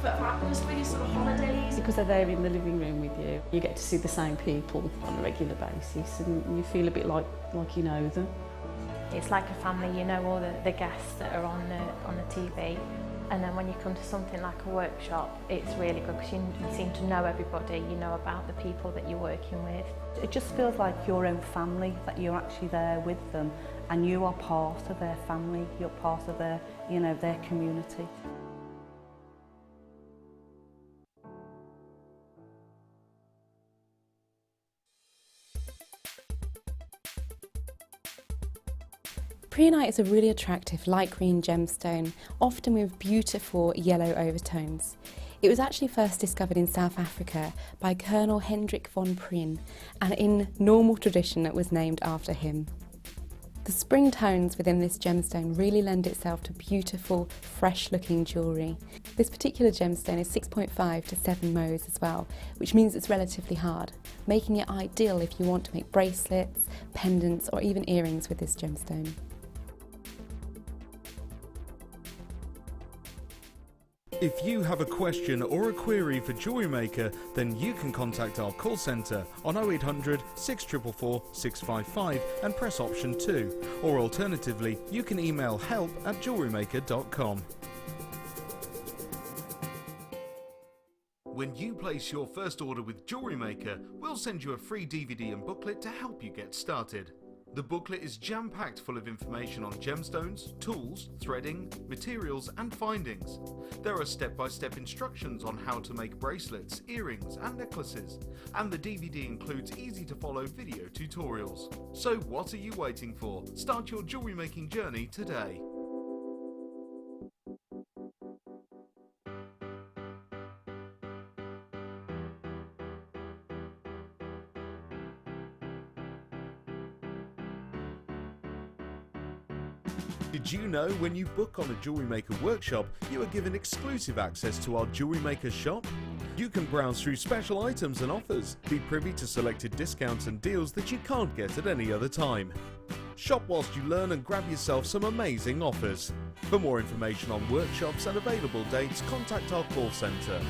that happens with your sort of holidays? Because they're there in the living room with you, you get to see the same people on a regular basis and you feel a bit like you know them. It's like a family, you know all the guests that are on the TV. And then when you come to something like a workshop, it's really good because you seem to know everybody, you know about the people that you're working with. It just feels like your own family, that you're actually there with them and you are part of their family, you're part of their, you know, their community. Preonite is a really attractive light green gemstone, often with beautiful yellow overtones. It was actually first discovered in South Africa by Colonel Hendrik von Prien, and in normal tradition it was named after him. The spring tones within this gemstone really lend itself to beautiful, fresh looking jewellery. This particular gemstone is 6.5 to 7 Mohs as well, which means it's relatively hard, making it ideal if you want to make bracelets, pendants or even earrings with this gemstone. If you have a question or a query for Jewellery Maker, then you can contact our call centre on 0800 644 655 and press option 2, or alternatively you can email help@jewellerymaker.com. When you place your first order with Jewellery Maker, we'll send you a free DVD and booklet to help you get started. The booklet is jam-packed full of information on gemstones, tools, threading, materials and findings. There are step-by-step instructions on how to make bracelets, earrings and necklaces, and the DVD includes easy-to-follow video tutorials. So what are you waiting for? Start your jewellery making journey today. Did you know when you book on a Jewellery Maker workshop, you are given exclusive access to our Jewellery Maker shop? You can browse through special items and offers, be privy to selected discounts and deals that you can't get at any other time. Shop whilst you learn and grab yourself some amazing offers. For more information on workshops and available dates, contact our call centre.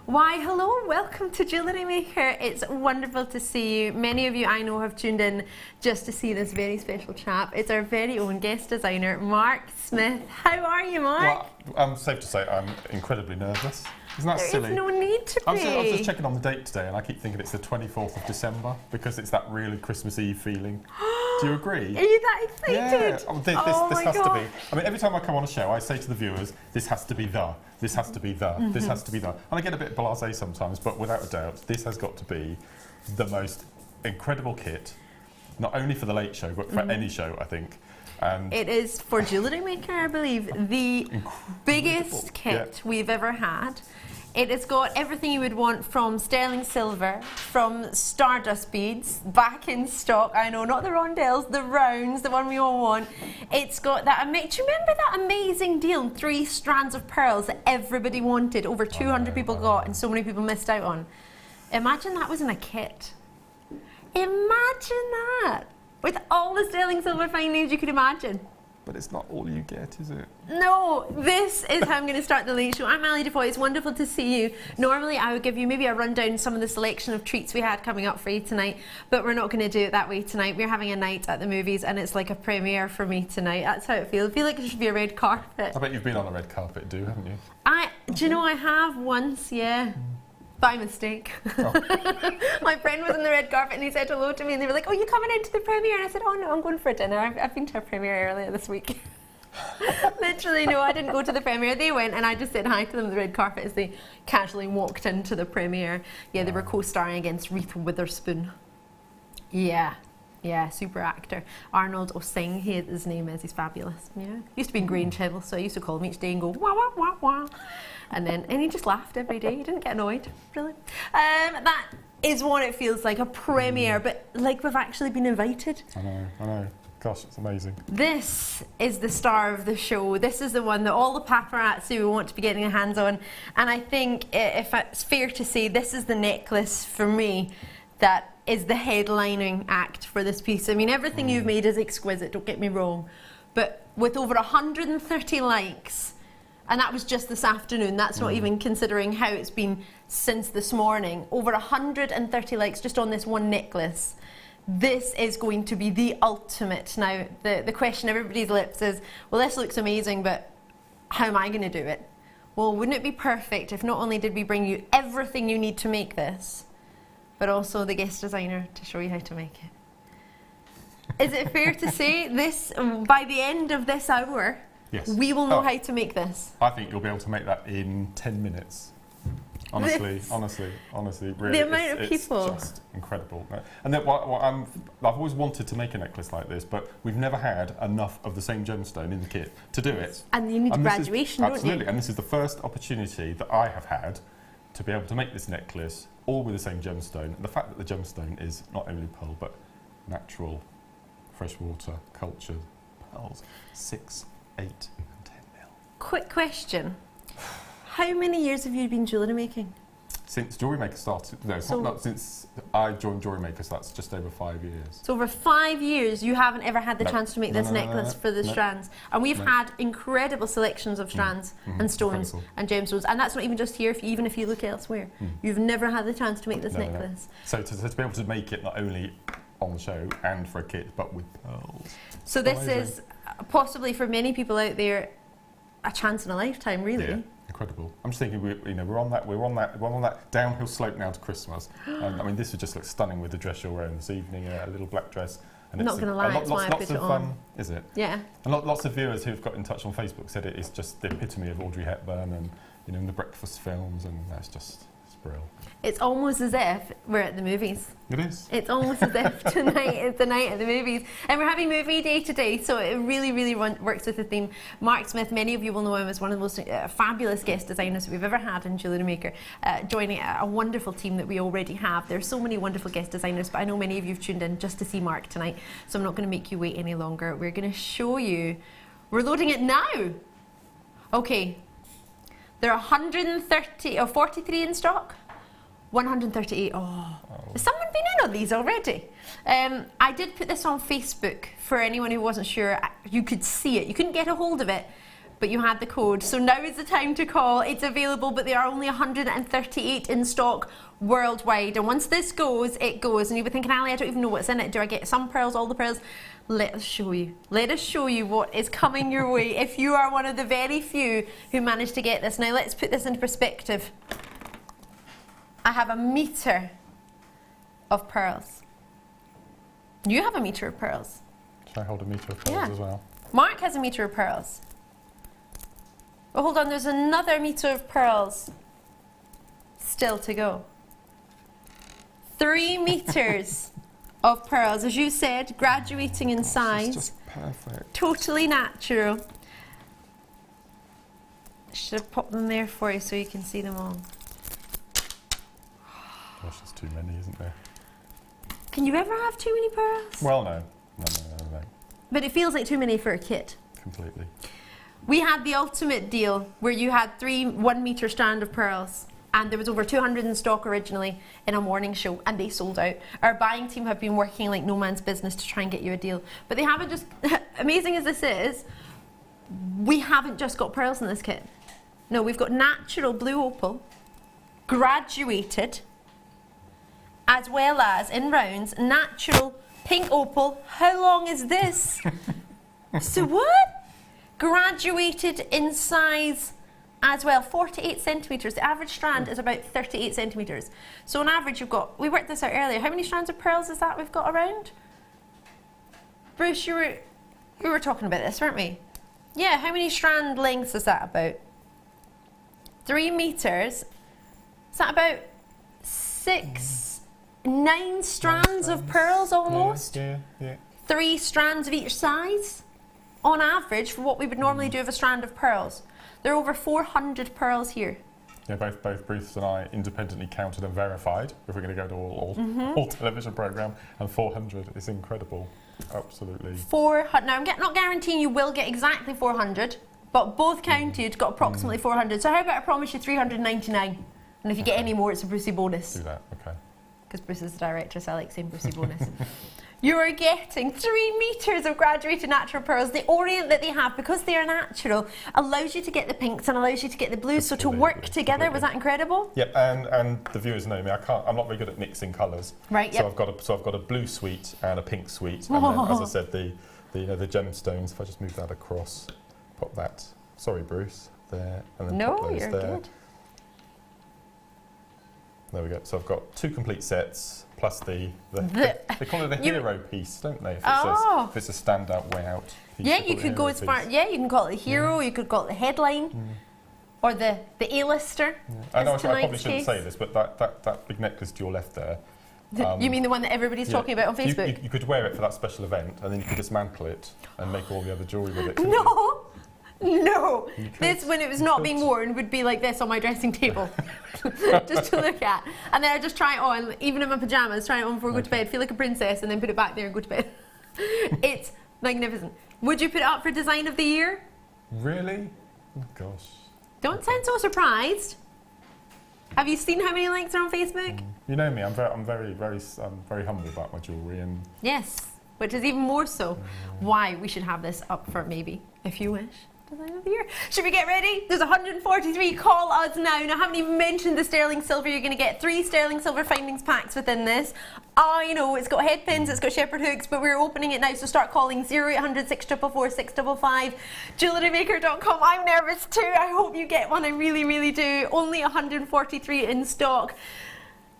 Why, hello, welcome to Jewellery Maker. It's wonderful to see you. Many of you I know have tuned in just to see this very special chap. It's our very own guest designer, Mark Smith. How are you, Mark? Well, safe to say I'm incredibly nervous. Isn't that silly? There's no need to be. I was just checking on the date today and I keep thinking it's the 24th of December because it's that really Christmas Eve feeling. Do you agree? Are you that excited? Yeah, this has to be. I mean, every time I come on a show, I say to the viewers, this has to be the, this has to be the, this has to be the. And I get a bit blasé sometimes, but without a doubt, this has got to be the most incredible kit, not only for the Late Show, but for any show, I think. And it is, for Jewellery Maker, I believe, the biggest kit we've ever had. It has got everything you would want from sterling silver, from stardust beads, back in stock. I know, not the rondelles, the rounds, the one we all want. It's got that, do you remember that amazing deal, 3 strands of pearls that everybody wanted, over 200 people got and so many people missed out on? Imagine that was in a kit. Imagine that, with all the sterling silver findings you could imagine. But it's not all you get, is it? No, this is how I'm going to start the Late Show. I'm Ali DeFoy. It's wonderful to see you. Normally I would give you maybe a rundown of some of the selection of treats we had coming up for you tonight, but we're not going to do it that way tonight. We're having a night at the movies and it's like a premiere for me tonight. That's how it feels. I feel like it should be a red carpet. I bet you've been on a red carpet, haven't you? Do you know, I have once, yeah. By mistake. Oh. My friend was on the red carpet and he said hello to me and they were like, oh, you coming into the premiere? And I said, oh no, I'm going for a dinner. I've been to a premiere earlier this week. Literally, no, I didn't go to the premiere. They went and I just said hi to them on the red carpet as they casually walked into the premiere. Yeah, they were co-starring against Reese Witherspoon. Yeah, super actor. Arnold Osing, his name is, he's fabulous. Yeah, used to be in Grange Hill, so I used to call him each day and go, wah, wah, wah, wah. And he just laughed every day. He didn't get annoyed, really. That is what it feels like, a premiere, but like we've actually been invited. I know. Gosh, it's amazing. This is the star of the show. This is the one that all the paparazzi will want to be getting their hands on. And I think, if it's fair to say, this is the necklace for me that is the headlining act for this piece. I mean, everything you've made is exquisite, don't get me wrong. But with over 130 likes, and that was just this afternoon, that's not even considering how it's been since this morning, over 130 likes just on this one necklace. This is going to be the ultimate. Now, the question everybody's lips is, well, this looks amazing, but how am I going to do it? Well, wouldn't it be perfect if not only did we bring you everything you need to make this, but also the guest designer to show you how to make it? Is it fair to say this, by the end of this hour, yes, we will know how to make this? I think you'll be able to make that in 10 minutes. Honestly, really, the amount of people. It's just incredible. And then I've always wanted to make a necklace like this, but we've never had enough of the same gemstone in the kit to do it. And you need graduation, don't you? Absolutely, and this is the first opportunity that I have had to be able to make this necklace all with the same gemstone. And the fact that the gemstone is not only pearl, but natural, freshwater, cultured pearls. 6, 8, and 10 mil. Quick question. How many years have you been jewellery making? Since Jewellery Maker started, no, not since I joined Jewellery Maker, so that's just over 5 years. So over 5 years, you haven't ever had the chance to make this necklace for the strands. And we've had incredible selections of strands and stones and gemstones. And that's not even just here, even if you look elsewhere. You've never had the chance to make this necklace. So to be able to make it not only on the show and for a kit, but with pearls. So this is possibly, for many people out there, a chance in a lifetime, really. Yeah. Incredible. I'm just thinking, we're on that downhill slope now to Christmas. And I mean, this would just look stunning with the dress you're wearing this evening, a little black dress. And I'm not going to lie, it's why I put it on. Is it? Yeah. And lots of viewers who've got in touch on Facebook said it is just the epitome of Audrey Hepburn and in the breakfast films, and that's just brilliant. It's almost as if we're at the movies. It is. It's almost as if tonight is the night at the movies. And we're having movie day today, so it really works with the theme. Mark Smith, many of you will know him as one of the most fabulous guest designers we've ever had in Jewellery Maker, joining a wonderful team that we already have. There's so many wonderful guest designers, but I know many of you have tuned in just to see Mark tonight, so I'm not going to make you wait any longer. We're going to show you. We're loading it now. Okay. There are 43 in stock. 138. Has someone been in on these already? I did put this on Facebook for anyone who wasn't sure. You could see it. You couldn't get a hold of it, but you had the code. So now is the time to call. It's available, but there are only 138 in stock worldwide. And once this goes, it goes. And you'll be thinking, Ali, I don't even know what's in it. Do I get some pearls, all the pearls? Let us show you. Let us show you what is coming your way if you are one of the very few who managed to get this. Now let's put this into perspective. I have a metre of pearls. You have a metre of pearls. Should I hold a metre of pearls as well? Mark has a metre of pearls. But hold on, there's another metre of pearls still to go. 3 metres of pearls, as you said, graduating in size. It's just perfect. Totally natural. Should have popped them there for you so you can see them all. Gosh, there's too many, isn't there? Can you ever have too many pearls? Well, no. But it feels like too many for a kit. Completely. We had the ultimate deal where you had 3 1-metre strand of pearls, and there was over 200 in stock originally in a morning show, and they sold out. Our buying team have been working like no man's business to try and get you a deal, but they haven't just, amazing as this is, we haven't just got pearls in this kit. No, we've got natural blue opal, graduated, as well as, in rounds, natural pink opal. How long is this? So what? Graduated in size as well, 48 centimetres. The average strand is about 38 centimetres. So on average you've got, we worked this out earlier, how many strands of pearls is that we've got around? Bruce, you were talking about this, weren't we? Yeah, how many strand lengths is that about? 3 metres. Is that about 9 strands of pearls almost? Yeah. 3 strands of each size on average for what we would normally do with a strand of pearls. There are over 400 pearls here. Yeah, both Bruce and I independently counted and verified if we're going to go to all television programme, and 400 is incredible. Absolutely. 400. Now, I'm not guaranteeing you will get exactly 400, but both counted got approximately 400. So how about I promise you 399? And if you get any more, it's a Brucey bonus. Do that, okay. Because Bruce is the director, so I like saying Brucey bonus. You are getting 3 metres of graduated natural pearls. The orient that they have, because they are natural, allows you to get the pinks and allows you to get the blues. So to work together, was that incredible? Yep, and the viewers know me. I'm not very good at mixing colours. Right. So yep. I've got a blue suite and a pink suite, and then, as I said, the gemstones. If I just move that across, pop that. Sorry, Bruce. There, and then pop those you're there. good. There we go. So I've got 2 complete sets plus they call it the hero piece, don't they? If it's a standout way out piece. Yeah, you could go as far. Yeah, you can call it the hero. You could call it the headline, or the A-lister. Yeah. I know I probably shouldn't say this, but that big necklace to your left there. You mean the one that everybody's talking about on Facebook? You could wear it for that special event, and then you could dismantle it and make all the other jewellery with it. No. No, this, when it was not being worn, would be like this on my dressing table, just to look at. And then I just try it on, even in my pyjamas, try it on before I go to bed, feel like a princess, and then put it back there and go to bed. It's magnificent. Would you put it up for design of the year? Really? Oh, gosh. Don't sound so surprised. Have you seen how many likes are on Facebook? You know me, I'm very humble about my jewellery, and yes, which is even more so why we should have this up for maybe, if you wish, design of the year. Should we get ready? There's 143 call odds now. Now, I haven't even mentioned the sterling silver. You're going to get 3 sterling silver findings packs within this. I know it's got head pins, it's got shepherd hooks, but we're opening it now, so start calling 0800 644 655, JewelleryMaker.com. I'm nervous too. I hope you get one. I really, really do. Only 143 in stock.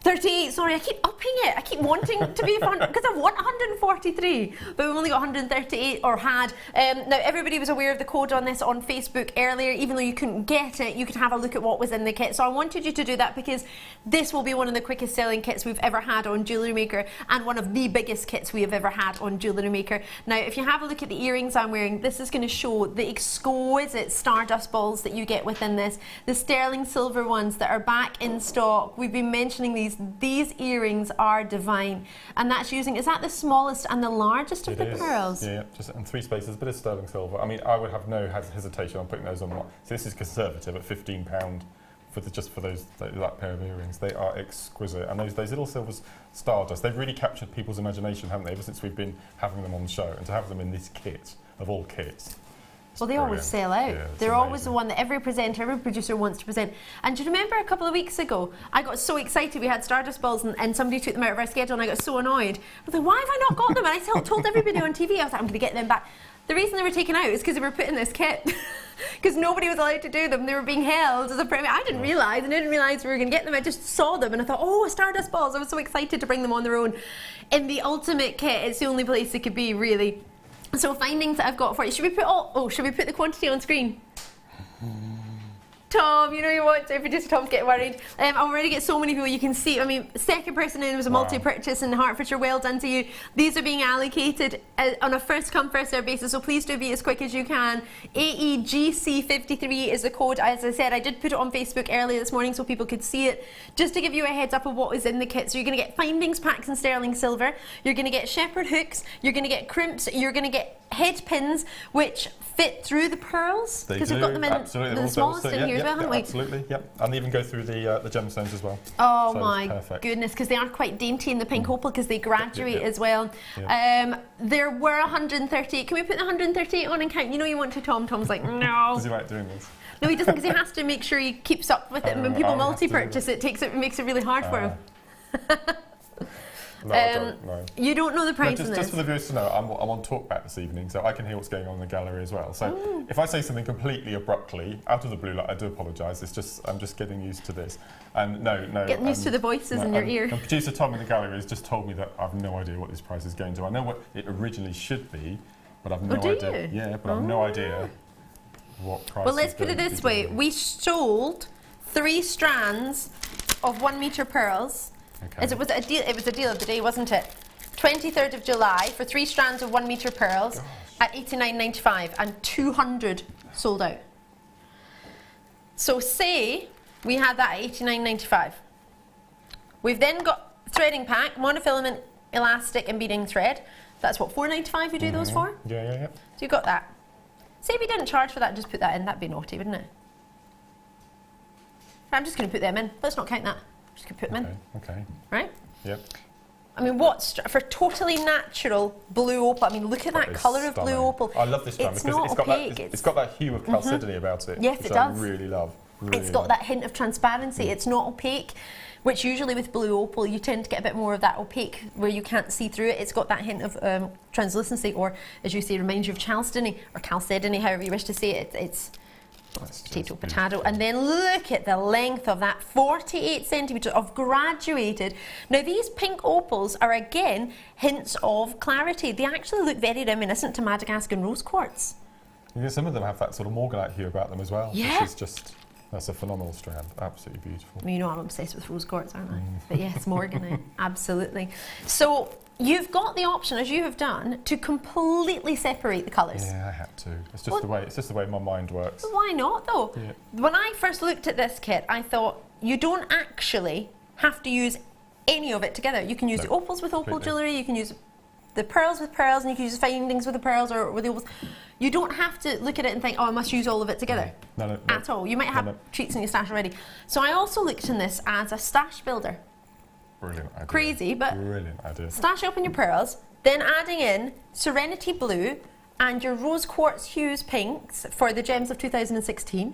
38, sorry, I keep upping it. I keep wanting to be 100, because I want 143, but we've only got 138, or had. Now, everybody was aware of the code on this on Facebook earlier. Even though you couldn't get it, you could have a look at what was in the kit. So I wanted you to do that, because this will be one of the quickest selling kits we've ever had on Jewellery Maker, and one of the biggest kits we have ever had on Jewellery Maker. Now, if you have a look at the earrings I'm wearing, this is going to show the exquisite stardust balls that you get within this. The sterling silver ones that are back in stock. We've been mentioning these. These earrings are divine, and that's using, is that the smallest and the largest of the pearls? Yeah, just in 3 spaces, a bit of sterling silver. I mean, I would have no hesitation on putting those on. So this is conservative at £15 for just for that pair of earrings. They are exquisite, and those little silver stardust, they've really captured people's imagination, haven't they, ever since we've been having them on the show, and to have them in this kit of all kits. Well, they always sell out. Yeah, they're always the one that every presenter, every producer wants to present. And do you remember a couple of weeks ago, I got so excited we had Stardust balls and somebody took them out of our schedule, and I got so annoyed. I was like, why have I not got them? And I told everybody on TV, I was like, I'm going to get them back. The reason they were taken out is because they were put in this kit. Because nobody was allowed to do them. They were being held as a premiere. I didn't realise, and I didn't realise we were going to get them. I just saw them and I thought, oh, Stardust balls. I was so excited to bring them on their own. In the ultimate kit, it's the only place they could be, really. So findings that I've got for you. Should we put the quantity on screen? Tom, you know you want to. Producer Tom's getting worried. I already get so many people. You can see. I mean, second person in was a multi-purchase in Hertfordshire. Well done to you. These are being allocated on a first-come, first-served basis. So please do be as quick as you can. AEGC53 is the code. As I said, I did put it on Facebook earlier this morning so people could see it, just to give you a heads up of what was in the kit. So you're going to get findings packs in sterling silver. You're going to get shepherd hooks. You're going to get crimps. You're going to get head pins, which fit through the pearls, because we've got them in the smallest in here as well, haven't we? Absolutely, yep. And they even go through the gemstones as well. Oh, so my goodness, because they are quite dainty in the pink opal, because they graduate as well. There were 138. Can we put the 138 on and count? You know you want to. Tom's like, no. Does he like doing this? No, he doesn't, because he has to make sure he keeps up with it. And when people multi-purchase, it makes it really hard for him. No, I don't, no. You don't know the price of this? Just for the viewers to know, I'm on talkback this evening, so I can hear what's going on in the gallery as well. So if I say something completely abruptly, out of the blue, like, I do apologise. It's just, I'm just getting used to this. And no. Getting used to the voices in your ear. And producer Tom in the gallery has just told me that I've no idea what this price is going to. I know what it originally should be, but I've no idea. Yeah, but I've no idea what price. Well, let's put it this way. We sold 3 strands of 1 metre pearls. Okay. It was a deal of the day, wasn't it? 23rd of July for 3 strands of 1 metre pearls at £89.95, and 200 sold out. So say We had that at $89.95. We've then got threading pack, monofilament, elastic and beading thread. That's what, $4.95 you do those for? Yeah. So you got that. Say if you didn't charge for that, just put that in. That'd be naughty, wouldn't it? I'm just going to put them in. Let's not count that. I'm just going to put them in. Okay. Right? Yep. I mean, for totally natural blue opal, I mean, look at that colour of blue opal. I love this strand because it's got that hue of chalcedony about it. Yes, which it does. I really love. It's got that hint of transparency. It's not opaque, which usually with blue opal you tend to get a bit more of that opaque where you can't see through it. It's got that hint of translucency, or as you say, reminds you of chalcedony or chalcedony, however you wish to say it. It's potato. And then look at the length of that, 48 centimetres of graduated. Now these pink opals are again hints of clarity. They actually look very reminiscent to Madagascar rose quartz. Yeah, some of them have that sort of morganite hue about them as well. Yeah. Which is just, that's a phenomenal strand, absolutely beautiful. You know I'm obsessed with rose quartz, aren't I? But yes, morganite, absolutely. So you've got the option, as you have done, to completely separate the colours. Yeah, I had to. It's just the way my mind works. Why not though? Yeah. When I first looked at this kit, I thought you don't actually have to use any of it together. You can use the opals with opal jewellery, you can use the pearls with pearls, and you can use the findings with the pearls or with the opals. You don't have to look at it and think, oh, I must use all of it together. No. At all. You might have treats in your stash already. So I also looked in this as a stash builder. Brilliant idea. Crazy, but brilliant idea. Stash up in your pearls, then adding in Serenity Blue and your Rose Quartz Hues Pinks for the Gems of 2016.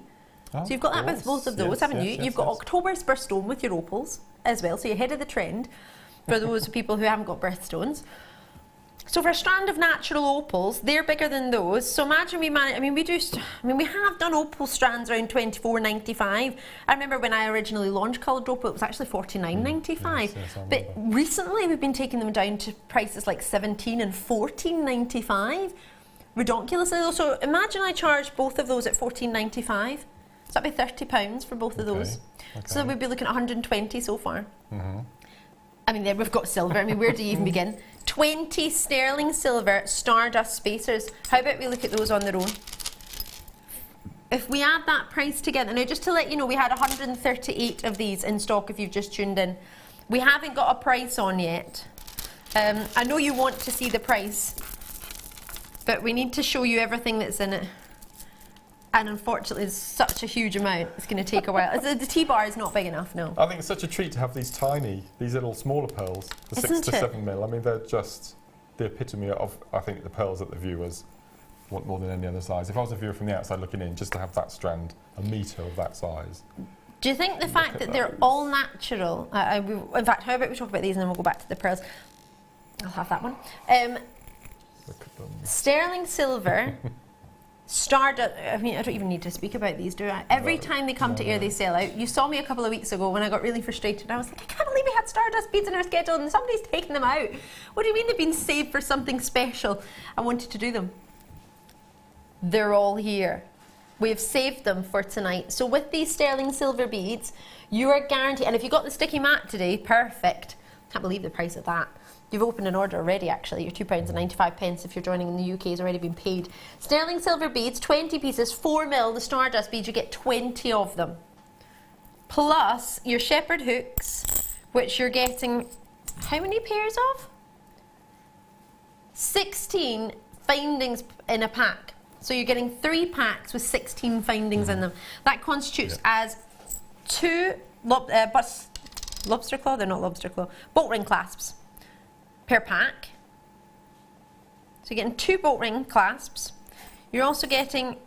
So you've got that with both of those, haven't you? You've got October's birthstone with your opals as well, so you're ahead of the trend for those people who haven't got birthstones. So for a strand of natural opals, they're bigger than those. So imagine we have done opal strands around $24.95. I remember when I originally launched coloured opal, it was actually $49.95. But recently we've been taking them down to prices like $17 and $14.95. Ridiculously though. So imagine I charged both of those at $14.95. So that'd be £30 for both of those. So we'd be looking at 120 so far. I mean, there we've got silver. I mean, where do you even begin? 20 sterling silver Stardust spacers. How about we look at those on their own? If we add that price together, now just to let you know, we had 138 of these in stock if you've just tuned in. We haven't got a price on yet. I know you want to see the price, but we need to show you everything that's in it. And unfortunately, it's such a huge amount, it's going to take a while. The T-bar is not big enough, no. I think it's such a treat to have these little smaller pearls, the 6 to 7 mil. I mean, they're just the epitome of, I think, the pearls that the viewers want more than any other size. If I was a viewer from the outside looking in, just to have that strand, a metre of that size. Do you think the fact that they're all natural, in fact, how about we talk about these and then we'll go back to the pearls. I'll have that one. Sterling silver. Stardust, I mean, I don't even need to speak about these, do I? Every time they come to air, they sell out. You saw me a couple of weeks ago when I got really frustrated. I was like, I can't believe we had Stardust beads in our schedule and somebody's taking them out. What do you mean they've been saved for something special? I wanted to do them. They're all here. We've saved them for tonight. So with these sterling silver beads, you are guaranteed, and if you got the sticky mat today, perfect. Can't believe the price of that. You've opened an order already, actually. Your £2.95 if you're joining in the UK has already been paid. Sterling silver beads, 20 pieces, 4 mil. The Stardust beads, you get 20 of them. Plus your shepherd hooks, which you're getting, how many pairs of? 16 findings in a pack. So you're getting 3 packs with 16 findings in them. That constitutes as 2 lobster claw, they're not lobster claw, bolt ring clasps per pack. So you're getting 2 bolt ring clasps. You're also getting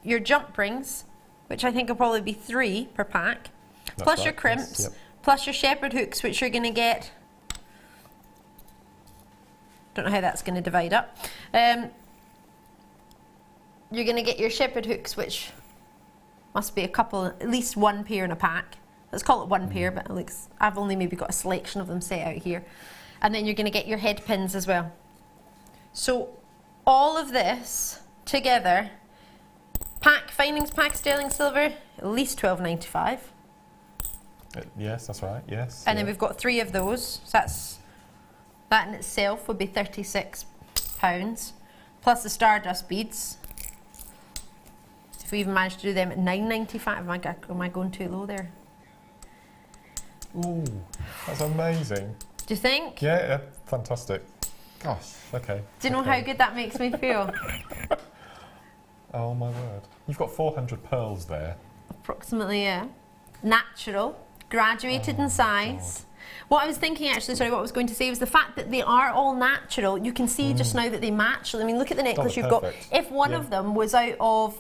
your jump rings, which I think will probably be 3 per pack, plus your crimps, plus your shepherd hooks, which you're going to get, don't know how that's going to divide up. You're going to get your shepherd hooks, which must be at least 1 pair in a pack. Let's call it 1 pair, but I've only maybe got a selection of them set out here. And then you're going to get your head pins as well. So all of this together, findings pack sterling silver, at least £12.95. Yes, that's right. Yes. And then we've got 3 of those. So that in itself would be £36, plus the Stardust beads. If we even managed to do them at £9.95, am I going too low there? Ooh, that's amazing. Do you think? Yeah, fantastic. Gosh, okay. Do you know how good that makes me feel? Oh my word. You've got 400 pearls there. Approximately, yeah. Natural, graduated in size. What I was thinking actually, sorry, what I was going to say was the fact that they are all natural. You can see just now that they match. I mean, look at the necklace you've got. If one of them was out of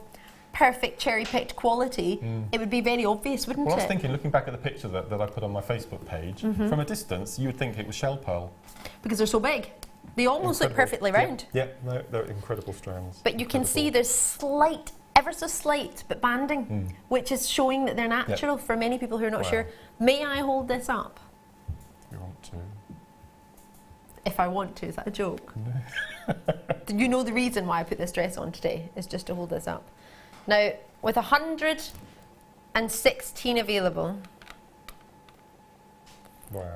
perfect cherry-picked quality, it would be very obvious, wouldn't it? Well, I was thinking, looking back at the picture that I put on my Facebook page, from a distance, you would think it was shell pearl. Because they're so big. They almost look perfectly round. Yeah, no, they're incredible strands. But you can see there's slight, ever so slight, but banding, which is showing that they're natural for many people who are not sure. May I hold this up? If you want to. If I want to, is that a joke? You know the reason why I put this dress on today is just to hold this up. Now, with 116 available,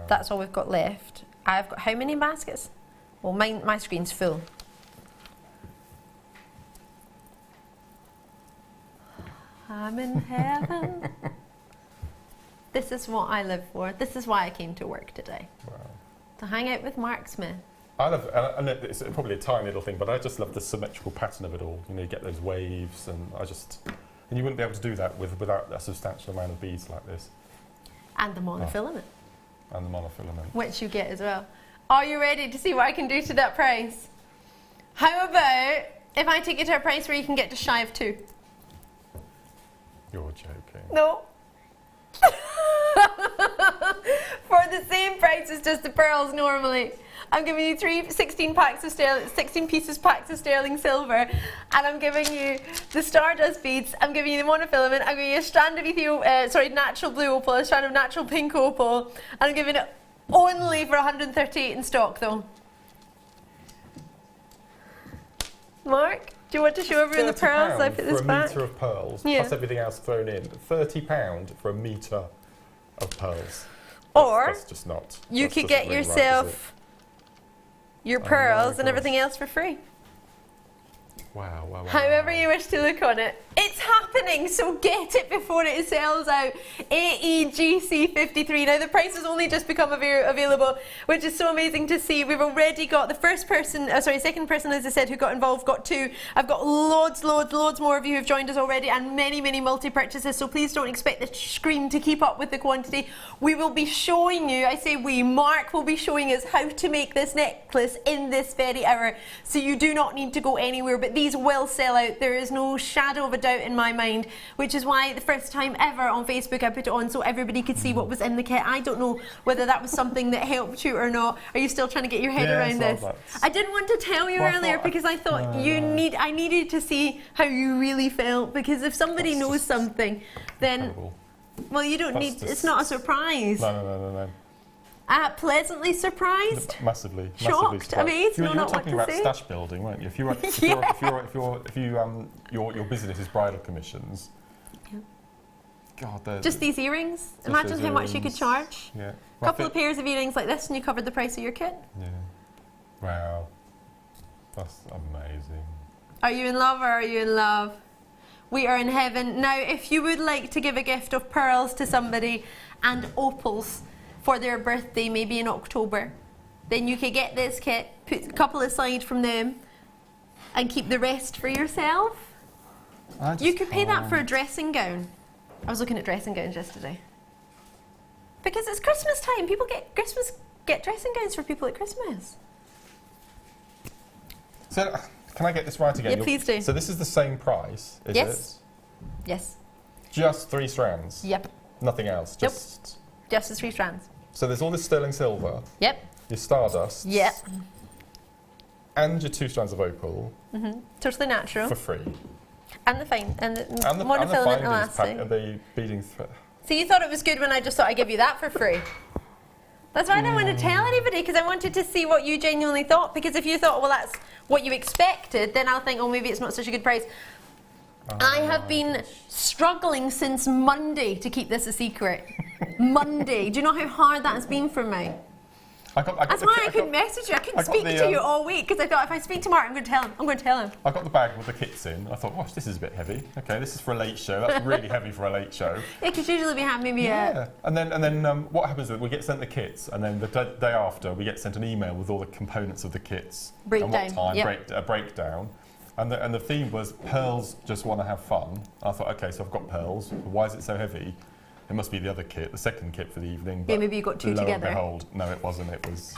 that's all we've got left. I've got how many baskets? Well, my screen's full. I'm in heaven. This is what I live for. This is why I came to work today. Wow. To hang out with Mark Smith. I love, and it's probably a tiny little thing, but I just love the symmetrical pattern of it all. You know, you get those waves, and and you wouldn't be able to do that without a substantial amount of beads like this. And the monofilament. And the monofilament. Which you get as well. Are you ready to see what I can do to that price? How about if I take it to a price where you can get just shy of 2? You're joking. No. For the same price as just the pearls normally. I'm giving you 16 pieces packs of sterling silver, and I'm giving you the stardust beads. I'm giving you the monofilament. I'm giving you a strand of natural blue opal, a strand of natural pink opal, and I'm giving it only for 138 in stock though. Mark, do you want to show everyone the pearls? I put this back. For a metre of pearls, plus everything else thrown in. £30 for a metre of pearls. That's just not. You could get yourself your pearls and everything else for free. Wow, wow, wow. However you wish to look on it. It's happening, so get it before it sells out. AEGC53. Now the price has only just become available, which is so amazing to see. We've already got the second person, as I said, who got involved, got 2. I've got loads more of you who've joined us already, and many multi-purchases, so please don't expect the screen to keep up with the quantity. We will be showing you, I say we, Mark will be showing us how to make this necklace in this very hour, so you do not need to go anywhere, but these will sell out. There is no shadow of a doubt in my mind, which is why the first time ever on Facebook I put it on so everybody could see what was in the kit. I don't know whether that was something that helped you or not. Are you still trying to get your head around this? I didn't want to tell you earlier because I thought I needed to see how you really felt, because if somebody knows something, then incredible. Well, you don't need. It's not a surprise. No. Pleasantly surprised. Massively. Shocked. Amazed. You were talking about stash building, weren't you? Your business is bridal commissions. Yeah. God, just these earrings. Imagine how much you could charge. Yeah. A couple of pairs of earrings like this, and you covered the price of your kit. Yeah. Wow. That's amazing. Are you in love, or are you in love? We are in heaven. Now, if you would like to give a gift of pearls to somebody and opals for their birthday, maybe in October, then you could get this kit, put a couple aside from them, and keep the rest for yourself. You could pay that for a dressing gown. I was looking at dressing gowns yesterday. Because it's Christmas time. People get dressing gowns for people at Christmas. So, can I get this right again? Yeah, please do. So this is the same price, is it? Yes. Just 3 strands? Yep. Nothing else? Just the 3 strands. So there's all this sterling silver. Yep. Your stardust. Yep. And your 2 strands of opal. Totally natural. For free. And the monofilament elastic. And the beading thread. So you thought it was good when I just thought I'd give you that for free? That's why I didn't want to tell anybody, because I wanted to see what you genuinely thought. Because if you thought, well, that's what you expected, then I'll think, oh, maybe it's not such a good price. I have been struggling since Monday to keep this a secret. Monday. Do you know how hard that has been for me? That's why I couldn't message you. I couldn't speak to you all week because I thought if I speak to Mark, I'm going to tell him. I'm going to tell him. I got the bag with the kits in. I thought, gosh, this is a bit heavy. Okay, this is for a late show. That's really heavy for a late show. Yeah, because usually we have maybe a... And then what happens is we get sent the kits, and then the day after we get sent an email with all the components of the kits. Breakdown. And what time, a breakdown. And the theme was pearls just want to have fun. And I thought, okay, so I've got pearls. Why is it so heavy? It must be the other kit, the second kit for the evening. Yeah, maybe you got two together. And behold, no, it wasn't. It was...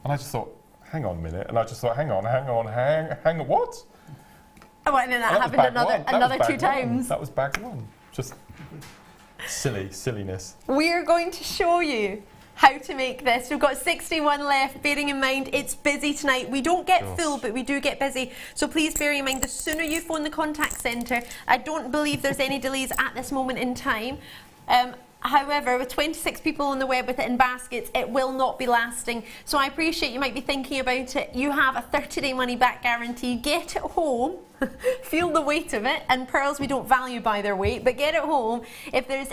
And I just thought, hang on a minute. And I just thought, hang on, what? Oh, and then that happened another 2 times. That was bag 1. Just silliness. We're going to show you how to make this. We've got 61 left, bearing in mind it's busy tonight. We don't get full, but we do get busy. So please bear in mind, the sooner you phone the contact centre, I don't believe there's any delays at this moment in time. However, with 26 people on the web with it in baskets, it will not be lasting. So I appreciate you might be thinking about it. You have a 30-day money-back guarantee. Get it home, feel the weight of it. And pearls we don't value by their weight, but get it home. If there's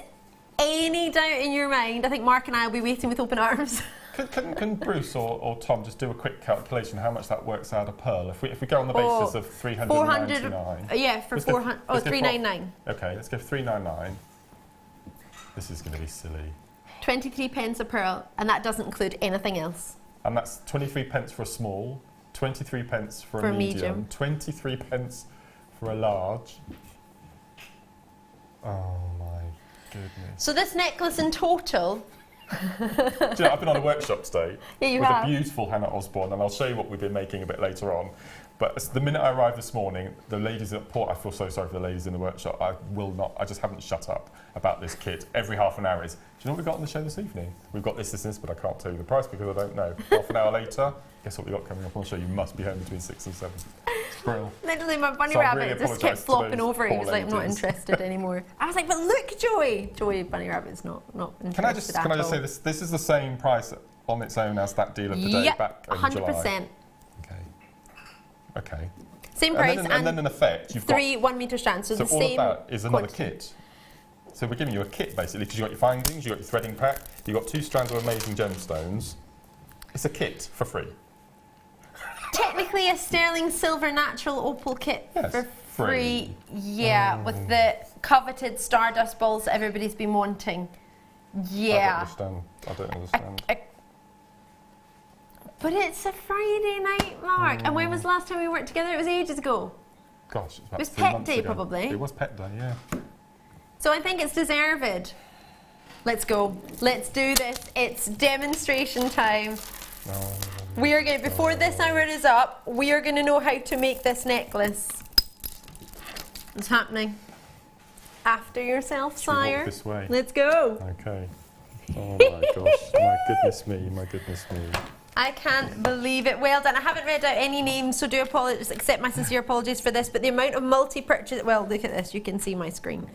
any doubt in your mind, I think Mark and I will be waiting with open arms. Can Bruce or Tom just do a quick calculation how much that works out a pearl? If we go on the basis of 399. Yeah, for 400. Oh, 399. Okay, let's go 399. This is going to be silly. 23 pence a pearl, and that doesn't include anything else. And that's 23 pence for a small, 23 pence for a medium, 23 pence for a large. Oh my goodness. So this necklace in total... Do you know, I've been on a workshop today with a beautiful Hannah Osborne, and I'll show you what we've been making a bit later on. But the minute I arrived this morning, the ladies at Port, I feel so sorry for the ladies in the workshop. I just haven't shut up about this kit. Every half an hour is, do you know what we've got on the show this evening? We've got this, but I can't tell you the price because I don't know. Half an hour later, guess what we've got coming up on the show? You must be home between 6 and 7. It's brilliant. Literally, my bunny rabbit just kept flopping over. He was like, I'm not interested anymore. I was like, but look, Joey! Joey, bunny rabbit's not interested Can I just say this is the same price on its own as that deal of the day back in 100%. July? Okay. Same price, and then in effect, you've 3 1 metre strands. So the all same of that is another quantity. kit. So we're giving you a kit basically because you've got your findings, you've got your threading pack, you've got 2 strands of amazing gemstones. It's a kit for free. Technically, a sterling silver natural opal kit for free. Yeah, with the coveted stardust balls that everybody's been wanting. Yeah. I don't understand. But it's a Friday night, Mark. And when was the last time we worked together? It was ages ago. Gosh, it was Pet Day, probably. It was Pet Day, yeah. So I think it's deserved. Let's go. Let's do this. It's demonstration time. We are going, before this hour is up, we are going to know how to make this necklace. It's happening. After yourself, sire. Walk this way. Let's go. Okay. Oh my gosh. My goodness me. My goodness me. I can't believe it. Well done. I haven't read out any names, so do apologize, accept my sincere apologies for this, but the amount of multi-purchase... Well, look at this. You can see my screen.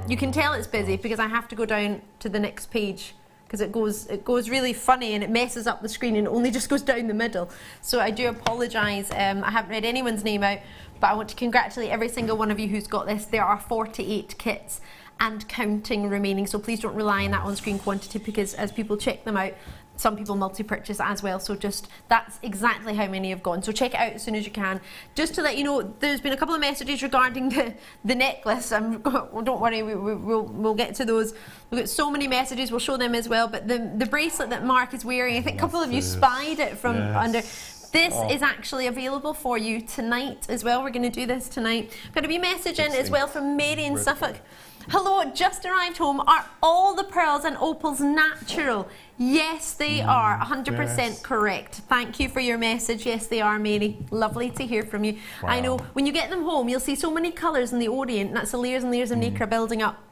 You can tell it's busy because I have to go down to the next page because it goes really funny and it messes up the screen and it only just goes down the middle. So I do apologise. I haven't read anyone's name out, but I want to congratulate every single one of you who's got this. There are 48 kits and counting remaining, so please don't rely on that on-screen quantity because as people check them out, some people multi-purchase as well, so just that's exactly how many have gone. So check it out as soon as you can. Just to let you know, there's been a couple of messages regarding the necklace. Well, don't worry, we'll get to those. We've got so many messages, we'll show them as well. But the bracelet that Mark is wearing, I think a couple of you spied it from under. This is actually available for you tonight as well. We're going to do this tonight. Got to be messaging as well from Mary in Suffolk. Hello, just arrived home. Are all the pearls and opals natural? Yes, they are. 100% correct. Thank you for your message. Yes, they are, Mary. Lovely to hear from you. Wow. I know, when you get them home, you'll see so many colours in the Orient, and that's the layers and layers of nacre building up.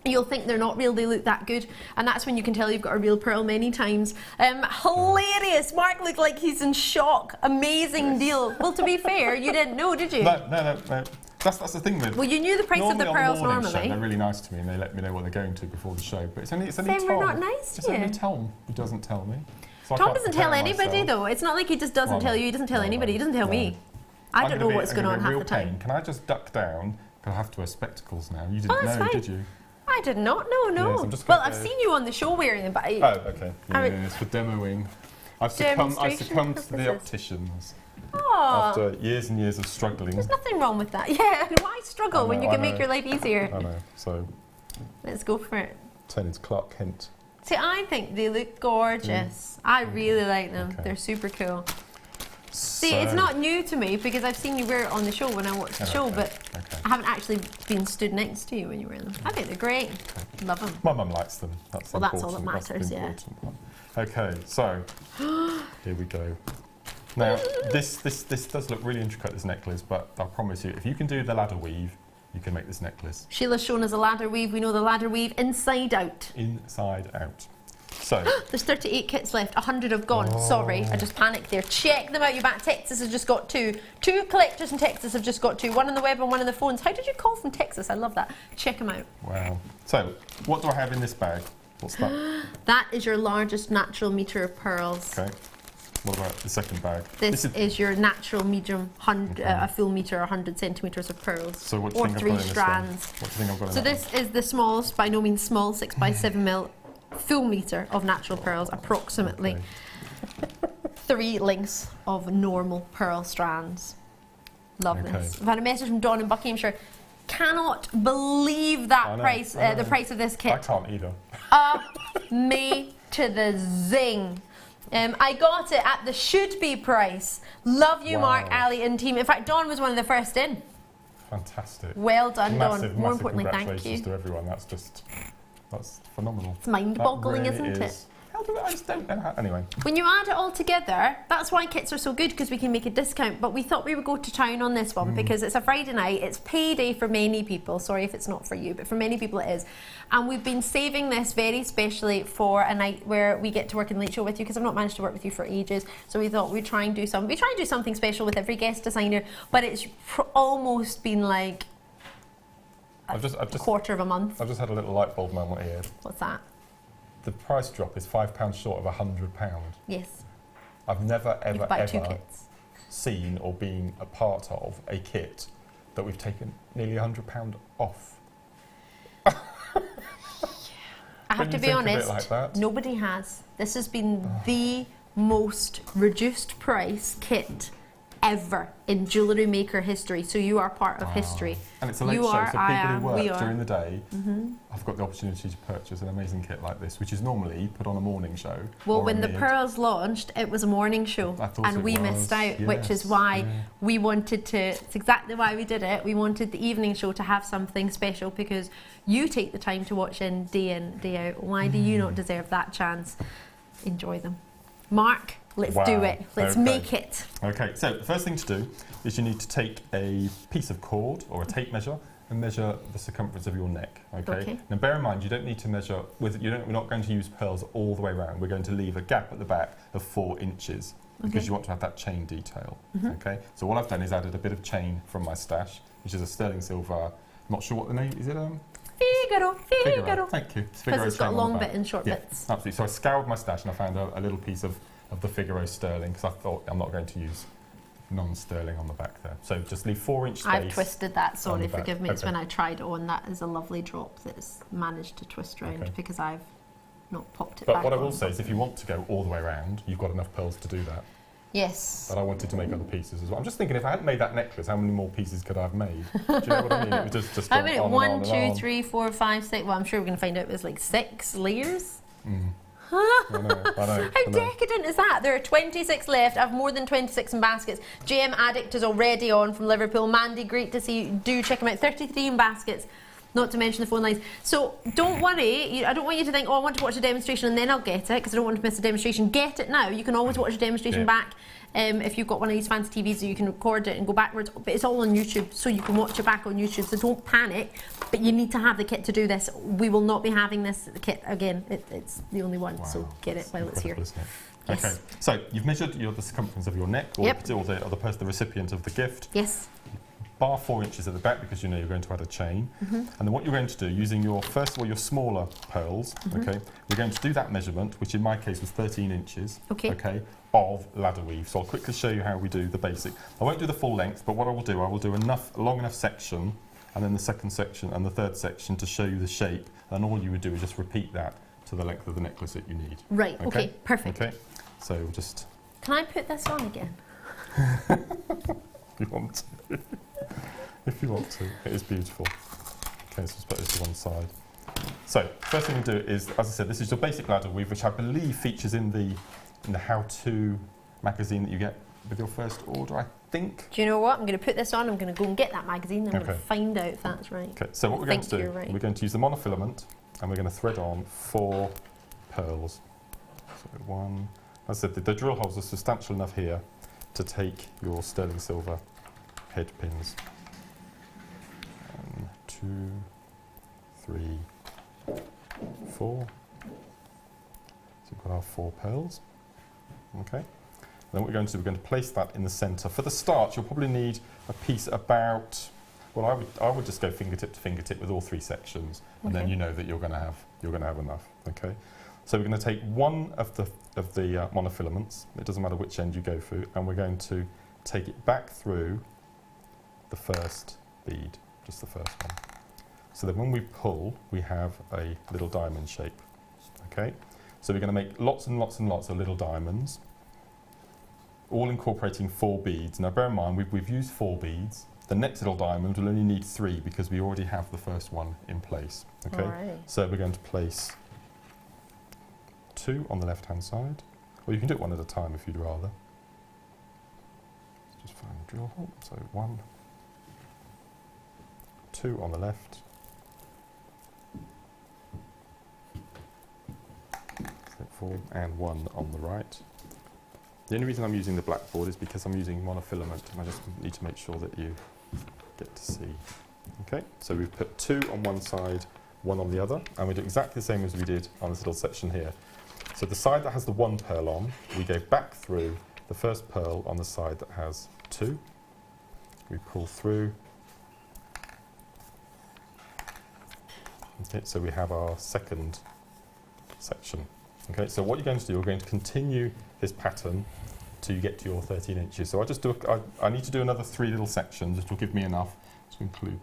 You'll think they're not real, they look that good, and that's when you can tell you've got a real pearl many times. Hilarious. Mark looked like he's in shock. Amazing deal. Well, to be fair, you didn't know, did you? No. That's the thing with... Well, you knew the price of the pearls normally. Show, they're really nice to me and they let me know what they're going to before the show. But it's only Tom. We're not nice to you. It's only Tom who doesn't tell me. So Tom doesn't tell anybody though. It's not like he just doesn't tell you, he doesn't tell anybody, he doesn't tell me. I don't know what's going on half the time. Can I just duck down? Because I have to wear spectacles now. You didn't know, did you? I did not know, no. Yes, well, I've seen you on the show wearing them, but oh, okay. Yes, for demoing. I've succumbed to the opticians. Oh. After years and years of struggling. There's nothing wrong with that. Yeah, why struggle when you can make your life easier? I know, so... Let's go for it. Turn into Clark Kent. See, I think they look gorgeous. I really like them. Okay. They're super cool. So See, it's not new to me because I've seen you wear it on the show when I watched the show, but I haven't actually been stood next to you when you wear them. I think they're great. Love them. My mum likes them. That's all that matters, yeah. Okay, so here we go. Now, this does look really intricate, this necklace, but I'll promise you, if you can do the ladder weave, you can make this necklace. Sheila's shown us a ladder weave. We know the ladder weave inside out. Inside out. So there's 38 kits left. 100 have gone. Oh. Sorry, I just panicked there. Check them out. You're back. Texas has just got 2. 2 collectors in Texas have just got 2. One on the web and one on the phones. How did you call from Texas? I love that. Check them out. Wow. So, what do I have in this bag? What's that? That is your largest natural metre of pearls. Okay. What about the second bag? This is your natural medium, a full metre or 100 centimetres of pearls. So what do you think I've got in this strands. What do you think I've got in So this is the smallest, by no means small, 6x7mm full metre of natural pearls, approximately 3 lengths of normal pearl strands. Love this. I've had a message from Dawn in Buckinghamshire. Cannot believe that price, the price of this kit. I can't either. Up me to the zing. I got it at the should-be price. Love you, Mark, Ali, and team. In fact, Dawn was one of the first in. Fantastic. Well done, Dawn. More importantly, thank you. Congratulations to everyone. That's phenomenal. It's mind-boggling, really isn't it? I just don't know how. Anyway. When you add it all together, that's why kits are so good, because we can make a discount. But we thought we would go to town on this one because it's a Friday night. It's payday for many people. Sorry if it's not for you, but for many people it is. And we've been saving this very specially for a night where we get to work in the late show with you, because I've not managed to work with you for ages. So we thought we'd try and do something special with every guest designer. But it's almost been like a quarter of a month. I've just had a little light bulb moment here. What's that? The price drop is £5 short of £100. Yes. I've never, ever kits. seen or been a part of a kit that we've taken nearly £100 off. I have to be honest, like nobody has. This has been the most reduced price kit ever in Jewellery Maker history, so you are part of history. And it's a late show, so people who work during the day have got the opportunity to purchase an amazing kit like this, which is normally put on a morning show. Well, when the pearls launched, it was a morning show, and we missed out, which is why we wanted to, it's exactly why we did it, we wanted the evening show to have something special, because you take the time to watch in, day out. Why do you not deserve that chance? Enjoy them. Mark, let's do it. Let's make it. Okay, so the first thing to do is you need to take a piece of cord or a tape measure and measure the circumference of your neck. Okay. Now bear in mind, you don't need to measure we're not going to use pearls all the way around. We're going to leave a gap at the back of 4 inches because you want to have that chain detail. Okay. So what I've done is added a bit of chain from my stash, which is a sterling silver. I'm not sure what the name is. It Figaro. Thank you. Because it's got a long bit and short bits. Absolutely. So I scoured my stash and I found a little piece of the Figaro sterling, because I thought I'm not going to use non-sterling on the back there. So just leave 4-inch space. I've twisted that, sorry, forgive me. It's when I tried it on. That is a lovely drop that's managed to twist round because I've not popped it back. But what I will say is if you want to go all the way around, you've got enough pearls to do that. Yes. But I wanted to make other pieces as well. I'm just thinking, if I hadn't made that necklace, how many more pieces could I have made? Do you know what I mean? It was just how many? 1, 2, 3, 4, 5, 6. Well, I'm sure we're going to find out it was like 6 layers. I know. How decadent is that? There are 26 left. I have more than 26 in baskets. JM Addict is already on from Liverpool. Mandy, great to see you. Do check him out. 33 in baskets. Not to mention the phone lines. So don't worry. I don't want you to think, oh, I want to watch a demonstration and then I'll get it, because I don't want to miss a demonstration. Get it now. You can always watch a demonstration back. If you've got one of these fancy TVs, so you can record it and go backwards. But it's all on YouTube, so you can watch it back on YouTube. So don't panic. But you need to have the kit to do this. We will not be having this kit again. It's the only one. Wow. So get it while it's here. Yes. Okay. So you've measured the circumference of your neck, or the recipient of the gift. Yes. Bar 4 inches at the back, because you know you're going to add a chain. And then what you're going to do, using your your smaller pearls, we're going to do that measurement, which in my case was 13 inches. Of ladder weave. So I'll quickly show you how we do the basic. I won't do the full length, but what I will do a long enough section, and then the second section and the third section to show you the shape. And all you would do is just repeat that to the length of the necklace that you need. Right. Okay. Perfect. Okay. So we'll just... Can I put this on again? If you want to. If you want to. It is beautiful. Okay, so let's put this to one side. So, first thing we do is, as I said, this is your basic ladder weave, which I believe features in the how-to magazine that you get with your first order, I think. Do you know what? I'm going to put this on, I'm going to go and get that magazine, and I'm Okay. going to find out if that's right. Okay, so what we're going to do, you're right. we're going to use the monofilament, and we're going to thread on 4 pearls. So 1, as I said, the drill holes are substantial enough here to take your sterling silver head pins. 1, 2, 3, 4. So we've got our 4 pearls. Okay. Then what we're going to do, we're going to place that in the centre. For the start, you'll probably need a piece about, well, I would just go fingertip to fingertip with all 3 sections, and then you know that you're going to have enough. Okay. So we're going to take one of the monofilaments. It doesn't matter which end you go through, and we're going to take it back through the first bead, just the first one. So then when we pull, we have a little diamond shape. Okay. So we're going to make lots and lots and lots of little diamonds, all incorporating 4 beads. Now bear in mind, we've used 4 beads. The next little diamond will only need 3 because we already have the first one in place. Okay. Alright. So we're going to place 2 on the left-hand side, or you can do it one at a time if you'd rather. Let's just find the drill hole. So 1, 2 on the left, 4, and 1 on the right. The only reason I'm using the blackboard is because I'm using monofilament, and I just need to make sure that you get to see. Okay, so we've put 2 on one side, 1 on the other, and we do exactly the same as we did on this little section here. So the side that has the 1 pearl on, we go back through the first pearl on the side that has 2. We pull through. Okay, so we have our second section. Okay, so what you're going to do, we're going to continue this pattern till you get to your 13 inches. So I need to do another 3 little sections, which will give me enough to include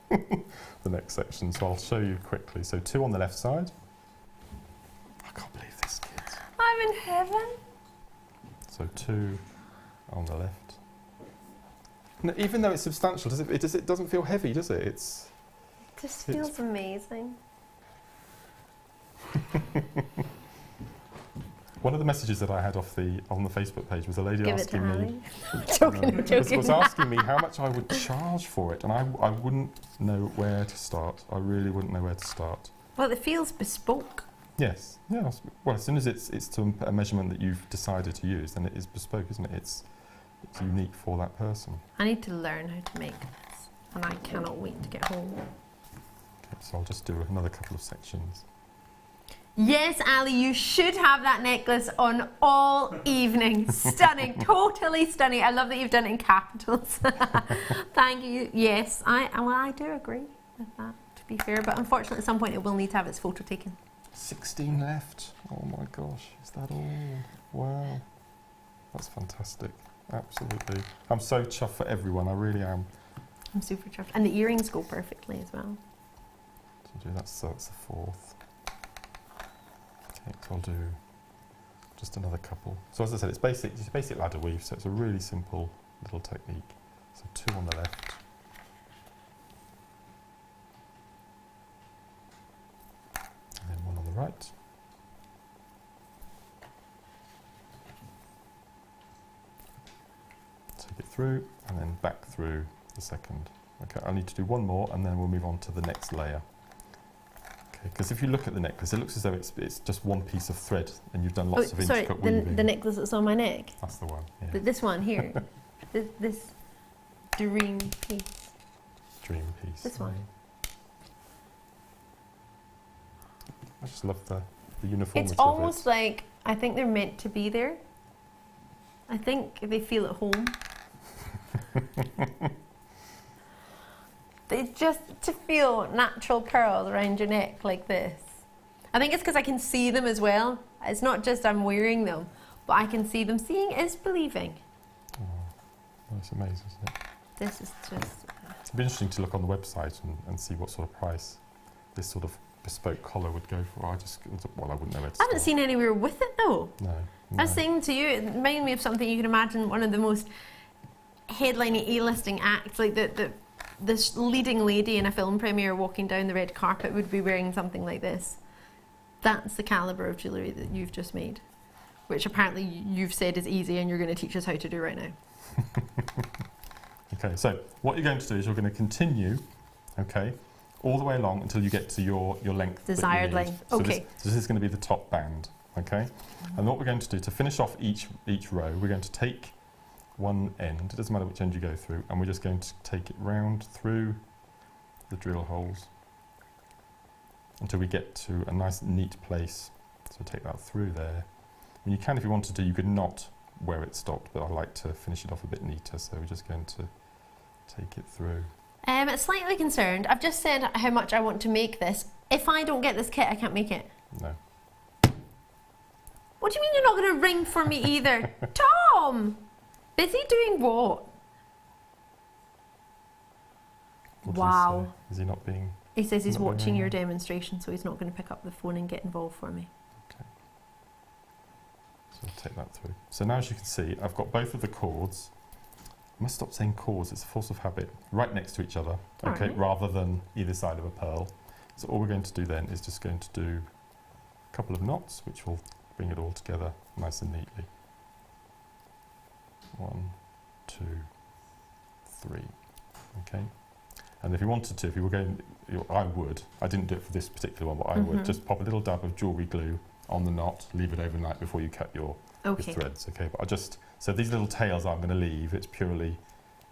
the next section. So I'll show you quickly. So 2 on the left side. I can't believe this, kids. I'm in heaven. So 2 on the left. No, even though it's substantial, it doesn't feel heavy, does it? It just feels amazing. One of the messages that I had on the Facebook page was a lady asking me, joking. was asking me how much I would charge for it, and I wouldn't know where to start. I really wouldn't know where to start. Well, it feels bespoke. Yes, yeah. Well, as soon as it's to a measurement that you've decided to use, then it is bespoke, isn't it? It's unique for that person. I need to learn how to make this, and I cannot wait to get home. Okay, so I'll just do another couple of sections. Yes, Ali, you should have that necklace on all evening. Stunning, totally stunning. I love that you've done it in capitals. Thank you. Yes, I do agree with that, to be fair, but unfortunately at some point it will need to have its photo taken. 16 left. Oh my gosh, is that all? Wow. That's fantastic. Absolutely. I'm so chuffed for everyone, I really am. I'm super chuffed. And the earrings go perfectly as well. So that's the 4th. Okay, so I'll do just another couple. So as I said, it's basic ladder weave, so it's a really simple little technique. So 2 on the left. And then 1 on the right. Take it through, and then back through the second. Okay, I need to do 1 more, and then we'll move on to the next layer. Because if you look at the necklace, it looks as though it's just one piece of thread, and you've done lots of intricate weaving. The necklace that's on my neck? That's the one, yeah. This one here? this dream piece? Dream piece. This one? I just love the uniformity It's of almost like, I think they're meant to be there. I think they feel at home. It's just to feel natural pearls around your neck like this. I think it's because I can see them as well. It's not just I'm wearing them, but I can see them. Seeing is believing. Oh, that's amazing, isn't it? This is just... It'd be interesting to look on the website and see what sort of price this sort of bespoke collar would go for. I wouldn't know where to start. I haven't seen anywhere with it though. No. I was saying to you, it reminded me of something you can imagine, one of the most headlining A-listing acts, like this leading lady in a film premiere walking down the red carpet would be wearing something like this. That's the calibre of jewellery that you've just made, which apparently you've said is easy and you're going to teach us how to do right now. Okay, so what you're going to do is you're going to continue, okay, all the way along until you get to your length. Desired length, so okay. This is going to be the top band, okay? And what we're going to do to finish off each row, we're going to take one end, it doesn't matter which end you go through, and we're just going to take it round through the drill holes until we get to a nice neat place. So take that through there. And you can, if you wanted to, you could knot where it stopped, but I like to finish it off a bit neater, so we're just going to take it through. Slightly concerned. I've just said how much I want to make this. If I don't get this kit, I can't make it. No. What do you mean you're not going to ring for me either? Tom! Busy doing what? What wow. does he say? Is he not being... He says he's watching your demonstration, so he's not going to pick up the phone and get involved for me. Okay. So I'll take that through. So now, as you can see, I've got both of the cords. I must stop saying cords, it's a force of habit. Right next to each other, okay, right. Rather than either side of a pearl. So all we're going to do then is just going to do a couple of knots, which will bring it all together nice and neatly. 1, 2, 3. Okay. And if you wanted to, if you were going, I didn't do it for this particular one, but I would just pop a little dab of jewellery glue on the knot, leave it overnight before you cut your threads, okay? But so these little tails I'm going to leave, it's purely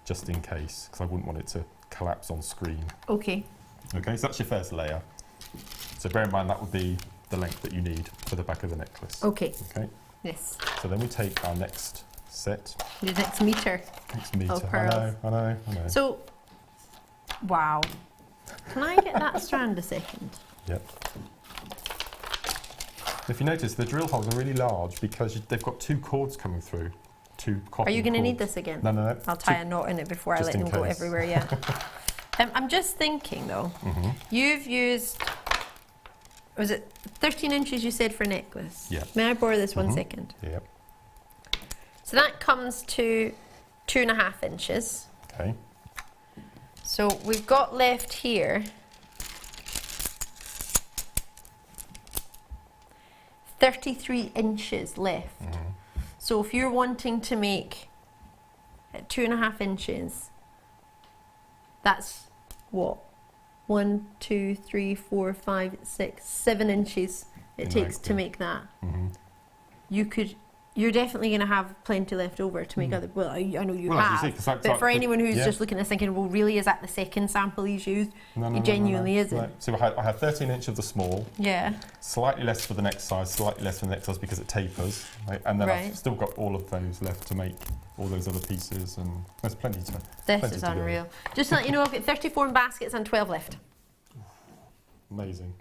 just in case, because I wouldn't want it to collapse on screen. Okay. Okay, so that's your first layer. So bear in mind that would be the length that you need for the back of the necklace. Okay. Okay. Yes. So then we take our next set. The next metre. Next metre. Of pearls. I know. So, wow. Can I get that strand a second? Yep. If you notice, the drill holes are really large because they've got 2 cords coming through. 2 cotton Are you going to cords. need this again? No. I'll tie a knot in it before I let them go everywhere, yeah. I'm just thinking though, you've used, was it 13 inches you said for a necklace? Yeah. May I borrow this 1 second? Yep. So that comes to 2.5 inches. Okay. So we've got left here 33 inches left. So if you're wanting to make 2.5 inches, that's what? 1, 2, 3, 4, 5, 6, 7 inches it takes to make that. You're definitely going to have plenty left over to make other. Well, I know you have. But for anyone who's just looking at this thinking, well, really, is that the second sample he's used? It genuinely isn't. No. So I have 13 inch of the small. Yeah. Slightly less for the next size, slightly less for the next size because it tapers. Right? And then I've still got all of those left to make all those other pieces, and there's plenty to. This is unreal. Just to let you know, I've got 34 baskets and 12 left. Amazing.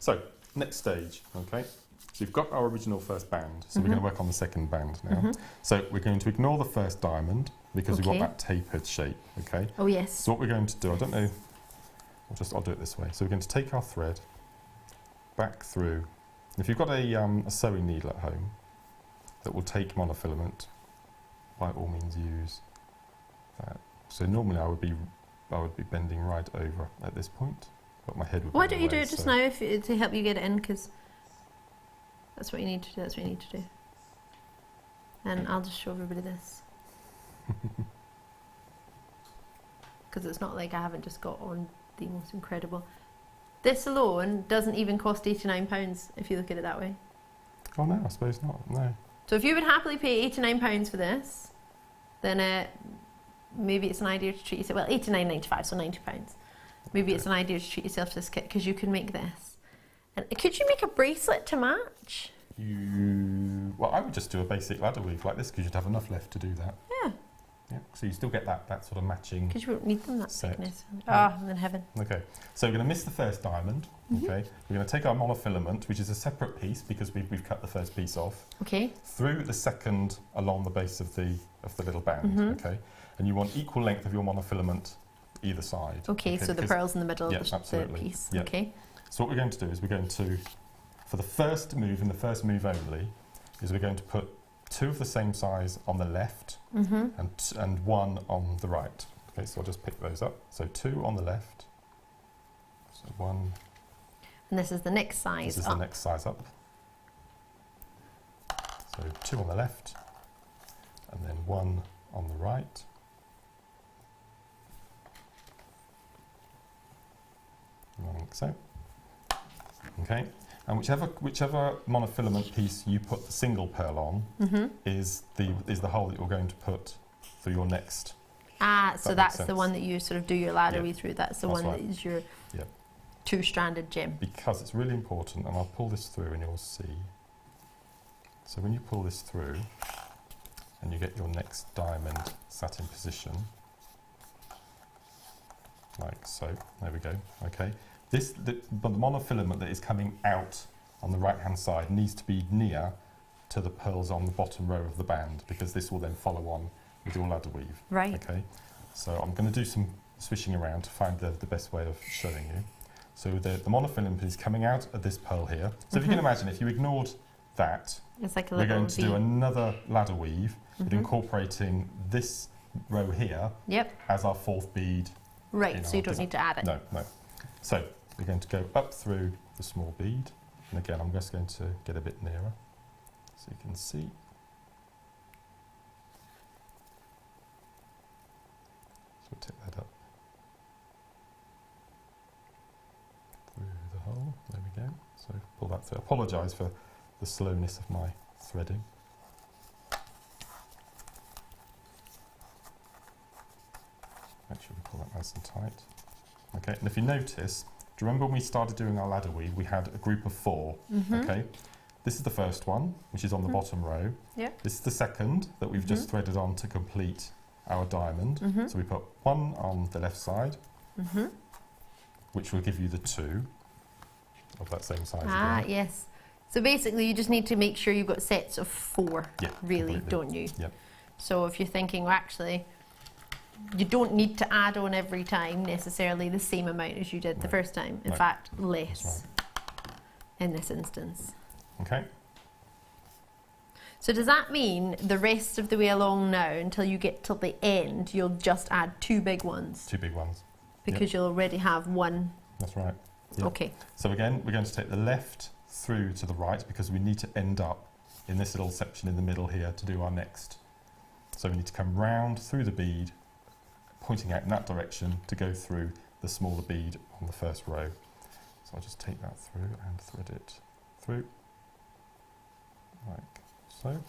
So next stage, okay. So you've got our original first band, so we're going to work on the second band now. So we're going to ignore the first diamond because we want that tapered shape, okay? Oh yes. So what we're going to do, I don't know, I'll do it this way. So we're going to take our thread back through. If you've got a sewing needle at home that will take monofilament, by all means use that. So normally I would be bending right over at this point, but my head would be Why don't you away, do it just now to help you get it in, because that's what you need to do, that's what you need to do. And I'll just show everybody this. Because it's not like I haven't just got on the most incredible. This alone doesn't even cost £89 if you look at it that way. Oh no, I suppose not, no. So if you would happily pay £89 for this, then maybe it's an idea to treat yourself, well, £89.95, so £90. Maybe it's an idea to treat yourself to this kit, because you can make this. And could you make a bracelet to match? Well, I would just do a basic ladder weave like this, because you'd have enough left to do that. Yeah. Yeah, so you still get that sort of matching. Because you won't need them that thickness. Yeah. Oh, I'm in heaven. Okay, so we're going to miss the first diamond. Okay, we're going to take our monofilament, which is a separate piece because we've cut the first piece off. Okay. Through the second along the base of the little band. Okay, and you want equal length of your monofilament either side. Okay, so the pearls in the middle of the piece. Yep. Okay. So what we're going to do is we're going to, for the first move and the first move only, is we're going to put 2 of the same size on the left and 1 on the right. Okay, so I'll just pick those up. So 2 on the left, so 1. And this is the next size This is up. the next size up. So 2 on the left, and then 1 on the right. Like so. Okay, and whichever monofilament piece you put the single pearl on is the hole that you're going to put for your next. So that's the one that you sort of do your ladder way through. That's the one right. that is your two-stranded gem. Because it's really important, and I'll pull this through and you'll see. So when you pull this through and you get your next diamond sat in position, like so, there we go, okay. The monofilament that is coming out on the right hand side needs to be near to the pearls on the bottom row of the band, because this will then follow on with your ladder weave. Right. Okay, so I'm going to do some swishing around to find the best way of showing you. So the monofilament is coming out of this pearl here. So if you can imagine, if you ignored that, it's like a we're little going to do another ladder weave, but incorporating this row here as our 4th bead. Right, so you don't need to add it. No, no. So we're going to go up through the small bead, and again I'm just going to get a bit nearer so you can see. So we'll take that up through the hole, there we go. So pull that through. I apologise for the slowness of my threading. Make sure we pull that nice and tight. Okay, and if you notice, do you remember when we started doing our ladder weave, we had a group of 4, okay? This is the first one, which is on the bottom row. This is the second that we've just threaded on to complete our diamond. So we put 1 on the left side, which will give you the 2 of that same size again. Yes. So basically you just need to make sure you've got sets of 4, really, completely. Don't you? Yep. So if you're thinking, well, actually, you don't need to add on every time necessarily the same amount as you did the first time. In fact, less in this instance. Okay. So does that mean the rest of the way along now, until you get till the end, you'll just add 2 big ones? 2 big ones. Because you'll already have 1. That's right. Yep. Okay. So again, we're going to take the left through to the right, because we need to end up in this little section in the middle here to do our next. So we need to come round through the bead, pointing out in that direction to go through the smaller bead on the first row. So I'll just take that through and thread it through, like so.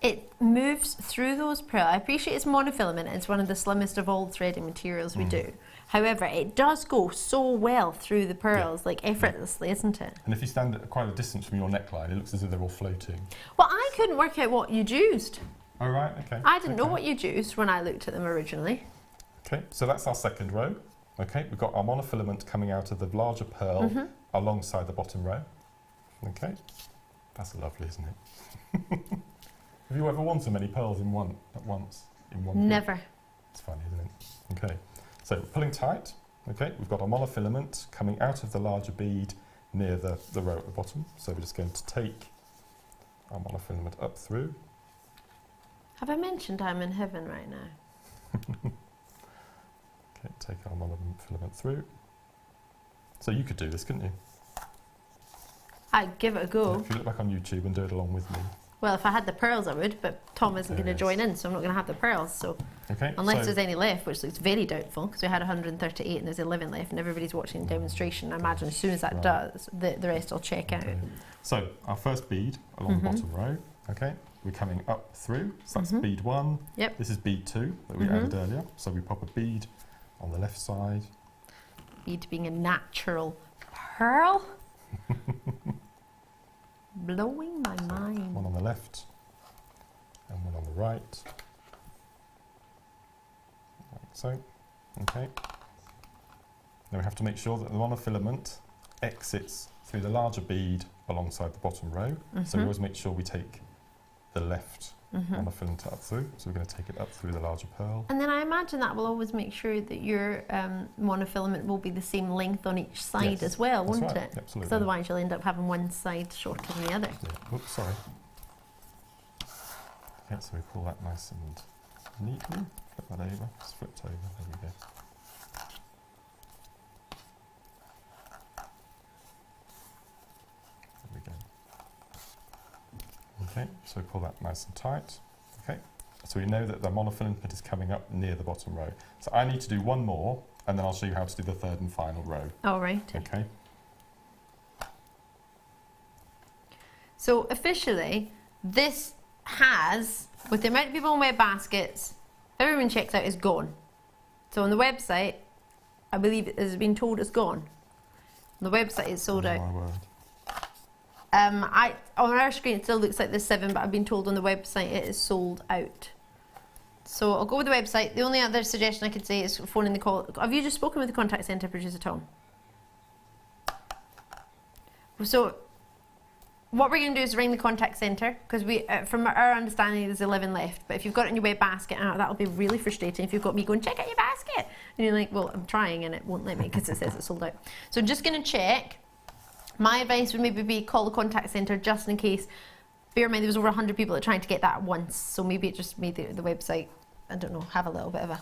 It moves through those pearls. I appreciate it's monofilament, it's one of the slimmest of all threading materials we do. However, it does go so well through the pearls, like effortlessly, isn't it? And if you stand at quite a distance from your neckline, it looks as if they're all floating. Well, I couldn't work out what you'd used. Oh, right, okay. I didn't know what you'd used when I looked at them originally. Okay, so that's our second row. Okay, we've got our monofilament coming out of the larger pearl alongside the bottom row. Okay, that's lovely, isn't it? Have you ever worn so many pearls at once? In one Never. Bit? It's funny, isn't it? Okay, so we're pulling tight. Okay, we've got our monofilament coming out of the larger bead near the row at the bottom. So we're just going to take our monofilament up through. Have I mentioned I'm in heaven right now? Okay, take our monofilament through. So you could do this, couldn't you? I'd give it a go. If you look back on YouTube and do it along with me. Well, if I had the pearls, I would, but Tom isn't going to join in, so I'm not going to have the pearls. So, unless there's any left, which looks very doubtful, because we had 138 and there's 11 left, and everybody's watching the demonstration. I imagine as soon as that does, the rest will check out. So, our first bead along the bottom row. Okay, we're coming up through. So that's bead 1. Yep. This is bead 2 that we added earlier. So we pop a bead on the left side. Bead being a natural pearl. Blowing my mind. One on the left and one on the right. Like so. Okay. Now we have to make sure that the monofilament exits through the larger bead alongside the bottom row. So we always make sure we take the left monofilament up through. So we're going to take it up through the larger pearl. And then I imagine that will always make sure that your monofilament will be the same length on each side as well, won't it? Absolutely. Because otherwise you'll end up having one side shorter than the other. Yeah. Oops, sorry. Okay, so we pull that nice and neatly. Flip that over, it's flipped over, there we go. There we go. Okay, so we pull that nice and tight. Okay, so we know that the monofilament is coming up near the bottom row. So I need to do one more, and then I'll show you how to do the third and final row. All right. Okay. So officially, this has, with the amount of people in web baskets, everyone checks out is gone. So on the website, I believe it has been told it's gone. On the website, it's sold out. My word. On our screen, it still looks like there's 7, but I've been told on the website it is sold out. So I'll go with the website. The only other suggestion I could say is phoning the call. Have you just spoken with the contact centre, producer Tom? So what we're going to do is ring the contact centre, because we, from our understanding, there's 11 left. But if you've got it in your web basket, that'll be really frustrating if you've got me going, check out your basket. And you're like, well, I'm trying and it won't let me because it says it's sold out. So I'm just going to check. My advice would maybe be call the contact centre just in case. Bear in mind there was over 100 people that tried to get that at once, so maybe it just made the website, I don't know, have a little bit of a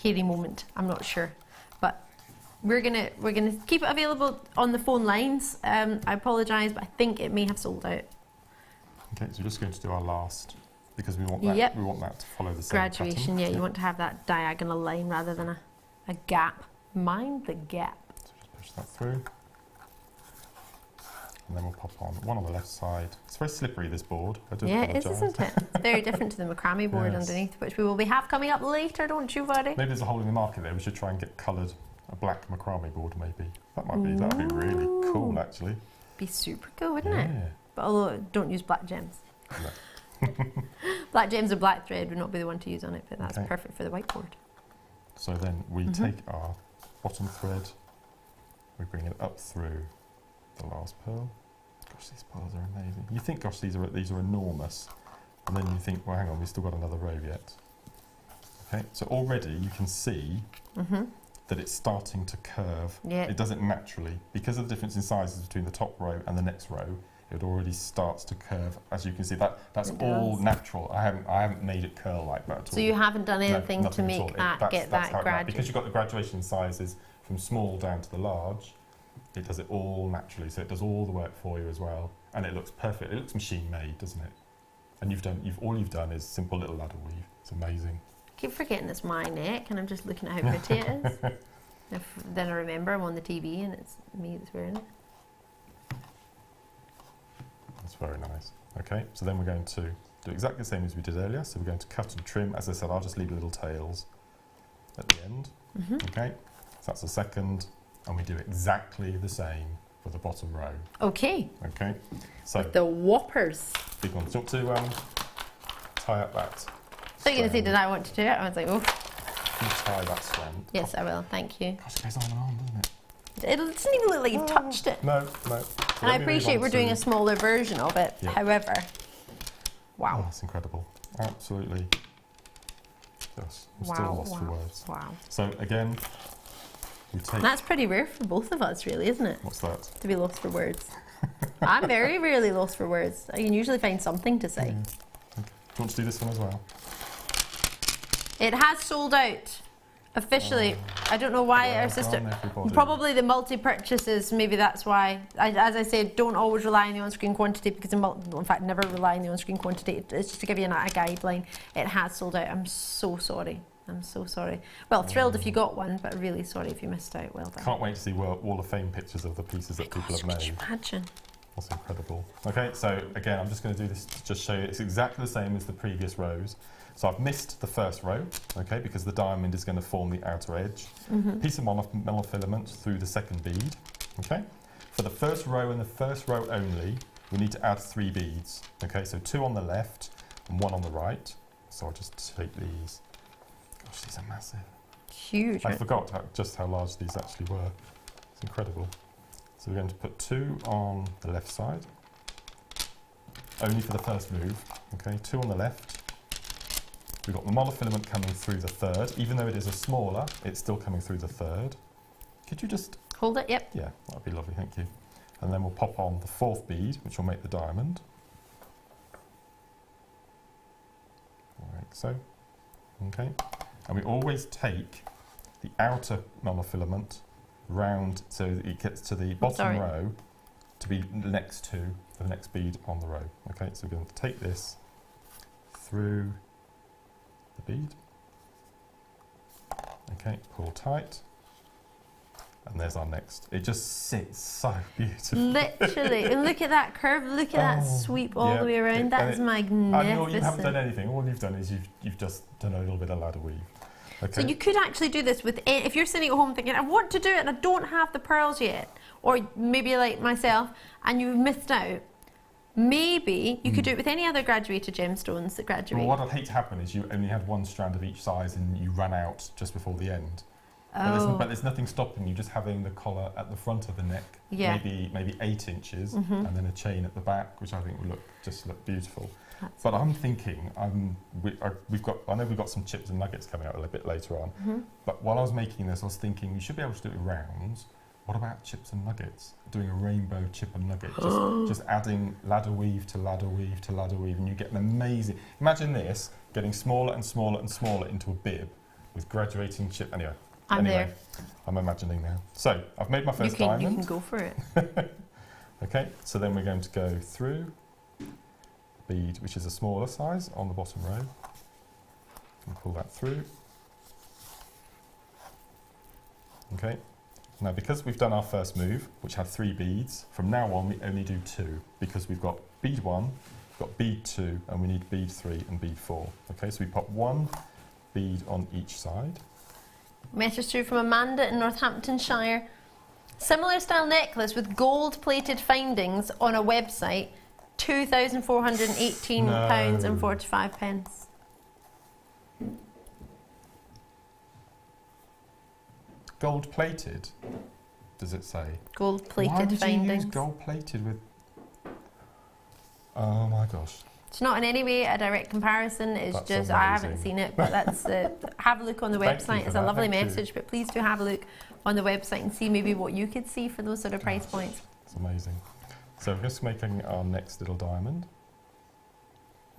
hairy moment. I'm not sure, but we're gonna keep it available on the phone lines. I apologise, but I think it may have sold out. Okay, so we're just going to do our last, because we want that. Yep. We want that to follow the same graduation. Pattern. Yeah, you want to have that diagonal line rather than a gap. Mind the gap. So just push that through. And then we'll pop on one on the left side. It's very slippery, this board. I do apologise. Yeah, it is, isn't it? It's very different to the macrame board underneath, which we will have coming up later, don't you worry? Maybe there's a hole in the market there. We should try and get coloured, a black macrame board maybe. That'd be really cool, actually. Be super cool, wouldn't it? But although, don't use black gems. No. Black gems or black thread would not be the one to use on it, but that's perfect for the whiteboard. So then we take our bottom thread, we bring it up through the last pearl. Gosh, these pearls are amazing. You think, gosh, these are enormous, and then you think, well, hang on, we've still got another row yet. Okay, so already you can see that it's starting to curve. Yeah. It does it naturally because of the difference in sizes between the top row and the next row. It already starts to curve, as you can see. That's all natural. I haven't made it curl like that at all. So you haven't done anything to make that get that graduation. Because you've got the graduation sizes from small down to the large. It does it all naturally, so it does all the work for you as well, and it looks perfect. It looks machine made, doesn't it? And all you've done is simple little ladder weave. It's amazing. I keep forgetting it's my neck, and I'm just looking at how pretty it is. Then I remember I'm on the TV, and it's me that's wearing it. That's very nice. Okay, so then we're going to do exactly the same as we did earlier. So we're going to cut and trim. As I said, I'll just leave little tails at the end. Okay, so that's the second. And we do exactly the same for the bottom row. Okay. Okay. So with the whoppers. Big one. Do you want to tie up that? So you're going to say, did I want to do it? I was like, oh. Can you tie that strand? Yes, I will. Thank you. Gosh, it goes on and on, doesn't it? It doesn't even look like you've touched it. No, no. And I appreciate we're doing a smaller version of it. Yep. However, wow. Oh, that's incredible. Absolutely. Yes, I'm still lost for words. Wow. So again, that's pretty rare for both of us, really, isn't it? What's that? To be lost for words. I'm very rarely lost for words. I can usually find something to say. Okay. Do you want to do this one as well? It has sold out. Officially. I don't know why our sister... Probably the multi-purchases, maybe that's why. As I said, don't always rely on the on-screen quantity, because in fact, never rely on the on-screen quantity. It's just to give you a guideline. It has sold out. I'm so sorry. I'm so sorry. Well, thrilled if you got one, but really sorry if you missed out. Well done. Can't wait to see Wall of Fame pictures of the pieces that people have made. Could you imagine? That's incredible. Okay, so again, I'm just going to do this to just show you. It's exactly the same as the previous rows. So I've missed the first row, okay, because the diamond is going to form the outer edge. Piece of monofilament through the second bead, okay. For the first row and the first row only, we need to add 3 beads, okay. So 2 on the left and 1 on the right. So I'll just take these. Gosh, these are massive. Huge. I forgot just how large these actually were. It's incredible. So we're going to put 2 on the left side, only for the first move, okay. 2 on the left. We've got the monofilament coming through the third. Even though it is a smaller, it's still coming through the third. Could you just... hold it, yep. Yeah, that'd be lovely, thank you. And then we'll pop on the 4th bead, which will make the diamond. so. Okay, and we always take the outer monofilament round so that it gets to the bottom row to be next to the next bead on the row. Okay, so we're going to take this through the bead. Okay, pull tight. And there's our next. It just sits so beautifully. Literally. And look at that curve. Look at that sweep all the way around. That is magnificent. And you haven't done anything. All you've done is you've just done a little bit of ladder weave. Okay. So you could actually do this with, if you're sitting at home thinking, I want to do it and I don't have the pearls yet, or maybe like myself, and you've missed out, maybe you could do it with any other graduated gemstones that graduate. Well, what I'd hate to happen is you only had one strand of each size and you ran out just before the end. But there's nothing stopping you just having the collar at the front of the neck, maybe 8 inches, and then a chain at the back, which I think would look beautiful. But I'm thinking, I know we've got some chips and nuggets coming out a little bit later on. But while I was making this, I was thinking you should be able to do it with rounds. What about chips and nuggets? Doing a rainbow chip and nugget, just adding ladder weave to ladder weave to ladder weave, and you get an amazing. Imagine this getting smaller and smaller and smaller into a bib with graduating chip. Anyway. There. I'm imagining now. So, I've made my first diamond. You can go for it. Okay, so then we're going to go through the bead, which is a smaller size, on the bottom row. And pull that through. Okay, now because we've done our first move, which had 3 beads, from now on we only do 2, because we've got bead 1, we've got bead 2, and we need bead 3 and bead 4. Okay, so we pop 1 bead on each side. Message through from Amanda in Northamptonshire. Similar style necklace with gold plated findings on a website, £2,418 and 45 pence. Gold plated, does it say? Gold plated findings. Why would you use gold plated with? Oh my gosh. It's not in any way a direct comparison, it's That's just, amazing. I haven't seen it, but that's, have a look on the website. It's a lovely message, but please do have a look on the website and see maybe what you could see for those sort of price points. It's amazing. So we're just making our next little diamond.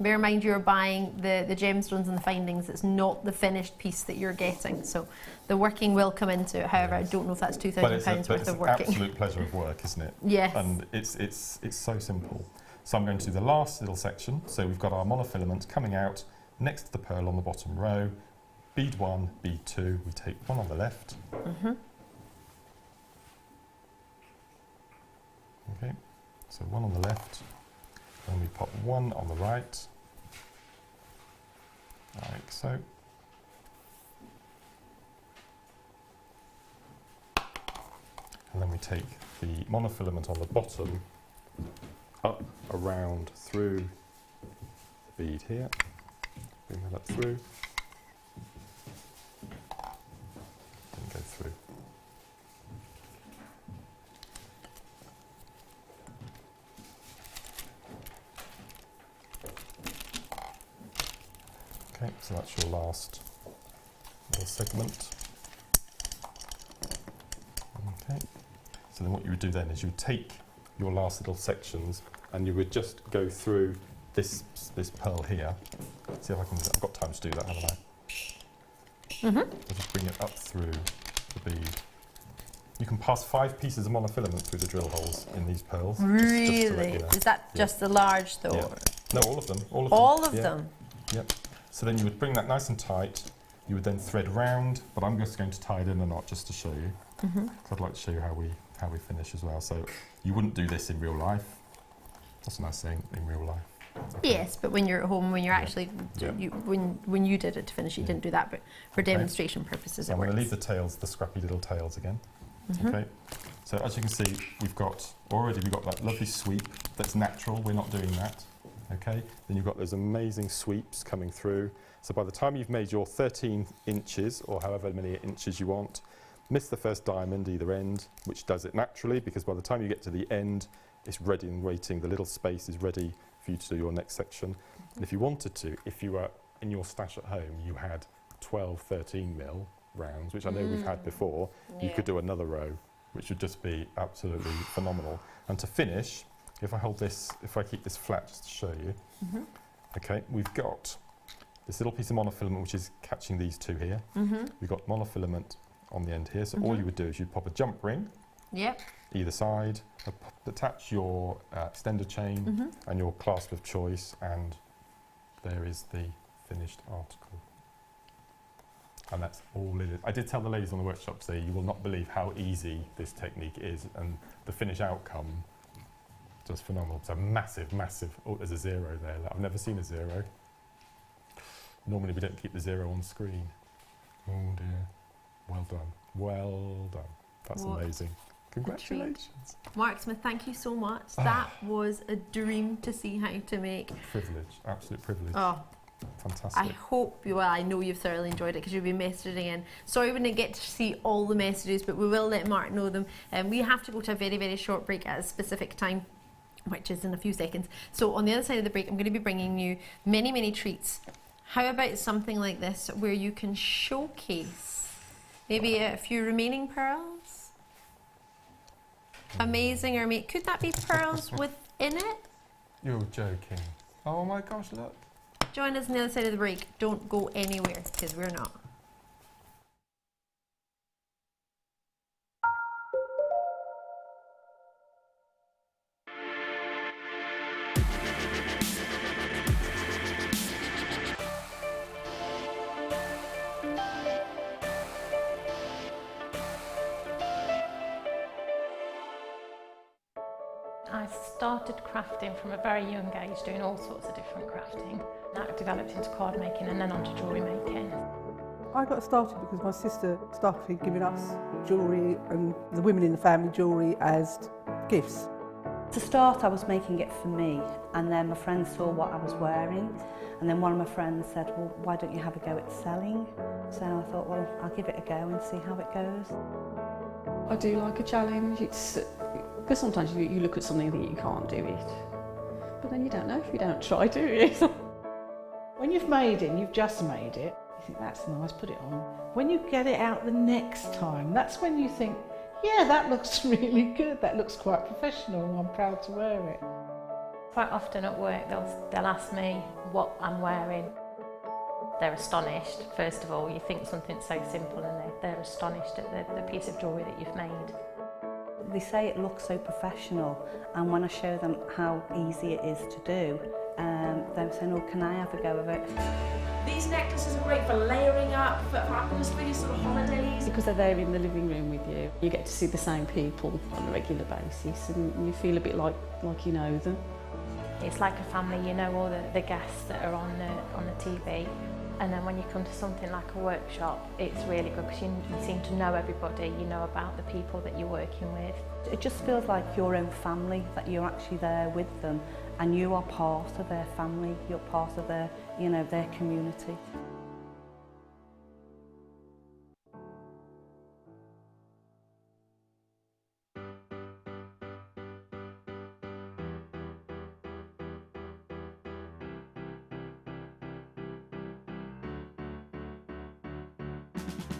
Bear in mind you're buying the gemstones and the findings, it's not the finished piece that you're getting, so the working will come into it. However, I don't know if that's £2,000 worth of working. It's an absolute pleasure of work, isn't it? Yes. And it's so simple. So I'm going to do the last little section. So we've got our monofilament coming out next to the pearl on the bottom row. Bead 1, bead 2, we take 1 on the left. Okay, so 1 on the left, and we pop 1 on the right, like so. And then we take the monofilament on the bottom, up, around, through the bead here, bring that up through, and go through. Okay, so that's your last little segment. Okay, so then what you would do then is you would take your last little sections and you would just go through this pearl here. See if I can, I've got time to do that, haven't I? I'll just bring it up through the bead. You can pass 5 pieces of monofilament through the drill holes in these pearls. Really? Just to let you know. Is that just the large though? Yeah. No, all of them. All of them? Yep. So then you would bring that nice and tight. You would then thread round, but I'm just going to tie it in a knot just to show you. So I'd like to show you how we finish as well. So you wouldn't do this in real life. That's a nice saying, in real life. Okay. Yes, but when you're at home, when you're actually, when you did it to finish, you didn't do that, but for demonstration purposes so it I'm works. going to leave the tails, the scrappy little tails again. Okay. So as you can see, we've got that lovely sweep that's natural. We're not doing that. Okay. Then you've got those amazing sweeps coming through. So by the time you've made your 13 inches, or however many inches you want, miss the first diamond either end, which does it naturally, because by the time you get to the end, it's ready and waiting. The little space is ready for you to do your next section. And if you wanted to, if you were in your stash at home, you had 12, 13 mil rounds, which I know we've had before, you could do another row, which would just be absolutely phenomenal. And to finish, if I hold this, if I keep this flat just to show you, okay, we've got this little piece of monofilament which is catching these two here. We've got monofilament on the end here, so all you would do is you'd pop a jump ring either side, attach your extender chain and your clasp of choice, and there is the finished article. And that's all it is. I did tell the ladies on the workshop, say, you will not believe how easy this technique is, and the finished outcome, just phenomenal. It's a massive, massive, oh, there's a zero there. I've never seen a zero. Normally we don't keep the zero on screen. Oh dear. Well done. Well done. That's amazing. Congratulations. Mark Smith, thank you so much. That was a dream to see how to make. Privilege, absolute privilege. Oh, fantastic. I hope you, well, I know you've thoroughly enjoyed it because you'll be messaging in. Sorry we didn't get to see all the messages, but we will let Mark know them. We have to go to a very, very short break at a specific time, which is in a few seconds. So on the other side of the break, I'm going to be bringing you many, many treats. How about something like this where you can showcase maybe a few remaining pearls? Amazing, or could that be pearls within it? You're joking. Oh my gosh, look. Join us on the other side of the break. Don't go anywhere, because we're not. I started crafting from a very young age, doing all sorts of different crafting. That developed into card making and then onto jewellery making. I got started because my sister started giving us jewellery and the women in the family jewellery as gifts. To start, I was making it for me, and then my friends saw what I was wearing, and then one of my friends said, well, why don't you have a go at selling? So I thought, well, I'll give it a go and see how it goes. I do like a challenge. Because sometimes you look at something and think you can't do it, but then you don't know if you don't try, do you? When you've made it and you've just made it, you think that's nice, put it on. When you get it out the next time, that's when you think, yeah, that looks really good, that looks quite professional and I'm proud to wear it. Quite often at work they'll ask me what I'm wearing. They're astonished. First of all, you think something so simple and they're astonished at the piece of jewellery that you've made. They say it looks so professional, and when I show them how easy it is to do, they're saying, oh, can I have a go of it? These necklaces are great for layering up, for atmosphere, sort of holidays. Because they're there in the living room with you, you get to see the same people on a regular basis, and you feel a bit like you know them. It's like a family, you know all the guests that are on the TV. And then when you come to something like a workshop, it's really good because you seem to know everybody, you know about the people that you're working with. It just feels like your own family, that you're actually there with them and you are part of their family, you're part of their, you know, their community.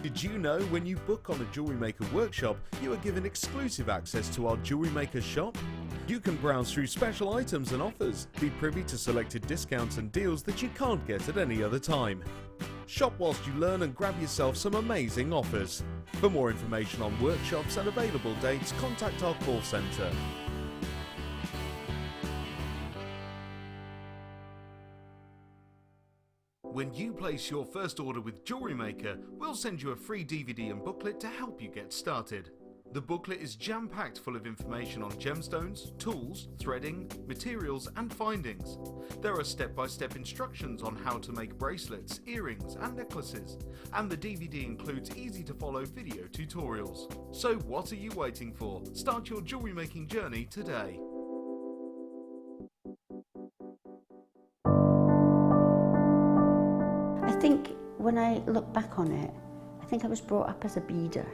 Did you know when you book on a Jewellery Maker workshop, you are given exclusive access to our Jewellery Maker shop? You can browse through special items and offers, be privy to selected discounts and deals that you can't get at any other time. Shop whilst you learn and grab yourself some amazing offers. For more information on workshops and available dates, contact our call centre. When you place your first order with Jewellery Maker, we'll send you a free DVD and booklet to help you get started. The booklet is jam-packed full of information on gemstones, tools, threading, materials and findings. There are step-by-step instructions on how to make bracelets, earrings and necklaces, and the DVD includes easy-to-follow video tutorials. So what are you waiting for? Start your jewellery making journey today. I think when I look back on it, I think I was brought up as a beader,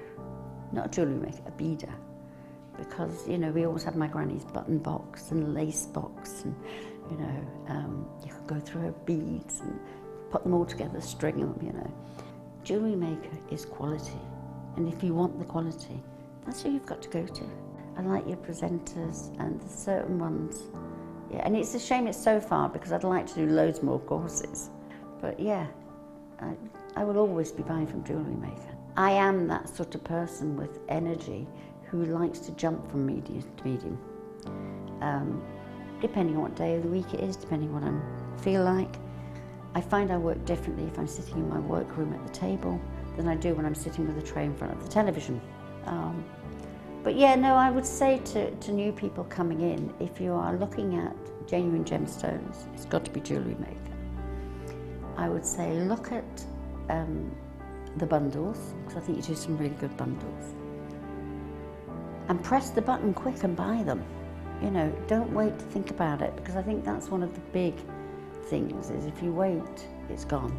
not a jewellery maker, a beader. Because, you know, we always had my granny's button box and lace box and, you know, you could go through her beads and put them all together, string them, you know. Jewellery Maker is quality, and if you want the quality, that's who you've got to go to. I like your presenters and the certain ones. Yeah, and it's a shame it's so far because I'd like to do loads more courses. But yeah, I will always be buying from Jewellery Maker. I am that sort of person with energy who likes to jump from medium to medium. Depending on what day of the week it is, depending on what I feel like. I find I work differently if I'm sitting in my workroom at the table than I do when I'm sitting with a tray in front of the television. But yeah, no, I would say to new people coming in, if you are looking at genuine gemstones, it's got to be Jewellery Maker. I would say look at the bundles, because I think you do some really good bundles. And press the button quick and buy them. You know, don't wait to think about it, because I think that's one of the big things, is if you wait, it's gone.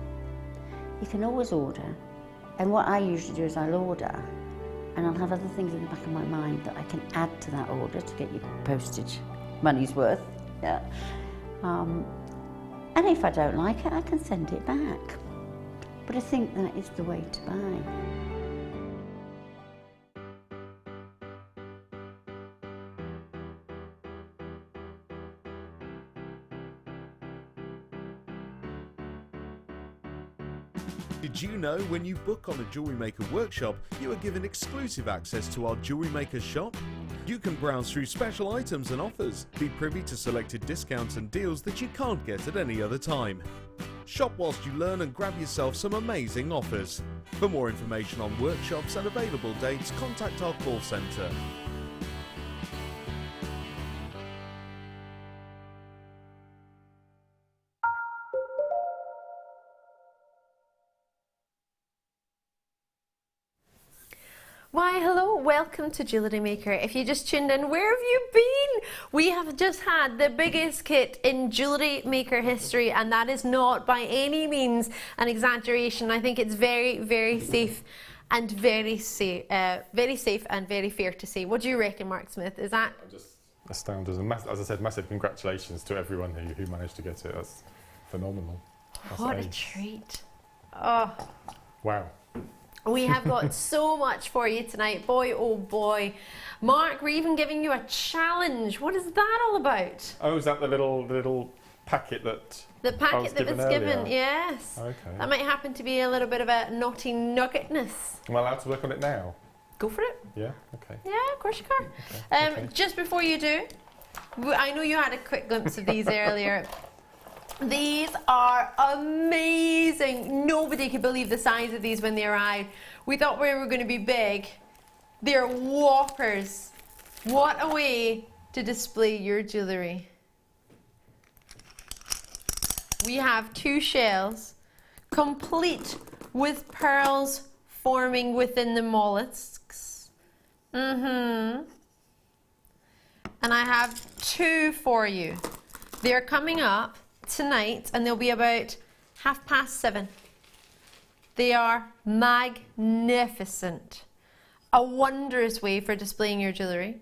You can always order, and what I usually do is I'll order, and I'll have other things in the back of my mind that I can add to that order to get your postage money's worth. Yeah. And if I don't like it, I can send it back. But I think that is the way to buy. Did you know when you book on a Jewellery Maker workshop, you are given exclusive access to our Jewellery Maker shop? You can browse through special items and offers, be privy to selected discounts and deals that you can't get at any other time. Shop whilst you learn and grab yourself some amazing offers. For more information on workshops and available dates, contact our call centre. Why, hello, welcome to Jewellery Maker. If you just tuned in, where have you been? We have just had the biggest kit in Jewellery Maker history, and that is not by any means an exaggeration. I think it's very, very safe and very safe and very fair to say. What do you reckon, Mark Smith? Is that? I'm just astounded. And as I said, massive congratulations to everyone who managed to get it. That's phenomenal. That's what a treat. Oh. Wow. We have got so much for you tonight, boy oh boy. Mark, we're even giving you a challenge. What is that all about? Oh, is that the little packet that the packet that was given? Yes. Okay. That might happen to be a little bit of a naughty nuggetness. Am I allowed to work on it now? Go for it. Yeah. Okay. Yeah, of course you can. Okay. Just before you do, I know you had a quick glimpse of these earlier. These are amazing. Nobody could believe the size of these when they arrived. We thought we were going to be big. They're whoppers. What a way to display your jewellery. We have 2 shells, complete with pearls forming within the mollusks. And I have 2 for you. They're coming up tonight, and they'll be about 7:30. They are magnificent. A wondrous way for displaying your jewellery.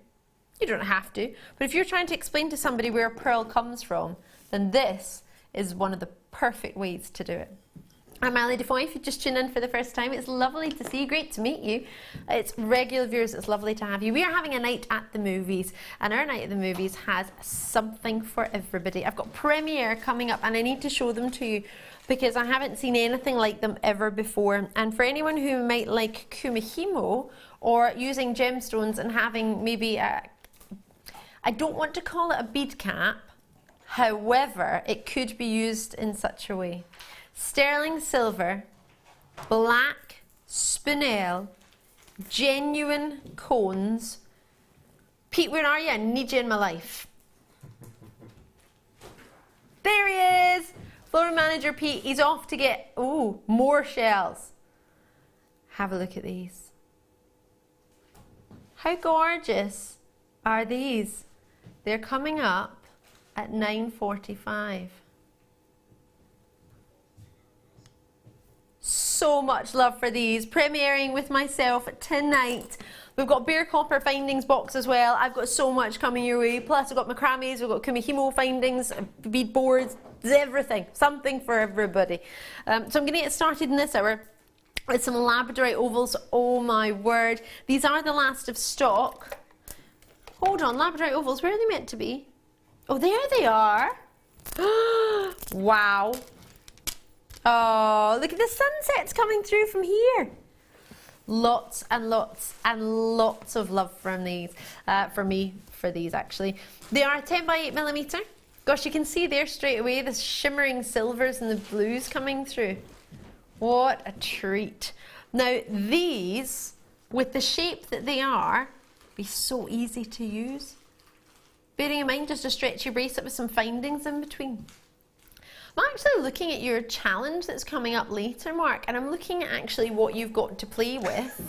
You don't have to, but if you're trying to explain to somebody where a pearl comes from, then this is one of the perfect ways to do it. I'm Ali DeFoy. If you just tuned in for the first time, it's lovely to see you, great to meet you. It's regular viewers, it's lovely to have you. We are having a night at the movies, and our night at the movies has something for everybody. I've got premiere coming up, and I need to show them to you because I haven't seen anything like them ever before. And for anyone who might like kumihimo or using gemstones and having maybe I don't want to call it a bead cap, however, it could be used in such a way. Sterling silver, black spinel, genuine cones. Pete, where are you? I need you in my life. There he is! Floor manager Pete, he's off to get, more shells. Have a look at these. How gorgeous are these? They're coming up at 9:45. So much love for these, premiering with myself tonight. We've got bare copper findings box as well. I've got so much coming your way. Plus I've got macrames, we've got kumihimo findings, bead boards, everything, something for everybody. So I'm going to get started in this hour with some labradorite ovals. Oh my word, these are the last of stock. Hold on, labradorite ovals, where are they meant to be? Oh, there they are. Wow. Oh, look at the sunsets coming through from here. Lots and lots and lots of love from these, for these actually. They are 10 by 8mm. Gosh, you can see there straight away the shimmering silvers and the blues coming through. What a treat. Now these, with the shape that they are, be so easy to use. Bearing in mind just a stretchy bracelet with some findings in between. I'm actually looking at your challenge that's coming up later, Mark, and I'm looking at actually what you've got to play with.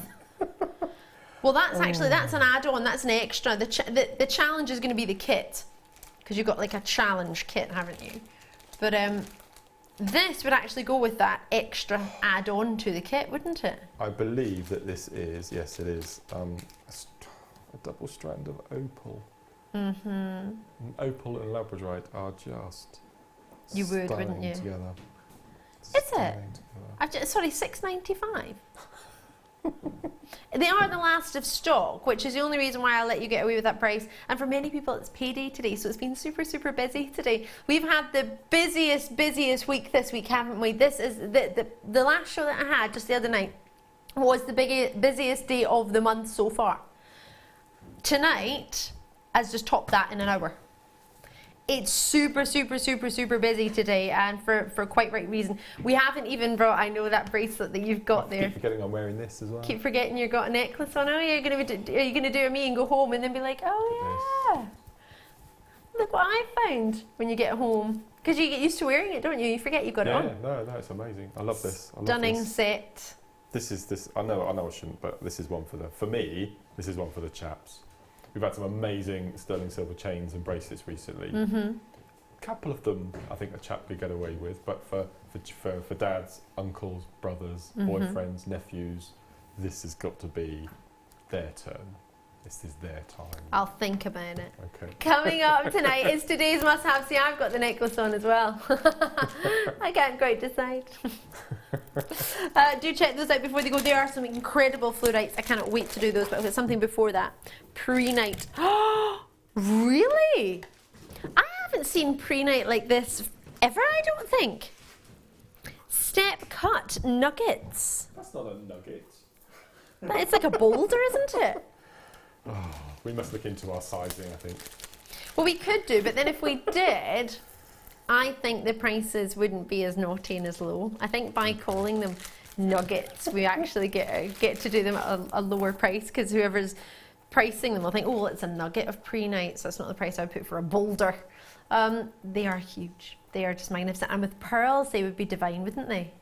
Well, that's actually, that's an add-on, that's an extra. The challenge is going to be the kit, because you've got like a challenge kit, haven't you? But this would actually go with that extra add-on to the kit, wouldn't it? I believe that this is, yes it is, a double strand of opal. Mm-hmm. Opal and labradorite are just you would, wouldn't you? Together. Is it? Sorry, £6.95. They are the last of stock, which is the only reason why I'll let you get away with that price. And for many people, it's payday today, so it's been super, super busy today. We've had the busiest week this week, haven't we? This is the last show that I had just the other night was the busiest day of the month so far. Tonight has just topped that in an hour. It's super, super, super, super busy today, and for quite right reason. We haven't even brought, I know, that bracelet that you've got there. Keep forgetting I'm wearing this as well. Keep forgetting you've got a necklace on. Oh, are you going to do me and go home and then be like, oh yeah, look what I found when you get home. Because you get used to wearing it, don't you? You forget you've got it on. Yeah, no, it's amazing. I love this. Stunning set. This is, I know I shouldn't, but this is one for me, this is one for the chaps. We've had some amazing sterling silver chains and bracelets recently. Mm-hmm. A couple of them I think a chap could get away with, but for dads, uncles, brothers, boyfriends, nephews, this has got to be their turn. This is their time. I'll think about it. Okay. Coming up tonight is today's must-have. See, I've got the necklace on as well. I can't quite decide. Do check those out before they go. There are some incredible fluorites. I cannot wait to do those, but I've got something before that. Pre-night. Really? I haven't seen pre-night like this ever, I don't think. Step cut nuggets. That's not a nugget. It's like a boulder, isn't it? Oh, we must look into our sizing, I think. Well, we could do, but then if we did, I think the prices wouldn't be as naughty and as low. I think by calling them nuggets, we actually get to do them at a lower price, because whoever's pricing them will think, oh, well, it's a nugget of pre-night, so that's not the price I would put for a boulder. They are huge. They are just magnificent. And with pearls, they would be divine, wouldn't they?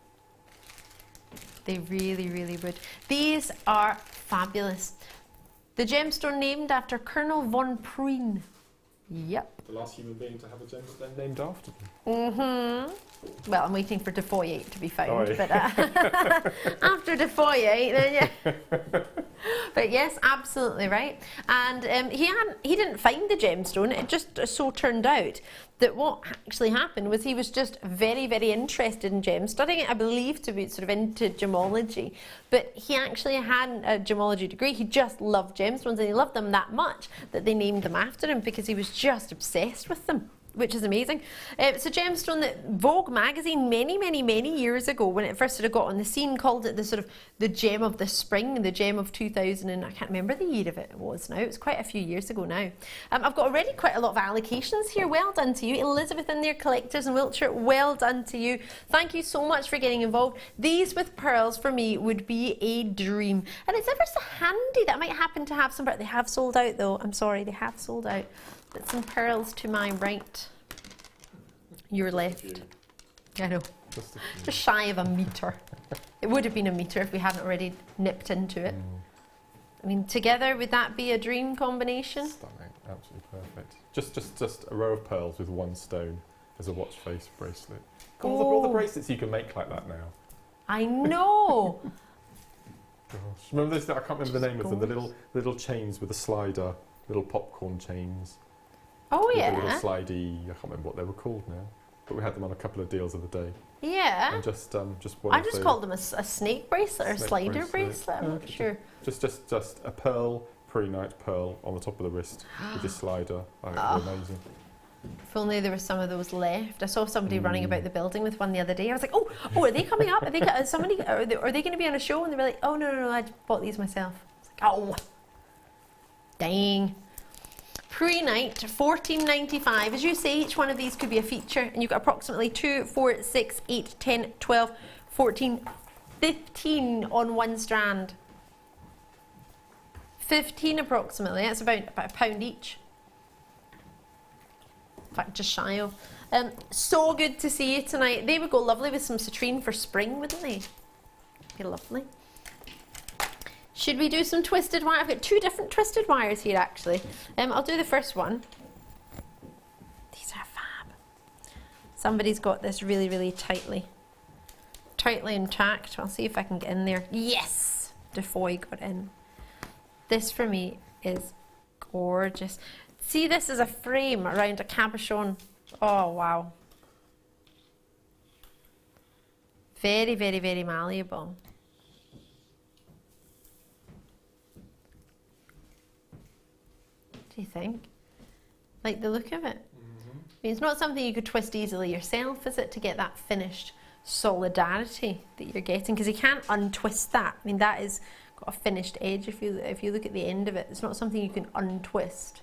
They really, really would. These are fabulous. The gemstone named after Colonel von Prien. Yep. The last human being to have a gemstone named after them. Mm-hmm. Well, I'm waiting for DeFoy to be found, oh, yeah. but after DeFoy, then yeah. But yes, absolutely right. And he didn't find the gemstone. It just so turned out that what actually happened was he was just very, very interested in gems, studying it, I believe, to be sort of into gemology. But he actually had a gemology degree. He just loved gemstones, and he loved them that much that they named them after him, because he was just obsessed with them, which is amazing. It's a gemstone that Vogue magazine many years ago, when it first sort of got on the scene, called it the sort of the gem of the spring, the gem of 2000, and I can't remember the year of it was now. It was quite a few years ago now. I've got already quite a lot of allocations here. Well done to you. Elizabeth in there, Collectors in Wiltshire, well done to you. Thank you so much for getting involved. These with pearls for me would be a dream. And it's ever so handy that I might happen to have some, but they have sold out though. I'm sorry, they have sold out. But some pearls to my right, your left. I know, just shy of a metre. It would have been a metre if we hadn't already nipped into it. I mean, together, would that be a dream combination? Stunning, absolutely perfect. Just a row of pearls with one stone as a watch face bracelet. God, all the bracelets you can make like that now. I know. Gosh. Remember this? I can't remember the name of them. The little chains with a slider, little popcorn chains. Oh yeah. The little slidey. I can't remember what they were called now, but we had them on a couple of deals of the day. Yeah. And just one. I just called them a snake bracelet or a slider bracelet. I'm not sure. Just a pearl, pre-night pearl on the top of the wrist with a slider. I think they're amazing. If only there were some of those left. I saw somebody running about the building with one the other day. I was like, oh, are they coming up? Are they somebody? Are they going to be on a show? And they were like, oh no, I bought these myself. I was like, oh, dang. Pre-night, $14.95. As you say, each one of these could be a feature, and you've got approximately 2, 4, 6, 8, 10, 12, 14, 15 on one strand. 15 approximately. That's about a pound each. In fact, just shy of. So good to see you tonight. They would go lovely with some citrine for spring, wouldn't they? Be lovely. Should we do some twisted wire? I've got 2 different twisted wires here, actually. I'll do the first one. These are fab. Somebody's got this really, really tightly intact. I'll see if I can get in there. Yes! DeFoy got in. This for me is gorgeous. See, this is a frame around a cabochon. Oh, wow. Very, very, very malleable. Do you think? Like the look of it? I mean, it's not something you could twist easily yourself, is it, to get that finished solidarity that you're getting? Because you can't untwist that. I mean, that is got a finished edge. If you look at the end of it, it's not something you can untwist.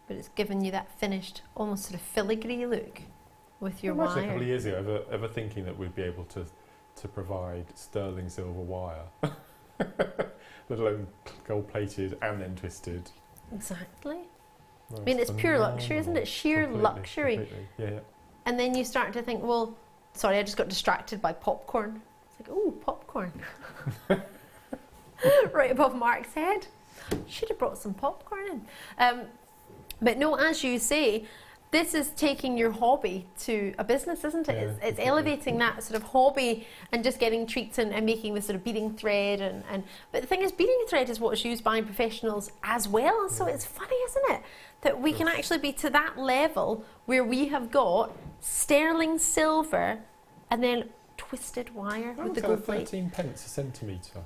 But it's given you that finished, almost sort of filigree look with your wire. Imagine a couple of years ago ever thinking that we'd be able to provide sterling silver wire, let alone gold plated and then twisted. Exactly. I mean, it's pure luxury, isn't it? Sheer luxury. Completely. Yeah. And then you start to think, well, sorry, I just got distracted by popcorn. It's like, oh, popcorn. Right above Mark's head. Should have brought some popcorn in. But no, as you say, this is taking your hobby to a business, isn't it? Yeah, it's elevating that sort of hobby and just getting treats and making this sort of beading thread. But the thing is, beading thread is what's used by professionals as well. So it's funny, isn't it, that we can actually be to that level where we have got sterling silver and then twisted wire with the gold plate. 13 pence a centimetre.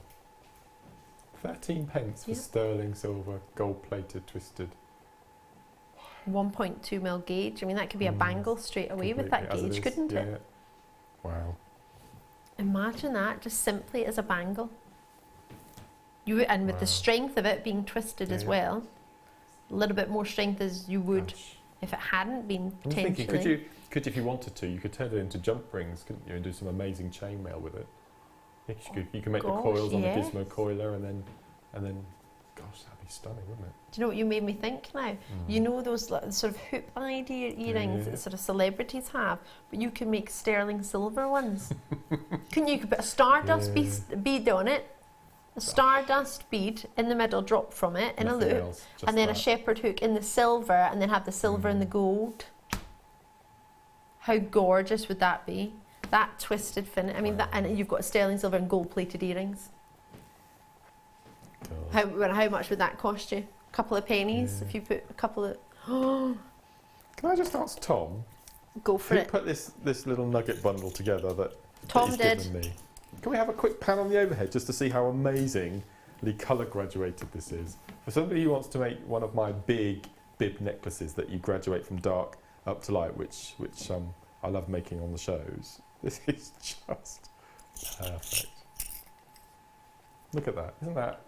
13 pence for sterling silver, gold plated, twisted. 1.2 mil gauge. I mean, that could be a bangle straight away with that gauge, couldn't it? Yeah. Wow. Imagine that just simply as a bangle. And with the strength of it being twisted as well, a little bit more strength as you would if it hadn't been potentially. I'm thinking, could you, if you wanted to, you could turn it into jump rings, couldn't you, and do some amazing chainmail with it? You can make the coils on the gizmo coiler, and then, gosh, that'd be stunning, wouldn't it? Do you know what you made me think now? You know those sort of hoop-eyed earrings that sort of celebrities have, but you can make sterling silver ones. Couldn't you? You could put a stardust bead on it, a stardust bead in the middle, drop from it in a loop, and then a shepherd hook in the silver, and then have the silver and the gold. How gorgeous would that be? That twisted finish. I mean, that, and you've got sterling silver and gold-plated earrings. How much would that cost you? A couple of pennies if you put a couple of. Can I just ask Tom? Go for it. Who put this little nugget bundle together that Tom he's did. given me? Can we have a quick pan on the overhead just to see how amazingly colour graduated this is? For somebody who wants to make one of my big bib necklaces that you graduate from dark up to light, which I love making on the shows, this is just perfect. Look at that, isn't that?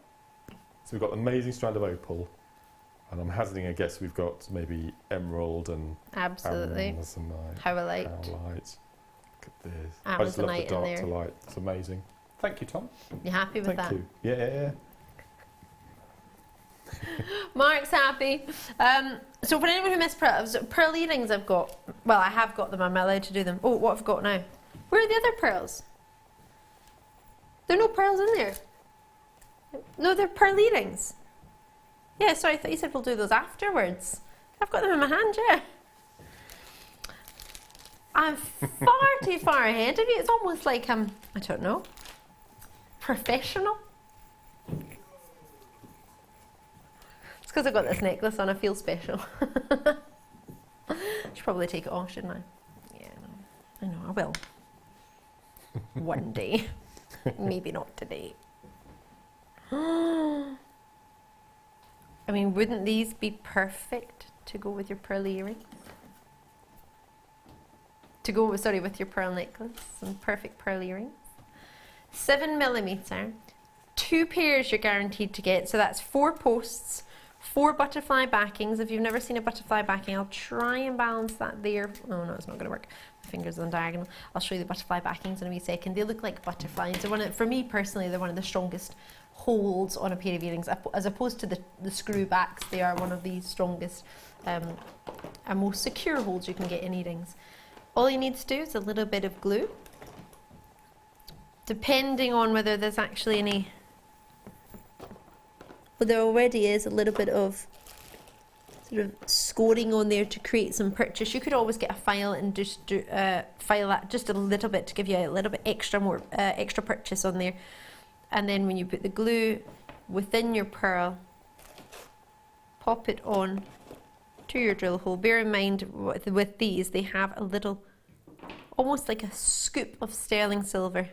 So we've got an amazing strand of opal, and I'm hazarding a guess we've got maybe emerald and absolutely howlite. Look at this. Amazonite I just love the dark to light. It's amazing. Thank you, Tom. You happy with that? Thank you. Yeah. Mark's happy. So for anyone who missed pearl earrings, I've got. Well, I have got them. I'm allowed to do them. Oh, what have I got now? Where are the other pearls? There are no pearls in there. No, they're pearl earrings. Yeah, sorry, I thought you said we'll do those afterwards. I've got them in my hand, yeah. I'm far too far ahead of you. It's almost like I don't know, professional. It's because I've got this necklace on, I feel special. I should probably take it off, shouldn't I? Yeah, I know, I will. One day. Maybe not today. I mean, wouldn't these be perfect to go with your pearl earrings. To go, sorry, with your pearl necklace, some perfect pearl earrings. 7mm, 2 pairs you're guaranteed to get, so that's 4 posts, 4 butterfly backings. If you've never seen a butterfly backing, I'll try and balance that there. Oh no, it's not going to work. My fingers on diagonal. I'll show you the butterfly backings in a wee second. They look like butterflies. They're for me personally, they're one of the strongest holds on a pair of earrings, as opposed to the screw backs. They are one of the strongest and most secure holds you can get in earrings. All you need to do is a little bit of glue, depending on whether there's actually any. Well, there already is a little bit of sort of scoring on there to create some purchase. You could always get a file and just file that just a little bit to give you a little bit extra purchase on there. And then when you put the glue within your pearl, pop it on to your drill hole. Bear in mind with these, they have a little, almost like a scoop of sterling silver.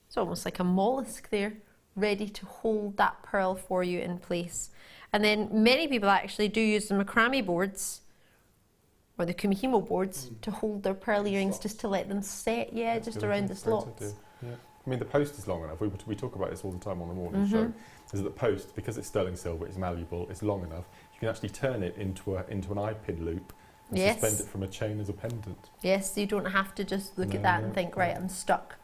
It's almost like a mollusk there, ready to hold that pearl for you in place. And then many people actually do use the macrame boards or the kumihimo boards to hold their pearl earrings, just to let them set, just around the slots. Yeah. I mean, the post is long enough. We talk about this all the time on the morning show. Is that the post, because it's sterling silver, it's malleable, it's long enough, you can actually turn it into an eye pin loop and suspend it from a chain as a pendant. Yes, you don't have to just look at that and think, right, I'm stuck.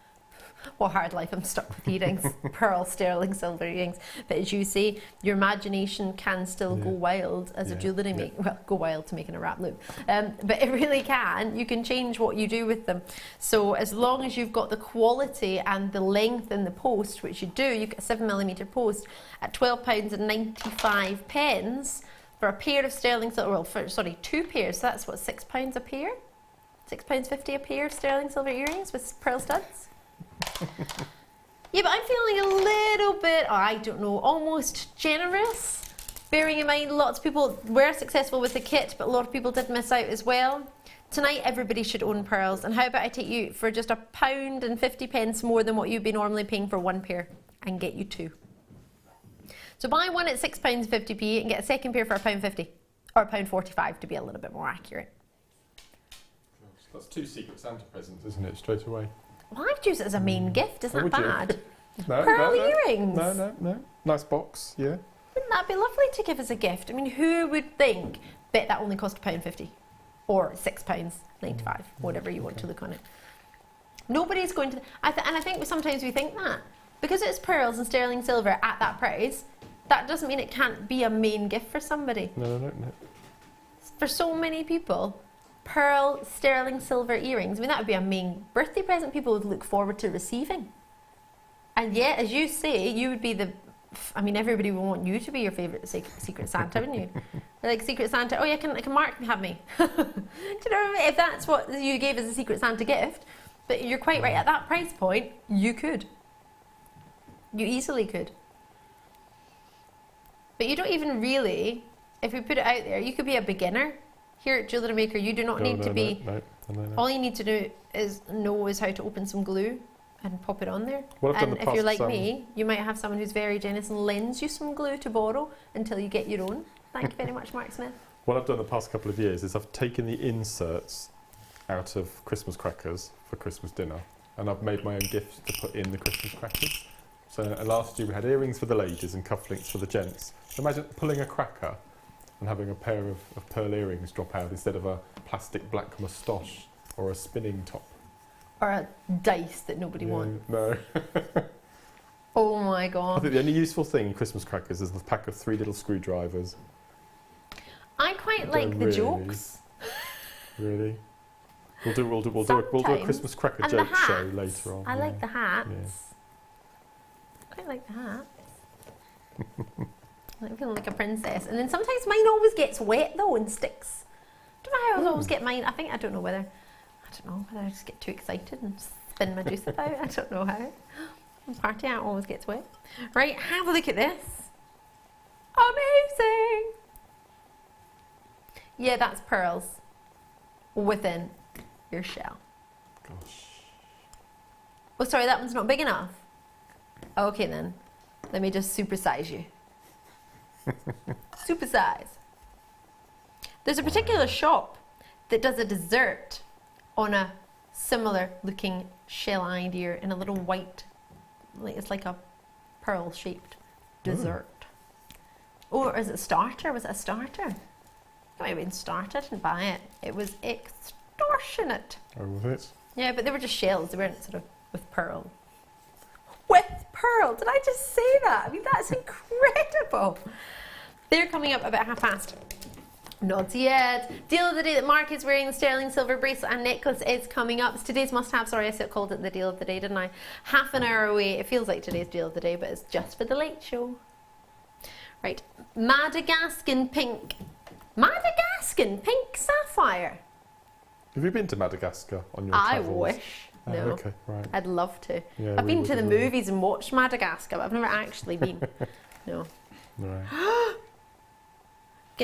What hard life, I'm stuck with earrings, pearl, sterling, silver earrings. But as you say, your imagination can still go wild as a jewellery maker. Well, go wild to making a wrap loop. But it really can. You can change what you do with them. So as long as you've got the quality and the length in the post, which you do, you get a 7mm post at £12.95 for a pair of sterling silver. Well, 2 pairs. So that's what, £6 a pair? £6.50 a pair of sterling silver earrings with pearl studs. Yeah, but I'm feeling a little bit, I don't know, almost generous. Bearing in mind, lots of people were successful with the kit, but a lot of people did miss out as well. Tonight, everybody should own pearls. And how about I take you for just £1.50 more than what you'd be normally paying for 1 pair and get you 2. So buy one at £6.50p and get a second pair for £1.50 or £1.45 to be a little bit more accurate. That's 2 Secret Santa presents, isn't it, straight away? Well, I'd use it as a main gift, isn't that bad? No, pearl earrings. No. Nice box, yeah. Wouldn't that be lovely to give as a gift? I mean, who would think, bet that only cost £1.50 or £6.95, whatever you want to look on it. Nobody's going to, and I think sometimes we think that. Because it's pearls and sterling silver at that price, that doesn't mean it can't be a main gift for somebody. No. For so many people, pearl, sterling, silver earrings, I mean, that would be a main birthday present people would look forward to receiving. And yet, as you say, you would be everybody would want you to be your favourite Secret Santa, wouldn't you? Like, Secret Santa, oh yeah, can Mark have me? Do you know what I mean? If that's what you gave as a Secret Santa gift, but you're quite right, at that price point, you could. You easily could. But you don't even really, if we put it out there, you could be a beginner. Here at Jewellery Maker, you do not need to be. No. All you need to do is know how to open some glue and pop it on there. And if you're like me, you might have someone who's very generous and lends you some glue to borrow until you get your own. Thank you very much, Mark Smith. What I've done the past couple of years is I've taken the inserts out of Christmas crackers for Christmas dinner, and I've made my own gifts to put in the Christmas crackers. So last year we had earrings for the ladies and cufflinks for the gents. So imagine pulling a cracker and having a pair of pearl earrings drop out instead of a plastic black moustache or a spinning top. Or a dice that nobody wants. No. Oh my God. I think the only useful thing in Christmas crackers is the pack of 3 little screwdrivers. I quite like the jokes. Really? We'll do a Christmas cracker joke show later on. I like the hats. Yeah. I quite like the hats. I'm feeling like a princess. And then sometimes mine always gets wet though and sticks. I don't know how I always get mine. I don't know whether I just get too excited and spin my juice about. I don't know how. Party hat always gets wet. Right, have a look at this. Amazing! Yeah, that's pearls within your shell. Gosh. Oh, sorry, that one's not big enough. Okay then, let me just supersize you. Supersize. There's a particular shop that does a dessert on a similar looking shell-eyed ear in a little white, it's like a pearl shaped dessert. Or is it a starter? Was it a starter? It might have been starter. I didn't buy it. It was extortionate. Oh, was it? Yeah, but they were just shells. They weren't sort of with pearl. With pearl? Did I just say that? I mean, that's incredible. They're coming up about past. Not yet. Deal of the day that Mark is wearing, the sterling silver bracelet and necklace is coming up. It's today's must-have. Sorry, I called it the deal of the day, didn't I? Half an hour away. It feels like today's deal of the day, but it's just for the late show. Right. Madagascan pink. Madagascan pink sapphire. Have you been to Madagascar on your travels? I wish. No. Oh, okay, right. I'd love to. Yeah, I've been would to the as well. movies and watched Madagascar, but I've never actually been. No. Right.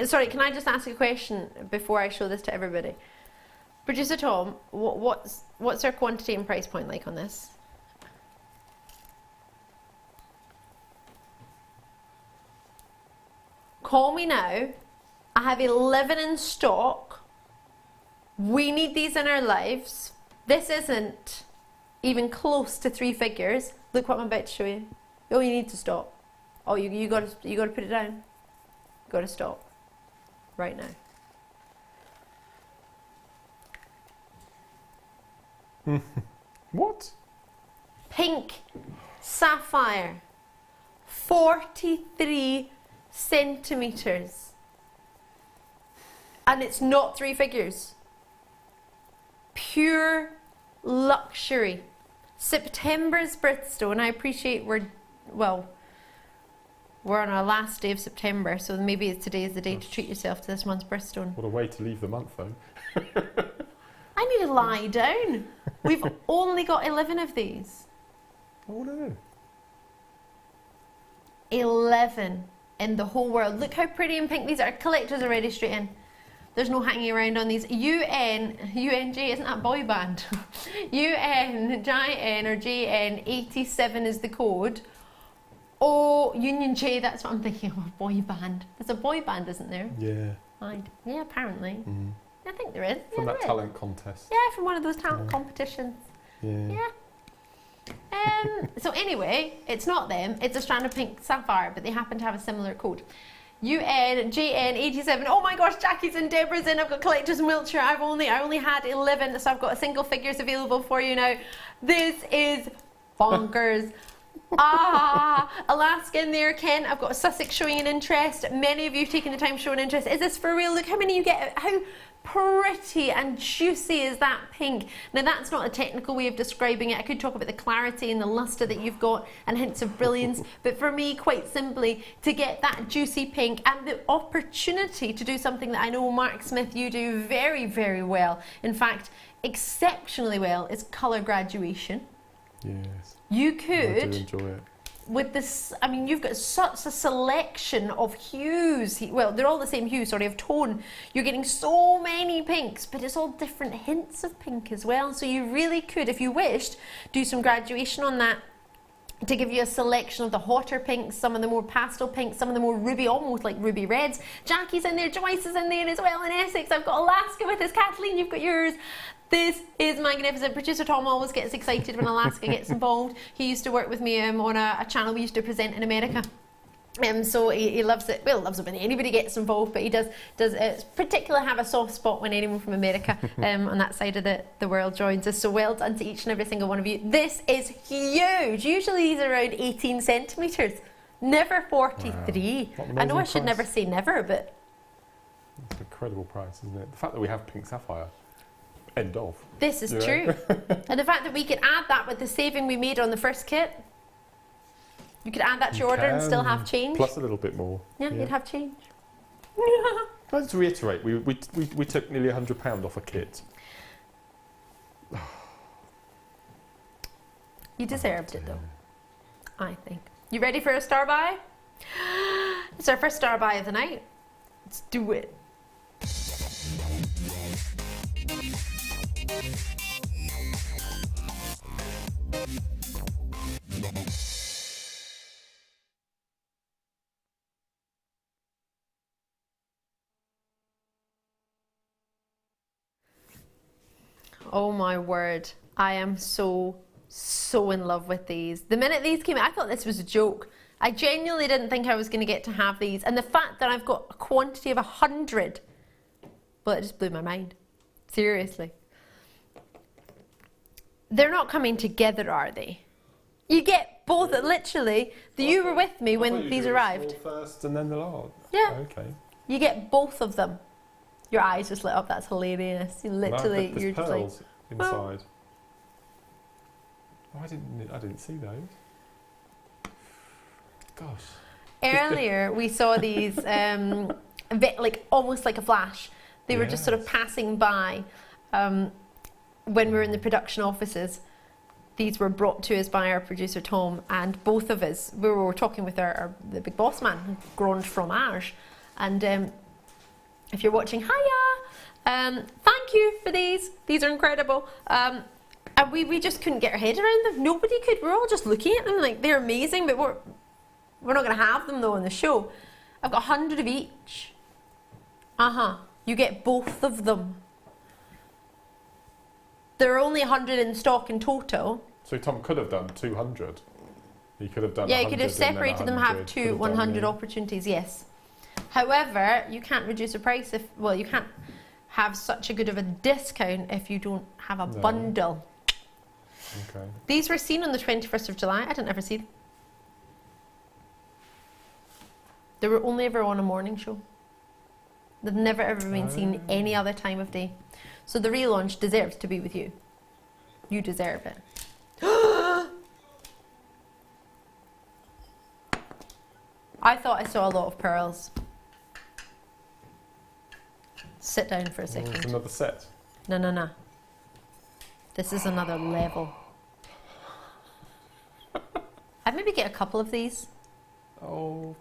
Sorry, can I just ask a question before I show this to everybody? Producer Tom, what's our quantity and price point like on this? Call me now. I have 11 in stock. We need these in our lives. This isn't even close to 3 figures. Look what I'm about to show you. Oh, you need to stop. Oh, you got to put it down. You got to stop right now. What? Pink sapphire, 43 centimeters, and it's not 3 figures. Pure luxury. September's birthstone. I appreciate we're on our last day of September, so maybe today is the day to treat yourself to this month's birthstone. What a way to leave the month, though. I need to lie down. We've only got 11 of these. Oh no. 11 in the whole world. Look how pretty and pink these are. Collectors are ready straight in. There's no hanging around on these. UNJ, isn't that boy band? UNJN or JN 87 is the code. Oh, Union J, that's what I'm thinking of, a boy band. There's a boy band, isn't there? Yeah. Yeah, apparently. I think there is. From Yeah, that there talent contest. Yeah, from one of those talent competitions. Yeah. So anyway, it's not them, it's a strand of pink sapphire, but they happen to have a similar code. UNJN87. Oh my gosh, Jackie's and Deborah's in. I've got collectors in Wiltshire. I only had 11, so I've got a single figures available for you now. This is bonkers. Alaska in there, Ken. I've got a Sussex showing an interest. Many of you taking the time showing interest. Is this for real? Look how many you get. How pretty and juicy is that pink? Now that's not a technical way of describing it. I could talk about the clarity and the luster that you've got and hints of brilliance, but for me, quite simply, to get that juicy pink and the opportunity to do something that I know, Mark Smith, you do very, very well. In fact, exceptionally well, is colour graduation. Yes. You could, I do enjoy it. with this, I mean, you've got such a selection of hues. Well, they're all the same hue, sorry, of tone. You're getting so many pinks, but it's all different hints of pink as well. So you really could, if you wished, do some graduation on that to give you a selection of the hotter pinks, some of the more pastel pinks, some of the more ruby, almost like ruby reds. Jackie's in there, Joyce is in there as well in Essex. I've got Alaska with us. Kathleen, you've got yours. This is magnificent. Producer Tom always gets excited when Alaska gets involved. He used to work with me on a channel we used to present in America. So he loves it. Well, loves it when anybody gets involved, but he does particularly have a soft spot when anyone from America on that side of the world joins us. So well done to each and every single one of you. This is huge. Usually these are around 18 centimetres, never 43. Wow. I know I should never say never, but it's an incredible price, isn't it? The fact that we have pink sapphire. End of. This is true. And the fact that we could add that with the saving we made on the first kit. You could add that to your order and still have change. Plus a little bit more. Yeah, you'd have change. Let's reiterate, we took nearly £100 off a kit. You deserved it though, I think. You ready for a star buy? It's our first star buy of the night. Let's do it. Oh my word. I am so in love with these. The minute these came out, I thought this was a joke. I genuinely didn't think I was going to get to have these. And the fact that I've got a quantity of 100, well, it just blew my mind. Seriously. They're not coming together, are they? You get both, literally. You were with me when these arrived. Small first and then the large. Yeah. Okay. You get both of them. Your eyes just lit up. That's hilarious. You literally, no, you're just like, pearls inside. Oh, I didn't see those. Gosh. Earlier we saw these, like almost like a flash. They were just sort of passing by when we were in the production offices. These were brought to us by our producer Tom, and both of us, we were talking with the big boss man, Grand Fromage, and if you're watching, hiya, thank you for these. These are incredible. And we just couldn't get our head around them. Nobody could. We're all just looking at them like they're amazing, but we're not going to have them though on the show. I've got 100 of each. You get both of them. There are only 100 in stock in total. So Tom could have done 200. He could have done. Yeah, he could have separated them, have two 100 opportunities. Yes. However, you can't reduce the price if, well, you can't have such a good of a discount if you don't have a bundle. Okay. These were seen on the 21st of July. I didn't ever see them. They were only ever on a morning show. They've never ever been seen any other time of day. So the relaunch deserves to be with you. You deserve it. I thought I saw a lot of pearls. Sit down for a second. It's another set. No. This is another level. I'd maybe get a couple of these. Oh,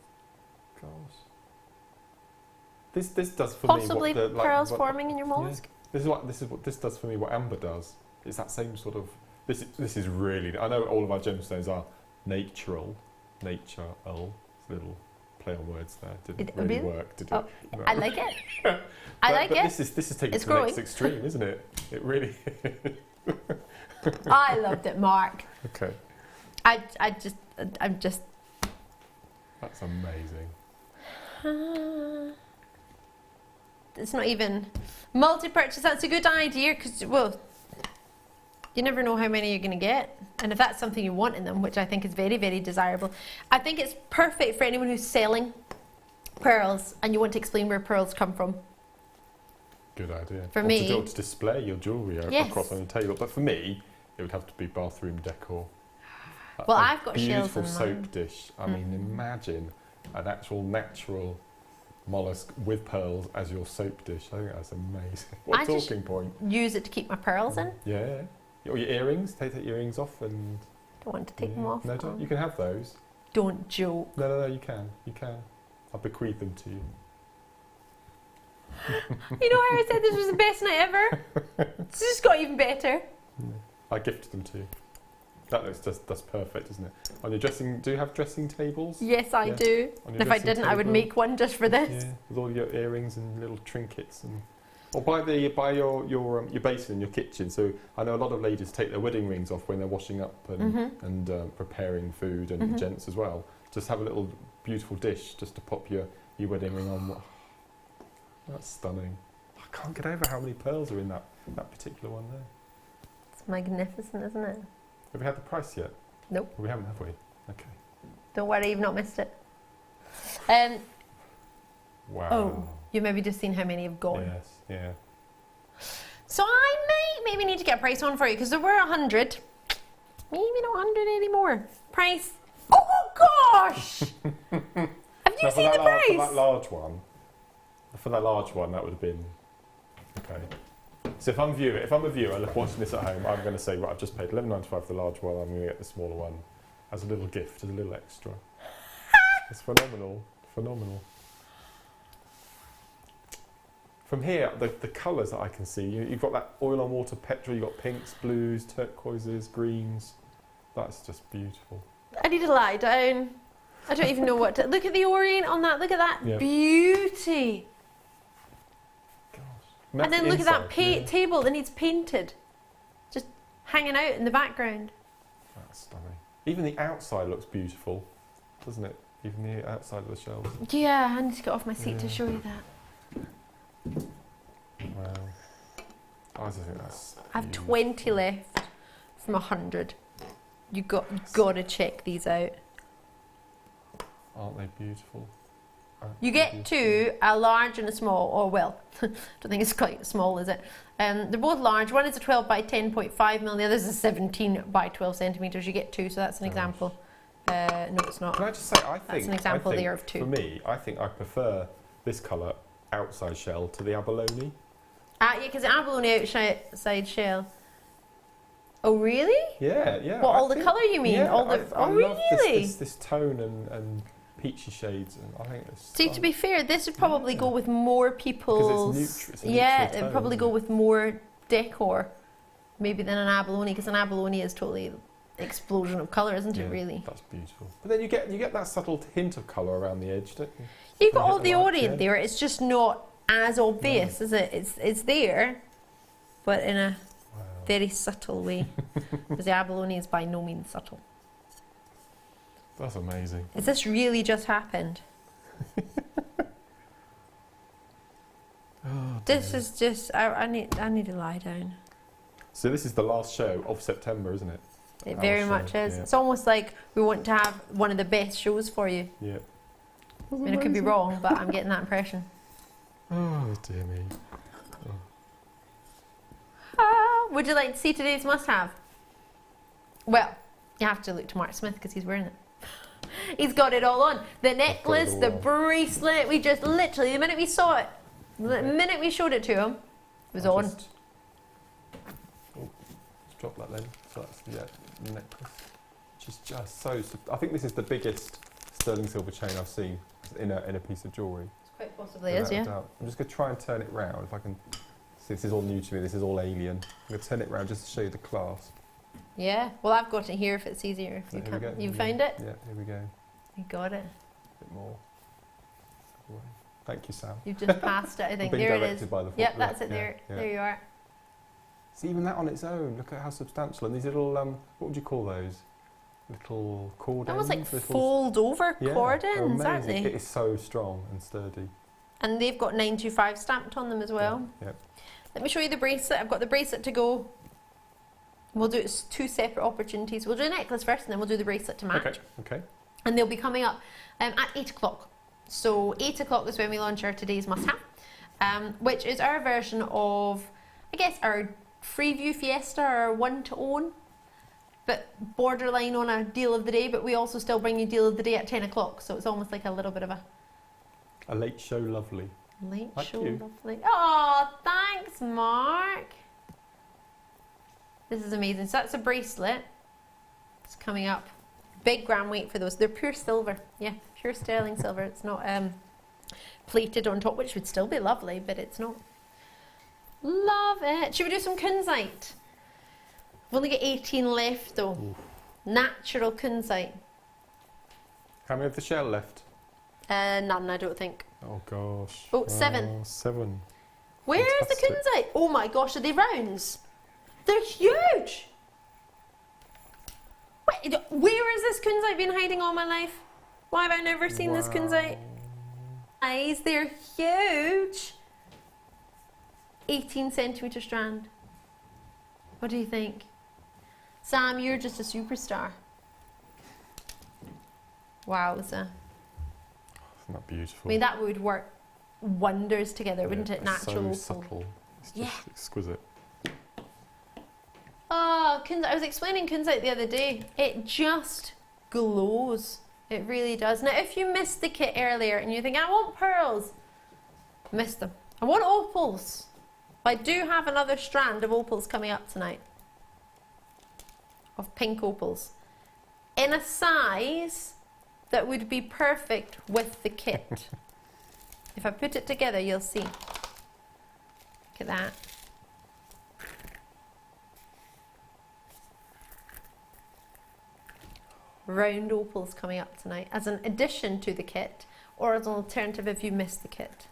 gosh. This does for Possibly me what the, like, pearls what, forming in your mollusk. Yeah. This is what this does for me. What amber does. It's that same sort of. This is really. I know all of our gemstones are natural. Little play on words there. Didn't really work, did it? Oh, no. I like it. I like it. This is taken it's to the growing. next extreme, isn't it? It really. I loved it, Mark. Okay. I'm just. That's amazing. It's not even multi-purchase. That's a good idea because, well, you never know how many you're going to get. And if that's something you want in them, which I think is very, very desirable, I think it's perfect for anyone who's selling pearls and you want to explain where pearls come from. Good idea. For me, to display your jewellery across on the table. But for me, it would have to be bathroom decor. Well, I've got shells in beautiful soap dish. I mean, imagine an actual natural mollusk with pearls as your soap dish. I think that's amazing. What a talking point. Use it to keep my pearls in. Yeah. Or your earrings. Take your earrings off and. Don't want to take them off. No, don't. You can have those. Don't joke. No. You can. You can. I'll bequeath them to you. You know how I said this was the best night ever? It's just got even better. Yeah. I gifted them to you. That looks that's perfect, isn't it? On your dressing, do you have dressing tables? Yes, I do. And if I didn't, I would make one just for this. Yeah, with all your earrings and little trinkets, and or buy your basin in your kitchen. So I know a lot of ladies take their wedding rings off when they're washing up and preparing food, and gents as well. Just have a little beautiful dish just to pop your wedding ring on. That's stunning. I can't get over how many pearls are in that particular one there. It's magnificent, isn't it? Have we had the price yet? Nope. We haven't, have we? Okay. Don't worry, you've not missed it. Wow. Oh, you've maybe just seen how many have gone. Yes, yeah. So I maybe need to get a price on for you because there were 100. Maybe not 100 anymore. Price. Oh gosh! Have you seen the price? For that large one, that would have been okay. So if I'm a viewer watching this at home, I'm going to say, right, I've just paid $11.95 for the large one. I'm going to get the smaller one as a little gift, as a little extra. It's phenomenal. From here, the colours that I can see, you've got that oil on water petrol. You've got pinks, blues, turquoises, greens. That's just beautiful. I need to lie down. I don't even know what to... Look at the orient on that. Look at that beauty. And then look at that table that needs painted. hanging out in the background. That's stunning. Even the outside looks beautiful, doesn't it? Even the outside of the shells. Yeah, I need to get off my seat to show you that. Wow. I just think that's I've huge. 20 left from 100. You've got to check these out. Aren't they beautiful? You get two, a large and a small, or well, don't think it's quite small, is it? They're both large. One is a 12 by 10.5 mil, the other is a 17 by 12 centimetres. You get two, so that's an example. No, it's not. Can I just say, I think... That's an example I think there of two. For me, I think I prefer this colour outside shell to the abalone. Yeah, because the abalone outside shell. Oh, really? Yeah, yeah. What, all the colour you mean? Yeah, all the, I love really? this tone and peachy shades, and I think it's... See, to be fair, this would probably go with more people's... Because it's yeah, tone, it would probably go with more decor, maybe than an abalone, because an abalone is totally explosion of colour, isn't it? Really. That's beautiful. But then you get that subtle hint of colour around the edge, don't you? You've got all the orient there. It's just not as obvious, is it? It's there, but in a very subtle way. Because the abalone is by no means subtle. That's amazing. Has this really just happened? This is just... I need to lie down. So this is the last show of September, isn't it? It very much is. Yeah. It's almost like we want to have one of the best shows for you. Yeah. I mean, I could be wrong, but I'm getting that impression. Oh, dear me. Would you like to see today's must-have? Well, you have to look to Mark Smith because he's wearing it. He's got it all on. The necklace, the bracelet, we just literally, the minute we saw it, the minute we showed it to him, it was on. Let's drop that then. So that's the necklace, which is just so... I think this is the biggest sterling silver chain I've seen in a piece of jewellery. It's quite possibly is, yeah. I'm just going to try and turn it round if I can... See, this is all new to me, this is all alien. I'm going to turn it round just to show you the clasp. Yeah, well I've got it here if it's easier. If you can't. You found it? Yeah, here we go. You got it. A bit more. Thank you, Sam. You've just passed it, I think. There it is. By the yep, that's it there. Yeah. There you are. See, even that on its own, look at how substantial. And these little, what would you call those? Little cord ends? Almost like fold over cord ends, aren't they? It is so strong and sturdy. And they've got 925 stamped on them as well. Yeah. Let me show you the bracelet. I've got the bracelet to go. We'll do it two separate opportunities. We'll do the necklace first and then we'll do the bracelet to match. Okay. And they'll be coming up at 8 o'clock. So 8 o'clock is when we launch our today's must-have, which is our version of, I guess, our Freeview Fiesta or one to own, but borderline on a deal of the day, but we also still bring you deal of the day at 10 o'clock. So it's almost like a little bit of a late show lovely. Late like show you. lovely. Oh, thanks, Mark. This is amazing. So that's a bracelet. It's coming up. Big gram weight for those. They're pure silver. Yeah, pure sterling silver. It's not plated on top, which would still be lovely, but it's not. Love it. Should we do some kunzite? We've only got 18 left though. Oof. Natural kunzite. How many of the shell left? None, I don't think. Oh gosh. Oh, 7. 7. Where's the kunzite? Oh my gosh, are they rounds? They're huge! Wait, where has this kunzite been hiding all my life? Why have I never seen this kunzite? Guys, they're huge! 18 centimetre strand. What do you think? Sam, you're just a superstar. Wowza. Isn't that beautiful? I mean, that would work wonders together, wouldn't it? It's Natural. so subtle. It's just exquisite. Oh, I was explaining kunzite the other day. It just glows. It really does. Now, if you missed the kit earlier and you think, I want pearls, missed them. I want opals. I do have another strand of opals coming up tonight. Of pink opals. In a size that would be perfect with the kit. If I put it together, you'll see. Look at that. Round opals coming up tonight as an addition to the kit or as an alternative if you missed the kit.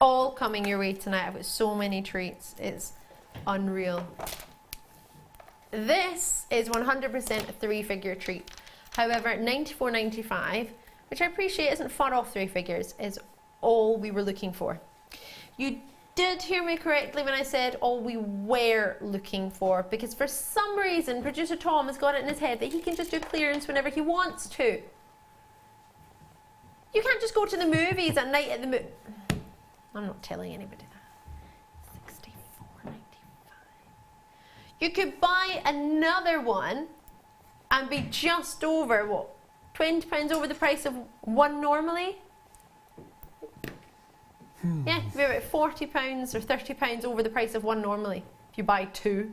All coming your way tonight. I've got so many treats. It's unreal. this is 100% a three-figure treat. However, $94.95, which I appreciate isn't far off three figures, is all we were looking for. You did hear me correctly when I said all we were looking for, because for some reason producer Tom has got it in his head that he can just do clearance whenever he wants to. You can't just go to the movies at night at the I'm not telling anybody that. $64.95. You could buy another one and be just over, what, £20 over the price of one normally? Yeah, it'd be about £40 or £30 over the price of one normally if you buy two.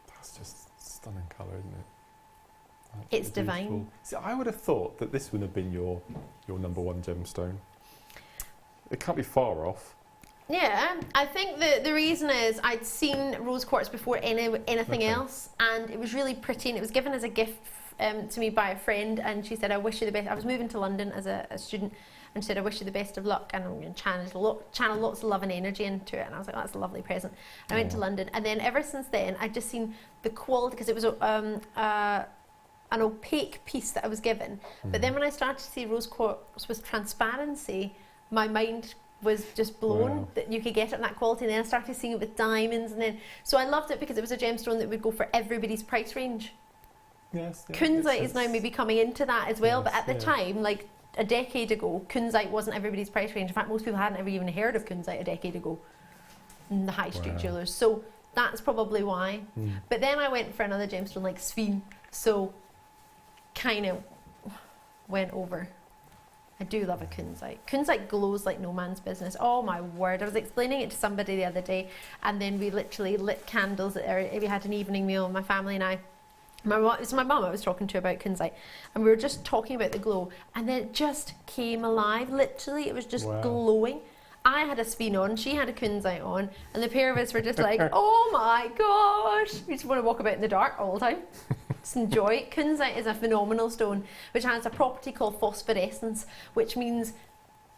That's just stunning colour, isn't it? It's divine. See, I would have thought that this would have been your number one gemstone. It can't be far off. Yeah, I think the reason is I'd seen rose quartz before anything else, and it was really pretty, and it was given as a gift to me by a friend, and she said, I wish you the best. I was moving to London as a student, and she said, I wish you the best of luck, and I'm going to channel lots of love and energy into it. And I was like, oh, that's a lovely present. I went to London, and then ever since then, I'd just seen the quality, because it was an opaque piece that I was given. But then when I started to see rose quartz with transparency, my mind was just blown that you could get it in that quality. And then I started seeing it with diamonds, and then so I loved it because it was a gemstone that would go for everybody's price range. Yes. Yeah, Kunzite is now maybe coming into that as well, Yes, but at the time, like a decade ago, Kunzite wasn't everybody's price range. In fact, most people hadn't ever even heard of Kunzite a decade ago in the high street jewellers. So that's probably why. But then I went for another gemstone like Sphene, so kind of went over. I do love a Kunzite. Kunzite glows like no man's business. Oh my word. I was explaining it to somebody the other day, and then we literally lit candles. We had an evening meal, my family and I. It was my mum I was talking to about Kunzite, and we were just talking about the glow, and then it just came alive. Literally, it was just glowing. I had a Sphene on, she had a Kunzite on, and the pair of us were just like, oh my gosh. We just want to walk about in the dark all the time. Just enjoy it. Kunzite is a phenomenal stone which has a property called phosphorescence, which means,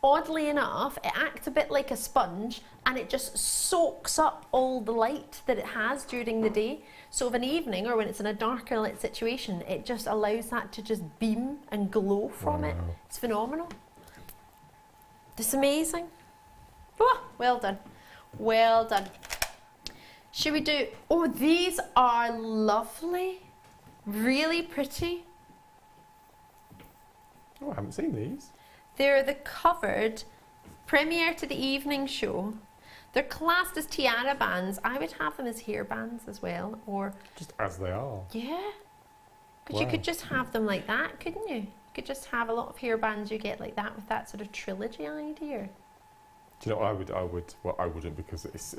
oddly enough, it acts a bit like a sponge, and it just soaks up all the light that it has during the day. So of an evening, or when it's in a darker lit situation, it just allows that to just beam and glow from it. It's phenomenal. It's amazing. Oh, well done. Well done. Should we do... Oh, these are lovely. Really pretty. Oh, I haven't seen these. They're the covered premiere to the evening show. They're classed as tiara bands. I would have them as hair bands as well, or... Just as they are. Yeah. Because you could just have them like that, couldn't you? You could just have a lot of hair bands you get like that with that sort of trilogy idea. Do you know what I would? Well, I wouldn't, because it's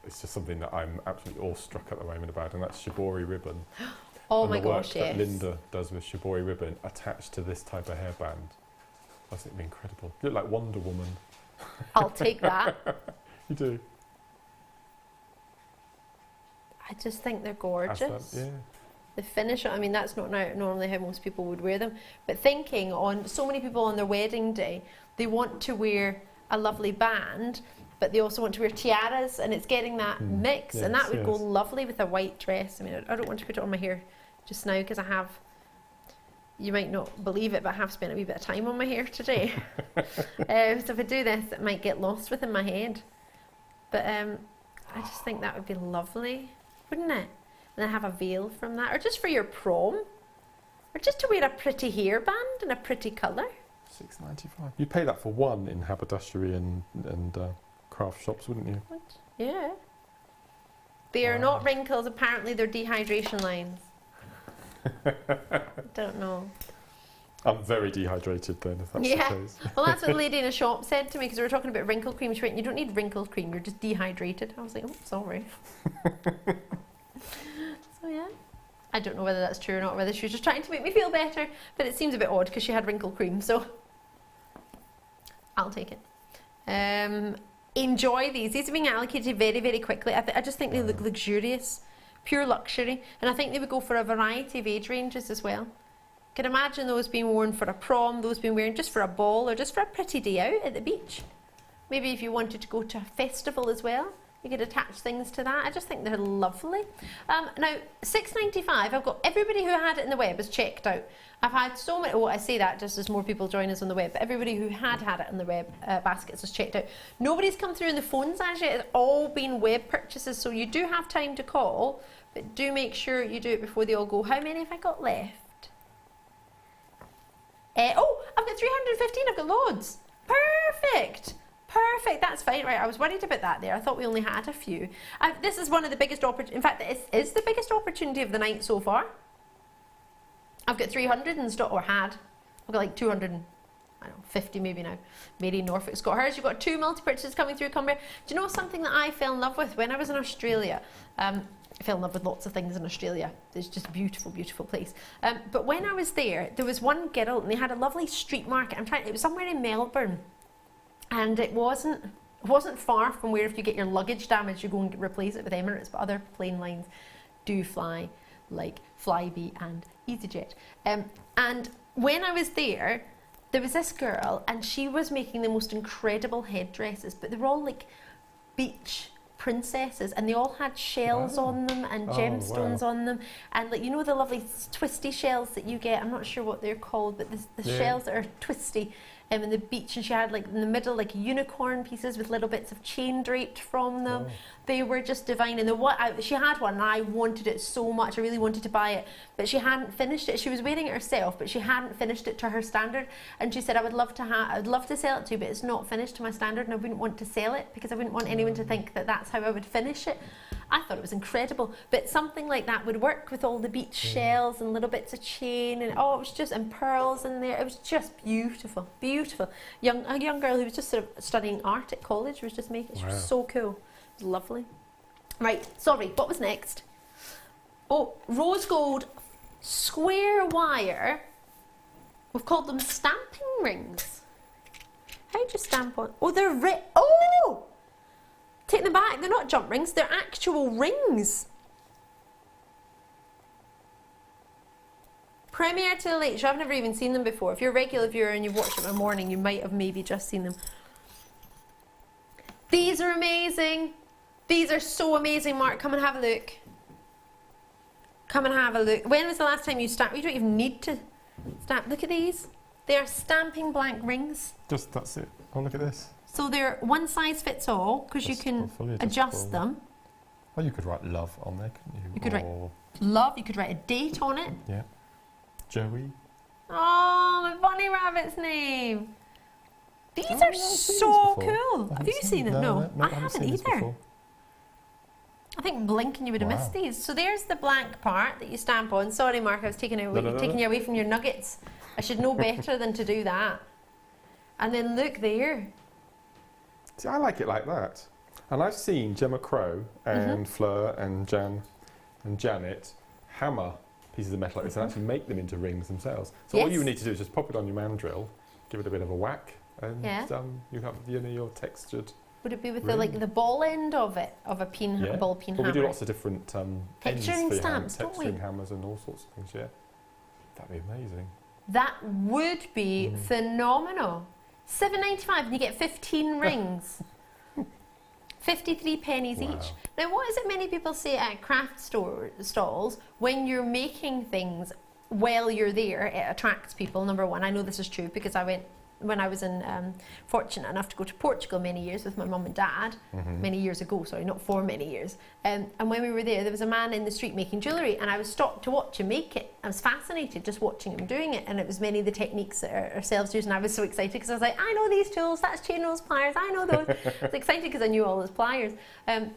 just something that I'm absolutely awestruck at the moment about, and that's shibori ribbon. Oh and my the work gosh, yes. that Linda does with shibori ribbon attached to this type of hairband. I think it'd be incredible. You look like Wonder Woman. I'll take that. You do. I just think they're gorgeous. Yeah. The finish, I mean, that's not normally how most people would wear them, but thinking on so many people on their wedding day, they want to wear a lovely band, but they also want to wear tiaras, and it's getting that mix, and that would go lovely with a white dress. I mean, I don't want to put it on my hair just now because I have, you might not believe it, but I have spent a wee bit of time on my hair today. So if I do this, it might get lost within my head. But I just think that would be lovely, wouldn't it? And then have a veil from that, or just for your prom, or just to wear a pretty hairband in a pretty colour. $6.95. You'd pay that for one in haberdashery and craft shops, wouldn't you? What? Yeah. They are not wrinkles, apparently they're dehydration lines. I don't know. I'm very dehydrated then, if that's the case. Well, that's what the lady in a shop said to me, because we were talking about wrinkle cream. She went, you don't need wrinkle cream, you're just dehydrated. I was like, oh, sorry. So yeah. I don't know whether that's true or not, whether she was just trying to make me feel better, but it seems a bit odd because she had wrinkle cream, so I'll take it. Enjoy these. These are being allocated very, very quickly. I just think they look luxurious, pure luxury, and I think they would go for a variety of age ranges as well. Can imagine those being worn for a prom, those being worn just for a ball, or just for a pretty day out at the beach. Maybe if you wanted to go to a festival as well, You could attach things to that. I just think they're lovely. Now, £6.95, I've got everybody who had it in the web has checked out. I've had so many, I say that just as more people join us on the web, but everybody who had it in the web baskets has checked out. Nobody's come through in the phones as yet. It's all been web purchases, so you do have time to call, but do make sure you do it before they all go. How many have I got left? Oh, I've got 315, I've got loads. Perfect. Perfect, that's fine. Right, I was worried about that there. I thought we only had a few. This is one of the biggest opportunities. In fact, it is the biggest opportunity of the night so far. I've got 300 in stock, or had. I've got like 250 maybe now. Mary Norfolk's got hers. You've got 2 multi-purchases coming through Cumbria. Do you know something that I fell in love with when I was in Australia? I fell in love with lots of things in Australia. It's just a beautiful, beautiful place. But when I was there was one girl, and they had a lovely street market. It was somewhere in Melbourne. And it wasn't far from where if you get your luggage damaged, you go and replace it with Emirates, but other plane lines do fly, like Flybe and EasyJet. And when I was there was this girl, and she was making the most incredible headdresses, but they were all like beach princesses, and they all had shells on them and gemstones on them, and like, you know, the lovely twisty shells that you get, I'm not sure what they're called, but the shells that are twisty in the beach, and she had like in the middle like unicorn pieces with little bits of chain draped from them. They were just divine, and she had one and I wanted it so much. I really wanted to buy it, but she hadn't finished it. She was wearing it herself, but she hadn't finished it to her standard, and she said, I'd love to sell it to you, but it's not finished to my standard, and I wouldn't want to sell it because I wouldn't want anyone to think that that's how I would finish it. I thought it was incredible, but something like that would work with all the beach shells and little bits of chain, and it was just, and pearls in there. It was just beautiful, beautiful. A young girl who was just sort of studying art at college was just making it. She was so cool. It was lovely. Right, sorry, what was next? Oh, rose gold square wire. We've called them stamping rings. How do you stamp on? Oh, they're oh! Take them back, they're not jump rings, they're actual rings. Premiere to the late show, I've never even seen them before. If you're a regular viewer and you've watched it in the morning, you might have maybe just seen them. These are amazing. These are so amazing, Mark. Come and have a look. Come and have a look. When was the last time you stamped? You don't even need to stamp. Look at these. They are stamping blank rings. That's it. Oh, look at this. So they're one size fits all, because you can adjust them. Oh, you could write love on there, couldn't you? You could write love, you could write a date on it. Yeah. Joey. Oh, my bunny rabbit's name. These are so cool. Have you seen them? No, I haven't either. I think blinking you would have missed these. So there's the blank part that you stamp on. Sorry, Mark, I was taking you away from your nuggets. I should know better than to do that. And then look there. See, I like it like that. And I've seen Gemma Crow and Fleur and Jan and Janet hammer pieces of metal like this and actually make them into rings themselves. So all you need to do is just pop it on your mandrel, give it a bit of a whack, and you have your textured. Would it be with the ball end of it, of a ball peen hammer? We do lots of different texturing stamps, don't we? Texturing hammers and all sorts of things. Yeah, that'd be amazing. That would be phenomenal. $7.95 and you get 15 rings. 53 pennies each. Now, what is it many people say at craft stalls, when you're making things while you're there, it attracts people, number one. I know this is true because when I was fortunate enough to go to Portugal many years with my mum and dad, many years ago, sorry, not for many years, and when we were there was a man in the street making jewellery, and I was stopped to watch him make it. I was fascinated just watching him doing it, and it was many of the techniques that ourselves use, and I was so excited because I was like, I know these tools, that's chain rose pliers, I know those. I was excited because I knew all those pliers. But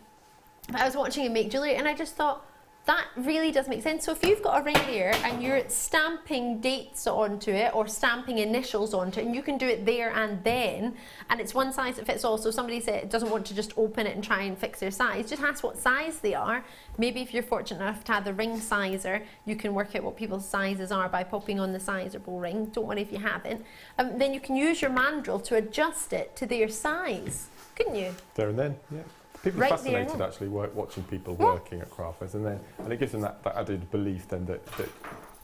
I was watching him make jewellery, and I just thought, that really does make sense. So if you've got a ring there and you're stamping dates onto it or stamping initials onto it, and you can do it there and then, and it's one size that fits all, so somebody doesn't want to just open it and try and fix their size, just ask what size they are. Maybe if you're fortunate enough to have the ring sizer, you can work out what people's sizes are by popping on the sizable ring. Don't worry if you haven't. Then you can use your mandrel to adjust it to their size, couldn't you? There and then, yeah. People are fascinated actually watching people working at craft fairs, and it gives them that added belief then that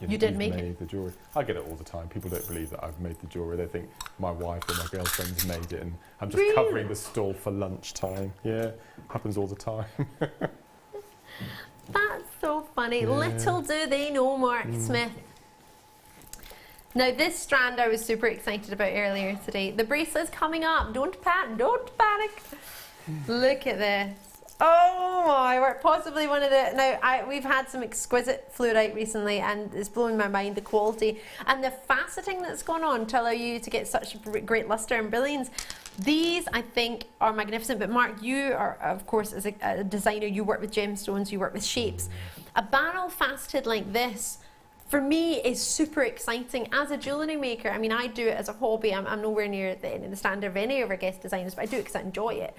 You did make made the jewellery. I get it all the time. People don't believe that I've made the jewellery. They think my wife or my girlfriend's made it and I'm just covering the stall for lunchtime. Yeah, happens all the time. That's so funny. Yeah. Little do they know, Mark Smith. Now this strand I was super excited about earlier today. The bracelet's coming up. Don't panic. Look at this. Oh my word, possibly one of the, now we've had some exquisite fluorite recently and it's blowing my mind, the quality and the faceting that's gone on to allow you to get such great luster and brilliance. These I think are magnificent, but Mark, you are of course as a designer, you work with gemstones, you work with shapes. A barrel faceted like this for me is super exciting. As a jewellery maker, I mean I do it as a hobby, I'm nowhere near the standard of any of our guest designers, but I do it because I enjoy it.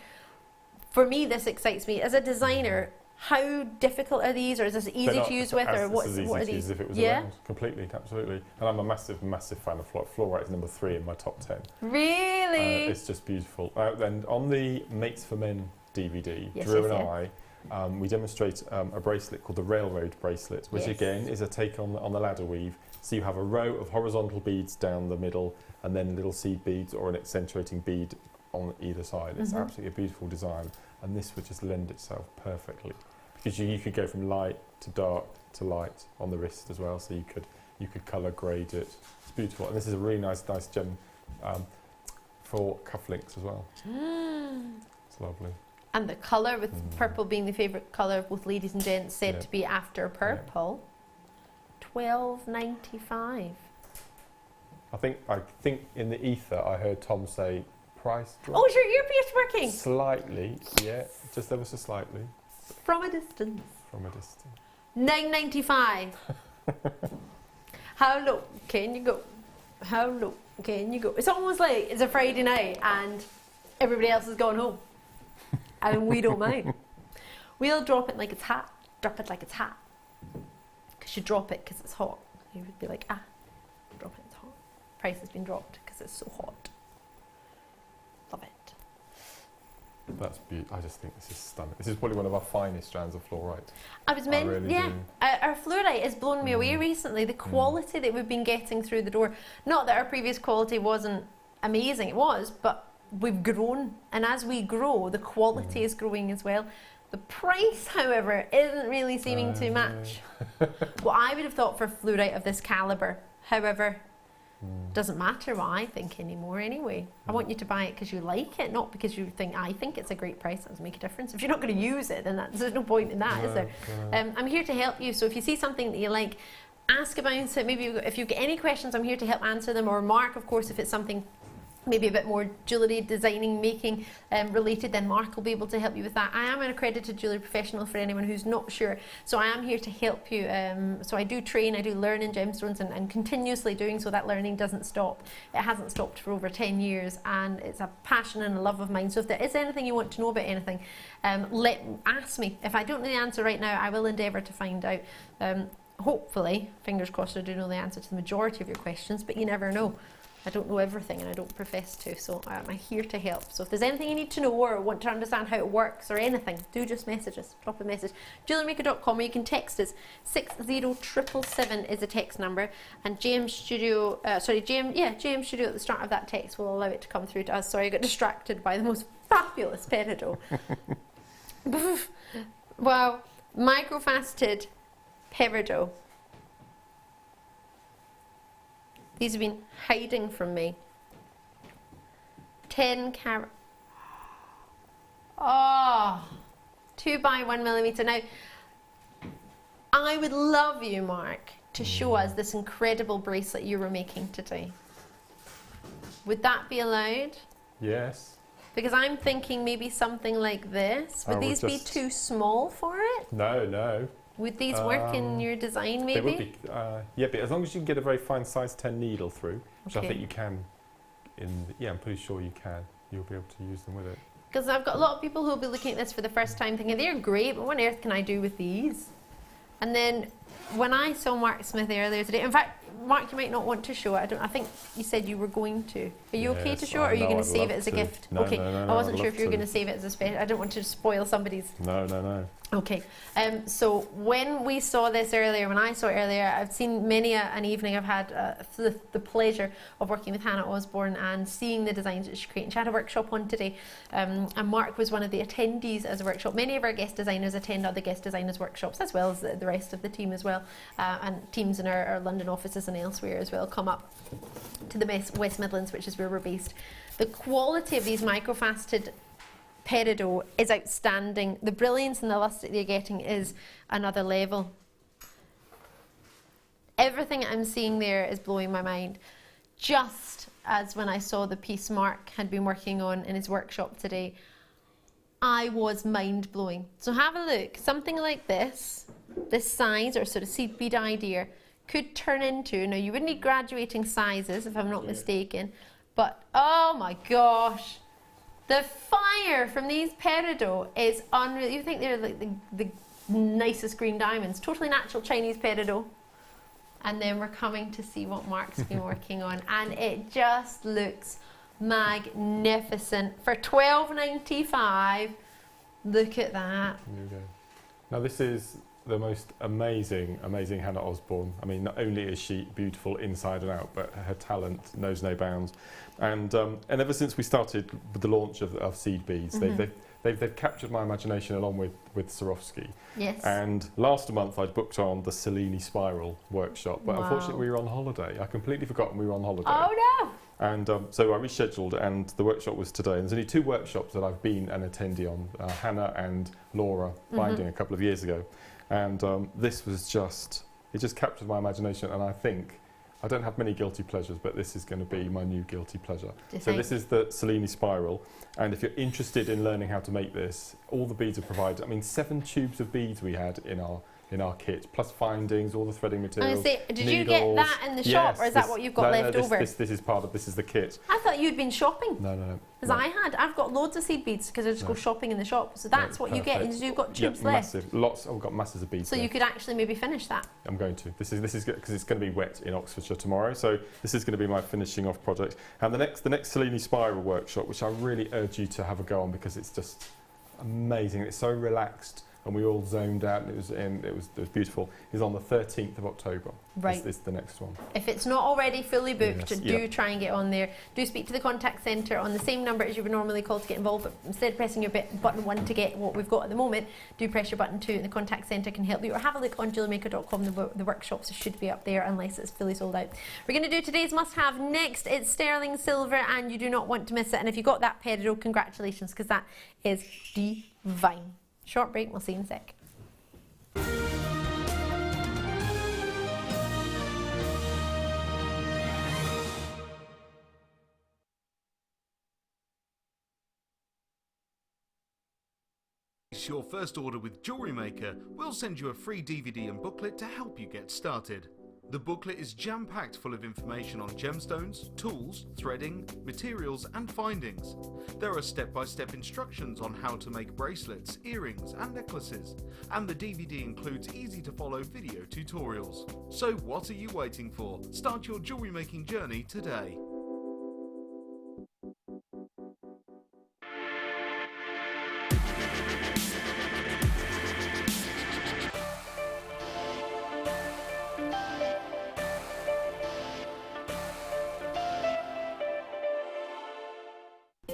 For me, this excites me. As a designer, how difficult are these, or is this easy to use with, or what are these? As if it was around. Completely, absolutely. And I'm a massive fan of fluorite. Is number 3 in my top 10. Really? It's just beautiful. And on the Mates for Men DVD, yes, Drew and I, we demonstrate a bracelet called the Railroad bracelet, which again is a take on the ladder weave. So you have a row of horizontal beads down the middle, and then little seed beads or an accentuating bead on either side. It's absolutely a beautiful design, and this would just lend itself perfectly because you could go from light to dark to light on the wrist as well, so you could colour grade it. It's beautiful, and this is a really nice gem for cufflinks as well. It's lovely. And the colour, with purple being the favourite colour of both ladies and gents, said to be after purple. $12.95. I think in the ether I heard Tom say price drop. Oh, is your earpiece working? Slightly, yeah, just ever so slightly. From a distance. From a distance. $9.95. How low can you go? How low can you go? It's almost like it's a Friday night and everybody else has gone home. And we don't mind. We'll drop it like it's hot. Drop it like it's hot. Because you drop it because it's hot. You would be like, drop it, it's hot. Price has been dropped because it's so hot. Love it. That's beautiful. I just think this is stunning. This is probably one of our finest strands of fluorite. Our fluorite has blown me away recently. The quality that we've been getting through the door. Not that our previous quality wasn't amazing, it was, but we've grown, and as we grow, the quality is growing as well. The price, however, isn't really seeming to match what I would have thought for fluorite of this calibre. However, doesn't matter what I think anymore anyway. I want you to buy it because you like it, not because you think I think it's a great price. That doesn't make a difference. If you're not going to use it, then there's no point in that, is there? I'm here to help you, so if you see something that you like, ask about it. Maybe if you've got any questions, I'm here to help answer them, or Mark, of course, if it's something maybe a bit more jewellery designing, making related, then Mark will be able to help you with that. I am an accredited jewellery professional for anyone who's not sure, so I am here to help you. So I do train, I do learn in gemstones, and continuously doing so. That learning doesn't stop. It hasn't stopped for over 10 years, and it's a passion and a love of mine. So if there is anything you want to know about anything, ask me. If I don't know the answer right now, I will endeavour to find out. Hopefully, fingers crossed, I do know the answer to the majority of your questions, but you never know. I don't know everything, and I don't profess to, so I'm here to help. So if there's anything you need to know or want to understand how it works or anything, do just message us. Drop a message. JewelleryMaker.com, or you can text us. 60777 is the text number, and JM Studio at the start of that text will allow it to come through to us. Sorry, I got distracted by the most fabulous peridot. Wow, microfaceted peridot. These have been hiding from me. 10 carat. Oh, 2 by 1 millimeter. Now, I would love you, Mark, to show us this incredible bracelet you were making today. Would that be allowed? Yes. Because I'm thinking maybe something like this. Would these be too small for it? No. Would these work in your design, maybe? They would be, yeah, but as long as you can get a very fine size 10 needle through, which I think you can. I'm pretty sure you can. You'll be able to use them with it. Because I've got a lot of people who will be looking at this for the first time thinking, they're great, but what on earth can I do with these? And then when I saw Mark Smith earlier today, in fact, Mark, you might not want to show it. I think you said you were going to. Are you okay to Yes, show it, or are you I know, going to I'd save it love as a to. gift? No, okay. no, I wasn't I'd sure if love you were to. going to save it as a special. I don't want to spoil somebody's. No. Okay, so when we saw this earlier, when I saw it earlier, I've seen many an evening I've had the pleasure of working with Hannah Osborne and seeing the designs that she created. She had a workshop on today, and Mark was one of the attendees as a workshop. Many of our guest designers attend other guest designers workshops, as well as the rest of the team as well, and teams in our London offices and elsewhere as well come up to the West Midlands, which is where we're based. The quality of these microfaceted peridot is outstanding. The brilliance and the lust that you're getting is another level. Everything I'm seeing there is blowing my mind. Just as when I saw the piece Mark had been working on in his workshop today, I was mind blowing. So have a look. Something like this size or sort of seed bead idea could turn into, now you would need graduating sizes if I'm not mistaken, but oh my gosh, the fire from these peridot is unreal. You think they're like the nicest green diamonds, totally natural Chinese peridot. And then we're coming to see what Mark's been working on, and it just looks magnificent. For $12.95, look at that. There you go. Now this is the most amazing Hannah Osborne. I mean, not only is she beautiful inside and out, but her talent knows no bounds. And ever since we started with the launch of seed beads, they've captured my imagination along with Swarovski. Yes. And last month I'd booked on the Cellini Spiral workshop, but Wow. unfortunately we were on holiday. I completely forgotten we were on holiday. Oh no! And so I rescheduled, and the workshop was today. And there's only 2 workshops that I've been an attendee on, Hannah and Laura binding a couple of years ago. And this was it just captured my imagination, and I think, I don't have many guilty pleasures, but this is going to be my new guilty pleasure. So this is the Cellini Spiral, and if you're interested in learning how to make this, all the beads are provided. I mean, 7 tubes of beads we had in our kit, plus findings, all the threading materials. Did you get that in the shop, or is that what you've got left over? This is the kit. I thought you'd been shopping. No. Because I've got loads of seed beads because I just go shopping in the shop. So that's what you get, is you've got tubes left. Massive, lots. I've got masses of beads. So you could actually maybe finish that. I'm going to. This is good because it's going to be wet in Oxfordshire tomorrow. So this is going to be my finishing off project. And the next Cellini Spiral workshop, which I really urge you to have a go on because it's just amazing. It's so relaxed, and we all zoned out, and it was beautiful, is on the 13th of October. Right. This is the next one. If it's not already fully booked, Yes, do try and get on there. Do speak to the contact centre on the same number as you would normally call to get involved, but instead of pressing your button 1 to get what we've got at the moment, do press your button 2 and the contact centre can help you, or have a look on jewellerymaker.com. The workshops should be up there unless it's fully sold out. We're going to do today's must-have next. It's sterling silver, and you do not want to miss it. And if you got that peridot, congratulations, because that is divine. Short break, we'll see you in a sec. Your first order with Jewellery Maker, we'll send you a free DVD and booklet to help you get started. The booklet is jam-packed full of information on gemstones, tools, threading, materials and findings. There are step-by-step instructions on how to make bracelets, earrings and necklaces, and the DVD includes easy-to-follow video tutorials. So what are you waiting for? Start your jewellery making journey today.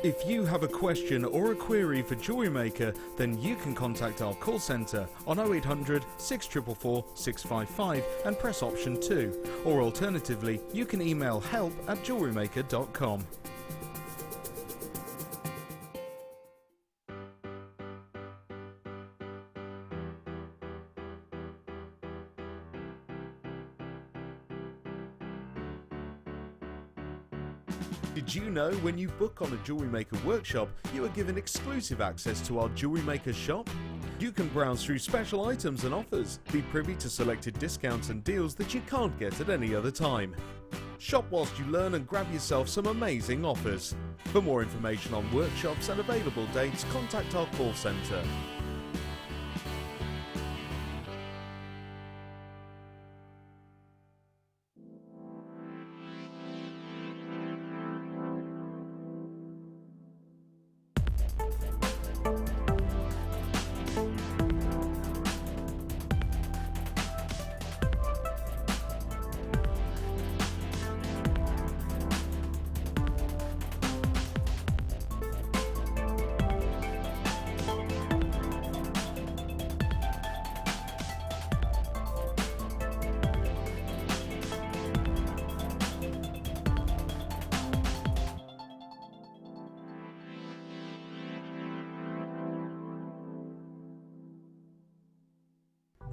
If you have a question or a query for Jewellery Maker, then you can contact our call centre on 0800 644 655 and press option 2, or alternatively you can email help@jewellerymaker.com. Did you know when you book on a Jewellery Maker workshop, you are given exclusive access to our Jewellery Maker shop? You can browse through special items and offers, be privy to selected discounts and deals that you can't get at any other time. Shop whilst you learn and grab yourself some amazing offers. For more information on workshops and available dates, contact our call centre.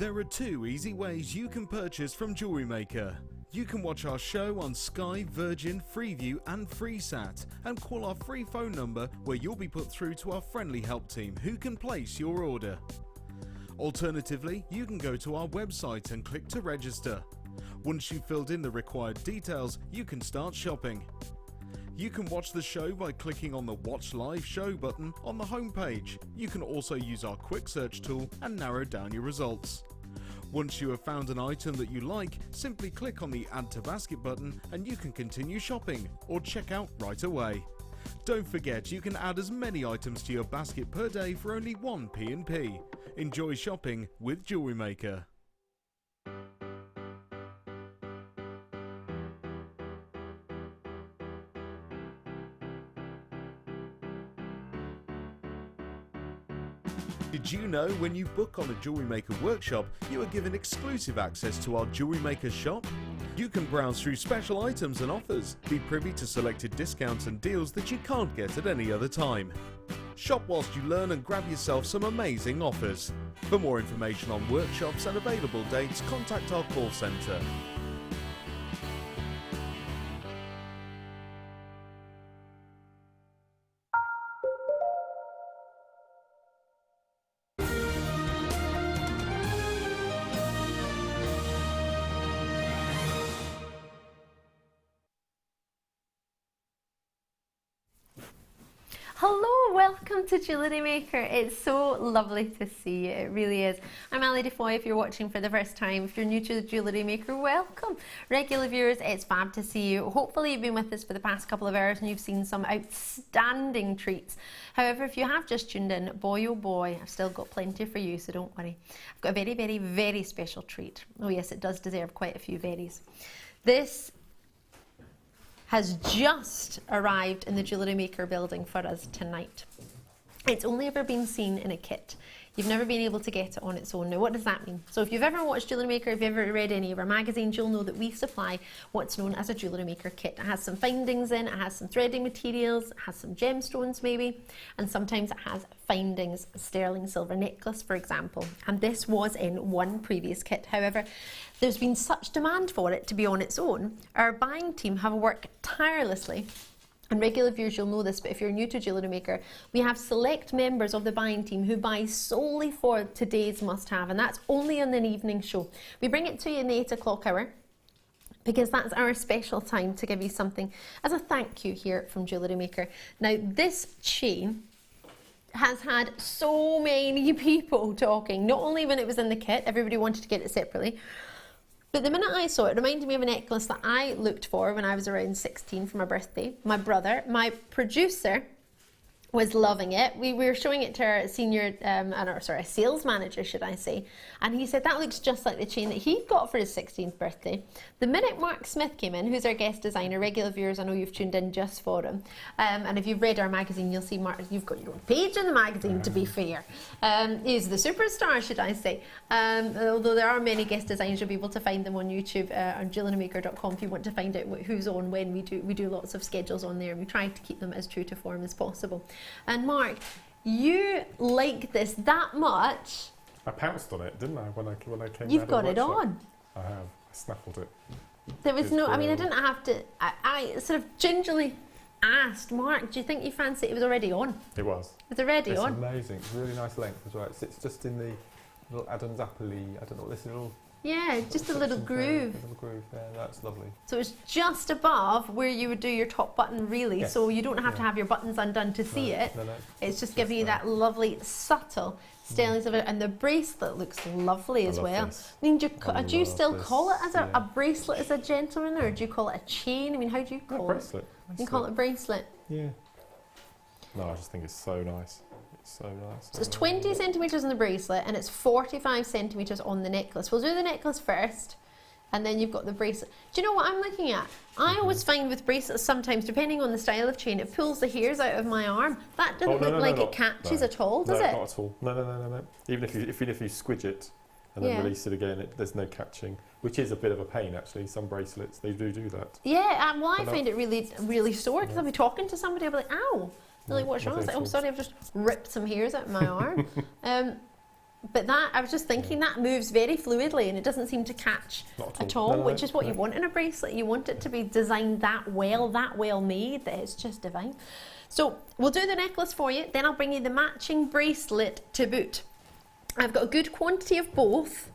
There are 2 easy ways you can purchase from Jewellery Maker. You can watch our show on Sky, Virgin, Freeview and FreeSat and call our free phone number where you'll be put through to our friendly help team who can place your order. Alternatively, you can go to our website and click to register. Once you've filled in the required details, you can start shopping. You can watch the show by clicking on the Watch Live Show button on the homepage. You can also use our quick search tool and narrow down your results. Once you have found an item that you like, simply click on the Add to Basket button and you can continue shopping or check out right away. Don't forget you can add as many items to your basket per day for only 1 P&P. Enjoy shopping with Jewellery Maker. Did you know when you book on a Jewellery Maker workshop, you are given exclusive access to our Jewellery Maker shop? You can browse through special items and offers, be privy to selected discounts and deals that you can't get at any other time. Shop whilst you learn and grab yourself some amazing offers. For more information on workshops and available dates, contact our call centre. Hello, welcome to Jewellery Maker. It's so lovely to see you, it really is. I'm Ali DeFoy if you're watching for the first time. If you're new to the Jewellery Maker, welcome. Regular viewers, it's fab to see you. Hopefully you've been with us for the past couple of hours and you've seen some outstanding treats. However, if you have just tuned in, boy oh boy, I've still got plenty for you, so don't worry. I've got a very, very, very special treat. Oh yes, it does deserve quite a few berries. This has just arrived in the Jewellery Maker building for us tonight. It's only ever been seen in a kit. You've never been able to get it on its own. Now, what does that mean? So if you've ever watched Jewellery Maker, if you've ever read any of our magazines, you'll know that we supply what's known as a Jewellery Maker kit. It has some findings in, it has some threading materials, it has some gemstones maybe, and sometimes it has findings, a sterling silver necklace, for example. And this was in one previous kit. However, there's been such demand for it to be on its own. Our buying team have worked tirelessly. And regular viewers, you'll know this, but if you're new to Jewellery Maker, we have select members of the buying team who buy solely for today's must-have, and that's only on an evening show. We bring it to you in the 8 o'clock hour, because that's our special time to give you something as a thank you here from Jewellery Maker. Now, this chain has had so many people talking, not only when it was in the kit, everybody wanted to get it separately, but the minute I saw it, it reminded me of a necklace that I looked for when I was around 16 for my birthday. My brother, my producer, was loving it. We were showing it to our senior, a sales manager, should I say, and he said that looks just like the chain that he got for his 16th birthday. The minute Mark Smith came in, who's our guest designer, regular viewers, I know you've tuned in just for him, and if you've read our magazine, you'll see Mark, you've got your own page in the magazine, to be fair. He's the superstar, should I say, although there are many guest designers, you'll be able to find them on YouTube, on JewelleryMaker.com if you want to find out who's on when. We do lots of schedules on there, and we try to keep them as true to form as possible. And Mark, you like this that much. I pounced on it, didn't I, when I came? You've got it on. I have. I snaffled it. There was no, I mean, I didn't have to, I sort of gingerly asked Mark, do you think you fancy it? It was already on. It was. It was already on. It's amazing. It's really nice length as well. It sits just in the little Adam's apple-y, I don't know what this little... Yeah, just a little groove. A little groove there, that's lovely. So it's just above where you would do your top button, really, yes. So you don't have to have your buttons undone to see it. No. It's just giving you that lovely, subtle styling of it, and the bracelet looks lovely as well. This. I mean, do you still call it as a bracelet as a gentleman, or do you call it a chain? I mean, how do you call it? Bracelet. You call it a bracelet? Yeah. No, I just think it's so nice. So nice. So it's 20 centimetres on the bracelet and it's 45 centimetres on the necklace. We'll do the necklace first and then you've got the bracelet. Do you know what I'm looking at? I always find with bracelets sometimes, depending on the style of chain, it pulls the hairs out of my arm. That doesn't look like it catches at all, does it? No, not at all. No. Even if you squidge it and then release it again, there's no catching, which is a bit of a pain actually. Some bracelets, they do that. Yeah, well I find it really, really sore because I'll be talking to somebody, I'll be like, ow. They're like, what's wrong? I was like, oh, sorry, I've just ripped some hairs out of my arm. But that, I was just thinking, that moves very fluidly and it doesn't seem to catch at all, No, which is what you want in a bracelet. You want it to be designed that well made, that it's just divine. So we'll do the necklace for you, then I'll bring you the matching bracelet to boot. I've got a good quantity of both.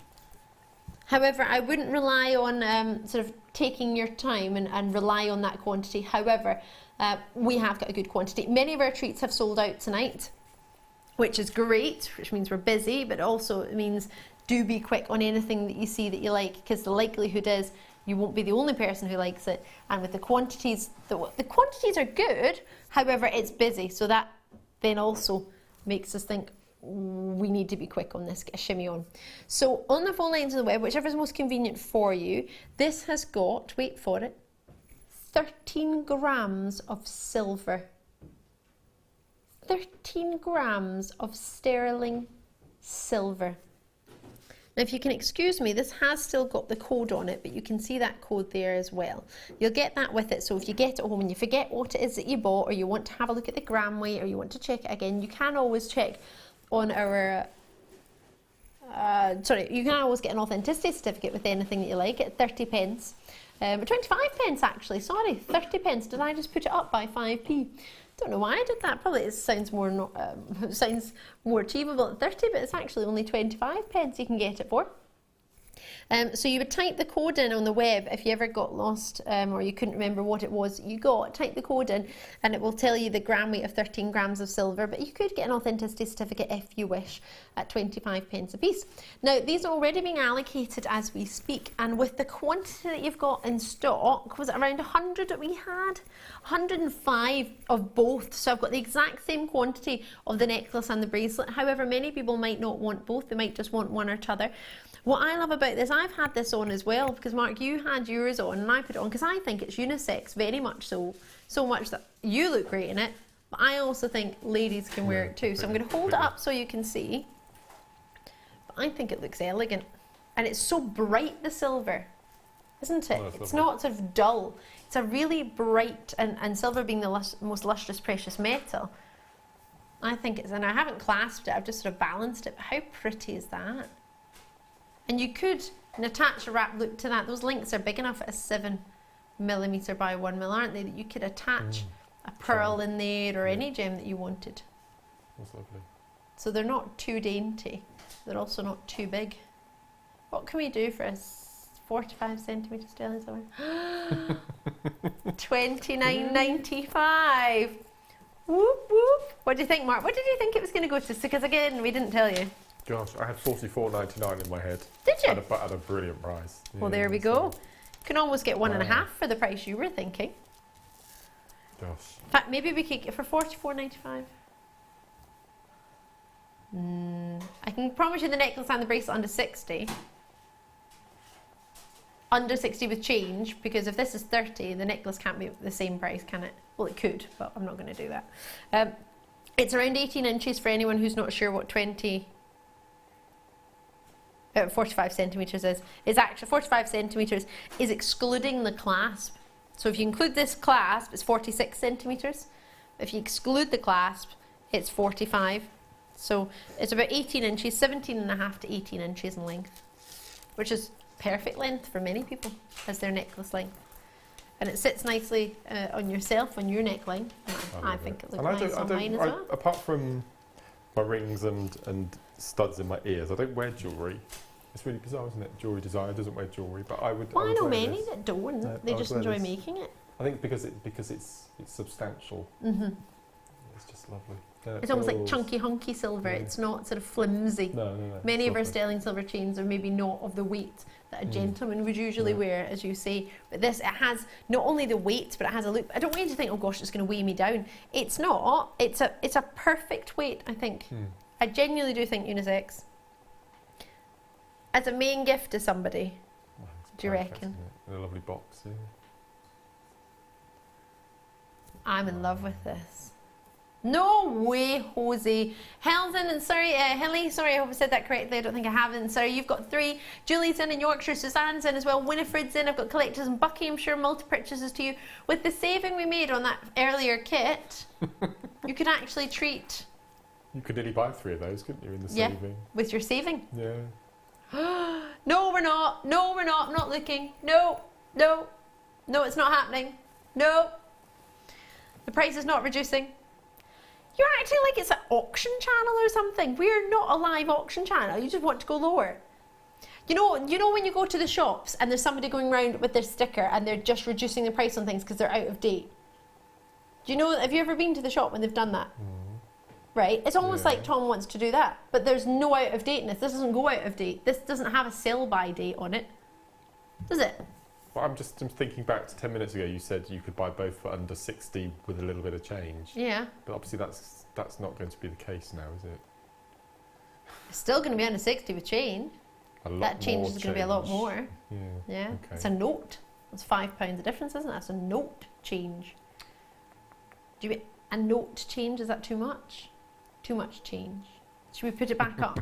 However, I wouldn't rely on sort of taking your time and rely on that quantity. However, we have got a good quantity. Many of our treats have sold out tonight, which is great, which means we're busy, but also it means do be quick on anything that you see that you like, because the likelihood is you won't be the only person who likes it. And with the quantities, the quantities are good, however, it's busy. So that then also makes us think we need to be quick on this, get a shimmy on. So on the phone lines of the web, whichever is most convenient for you, this has got, wait for it, 13 grams of silver. 13 grams of sterling silver. Now, if you can excuse me, this has still got the code on it, but you can see that code there as well. You'll get that with it, so if you get it home and you forget what it is that you bought, or you want to have a look at the gram weight, or you want to check it again, you can always check on our, you can always get an authenticity certificate with anything that you like at 30 pence. 25 pence actually, sorry, 30 pence. Did I just put it up by 5p? Don't know why I did that. Probably it sounds more sounds more achievable at 30, but it's actually only 25 pence you can get it for. So you would type the code in on the web if you ever got lost or you couldn't remember what it was you got. Type the code in and it will tell you the gram weight of 13 grams of silver, but you could get an authenticity certificate if you wish at 25 pence a piece. Now these are already being allocated as we speak, and with the quantity that you've got in stock, was it around 100 that we had? 105 of both, so I've got the exact same quantity of the necklace and the bracelet. However, many people might not want both, they might just want one or t'other. What I love about this, I've had this on as well, because Mark, you had yours on and I put it on because I think it's unisex, very much so. So much that you look great in it, but I also think ladies can wear it too. So I'm going to hold it up so you can see. But I think it looks elegant. And it's so bright, the silver, isn't it? It's not sort of dull. It's a really bright, and silver being the most lustrous precious metal, I think it's, and I haven't clasped it, I've just sort of balanced it, but how pretty is that? And you could attach a wrap loop to that. Those links are big enough at a 7mm by 1mm, aren't they? That you could attach a pearl in there or any gem that you wanted. That's lovely. So they're not too dainty. They're also not too big. What can we do for a 45 centimetre sterling silver? $29.95. Whoop whoop. What do you think, Mark? What did you think it was going to go to? Because again, we didn't tell you. Gosh, I had $44.99 in my head. Did you? At a brilliant price. Well, there we go. You can almost get 1.5 for the price you were thinking. Gosh. In fact, maybe we could get for $44.95. I can promise you the necklace and the bracelet under 60. Under 60 with change, because if this is 30, the necklace can't be the same price, can it? Well, it could, but I'm not going to do that. It's around 18 inches for anyone who's not sure what 45 centimetres is. It's actually 45 centimetres is excluding the clasp. So if you include this clasp, it's 46 centimetres. If you exclude the clasp, it's 45. So it's about 18 inches, 17.5 to 18 inches in length, which is perfect length for many people as their necklace length. And it sits nicely on yourself, on your neckline. I think it looks nice on mine as well. Apart from my rings and studs in my ears, I don't wear jewellery. It's really bizarre, isn't it? Jewellery designer doesn't wear jewellery, but I would. Well, I know many that don't. No, they just enjoy making it. I think because it's substantial. It's just lovely. It's almost like chunky, hunky silver. Yeah. It's not sort of flimsy. No. Many of our sterling silver chains are maybe not of the weight that a gentleman would usually wear, as you say. But this, it has not only the weight, but it has a loop. I don't want you to think, oh gosh, it's going to weigh me down. It's not. It's a perfect weight, I think. I genuinely do think unisex. As a main gift to somebody, do you reckon? In a lovely box, yeah. I'm in love with this. No way, Jose. Helden and sorry, Hilly, sorry, I hope I said that correctly. I don't think I haven't. Sorry, you've got 3. Julie's in Yorkshire, Suzanne's in as well, Winifred's in. I've got collectors and Bucky, I'm sure, multi-purchases to you. With the saving we made on that earlier kit, you can actually treat You could nearly buy 3 of those, couldn't you, in the Yeah, saving? with your saving. Yeah. No, we're not. No, we're not. I'm not looking. No, no, no, it's not happening. No. The price is not reducing. You're acting like it's an auction channel or something. We're not a live auction channel. You just want to go lower. You know when you go to the shops and there's somebody going around with their sticker and they're just reducing the price on things because they're out of date. Do you know, have you ever been to the shop when they've done that? Right? It's almost like Tom wants to do that, but there's no out of dateness. This doesn't go out of date. This doesn't have a sell by date on it. Does it? Well, I'm thinking back to 10 minutes ago, you said you could buy both for under 60 with a little bit of change. Yeah. But obviously that's not going to be the case now, is it? It's still going to be under 60 with change. That change is going to be a lot more. Yeah. Yeah. Okay. It's a note. It's £5 of difference, isn't it? That's a note change. A note change, is that too much? Too much change. Should we put it back up?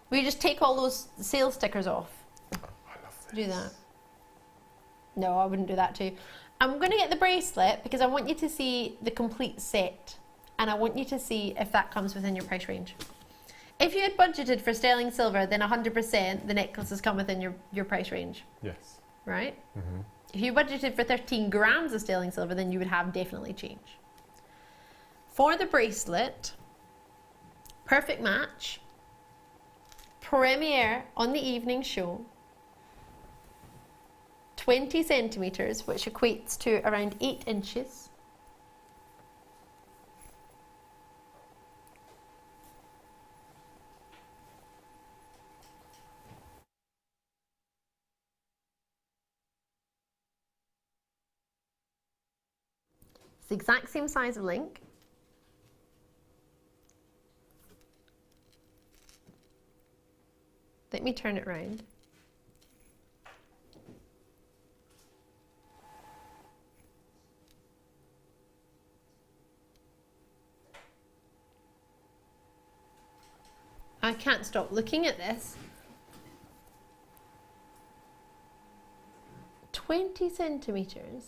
Will you just take all those sales stickers off? I love this. Do that. No, I wouldn't do that too. I'm going to get the bracelet because I want you to see the complete set and I want you to see if that comes within your price range. If you had budgeted for sterling silver, then 100% the necklaces come within your price range. Yes. Right? Mm-hmm. If you budgeted for 13 grams of sterling silver, then you would have definitely change. For the bracelet, perfect match, premiere on the evening show, 20 centimetres, which equates to around 8 inches. It's the exact same size of link. Let me turn it round. I can't stop looking at this. 20 centimetres.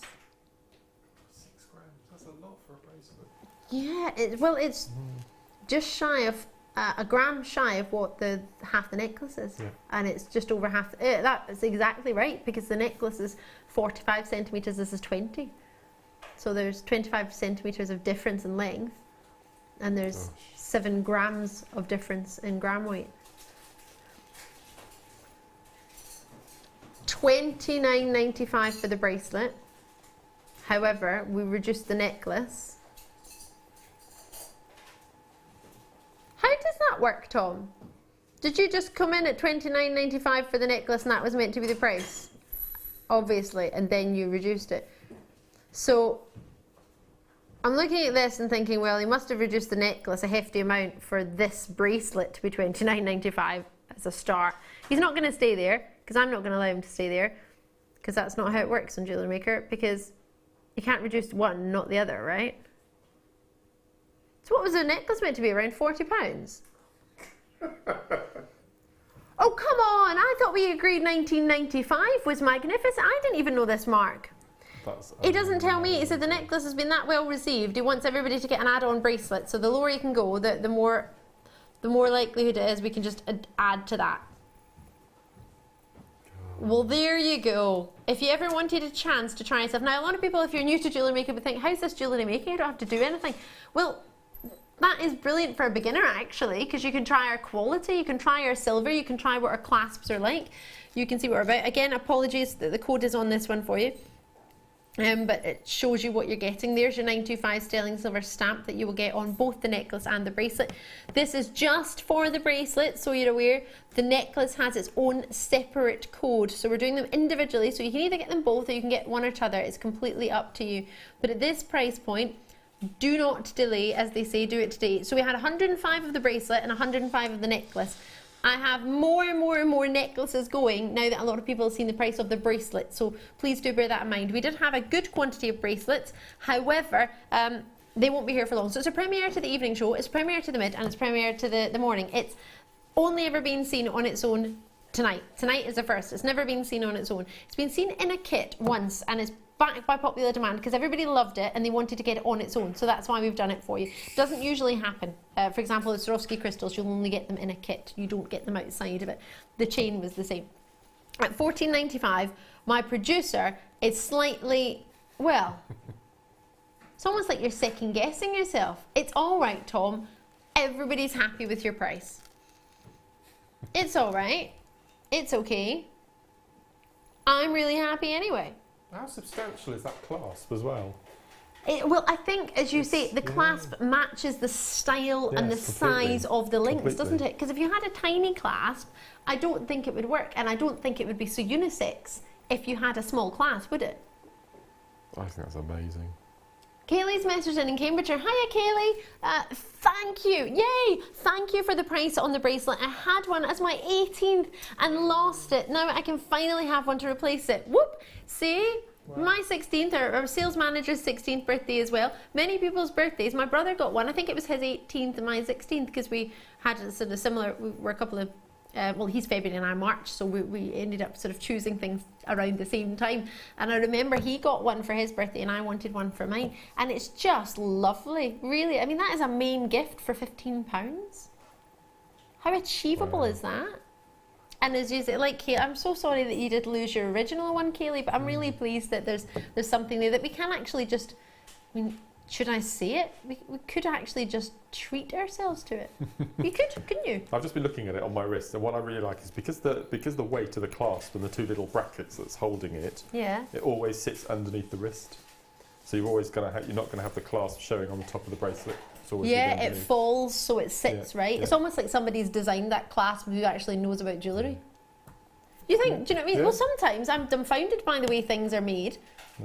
6 grams, that's a lot for a bracelet. Yeah, it's just shy of a gram shy of what half the necklace is. Yeah. And it's just over half. That's exactly right, because the necklace is 45 centimetres, this is 20. So there's 25 centimetres of difference in length, and there's 7 grams of difference in gram weight. $29.95 for the bracelet. However, we reduced the necklace. How does that work, Tom? Did you just come in at $29.95 for the necklace and that was meant to be the price? Obviously, and then you reduced it. So I'm looking at this and thinking, well, he must have reduced the necklace a hefty amount for this bracelet to be $29.95 as a start. He's not going to stay there, because I'm not going to allow him to stay there, because that's not how it works on Jewellery Maker, because you can't reduce one, not the other, right? So what was the necklace meant to be, around £40? Oh, come on, I thought we agreed $19.95 was magnificent. I didn't even know this, Mark. He doesn't tell me. He said the necklace has been that well received. He wants everybody to get an add-on bracelet. So the lower you can go, the more likelihood it is we can just add to that. Well, there you go. If you ever wanted a chance to try yourself. Now, a lot of people, if you're new to Jewellery Maker, would think, how's this jewellery making? You don't have to do anything. Well, that is brilliant for a beginner, actually, because you can try our quality, you can try our silver, you can try what our clasps are like. You can see what we're about. Again, apologies that the code is on this one for you. But it shows you what you're getting. There's your 925 sterling silver stamp that you will get on both the necklace and the bracelet. This is just for the bracelet, so you're aware. The necklace has its own separate code, so we're doing them individually, so you can either get them both or you can get one or t'other. It's completely up to you. But at this price point, do not delay, as they say, do it today. So we had 105 of the bracelet and 105 of the necklace. I have more and more and more necklaces going now that a lot of people have seen the price of the bracelet, so please do bear that in mind. We did have a good quantity of bracelets, however, they won't be here for long. So it's a premiere to the evening show, it's a premiere to the mid, and it's a premiere to the morning. It's only ever been seen on its own tonight. Tonight is the first. It's never been seen on its own. It's been seen in a kit once, and it's back by popular demand because everybody loved it and they wanted to get it on its own. So that's why we've done it for you. Doesn't usually happen. For example, the Swarovski crystals, you'll only get them in a kit. You don't get them outside of it. The chain was the same. At $14.95, my producer is slightly, well, it's almost like you're second guessing yourself. It's all right, Tom. Everybody's happy with your price. It's all right. It's okay. I'm really happy anyway. How substantial is that clasp as well? Well, I think, as you say, the clasp matches the style and the size of the links, doesn't it? Because if you had a tiny clasp, I don't think it would work, and I don't think it would be so unisex if you had a small clasp, would it? I think that's amazing. Kaylee's messaged in Cambridgeshire. Hiya, Kaylee. Thank you. Yay. Thank you for the price on the bracelet. I had one as my 18th and lost it. Now I can finally have one to replace it. Whoop. See? Wow. My 16th, our sales manager's 16th birthday as well. Many people's birthdays. My brother got one. I think it was his 18th and my 16th because we had a sort of similar, we were a couple of, well, he's February and I March, so we ended up sort of choosing things around the same time. And I remember he got one for his birthday and I wanted one for mine. And it's just lovely, really. I mean, that is a main gift for £15. How achievable is that? And as you say, like, Kaylee, I'm so sorry that you did lose your original one, Kaylee, but I'm really pleased that there's something there that we can actually just, I mean, should I say it? We could actually just treat ourselves to it. You could, couldn't you? I've just been looking at it on my wrist, and what I really like is because the weight of the clasp and the two little brackets that's holding it, it always sits underneath the wrist. So you're always going to you're not going to have the clasp showing on the top of the bracelet. It's always it falls so it sits right. Yeah. It's almost like somebody's designed that clasp who actually knows about jewellery. You think? Do you know what I mean? Well, sometimes I'm dumbfounded by the way things are made.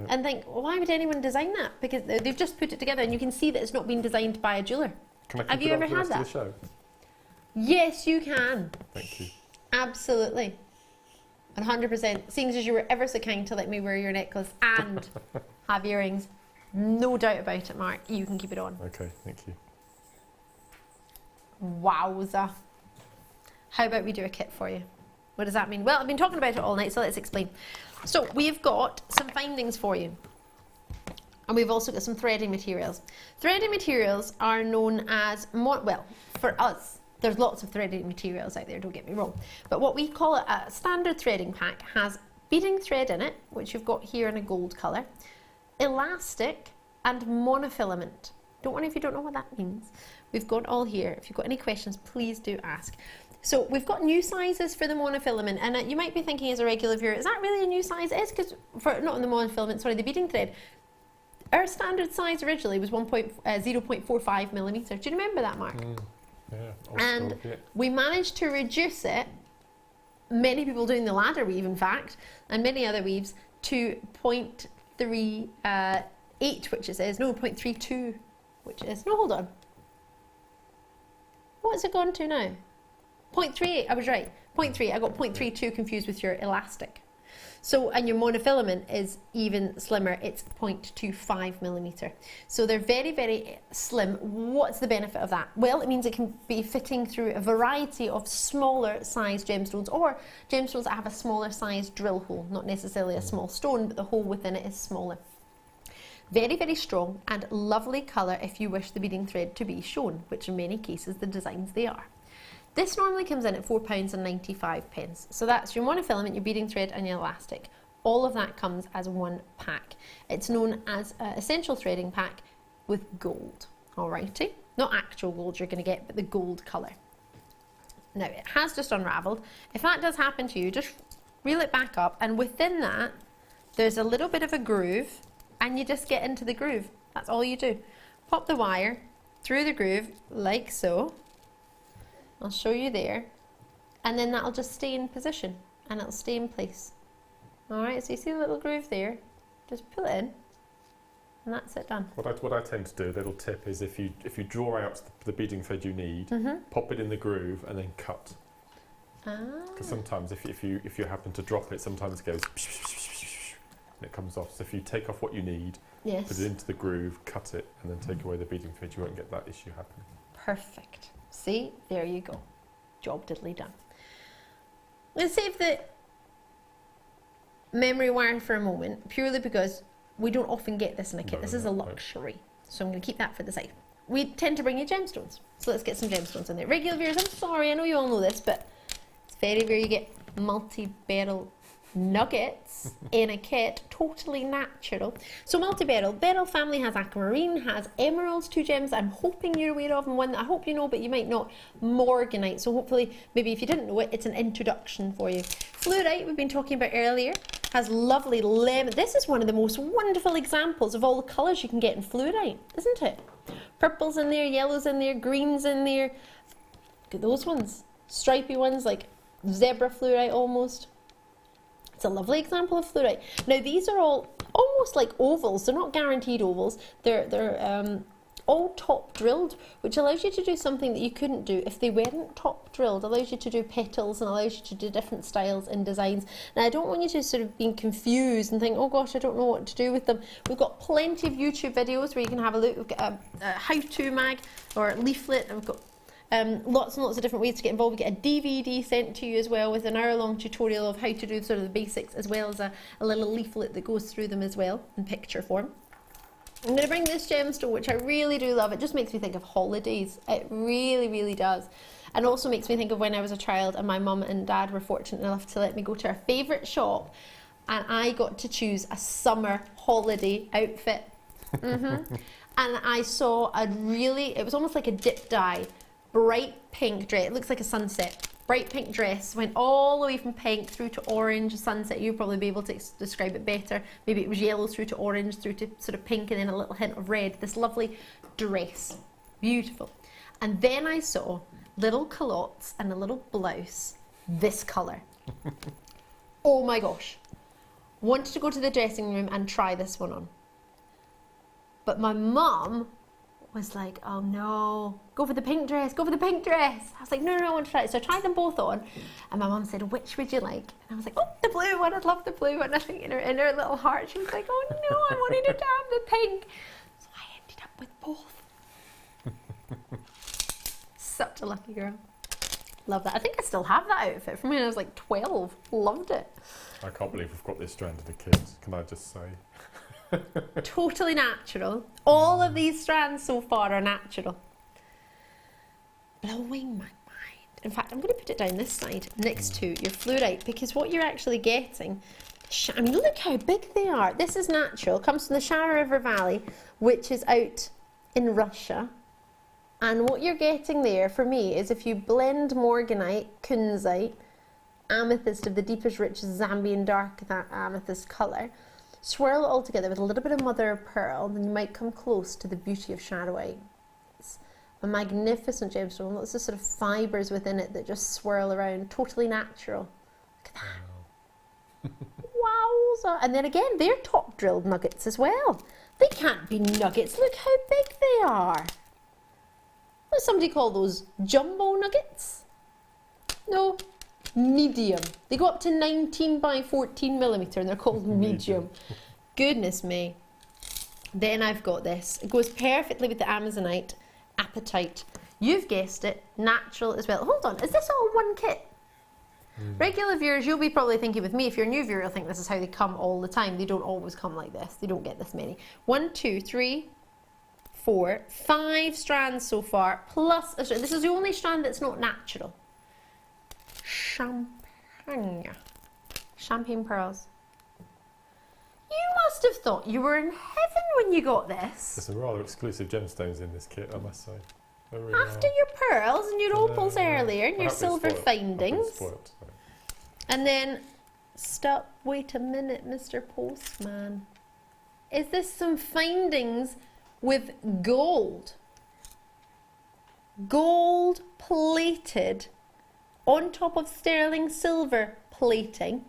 And think, well, why would anyone design that? Because they've just put it together and you can see that it's not been designed by a jeweller. Have you ever had that? Show? Yes, you can. Thank you. Absolutely. 100%. Seeing as you were ever so kind to let me wear your necklace and have earrings, no doubt about it, Mark. You can keep it on. Okay, thank you. Wowza. How about we do a kit for you? What does that mean? Well, I've been talking about it all night, so let's explain. So we've got some findings for you. And we've also got some threading materials. Threading materials are known as, well, for us, there's lots of threading materials out there, don't get me wrong. But what we call a standard threading pack has beading thread in it, which you've got here in a gold colour, elastic and monofilament. Don't worry if you don't know what that means. We've got all here. If you've got any questions, please do ask. So we've got new sizes for the monofilament, and you might be thinking as a regular viewer, is that really a new size? It is, because for not on the monofilament, sorry, the beading thread. Our standard size originally was 0.45 millimetre. Do you remember that, Mark? And we managed to reduce it, many people doing the ladder weave in fact, and many other weaves, to 0.38, which it says, no, 0.32, which is, no, hold on. What's it gone to now? 0.38, I was right, 0.3, I got 0.32 confused with your elastic. So, and your monofilament is even slimmer, it's 0.25 millimetre. So they're very, very slim. What's the benefit of that? Well, it means it can be fitting through a variety of smaller size gemstones, or gemstones that have a smaller size drill hole, not necessarily a small stone, but the hole within it is smaller. Very, very strong and lovely colour if you wish the beading thread to be shown, which in many cases the designs they are. This normally comes in at £4.95. So that's your monofilament, your beading thread and your elastic. All of that comes as one pack. It's known as Essential Threading Pack with gold. Alrighty, not actual gold you're going to get, but the gold colour. Now it has just unravelled. If that does happen to you, just reel it back up, and within that there's a little bit of a groove, and you just get into the groove. That's all you do. Pop the wire through the groove like so. I'll show you there, and then that'll just stay in position and it'll stay in place. Alright, so you see the little groove there, just pull it in and that's it, done. What I tend to do, a little tip, is if you draw out the beading thread you need, pop it in the groove and then cut. Because sometimes if you happen to drop it, sometimes it goes and it comes off. So if you take off what you need, put it into the groove, cut it, and then take away the beading thread, you won't get that issue happening. Perfect. See, there you go. Job diddly done. Let's save the memory wire for a moment, purely because We don't often get this in a kit. This is a luxury. So I'm going to keep that for the side. We tend to bring you gemstones. So let's get some gemstones in there. Regular viewers, I'm sorry, I know you all know this, but it's very rare you get multi-beryl nuggets in a kit, totally natural. So multi-beryl, beryl family has aquamarine, has emeralds, 2 gems I'm hoping you're aware of, and one that I hope you know but you might not, morganite. So hopefully, maybe if you didn't know it, it's an introduction for you. Fluorite, we've been talking about earlier, has lovely lemon. This is one of the most wonderful examples of all the colours you can get in fluorite, isn't it? Purples in there, yellows in there, greens in there. Look at those ones, stripy ones like zebra fluorite almost. It's a lovely example of fluorite. Now these are all almost like ovals. They're not guaranteed ovals. They're all top drilled, which allows you to do something that you couldn't do if they weren't top drilled. Allows you to do petals and allows you to do different styles and designs. Now I don't want you to sort of be confused and think, oh gosh, I don't know what to do with them. We've got plenty of YouTube videos where you can have a look. We've got a how-to mag or a leaflet, and we've got lots and lots of different ways to get involved. We get a DVD sent to you as well with an hour-long tutorial of how to do sort of the basics, as well as a little leaflet that goes through them as well in picture form. I'm going to bring this gemstone, which I really do love. It just makes me think of holidays. It really, really does. And also makes me think of when I was a child and my mum and dad were fortunate enough to let me go to our favourite shop, and I got to choose a summer holiday outfit. And I saw it was almost like a dip dye, bright pink dress. It looks like a sunset. Bright pink dress, went all the way from pink through to orange, sunset. You'll probably be able to describe it better. Maybe it was yellow through to orange, through to sort of pink, and then a little hint of red. This lovely dress, beautiful. And then I saw little culottes and a little blouse, this colour. Oh my gosh. Wanted to go to the dressing room and try this one on. But my mum was like, oh no, go for the pink dress, go for the pink dress. I was like, no, I want to try it. So I tried them both on, and my mum said, which would you like? And I was like, oh, the blue one, I'd love the blue one. I think in her little heart, she was like, oh no, I wanted to have the pink. So I ended up with both. Such a lucky girl. Love that. I think I still have that outfit from when I was like 12. Loved it. I can't believe we've got this strand of the kids, can I just say? Totally natural. All of these strands so far are natural. Blowing my mind. In fact, I'm going to put it down this side next to your fluorite, because what you're actually getting, I mean, look how big they are. This is natural. It comes from the Shara River Valley, which is out in Russia. And what you're getting there, for me, is if you blend morganite, kunzite, amethyst of the deepest, richest Zambian dark, that amethyst colour, swirl it all together with a little bit of mother of pearl, then you might come close to the beauty of shadowite. It's a magnificent gemstone. Lots of sort of fibres within it that just swirl around, totally natural. Look at that. Wowza. And then again, they're top drilled nuggets as well. They can't be nuggets. Look how big they are. What does somebody call those? Jumbo nuggets? No. Medium. They go up to 19 by 14 millimetre and they're called medium. Goodness me. Then I've got this. It goes perfectly with the Amazonite, apatite. You've guessed it, natural as well. Hold on, is this all one kit? Regular viewers, you'll be probably thinking with me, if you're a new viewer, you'll think this is how they come all the time. They don't always come like this. They don't get this many. 1, 2, 3, 4, 5 strands so far, plus a strand. This is the only strand that's not natural. Champagne pearls. You must have thought you were in heaven when you got this. There's some rather exclusive gemstones in this kit, I must say. Really After your pearls and your opals earlier and your silver findings. And then, stop, wait a minute, Mr. Postman. Is this some findings with gold? Gold plated on top of sterling silver plating.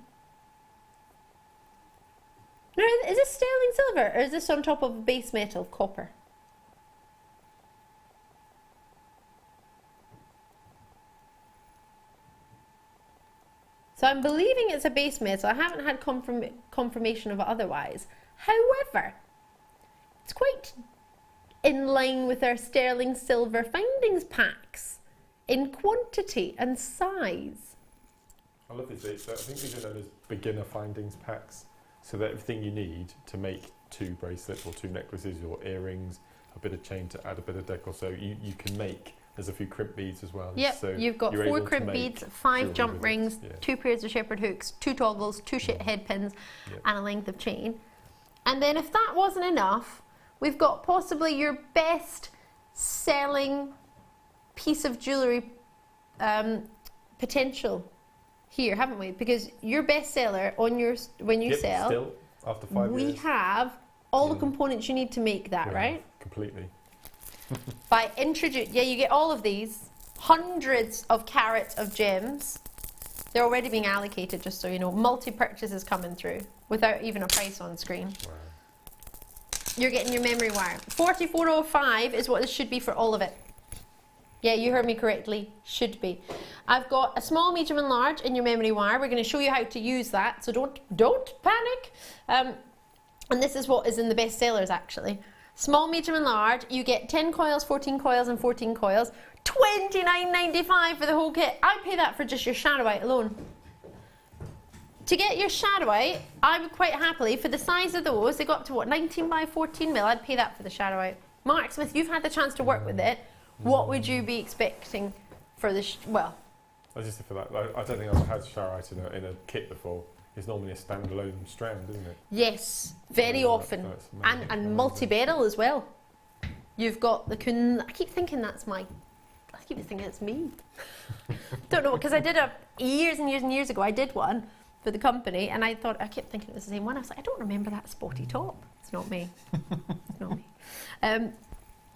No, is this sterling silver or is this on top of base metal copper? So I'm believing it's a base metal. I haven't had confirmation of it otherwise. However, it's quite in line with our sterling silver findings packs in quantity and size. I love these. I think these are known as beginner findings packs. So that everything you need to make 2 bracelets or 2 necklaces or earrings, a bit of chain to add a bit of decor. So you can make, there's a few crimp beads as well. Yep, so you've got 4 crimp beads, 5 jump rings, 2 pairs of shepherd hooks, 2 toggles, 2 head pins, and a length of chain. And then if that wasn't enough, we've got possibly your best selling piece of jewellery potential here, haven't we? Because your best seller on your, when you sell, still, after 5 years. we have all the components you need to make that, right? Completely. By you get all of these, hundreds of carats of gems. They're already being allocated, just so you know. Multi-purchases coming through without even a price on screen. Wow. You're getting your memory wire. 4405 is what this should be for all of it. Yeah, you heard me correctly. Should be. I've got a small, medium, and large in your memory wire. We're going to show you how to use that, so don't panic. And this is what is in the best sellers, actually. Small, medium, and large. You get 10 coils, 14 coils, and 14 coils. $29.95 for the whole kit. I'd pay that for just your shadowite alone. To get your shadowite, I would quite happily, for the size of those, they go up to what, 19 by 14 mil, I'd pay that for the shadowite. Mark Smith, you've had the chance to work with it. What would you be expecting for the, well? I just for that, I don't think I've had shadowite in a kit before. It's normally a standalone strand, isn't it? Yes, very often. And multi-beryl as well. You've got the I keep thinking that's my, I keep thinking it's me. Don't know, because I did years and years and years ago, I did one for the company, and I thought, I kept thinking it was the same one. I was like, I don't remember that spotty top. It's not me. It's not me.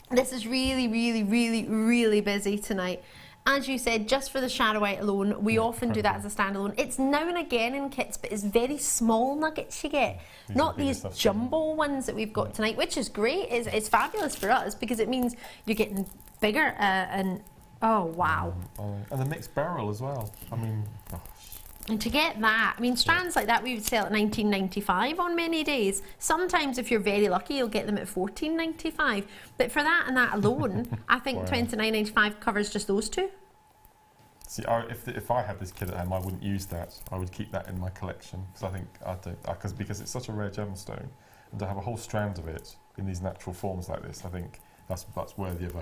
This is really, really, really, really busy tonight. As you said, just for the shadowite alone, we often do that as a standalone. It's now and again in kits, but it's very small nuggets you get. Not these jumbo ones that we've got tonight, which is great. It's fabulous for us because it means you're getting bigger and, oh, wow. And the mixed beryl as well. I mean, gosh. And to get that, I mean, strands like that we would sell at $19.95 on many days. Sometimes, if you're very lucky, you'll get them at $14.95. But for that and that alone, I think $29.95 covers just those two. See, if I had this kit at home, I wouldn't use that. I would keep that in my collection because I think because it's such a rare gemstone, and to have a whole strand of it in these natural forms like this, I think that's worthy of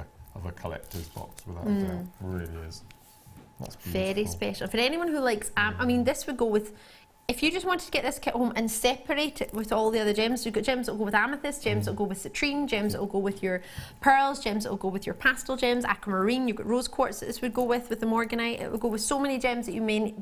a collector's box without a doubt. It really is. That's very special. For anyone who likes, I mean, this would go with, if you just wanted to get this kit home and separate it with all the other gems, you've got gems that will go with amethyst, gems that will go with citrine, gems that will go with your pearls, gems that will go with your pastel gems, aquamarine, you've got rose quartz that this would go with the morganite. It would go with so many gems that you may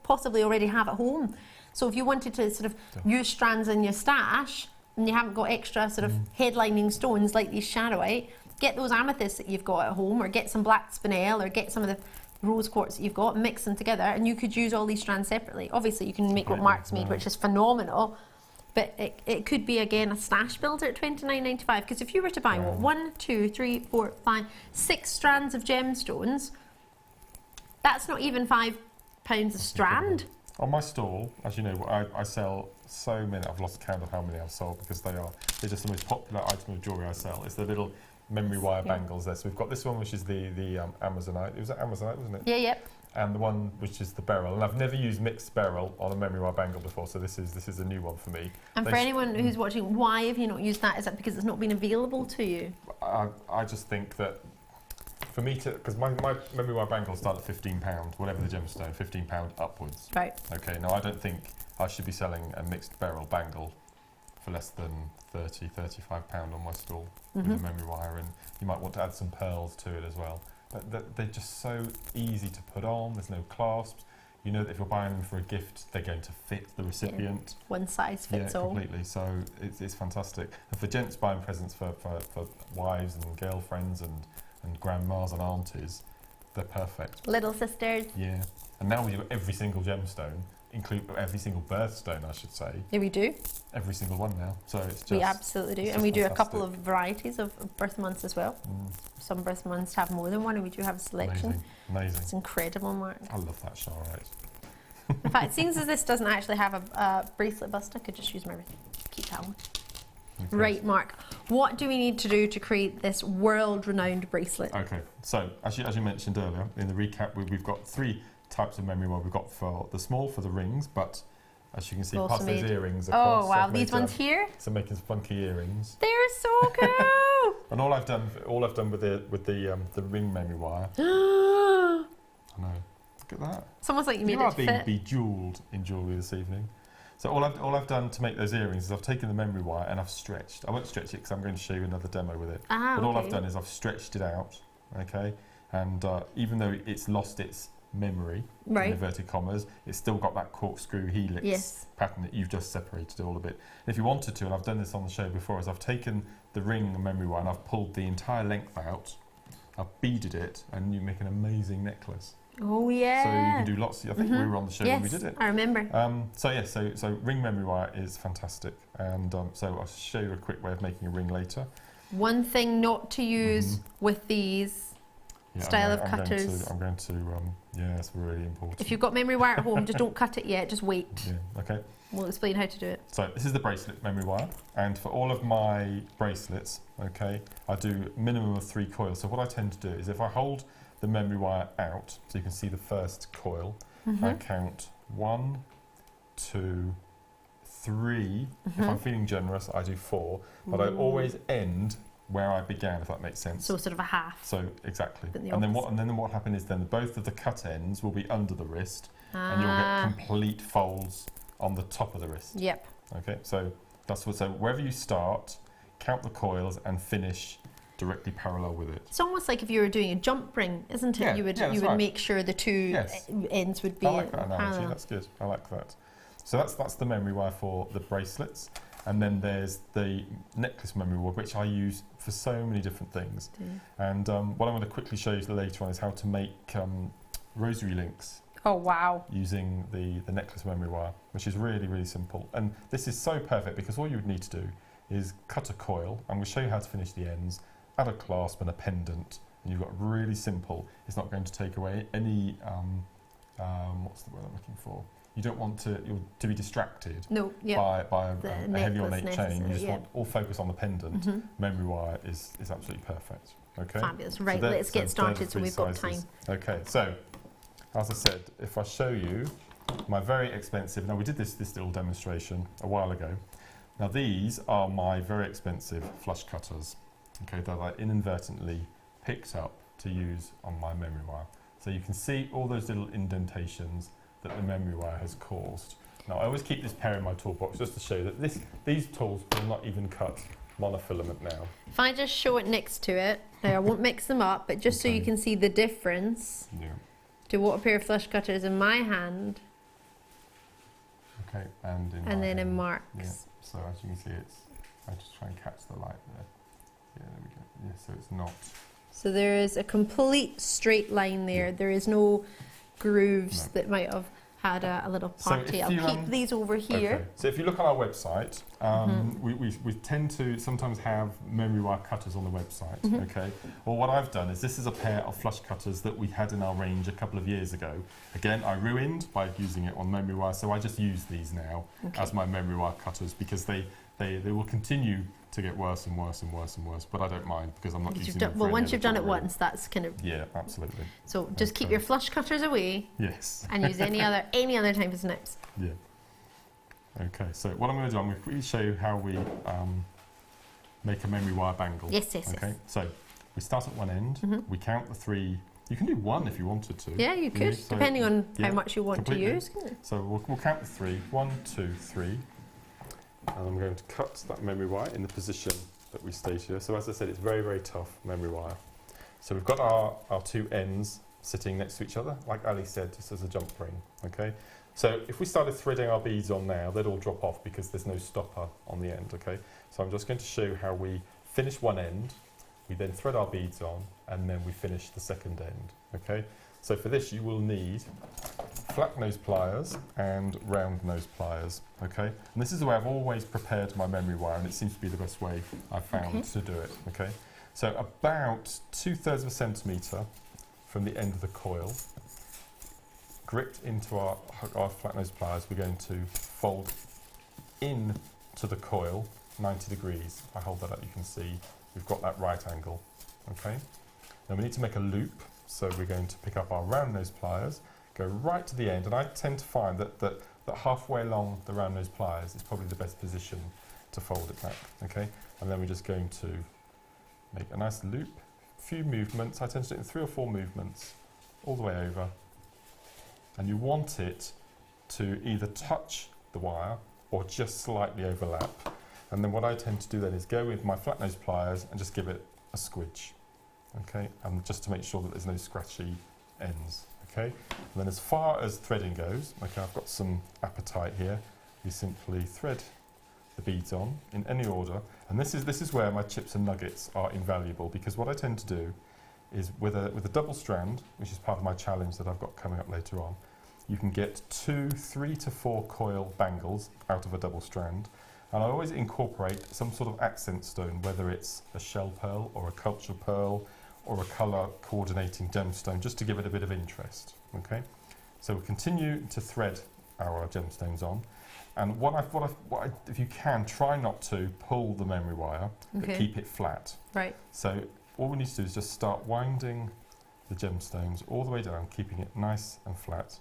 possibly already have at home. So if you wanted to sort of use strands in your stash and you haven't got extra sort of headlining stones like these shadowite, get those amethysts that you've got at home, or get some black spinel, or get some of the rose quartz that you've got, mix them together, and you could use all these strands separately. Obviously you can make what Mark's made, which is phenomenal, but it could be again a stash builder at $29.95, because if you were to buy what, 1, 2, 3, 4, 5, 6 strands of gemstones, that's not even £5 a strand. On my stall, as you know, I sell so many. I've lost count of how many I've sold because they're just the most popular item of jewellery I sell. It's the little memory wire bangles there. So we've got this one, which is the Amazonite. It was Amazonite, wasn't it? Yeah, yep. And the one which is the beryl. And I've never used mixed beryl on a memory wire bangle before, so this is a new one for me. And for anyone who's watching, why have you not used that? Is that because it's not been available to you? I just think that for me to, because my memory wire bangles start at £15, whatever the gemstone, £15 upwards. Right. Okay. Now I don't think I should be selling a mixed beryl bangle for less than £30, £35 on my stall with a memory wire, and you might want to add some pearls to it as well. But they're just so easy to put on. There's no clasps. You know that if you're buying them for a gift, they're going to fit the recipient. One size fits all. Completely. So it's fantastic. And for gents buying presents for wives and girlfriends and grandmas and aunties, they're perfect. Little sisters. Yeah. And now we've got every single gemstone, include every single birthstone, I should say. Yeah, we do. Every single one now. So it's just, we absolutely do, and we do a couple of varieties of birth months as well. Some birth months have more than one, and we do have a selection. Amazing. It's incredible, Mark. I love that shadowite. In fact, seeing as this doesn't actually have a bracelet bust, I could just use my keep that one. Okay. Right, Mark. What do we need to do to create this world-renowned bracelet? Okay, so as you mentioned earlier in the recap, we've got 3 types of memory wire. We've got for the small, for the rings, but as you can see, Also past those made. earrings across. Oh wow, I've these made, ones here? So making some funky earrings. They're so cool! And all I've done with the ring memory wire. I know. Look at that. It's almost like you made are it to being fit. bejewelled in jewellery this evening. So all I've done to make those earrings is I've taken the memory wire and I've stretched. I won't stretch it because I'm going to show you another demo with it. Ah, but all okay. I've done is I've stretched it out, okay? And even though it's lost its memory, in inverted commas, it's still got that corkscrew helix pattern that you've just separated all a bit. And if you wanted to, and I've done this on the show before, is I've taken the ring and memory wire and I've pulled the entire length out, I've beaded it, and you make an amazing necklace. Oh yeah. So you can do lots. I think we were on the show when we did it. I remember. So ring memory wire is fantastic, and so I'll show you a quick way of making a ring later. One thing not to use with these style of cutters. I'm going to yeah, it's really important. If you've got memory wire at home, just don't cut it yet. Just wait. Yeah. Okay. We'll explain how to do it. So this is the bracelet memory wire, and for all of my bracelets, okay, I do a minimum of 3 coils. So what I tend to do is if I hold the memory wire out, so you can see the first coil, I count 1, 2, 3. If I'm feeling generous, I do 4, but I always end where I began, if that makes sense. So sort of a half. So exactly. But the And then what happens is then both of the cut ends will be under the wrist, and you'll get complete folds on the top of the wrist. Yep. Okay, so that's what. So wherever you start, count the coils and finish directly parallel with it. It's almost like if you were doing a jump ring, isn't it? Yeah, you would yeah, that's right. make sure the two ends would be I like that analogy. parallel. That's good. I like that. So that's the memory wire for the bracelets, and then there's the necklace memory wire, which I use for so many different things. And what I'm going to quickly show you later on is how to make rosary links. Oh wow! Using the necklace memory wire, which is really, really simple. And this is so perfect because all you would need to do is cut a coil. I'm going to show you how to finish the ends, add a clasp and a pendant, and you've got really simple. It's not going to take away any, what's the word I'm looking for? You don't want to be distracted by a heavy ornate chain. You just want all focus on the pendant. Memory wire is absolutely perfect. Okay. Fabulous. Right, let's get started so we've got time. Okay, so as I said, if I show you my very expensive, now we did this little demonstration a while ago. Now these are my very expensive flush cutters, okay, that I inadvertently picked up to use on my memory wire. So you can see all those little indentations that the memory wire has caused. Now I always keep this pair in my toolbox just to show that these tools will not even cut monofilament now. If I just show it next to it, now I won't mix them up, but just so you can see the difference to what a pair of flush cutters in my hand. Okay, and then in Mark's. Yeah. So as you can see, I just try and catch the light there. Yeah, there we go. Yeah, so it's not. So there is a complete straight line there. There is no grooves that might have had a little party. I'll keep these over here. Okay. So if you look on our website, we tend to sometimes have memory wire cutters on the website. Okay. Well, what I've done is this is a pair of flush cutters that we had in our range a couple of years ago. Again, I ruined by using it on memory wire, so I just use these now as my memory wire cutters because they will continue to get worse and worse and worse and worse, but I don't mind because I'm not using them. Well, once you've done it once, that's kind of absolutely. So just keep your flush cutters away. Yes. And use any other type of snips. Yeah. Okay. So what I'm going to do, I'm going to quickly show you how we make a memory wire bangle. Yes. Okay. So we start at one end. We count the 3. You can do 1 if you wanted to. Yeah, you could, depending on how much you want to use. So we'll count the 3. 1, 2, 3. And I'm going to cut that memory wire in the position that we stated here. So as I said, it's very, very tough memory wire. So we've got our 2 ends sitting next to each other, like Ali said, just as a jump ring. Okay. So if we started threading our beads on now, they'd all drop off because there's no stopper on the end. Okay. So I'm just going to show you how we finish one end. We then thread our beads on, and then we finish the second end. Okay. So for this, you will need flat nose pliers and round nose pliers, okay? And this is the way I've always prepared my memory wire, and it seems to be the best way I've found to do it, okay? So about 2/3 of a centimetre from the end of the coil, gripped into our flat nose pliers, we're going to fold in to the coil 90 degrees. If I hold that up, you can see we've got that right angle, okay? Now we need to make a loop. So we're going to pick up our round nose pliers, go right to the end, and I tend to find that that halfway along the round nose pliers is probably the best position to fold it back, okay? And then we're just going to make a nice loop, few movements. I tend to do it in 3 or 4 movements all the way over. And you want it to either touch the wire or just slightly overlap. And then what I tend to do then is go with my flat nose pliers and just give it a squidge, okay? And just to make sure that there's no scratchy ends, okay? And then as far as threading goes, okay, I've got some apatite here. You simply thread the beads on in any order. And this is where my chips and nuggets are invaluable, because what I tend to do is with a double strand, which is part of my challenge that I've got coming up later on, you can get 2, 3 to 4 coil bangles out of a double strand. And I always incorporate some sort of accent stone, whether it's a shell pearl or a culture pearl or a colour coordinating gemstone, just to give it a bit of interest, okay? So we continue to thread our gemstones on. And if you can, try not to pull the memory wire, but keep it flat. Right. So all we need to do is just start winding the gemstones all the way down, keeping it nice and flat,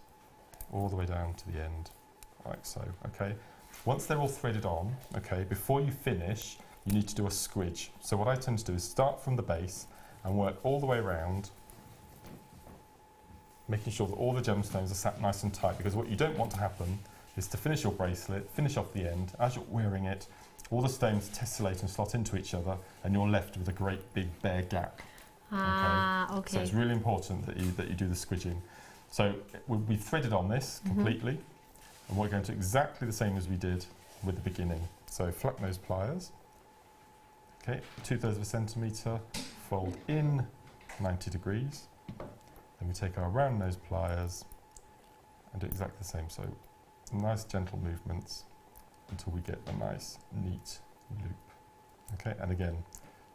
all the way down to the end, like so, okay? Once they're all threaded on, okay, before you finish, you need to do a squidge. So what I tend to do is start from the base and work all the way around, making sure that all the gemstones are sat nice and tight, because what you don't want to happen is to finish your bracelet, finish off the end, as you're wearing it, all the stones tessellate and slot into each other, and you're left with a great big bare gap. Okay. So it's really important that you do the squidging. So we've threaded on this completely, and we're going to exactly the same as we did with the beginning. So flat nose pliers, okay, 2/3 of a centimetre, fold in 90 degrees. Then we take our round nose pliers and do exactly the same. So nice gentle movements until we get a nice neat loop. Okay, and again,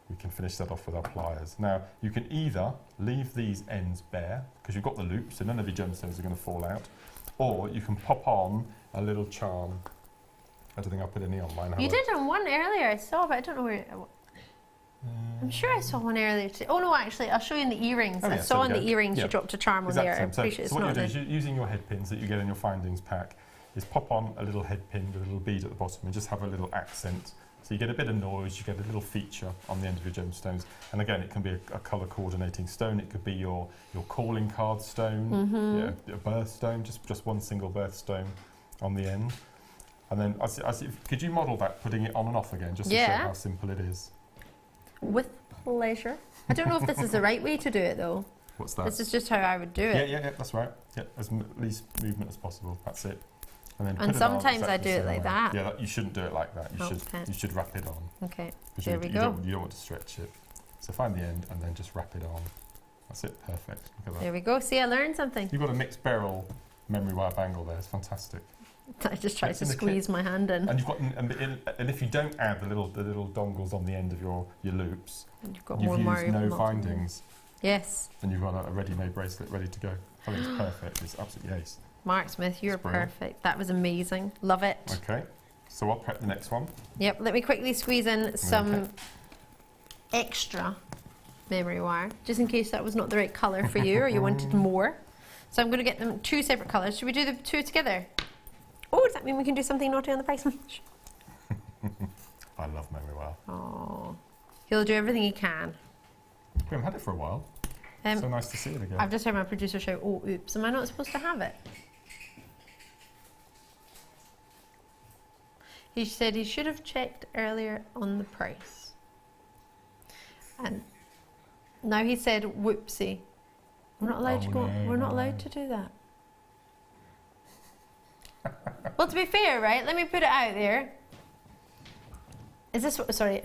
we can finish that off with our pliers. Now, you can either leave these ends bare, because you've got the loop, so none of your gemstones are going to fall out, or you can pop on a little charm. I don't think I put any on mine. You did on one earlier, I saw, but I don't know where. I'm sure I saw one earlier today. Oh no, actually, I'll show you in the earrings. I saw in the earrings you dropped a charm on there. I appreciate it's so what not you do is using your head pins that you get in your findings pack, is pop on a little head pin with a little bead at the bottom and just have a little accent. So you get a bit of noise, you get a little feature on the end of your gemstones. And again, it can be a colour coordinating stone, it could be your calling card stone, a birthstone, just one single birthstone on the end. And then, could you model that, putting it on and off again, just to show how simple it is? With pleasure. I don't know if this is the right way to do it though. What's that? This is just how I would do it. Yeah, that's right. Yeah, as least movement as possible, that's it. And sometimes I do it like that. Yeah, you shouldn't do it like that. You should wrap it on. Okay, there we go. You don't want to stretch it. So find the end and then just wrap it on. That's it, perfect. Look at that. There we go. See, I learned something. You've got a mixed beryl memory wire bangle there. It's fantastic. I just tried to squeeze my hand in. And you've got, and if you don't add the little dongles on the end of your loops, and you've got used no findings. Yes. And you've got a ready-made bracelet ready to go. I think it's perfect. It's absolutely ace. Mark Smith, you're perfect. That was amazing. Love it. Okay, so I'll prep the next one. Yep, let me quickly squeeze in some extra memory wire, just in case that was not the right colour for you or you wanted more. So I'm going to get them 2 separate colours. Should we do the 2 together? Oh, does that mean we can do something naughty on the price match? I love memory wire. Oh, he'll do everything he can. We haven't had it for a while. So nice to see it again. I've just heard my producer shout, oh, oops, am I not supposed to have it? He said he should have checked earlier on the price. And now he said, whoopsie. We're not allowed to go, we're not allowed to do that. Well, to be fair, right, let me put it out there. Is this, sorry,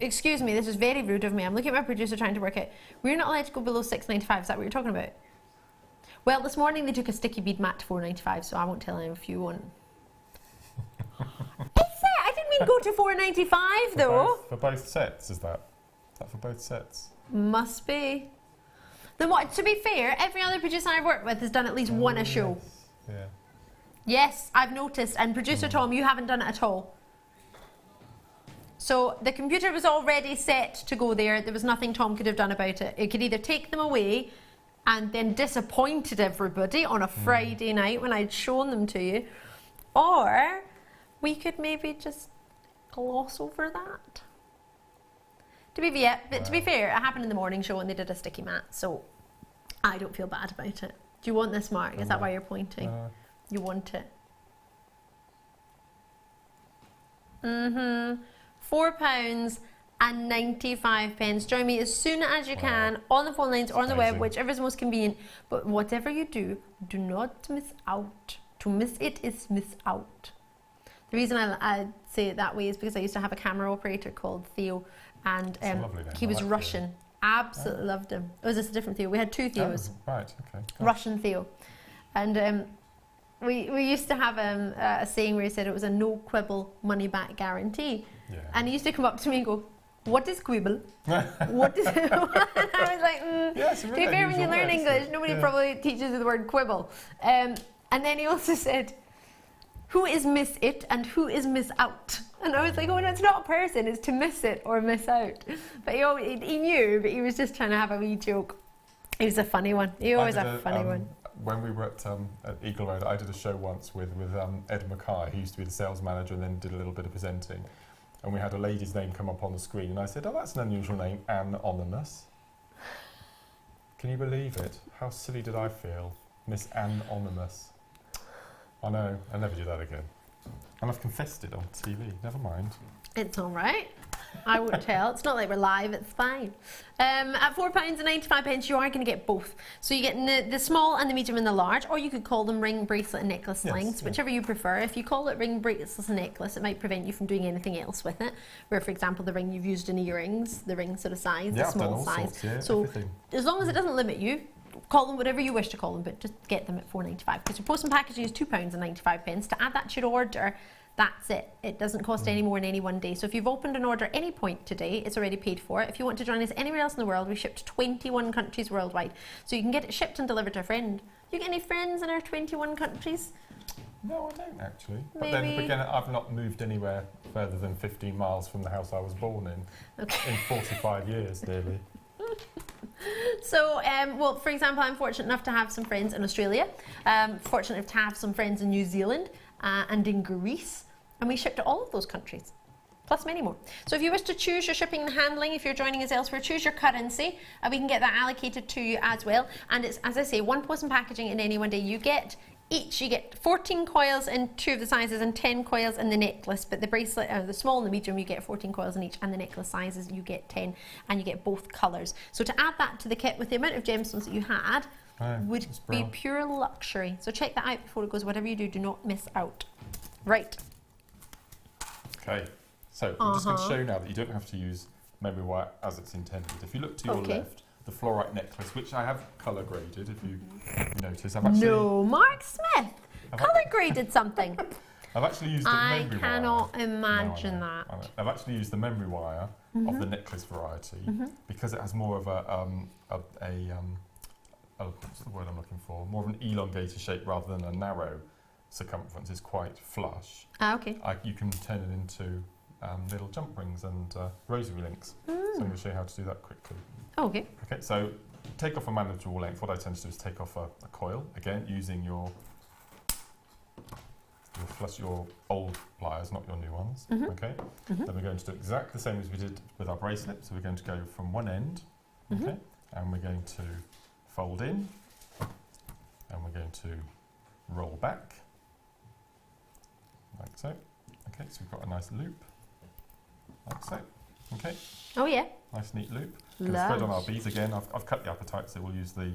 excuse me, this is very rude of me. I'm looking at my producer trying to work it. We're not allowed to go below $6.95, is that what you're talking about? Well, this morning they took a sticky bead mat to $4.95, so I won't tell them if you want. I didn't mean go to $4.95 though. For both sets, is that? Is that for both sets? Must be. Then what, to be fair, every other producer I've worked with has done at least one a show. Yeah. Yes, I've noticed, and producer Tom, you haven't done it at all. So the computer was already set to go there. There was nothing Tom could have done about it. It could either take them away and then disappointed everybody on a Friday night when I'd shown them to you, Or we could maybe just gloss over that. To be fair, it happened in the morning show and they did a sticky mat, so I don't feel bad about it. Do you want this, Mark? Is that why you're pointing? You want it? £4.95. Join me as soon as you can on the phone lines or on the web, whichever is most convenient. But whatever you do, do not miss out. To miss it is miss out. The reason I say it that way is because I used to have a camera operator called Theo, and he was Russian. Absolutely loved him. Oh, is this a different Theo? We had two Theos. Oh, right, okay. Russian Theo. And we used to have a saying where he said it was a no quibble money back guarantee. Yeah. And he used to come up to me and go, "What is quibble? What is it?" And I was like, to be fair, when you learn English, nobody probably teaches you the word quibble. And then he also said, "Who is miss it and who is miss out?" And I was like, "Oh no, it's not a person, it's to miss it or miss out." But he knew, but he was just trying to have a wee joke. He was a funny one. He always had a funny one. When we were at Eagle Road, I did a show once with Ed Mackay, who used to be the sales manager and then did a little bit of presenting. And we had a lady's name come up on the screen, and I said, "Oh, that's an unusual name, Anonymous." Can you believe it? How silly did I feel? Miss Anonymous. I know, I'll never do that again. And I've confessed it on TV, never mind. It's all right. I won't tell. It's not like we're live, it's fine. At £4.95, you are going to get both. So you get the small and the medium and the large, or you could call them ring, bracelet and necklace lengths, whichever you prefer. If you call it ring, bracelet and necklace, it might prevent you from doing anything else with it. Where, for example, the ring you've used in earrings, the ring sort of size, the small size. So everything. As long as it doesn't limit you, call them whatever you wish to call them, but just get them at £4.95. Because your post and packaging is £2.95. To add that to your order, that's it. It doesn't cost any more in any one day. So if you've opened an order at any point today, it's already paid for. If you want to join us anywhere else in the world, we ship to 21 countries worldwide. So you can get it shipped and delivered to a friend. Do you get any friends in our 21 countries? No, I don't actually. But then again, I've not moved anywhere further than 15 miles from the house I was born in. In 45 years, nearly. So, well, for example, I'm fortunate enough to have some friends in Australia, fortunate enough to have some friends in New Zealand and in Greece, and we ship to all of those countries, plus many more. So if you wish to choose your shipping and handling, if you're joining us elsewhere, choose your currency, and we can get that allocated to you as well. And it's, as I say, one post and packaging in any one day. You get 14 coils in 2 of the sizes and 10 coils in the necklace, but the bracelet, the small and the medium, you get 14 coils in each, and the necklace sizes you get 10, and you get both colours. So to add that to the kit with the amount of gemstones that you had would be pure luxury. So check that out before it goes. Whatever you do, do not miss out. Right. Okay, so I'm just going to show you now that you don't have to use memory wire as it's intended. If you look to your left, the fluorite necklace, which I have colour graded, if you notice. I've actually, no, Mark Smith colour graded something. I've actually used the memory wire. I cannot imagine that. I've actually used the memory wire of the necklace variety because it has more of what's the word I'm looking for? More of an elongated shape rather than a narrow circumference. It's quite flush. Okay. You can turn it into little jump rings and rosary links. So I'm going to show you how to do that quickly. Okay. Okay, so take off a manageable length. What I tend to do is take off a coil, again, using your old pliers, not your new ones. Okay. Then we're going to do exactly the same as we did with our bracelet. So we're going to go from one end, okay, and we're going to fold in, and we're going to roll back, like so. Okay, so we've got a nice loop, like so. Okay. Oh yeah. Nice neat loop. Thread on our beads again. I've cut the apatite, so we'll use the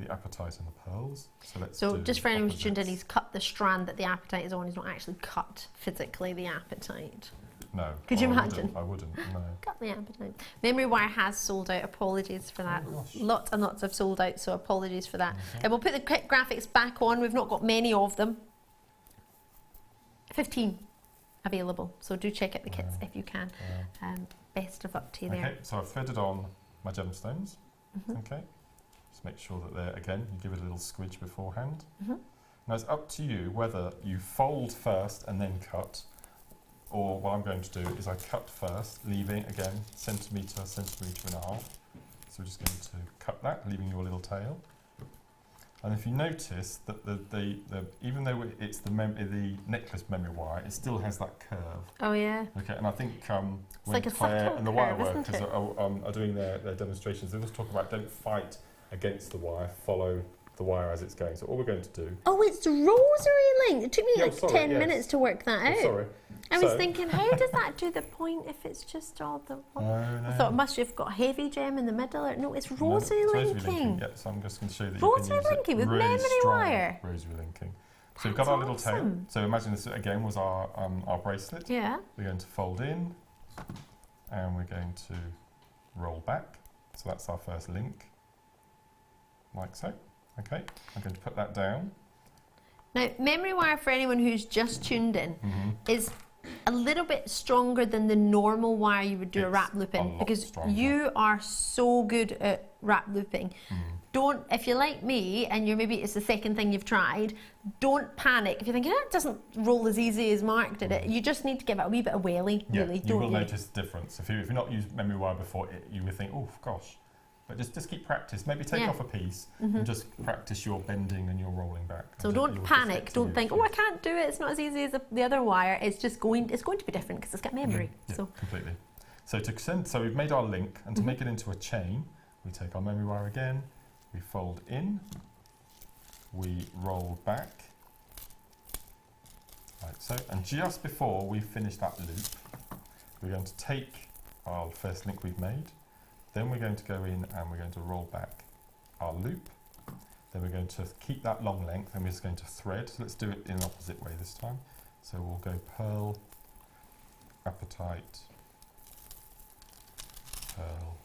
apatite and the pearls. So just for anyone who's tuned in, he's cut the strand that the apatite is on. He's not actually cut physically the apatite. No. Could you imagine? I wouldn't. No. Cut the apatite. Memory wire has sold out. Apologies for that. Lots and lots have sold out. So apologies for that. And we'll put the kit graphics back on. We've not got many of them. 15 available. So do check out the kits if you can. Best of luck to you there. Okay, so I've threaded on my gemstones. Okay, just make sure that they're, again, you give it a little squidge beforehand. Now it's up to you whether you fold first and then cut, or what I'm going to do is I cut first, leaving, again, centimetre, centimetre and a half. So we're just going to cut that, leaving your little tail. And if you notice that even though it's the necklace memory wire, it still has that curve. Oh yeah. Okay, and I think when like a Claire and the wire curve, workers are doing their demonstrations, they always talk about don't fight against the wire, follow the wire as it's going. So all we're going to do... Oh, it's rosary link. It took me like 10 minutes to work that out. Oh, sorry. I was thinking, how does that do the point if it's just all the... No. I thought it must have got heavy gem in the middle. Or, no, it's rosary linking. Yeah, so I'm just going to show you that rosary you can use linking with really memory wire. Rosary linking. So we've got our little tail. So imagine this again was our bracelet. Yeah. We're going to fold in and we're going to roll back. So that's our first link, like so. Okay, I'm going to put that down. Now, memory wire, for anyone who's just tuned in, is a little bit stronger than the normal wire you would do a wrap loop in, because you are so good at wrap looping. Don't, if you're like me and maybe it's the second thing you've tried, don't panic if you're thinking, it doesn't roll as easy as Mark did it. You just need to give it a wee bit of whaley, really. You will notice the difference. If you've not used memory wire before, you would think, oh gosh. But just keep practice. Maybe take off a piece and just practice your bending and your rolling back. So don't panic. Don't think, oh, I can't do it. It's not as easy as the other wire. It's just going to be different because it's got memory. Yeah, so completely. So we've made our link, and to make it into a chain, we take our memory wire again, we fold in, we roll back, like so. And just before we finish that loop, we're going to take our first link we've made. Then we're going to go in and we're going to roll back our loop. Then we're going to keep that long length and we're just going to thread. So let's do it in an opposite way this time. So we'll go pearl, apatite, pearl.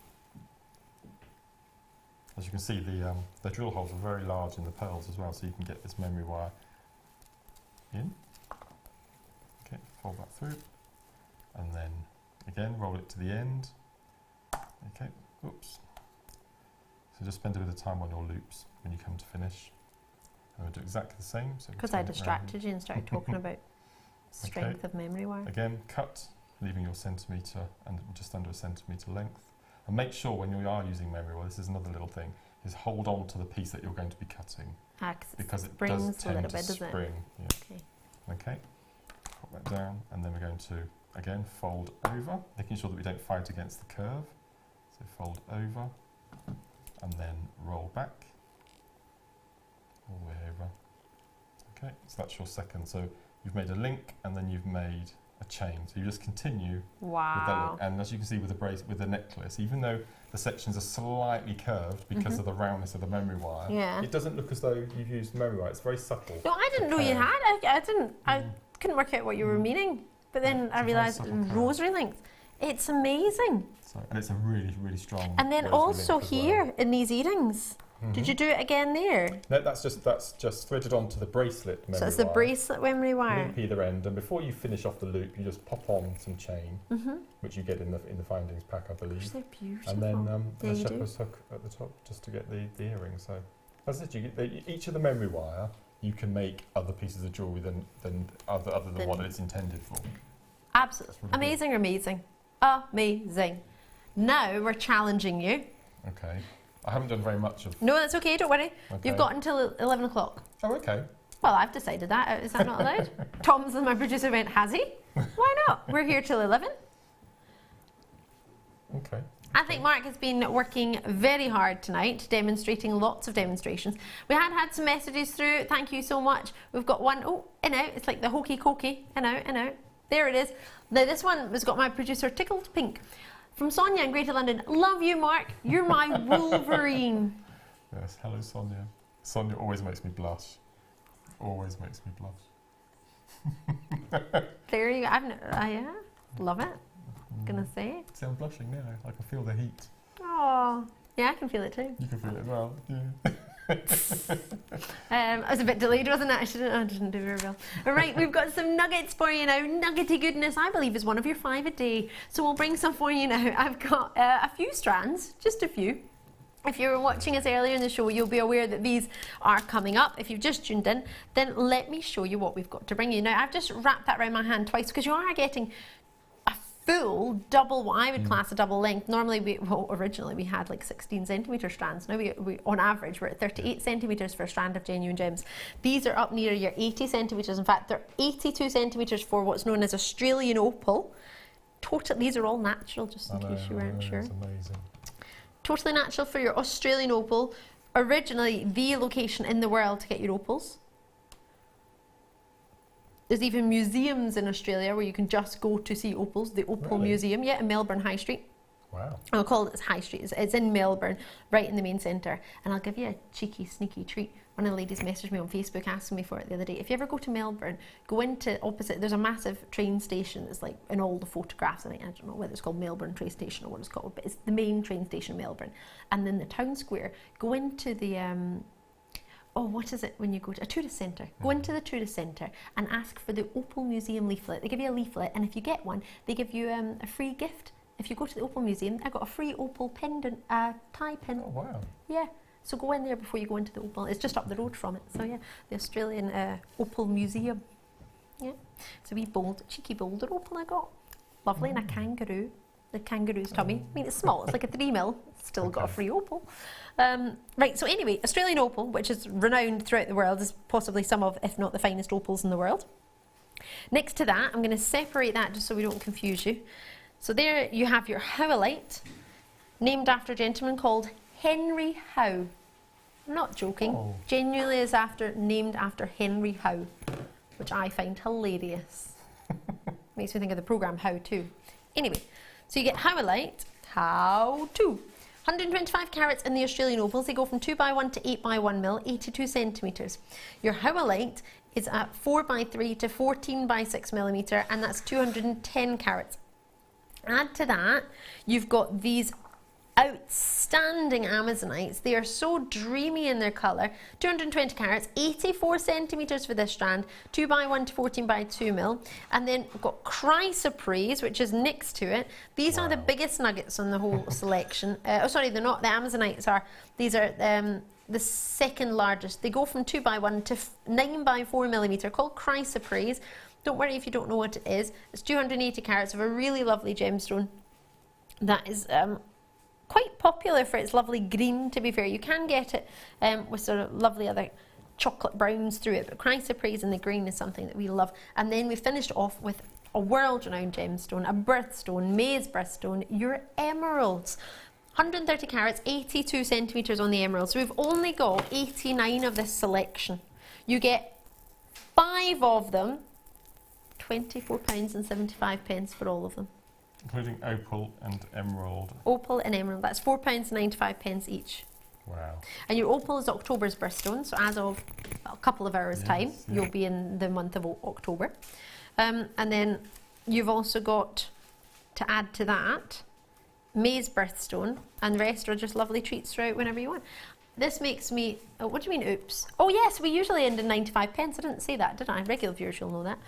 As you can see, the drill holes are very large in the pearls as well, so you can get this memory wire in. Okay, fold that through. And then again, roll it to the end. Okay, oops. So just spend a bit of time on your loops when you come to finish. And we'll do exactly the same. Because I distracted you and started talking about strength of memory wire. Again, cut, leaving your centimetre and just under a centimetre length. And make sure when you are using memory wire, this is another little thing, is hold on to the piece that you're going to be cutting. Because it does tend to spring. Yeah. Okay, pop that down, and then we're going to, again, fold over, making sure that we don't fight against the curve. So fold over and then roll back all the way over. Okay, so that's your second. So you've made a link and then you've made a chain. So you just continue with that link. And as you can see with the necklace, even though the sections are slightly curved because of the roundness of the memory wire, it doesn't look as though you've used memory wire. It's very subtle. No, I didn't know you had. I couldn't work out what you were meaning. But then I realised rosary links. It's amazing. And it's a really, really strong. And then also here in these earrings, did you do it again there? No, that's just threaded onto the bracelet memory wire. So it's the bracelet memory wire. Loop either end, and before you finish off the loop, you just pop on some chain, which you get in the findings pack, I believe. They're beautiful. And then a shepherd's hook at the top just to get the earring. So that's it. You get each of the memory wire. You can make other pieces of jewellery than other than what it's intended for. Absolutely amazing, amazing. Now we're challenging you. Okay. I haven't done very much of... No, that's okay, don't worry. Okay. You've got until 11 o'clock. Oh, okay. Well, I've decided that. Is that not allowed? Tom's my producer went, has he? Why not? We're here till 11. Okay. I think Mark has been working very hard tonight, demonstrating lots of demonstrations. We had some messages through. Thank you so much. We've got one, in out. It's like the hokey cokey. In out. There it is. Now this one has got my producer tickled pink. From Sonia in Greater London. Love you, Mark. You're my Wolverine. Yes, hello, Sonia. Sonia always makes me blush. Always makes me blush. There you go. Yeah, love it. Gonna say. See, I'm blushing now. I can feel the heat. Oh, yeah, I can feel it too. You can feel it as well. Yeah. I was a bit delayed, wasn't it? I didn't do very well. All right, we've got some nuggets for you now. Nuggety goodness, I believe, is one of your 5 a day. So we'll bring some for you now. I've got a few strands, just a few. If you were watching us earlier in the show, you'll be aware that these are coming up. If you've just tuned in, then let me show you what we've got to bring you. Now, I've just wrapped that around my hand twice because you are getting a full double, what I would class a double length. Normally, originally we had like 16 centimetre strands. Now we on average, we're at 38 centimetres for a strand of genuine gems. These are up near your 80 centimetres. In fact, they're 82 centimetres for what's known as Australian opal. These are all natural, just in case you weren't sure. That's amazing. Totally natural for your Australian opal. Originally, the location in the world to get your opals. There's even museums in Australia where you can just go to see opals. The Opal Museum, yeah, in Melbourne High Street. Wow. I'll call it High Street. It's in Melbourne, right in the main centre. And I'll give you a cheeky, sneaky treat. One of the ladies messaged me on Facebook asking me for it the other day. If you ever go to Melbourne, go into opposite, there's a massive train station that's like in all the photographs. I don't know whether it's called Melbourne train station or what it's called, but it's the main train station in Melbourne. And then the town square, go into the, what is it when you go to a tourist centre? Go into the tourist centre and ask for the Opal Museum leaflet. They give you a leaflet, and if you get one, they give you a free gift. If you go to the Opal Museum, I got a free opal pendant, tie pin. Oh, wow. Yeah. So go in there before you go into the opal. It's just up the road from it. So yeah, the Australian Opal Museum. Yeah. It's a wee cheeky boulder opal I got. Lovely, and a kangaroo. The kangaroo's tummy. I mean, it's small. It's like a 3 mil. Still got a free opal. Right, so anyway, Australian opal, which is renowned throughout the world, is possibly some of, if not the finest opals in the world. Next to that, I'm going to separate that just so we don't confuse you. So there you have your howlite, named after a gentleman called Henry Howe. I'm not joking. Genuinely is named after Henry Howe, which I find hilarious. Makes me think of the programme How To. Anyway, so you get howlite, How To. 125 carats in the Australian opals. They go from 2x1 to 8x1 mil, 82 centimetres. Your howlite is at 4x3 to 14x6 millimetre, and that's 210 carats. Add to that, you've got these outstanding amazonites. They are so dreamy in their colour. 220 carats, 84 centimetres for this strand, 2x1 to 14x2 mil. And then we've got chrysoprase, which is next to it. These are the biggest nuggets on the whole selection. Sorry, they're not. The amazonites are. These are the second largest. They go from 2x1 to 9x4 millimetre, called chrysoprase. Don't worry if you don't know what it is. It's 280 carats of a really lovely gemstone that is quite popular for its lovely green, to be fair. You can get it with sort of lovely other chocolate browns through it, but chrysoprase in the green is something that we love. And then we finished off with a world-renowned gemstone, a birthstone, May's birthstone, your emeralds. 130 carats, 82 centimetres on the emeralds. So we've only got 89 of this selection. You get 5 of them, £24.75 for all of them. Including opal and emerald. Opal and emerald, that's £4.95 each. Wow. And your opal is October's birthstone, so as of a couple of hours' time, you'll be in the month of October. And then you've also got, to add to that, May's birthstone, and the rest are just lovely treats throughout whenever you want. This makes me, what do you mean, oops? Oh yes, we usually end in 95 pence. I didn't say that, did I? Regular viewers, you'll know that.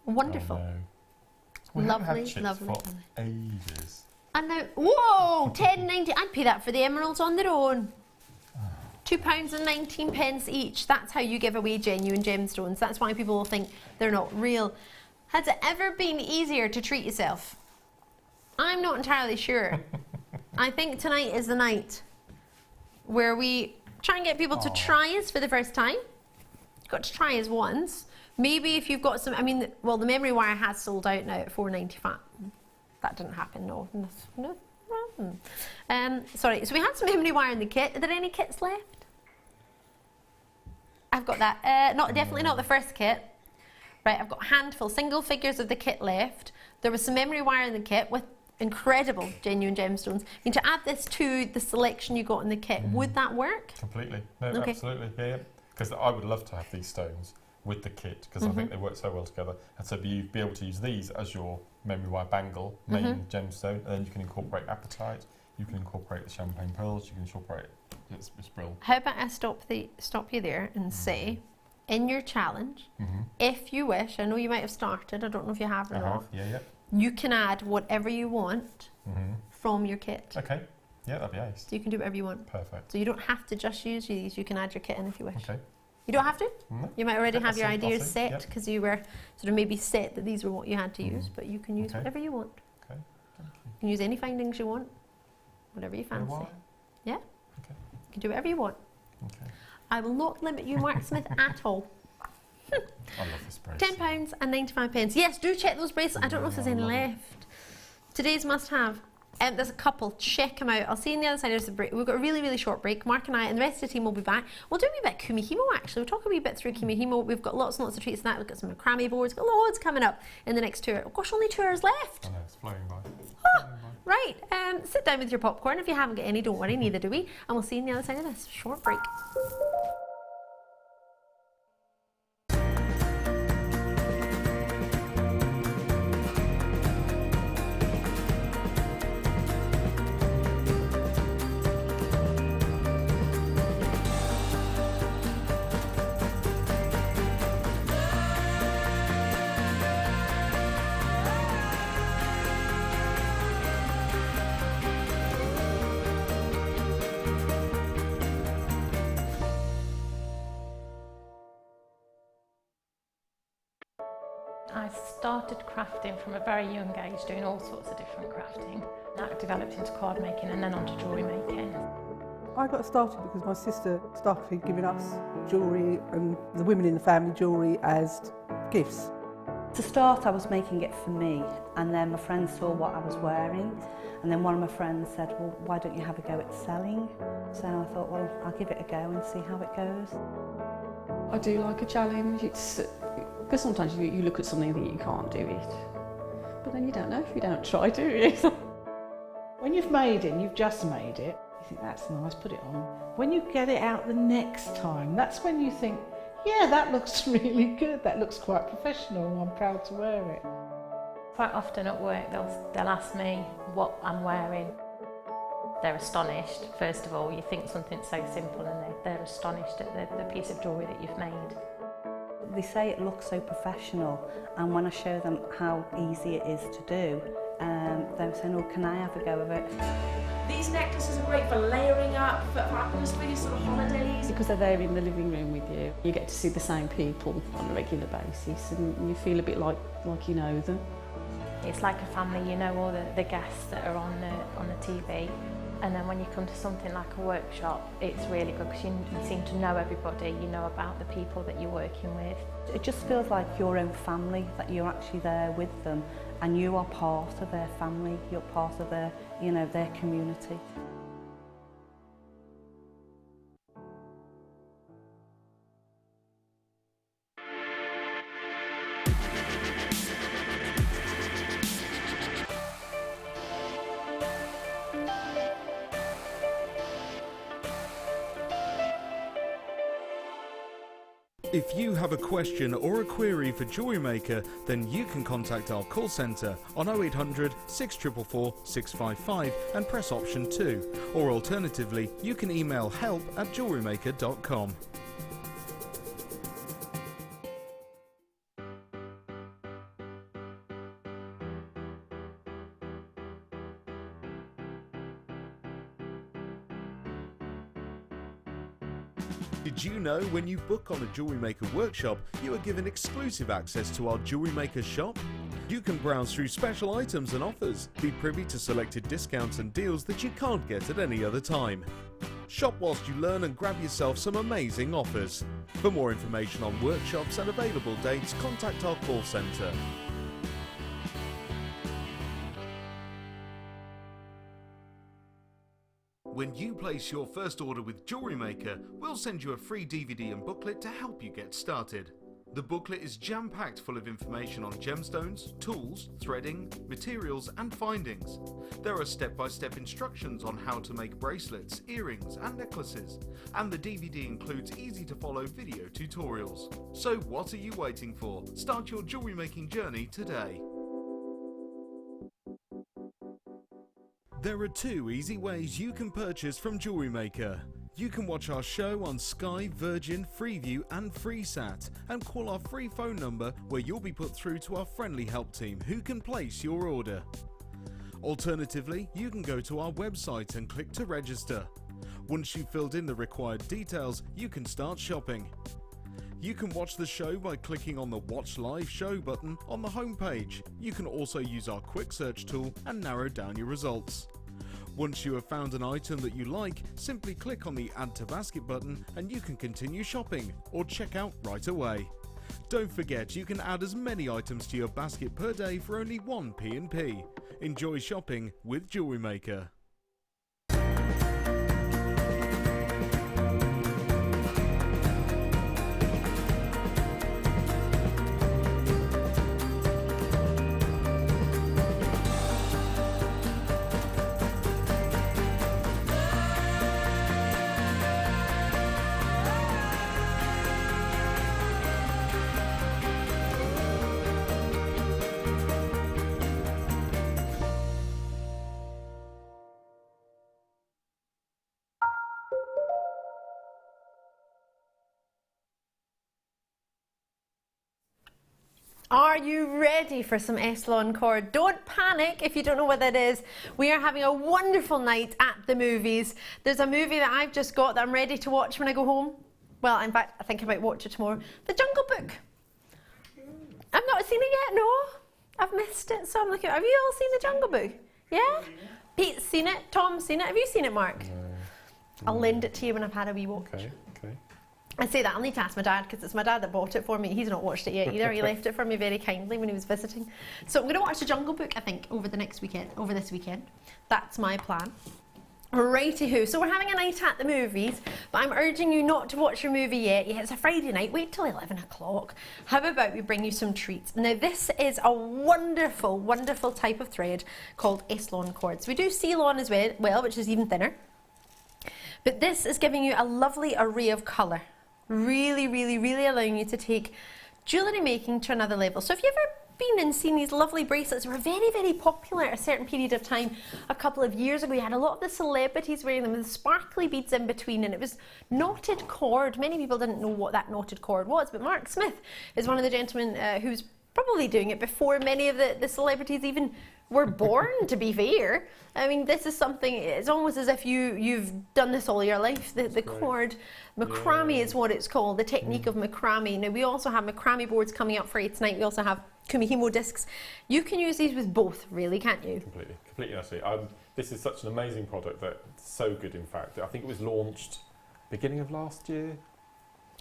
Wonderful. Oh, no. Lovely, had chips lovely. For ages. And now, whoa, £10.90. I'd pay that for the emeralds on their own. £2.19 each. That's how you give away genuine gemstones. That's why people will think they're not real. Has it ever been easier to treat yourself? I'm not entirely sure. I think tonight is the night where we try and get people to try us for the first time. You've got to try us once. Maybe if you've got some, I mean, well, the memory wire has sold out now at £4.95. That didn't happen, no. Sorry, so we had some memory wire in the kit. Are there any kits left? I've got that. Definitely not the first kit. Right, I've got a handful, single figures of the kit left. There was some memory wire in the kit with incredible genuine gemstones. I mean, to add this to the selection you got in the kit, would that work? Completely. No, absolutely. Yeah. Because I would love to have these stones with the kit, because I think they work so well together. And so you'd be able to use these as your memory wire bangle, main gemstone, and then you can incorporate apatite, you can incorporate the champagne pearls, you can incorporate, it's brilliant. How about I stop you there and say, in your challenge, if you wish, I know you might have started, I don't know if you have or not, you can add whatever you want from your kit. Okay, yeah, that'd be ace. So you can do whatever you want. Perfect. So you don't have to just use these, you can add your kit in if you wish. Okay. You don't have to? No. You might already Okay, have your I'll ideas see. set Yep. because you were sort of maybe set that these were what you had to use, but you can use Okay. whatever you want. Okay, thank you. You can use any findings you want, whatever you fancy. Why? Yeah? Okay. You can do whatever you want. Okay. I will not limit you, Mark Smith, at all. I love this bracelet. £10 and 95p. Yes, do check those bracelets. I don't know if there's any left. Today's must have. There's a couple. Check them out. I'll see you on the other side of the break. We've got a really, really short break. Mark and I and the rest of the team will be back. We'll do a wee bit of Kumihimo actually. We'll talk a wee bit through Kumihimo. We've got lots and lots of treats tonight. We've got some macrame boards. We've got loads coming up in the next tour. Oh gosh, only 2 hours left. I know, it's flying by. Right. Sit down with your popcorn. If you haven't got any, don't worry, neither do we. And we'll see you on the other side of this short break. I started crafting from a very young age, doing all sorts of different crafting. That developed into card making and then onto jewellery making. I got started because my sister started giving us jewellery and the women in the family jewellery as gifts. To start, I was making it for me, and then my friends saw what I was wearing, and then one of my friends said, well, why don't you have a go at selling? So I thought, well, I'll give it a go and see how it goes. I do like a challenge. It's because sometimes you look at something and think you can't do it, but then you don't know if you don't try, do you? When you've made it and you've just made it, you think that's nice, put it on. When you get it out the next time, that's when you think, yeah, that looks really good, that looks quite professional, I'm proud to wear it. Quite often at work they'll ask me what I'm wearing. They're astonished. First of all, you think something so simple and they're astonished at the piece of jewellery that you've made. They say it looks so professional, and when I show them how easy it is to do, they're saying, oh, can I have a go of it? These necklaces are great for layering up, for just really sort of holidays. Because they're there in the living room with you, you get to see the same people on a regular basis, and you feel a bit like you know them. It's like a family, you know all the guests that are on the TV. And then when you come to something like a workshop, it's really good because you seem to know everybody, you know about the people that you're working with. It just feels like your own family, that you're actually there with them and you are part of their family, you're part of their, you know, their community. If you have a question or a query for Jewellery Maker, then you can contact our call centre on 0800 644 655 and press option 2, or alternatively you can email help@jewellerymaker.com. Did you know when you book on a Jewellery Maker workshop, you are given exclusive access to our Jewellery Maker shop? You can browse through special items and offers, be privy to selected discounts and deals that you can't get at any other time. Shop whilst you learn and grab yourself some amazing offers. For more information on workshops and available dates, contact our call centre. When you place your first order with Jewellery Maker, we'll send you a free DVD and booklet to help you get started. The booklet is jam-packed full of information on gemstones, tools, threading, materials and findings. There are step-by-step instructions on how to make bracelets, earrings and necklaces, and the DVD includes easy-to-follow video tutorials. So what are you waiting for? Start your jewellery making journey today. There are 2 easy ways you can purchase from Jewellery Maker. You can watch our show on Sky, Virgin, Freeview and FreeSat and call our free phone number where you'll be put through to our friendly help team who can place your order. Alternatively, you can go to our website and click to register. Once you've filled in the required details, you can start shopping. You can watch the show by clicking on the Watch Live Show button on the homepage. You can also use our quick search tool and narrow down your results. Once you have found an item that you like, simply click on the Add to Basket button and you can continue shopping or check out right away. Don't forget, you can add as many items to your basket per day for only 1 P&P. Enjoy shopping with Jewellery Maker. Are you ready for some Eslon cord? Don't panic if you don't know what that is. We are having a wonderful night at the movies. There's a movie that I've just got that I'm ready to watch when I go home. Well, in fact, I think I might watch it tomorrow. The Jungle Book. I've not seen it yet, no. I've missed it, so I'm looking. Have you all seen The Jungle Book? Yeah? Pete's seen it, Tom's seen it. Have you seen it, Mark? No. I'll lend it to you when I've had a wee watch. Okay. I say that, I'll need to ask my dad because it's my dad that bought it for me. He's not watched it yet either. He left it for me very kindly when he was visiting. So I'm going to watch The Jungle Book, I think, over this weekend. That's my plan. Righty-hoo. So we're having a night at the movies, but I'm urging you not to watch your movie yet. Yeah, it's a Friday night. Wait till 11 o'clock. How about we bring you some treats? Now, this is a wonderful, wonderful type of thread called Eslon cords. We do Ceylon as well, which is even thinner. But this is giving you a lovely array of colour. Really, really, really allowing you to take jewellery making to another level. So if you've ever been and seen these lovely bracelets, were very, very popular at a certain period of time a couple of years ago. You had a lot of the celebrities wearing them with sparkly beads in between, and it was knotted cord. Many people didn't know what that knotted cord was, but Mark Smith is one of the gentlemen who's probably doing it before many of the celebrities even were born, to be fair. I mean, this is something, it's almost as if you've done this all your life. The cord, macrame is what it's called, the technique of macrame. Now, we also have macrame boards coming up for you tonight. We also have kumihimo discs. You can use these with both, really, can't you? Completely, actually. This is such an amazing product that's so good, in fact. I think it was launched beginning of last year.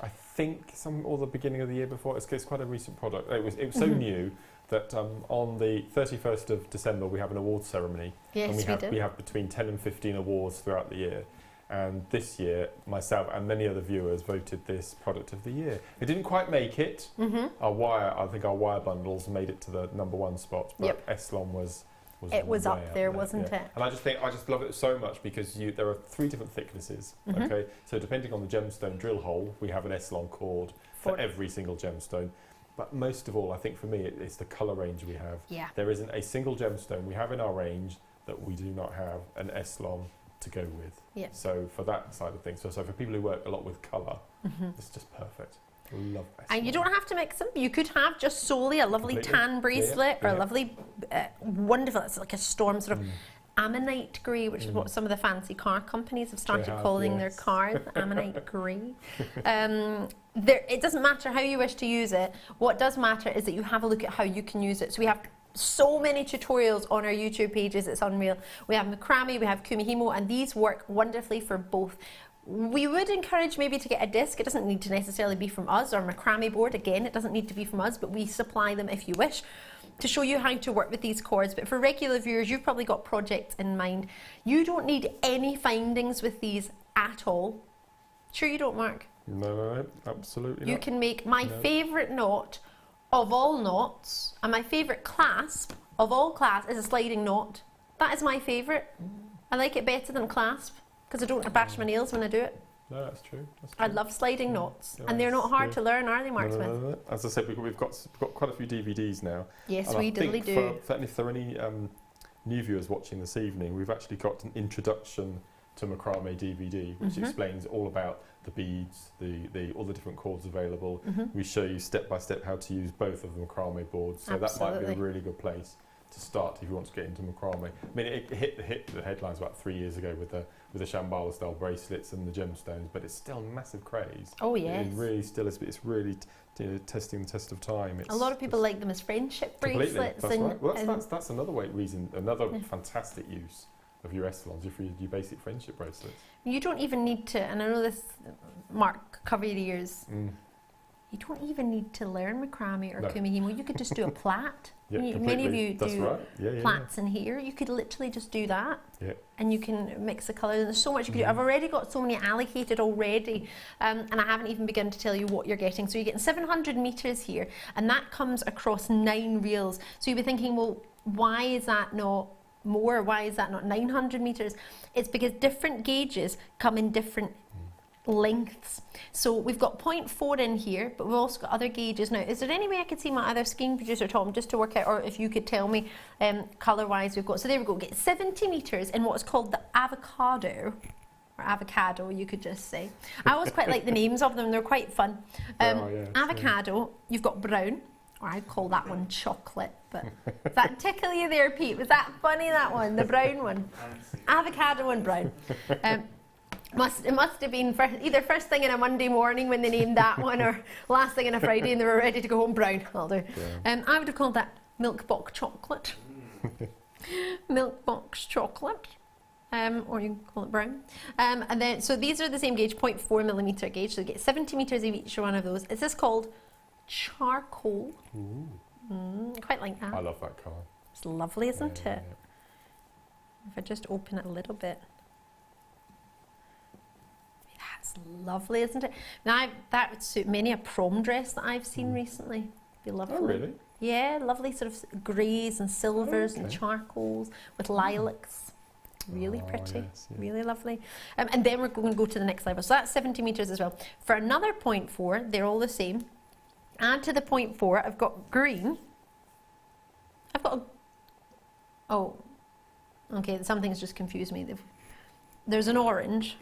I think or the beginning of the year before. It's quite a recent product. It was so new that on the 31st of December we have an awards ceremony. Yes, and we have between 10 and 15 awards throughout the year. And this year, myself and many other viewers voted this product of the year. It didn't quite make it. I think our wire bundles made it to the #1 spot, but Eslon was up there, wasn't it? And I just love it so much because there are 3 different thicknesses. Okay, so depending on the gemstone drill hole, we have an Eslon cord for every single gemstone. But most of all, I think for me, it's the colour range we have. Yeah. There isn't a single gemstone we have in our range that we do not have an Eslon to go with. Yeah. So for that side of things, so for people who work a lot with colour, it's just perfect. Love Eslon. And you don't have to mix them. You could have just solely a lovely tan bracelet or a lovely, wonderful, it's like a storm sort of ammonite grey, which is what some of the fancy car companies have started calling their cars, ammonite grey. It doesn't matter how you wish to use it. What does matter is that you have a look at how you can use it. So we have so many tutorials on our YouTube pages, it's unreal. We have macrame, we have kumihimo, and these work wonderfully for both. We would encourage maybe to get a disc. It doesn't need to necessarily be from us, or macrame board, again, it doesn't need to be from us, but we supply them if you wish, to show you how to work with these cords. But for regular viewers, you've probably got projects in mind. You don't need any findings with these at all. Sure you don't, Mark? No, absolutely not. You can make my favourite knot of all knots, and my favourite clasp of all clasp is a sliding knot. That is my favourite. I like it better than clasp because I don't bash my nails when I do it. No, that's true. I love sliding knots, and they're not hard to learn, are they, Mark Smith? No. As I said, we've got quite a few DVDs now. Yes, we diddly do. If there are any new viewers watching this evening, we've actually got an introduction to macrame DVD, which explains all about the beads, all the different cords available. We show you step by step how to use both of the macrame boards, so that might be a really good place to start if you want to get into macrame. I mean, it hit the headlines about 3 years ago with the Shambhala style bracelets and the gemstones, but it's still a massive craze. Oh yes. It really still is. It's really testing the test of time. A lot of people like them as friendship bracelets. That's right. Well, that's another reason, another fantastic use of your Estalons, if your basic friendship bracelets. You don't even need to, and I know this, Mark, cover your ears. You don't even need to learn macrame or kumihimo. You could just do a plait. Yeah, many of you do right. plaits in here. You could literally just do that, and you can mix the colours. There's so much you can do. I've already got so many allocated already, and I haven't even begun to tell you what you're getting. So you're getting 700 metres here, and that comes across 9 reels. So you'll be thinking, well, why is that not more? Why is that not 900 metres? It's because different gauges come in different lengths. So we've got 0.4 in here, but we've also got other gauges. Now, is there any way I could see my other screen producer, Tom, just to work out, or if you could tell me colour-wise we've got, so there we go, get 70 metres in what's called the avocado, or avocado, you could just say. I always quite like the names of them, they're quite fun. Avocado, you've got brown, or I'd call that one chocolate, but does that tickle you there, Pete? Was that funny, that one, the brown one? Avocado and brown. It must have been either first thing on a Monday morning when they named that one, or last thing on a Friday and they were ready to go home. Brown, I'll do. I would have called that milk box chocolate. Milk box chocolate. Or you can call it brown. And then, so these are the same gauge, 0.4mm gauge, so you get 70 metres of each one of those. Is this called charcoal? Quite like that. I love that colour. It's lovely, isn't it? If I just open it a little bit. Lovely, isn't it? Now that would suit many a prom dress that I've seen recently. Be lovely. Oh, really? Yeah, lovely sort of greys and silvers and charcoals with lilacs. Really pretty, really lovely. And then we're going to go to the next level. So that's 70 metres as well. For another 0.4, they're all the same. Add to the 0.4, I've got green. I've got okay, something's just confused me. There's an orange.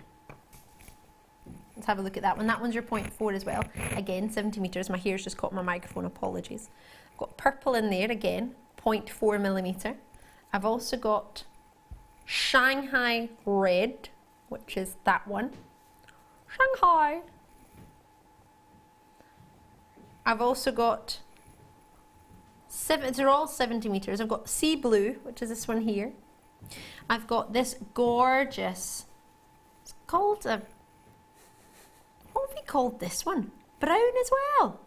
Let's have a look at that one. That one's your 0.4 as well. Again, 70 metres. My hair's just caught my microphone, apologies. I've got purple in there again, 0.4mm. I've also got Shanghai red, which is that one. Shanghai. I've also got, they're all 70 metres. I've got sea blue, which is this one here. I've got this gorgeous, it's called a, what have we called this one? Brown as well.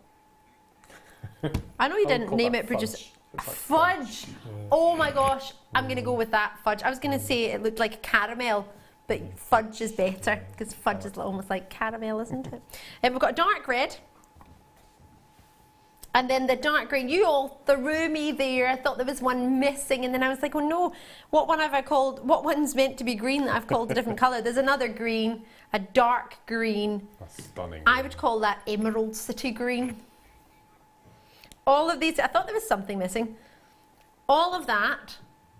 I know you didn't name it, producer. Fudge. Oh my gosh, I'm going to go with that, fudge. I was going to say it looked like caramel, but fudge is better because fudge is almost like caramel, isn't it? And we've got dark red. And then the dark green, you all threw me there. I thought there was one missing, and then I was like, oh no, what one have I called? What one's meant to be green that I've called a different colour? There's another green, a dark green. That's stunning. I would call that Emerald City green. All of these, I thought there was something missing. All of that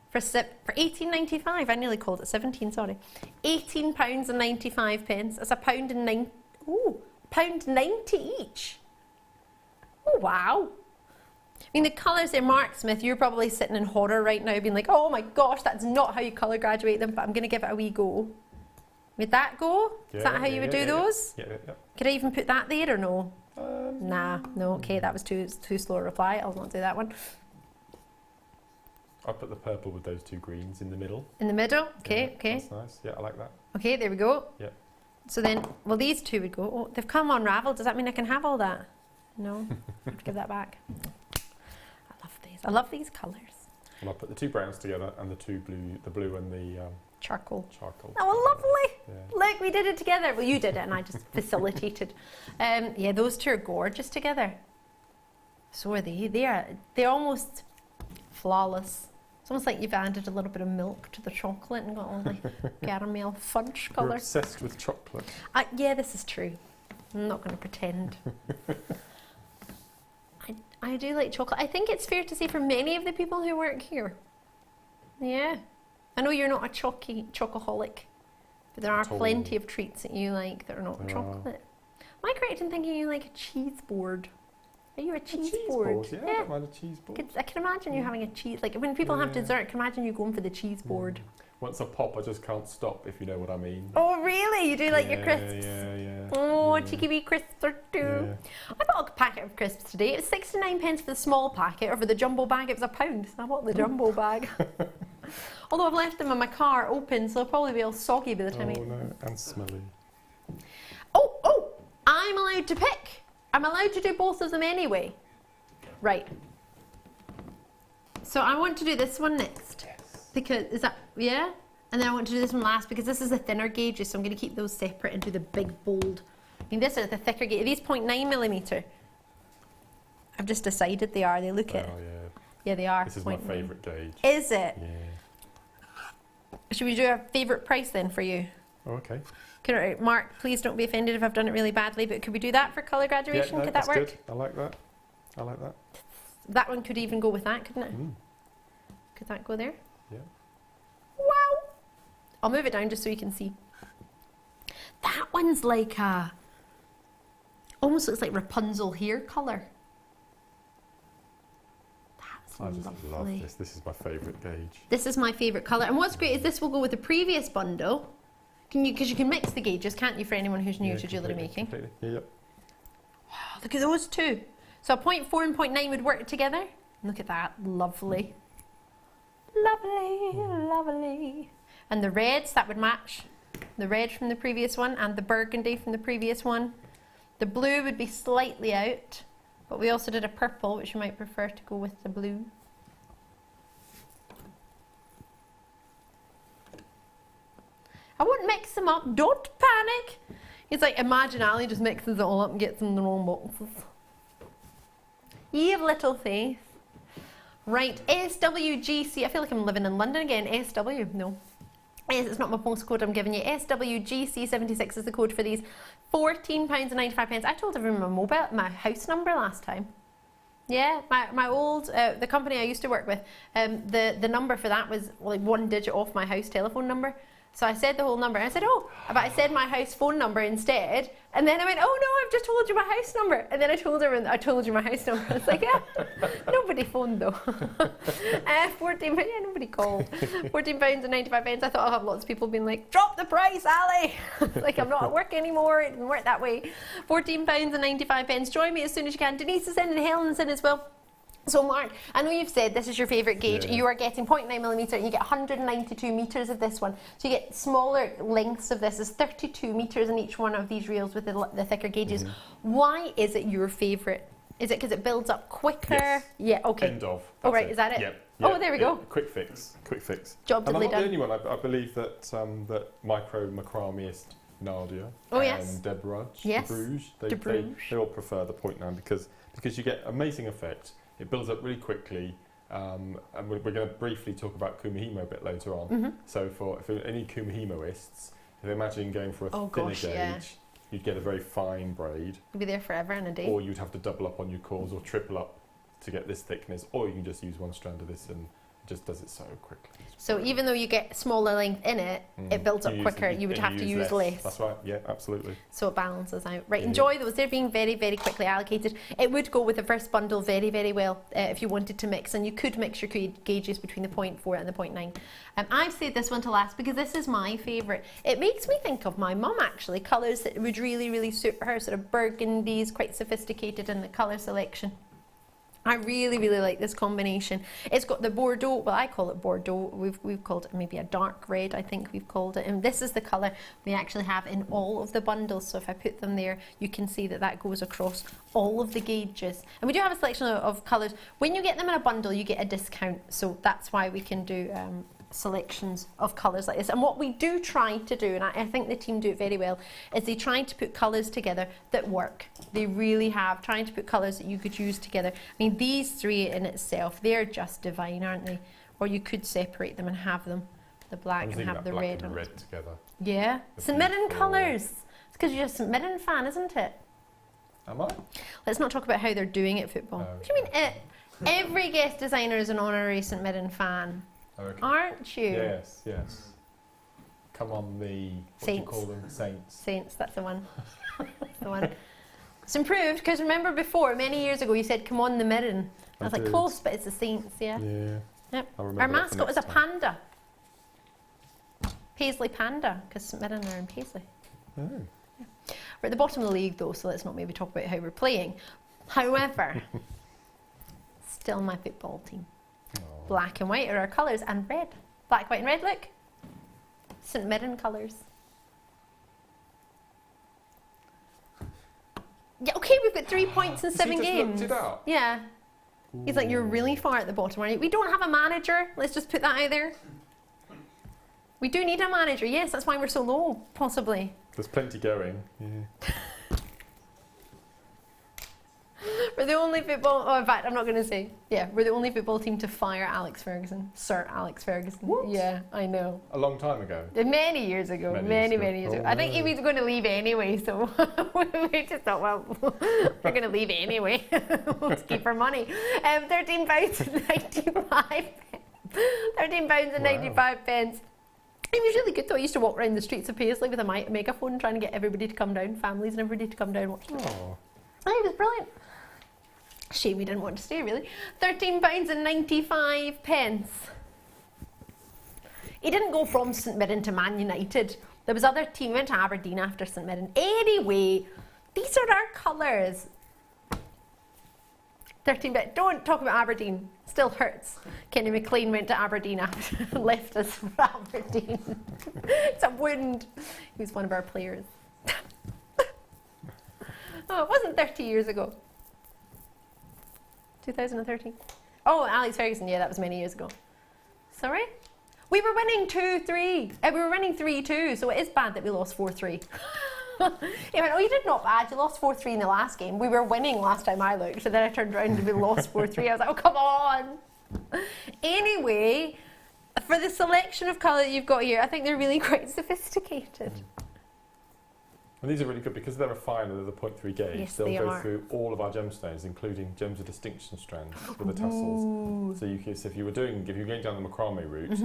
for £18.95. I nearly called it 17, sorry. £18.95. That's £1.90 each. Oh, wow. I mean, the colours there, Mark Smith, you're probably sitting in horror right now being like, oh my gosh, that's not how you colour graduate them, but I'm going to give it a wee go. Would that go? Is that how you would do those? Yeah. Could I even put that there or no? Nah, no, okay, that was too slow a reply. I'll not do that one. I'll put the purple with those two greens in the middle. In the middle? Okay, okay. That's nice. Yeah, I like that. Okay, there we go. Yeah. So then, well, these two would go. Oh, they've come unravelled. Does that mean I can have all that? No, I have to give that back. I love these. I love these colours. Well, I'll put the two browns together and the two blue, the blue and the charcoal. Charcoal. Oh, lovely! Yeah. Look, we did it together. Well, you did it, and I just facilitated. Yeah, those two are gorgeous together. So are they. They're almost flawless. It's almost like you've added a little bit of milk to the chocolate and got all the caramel fudge colour. You're obsessed with chocolate. Yeah, this is true. I'm not going to pretend. I do like chocolate. I think it's fair to say for many of the people who work here. Yeah. I know you're not a chocoholic, but there are plenty of treats that you like that are not chocolate. Am I correct in thinking you like a cheese board? Are you a cheese board? Yeah, I don't mind a cheese board. I can imagine you having a cheese, like when people have dessert, I can imagine you going for the cheese board. Once I pop, I just can't stop, if you know what I mean. Oh, really? You do like your crisps? Yeah. Oh, cheeky wee crisps or two. I bought a packet of crisps today. It was 69p for the small packet, or for the jumbo bag, it was £1. So I bought the jumbo bag. Although I've left them in my car open, so they'll probably be all soggy by the time Oh, no, and smelly. Oh, I'm allowed to pick. I'm allowed to do both of them anyway. Right. So I want to do this one next. Yes. Because, is that, yeah? And then I want to do this one last because this is the thinner gauges, so I'm going to keep those separate and do the big, bold. I mean, this is the thicker gauge. Are these 0.9mm? I've just decided they are. They look it. Oh, yeah. Yeah, they are. This is my favourite gauge. Is it? Yeah. Should we do a favourite price then for you? Oh, okay. Mark, please don't be offended if I've done it really badly, but could we do that for colour graduation? Yeah, no, could that work? Good. I like that. I like that. That one could even go with that, couldn't it? Could that go there? Yeah. Wow! I'll move it down just so you can see. That one's like a... almost looks like Rapunzel hair colour. That's I just lovely. love this. This is my favourite gauge. This is my favourite colour. And what's great is this will go with the previous bundle. Because you can mix the gauges, can't you, for anyone who's new to jewellery making? Completely. Yeah, yep. Oh, look at those two. So a 0.4 and 0.9 would work together. Look at that. Lovely. Lovely, lovely. And the reds, that would match. The red from the previous one and the burgundy from the previous one. The blue would be slightly out, but we also did a purple, which you might prefer to go with the blue. I won't mix them up, don't panic. It's like, imagine Ali just mixes it all up and gets them in the wrong boxes. Ye have little faith. Right, SWGC, I feel like I'm living in London again. SW, no. It's not my postcode I'm giving you. SWGC76 is the code for these. £14.95. I told everyone my house number last time. Yeah, my old, the company I used to work with, the number for that was like 1 digit off my house telephone number. So I said the whole number, and I said, oh, but I said my house phone number instead, and then I went, oh no, I've just told you my house number, and then I told her, I told you my house number. It's like, yeah, nobody phoned though. 14, yeah, nobody called. £14.95. I thought I'll have lots of people being like, drop the price, Ali. Like, I'm not at work anymore, it didn't work that way. £14.95. Join me as soon as you can. Denise is in and Helen's in as well. So Mark, I know you've said this is your favourite gauge. Yeah. You are getting 0.9mm and you get 192 metres of this one. So you get smaller lengths of this. There's 32 metres in each one of these reels with the thicker gauges. Why is it your favourite? Is it because it builds up quicker? Yes. Yeah, okay. End of. Oh, right, is that it? Yep. Oh, there we go. Quick fix. Quick fix. Job diddly done. And I'm not the only one. I believe that that micro macrameist Nadia and Deb Rudge, De Bruges, they all prefer the 0.9 because you get amazing effect. It builds up really quickly, and we're going to briefly talk about kumihimo a bit later on. So for any kumihimoists, if they imagine going for a thinner gauge, you'd get a very fine braid. You'd be there forever and a day. Or you'd have to double up on your cords or triple up to get this thickness, or you can just use one strand of this and it just does it so quickly. So even though you get smaller length in it, it builds up quicker. You would have to use less. That's right. Yeah, absolutely. So it balances out. Right, enjoy those. They're being very, very quickly allocated. It would go with the first bundle very, very well if you wanted to mix, and you could mix your gauges between the 0.4 and the 0.9. I've saved this one to last because this is my favourite. It makes me think of my mum actually. Colours that would really, really suit her. Sort of burgundies, quite sophisticated in the colour selection. I really, really like this combination. It's got the Bordeaux, well I call it Bordeaux, we've called it maybe a dark red, I think we've called it, and this is the colour we actually have in all of the bundles, so if I put them there you can see that that goes across all of the gauges. And we do have a selection of colours. When you get them in a bundle you get a discount, so that's why we can do selections of colours like this. And what we do try to do, and I think the team do it very well, is they try to put colours together that work. They really have, trying to put colours that you could use together. I mean, these three in itself, they're just divine, aren't they? Or you could separate them and have them, the black and have the red on it. Together. Yeah, St Mirren colours. It's because you're a St Mirren fan, isn't it? Am I? Let's not talk about how they're doing at football. What do you mean it? Every guest designer is an honorary St Mirren fan. Okay. Aren't you? Yes, yes. Come on, the... What do you call them? Saints. Saints, that's the one. That's the one. It's improved, because remember before, many years ago, you said, come on, the Mirren. I was like, close, but it's the Saints, yeah. Yeah. Yep. I'll remember Our that for mascot was a next time. panda. Paisley Panda, because St Mirren are in Paisley. Oh. Yeah. We're at the bottom of the league, though, so let's not maybe talk about how we're playing. However, still my football team. Oh. Black and white are our colours, and red. Black, white and red, look. St Mirren colours. Yeah, okay, we've got 3 points in 7 games. Looked it up? Yeah. He's like, you're really far at the bottom, aren't you? We don't have a manager. Let's just put that out there. We do need a manager. Yes, that's why we're so low, possibly. There's plenty going. Yeah. We're the only football... Oh, in fact, I'm not going to say. Yeah, we're the only football team to fire Alex Ferguson. Sir Alex Ferguson. What? Yeah, I know. A long time ago. Many years ago. Many years ago. I think he was going to leave anyway, so we just thought, well, we're going to leave anyway. We'll just keep our money. £13.95. £13.95. It was really good though. I used to walk around the streets of Paisley with a megaphone trying to get everybody to come down, families and everybody to come down and watch the Oh. It was brilliant. Shame we didn't want to stay, really. £13.95. He didn't go from St Mirren to Man United. There was other team, went to Aberdeen after St Mirren. Anyway, these are our colours. 13 bit. Don't talk about Aberdeen. Still hurts. Kenny McLean went to Aberdeen after and left us for Aberdeen. It's a wound. He was one of our players. Oh, it wasn't 30 years ago. 2013. Oh, Alex Ferguson. Yeah, that was many years ago. Sorry? We were winning 2-3. We were winning 3-2, so it is bad that we lost 4-3. He went, oh, you did not bad. You lost 4-3 in the last game. We were winning last time I looked, so then I turned around and we lost 4-3. I was like, oh, come on. Anyway, for the selection of colour that you've got here, I think they're really quite sophisticated. And these are really good because they're a fine, they're the 0.3 gauge. Yes, They'll they go are. through all of our gemstones, including gems of distinction strands with the tassels. So you can, so if you were going down the macrame route,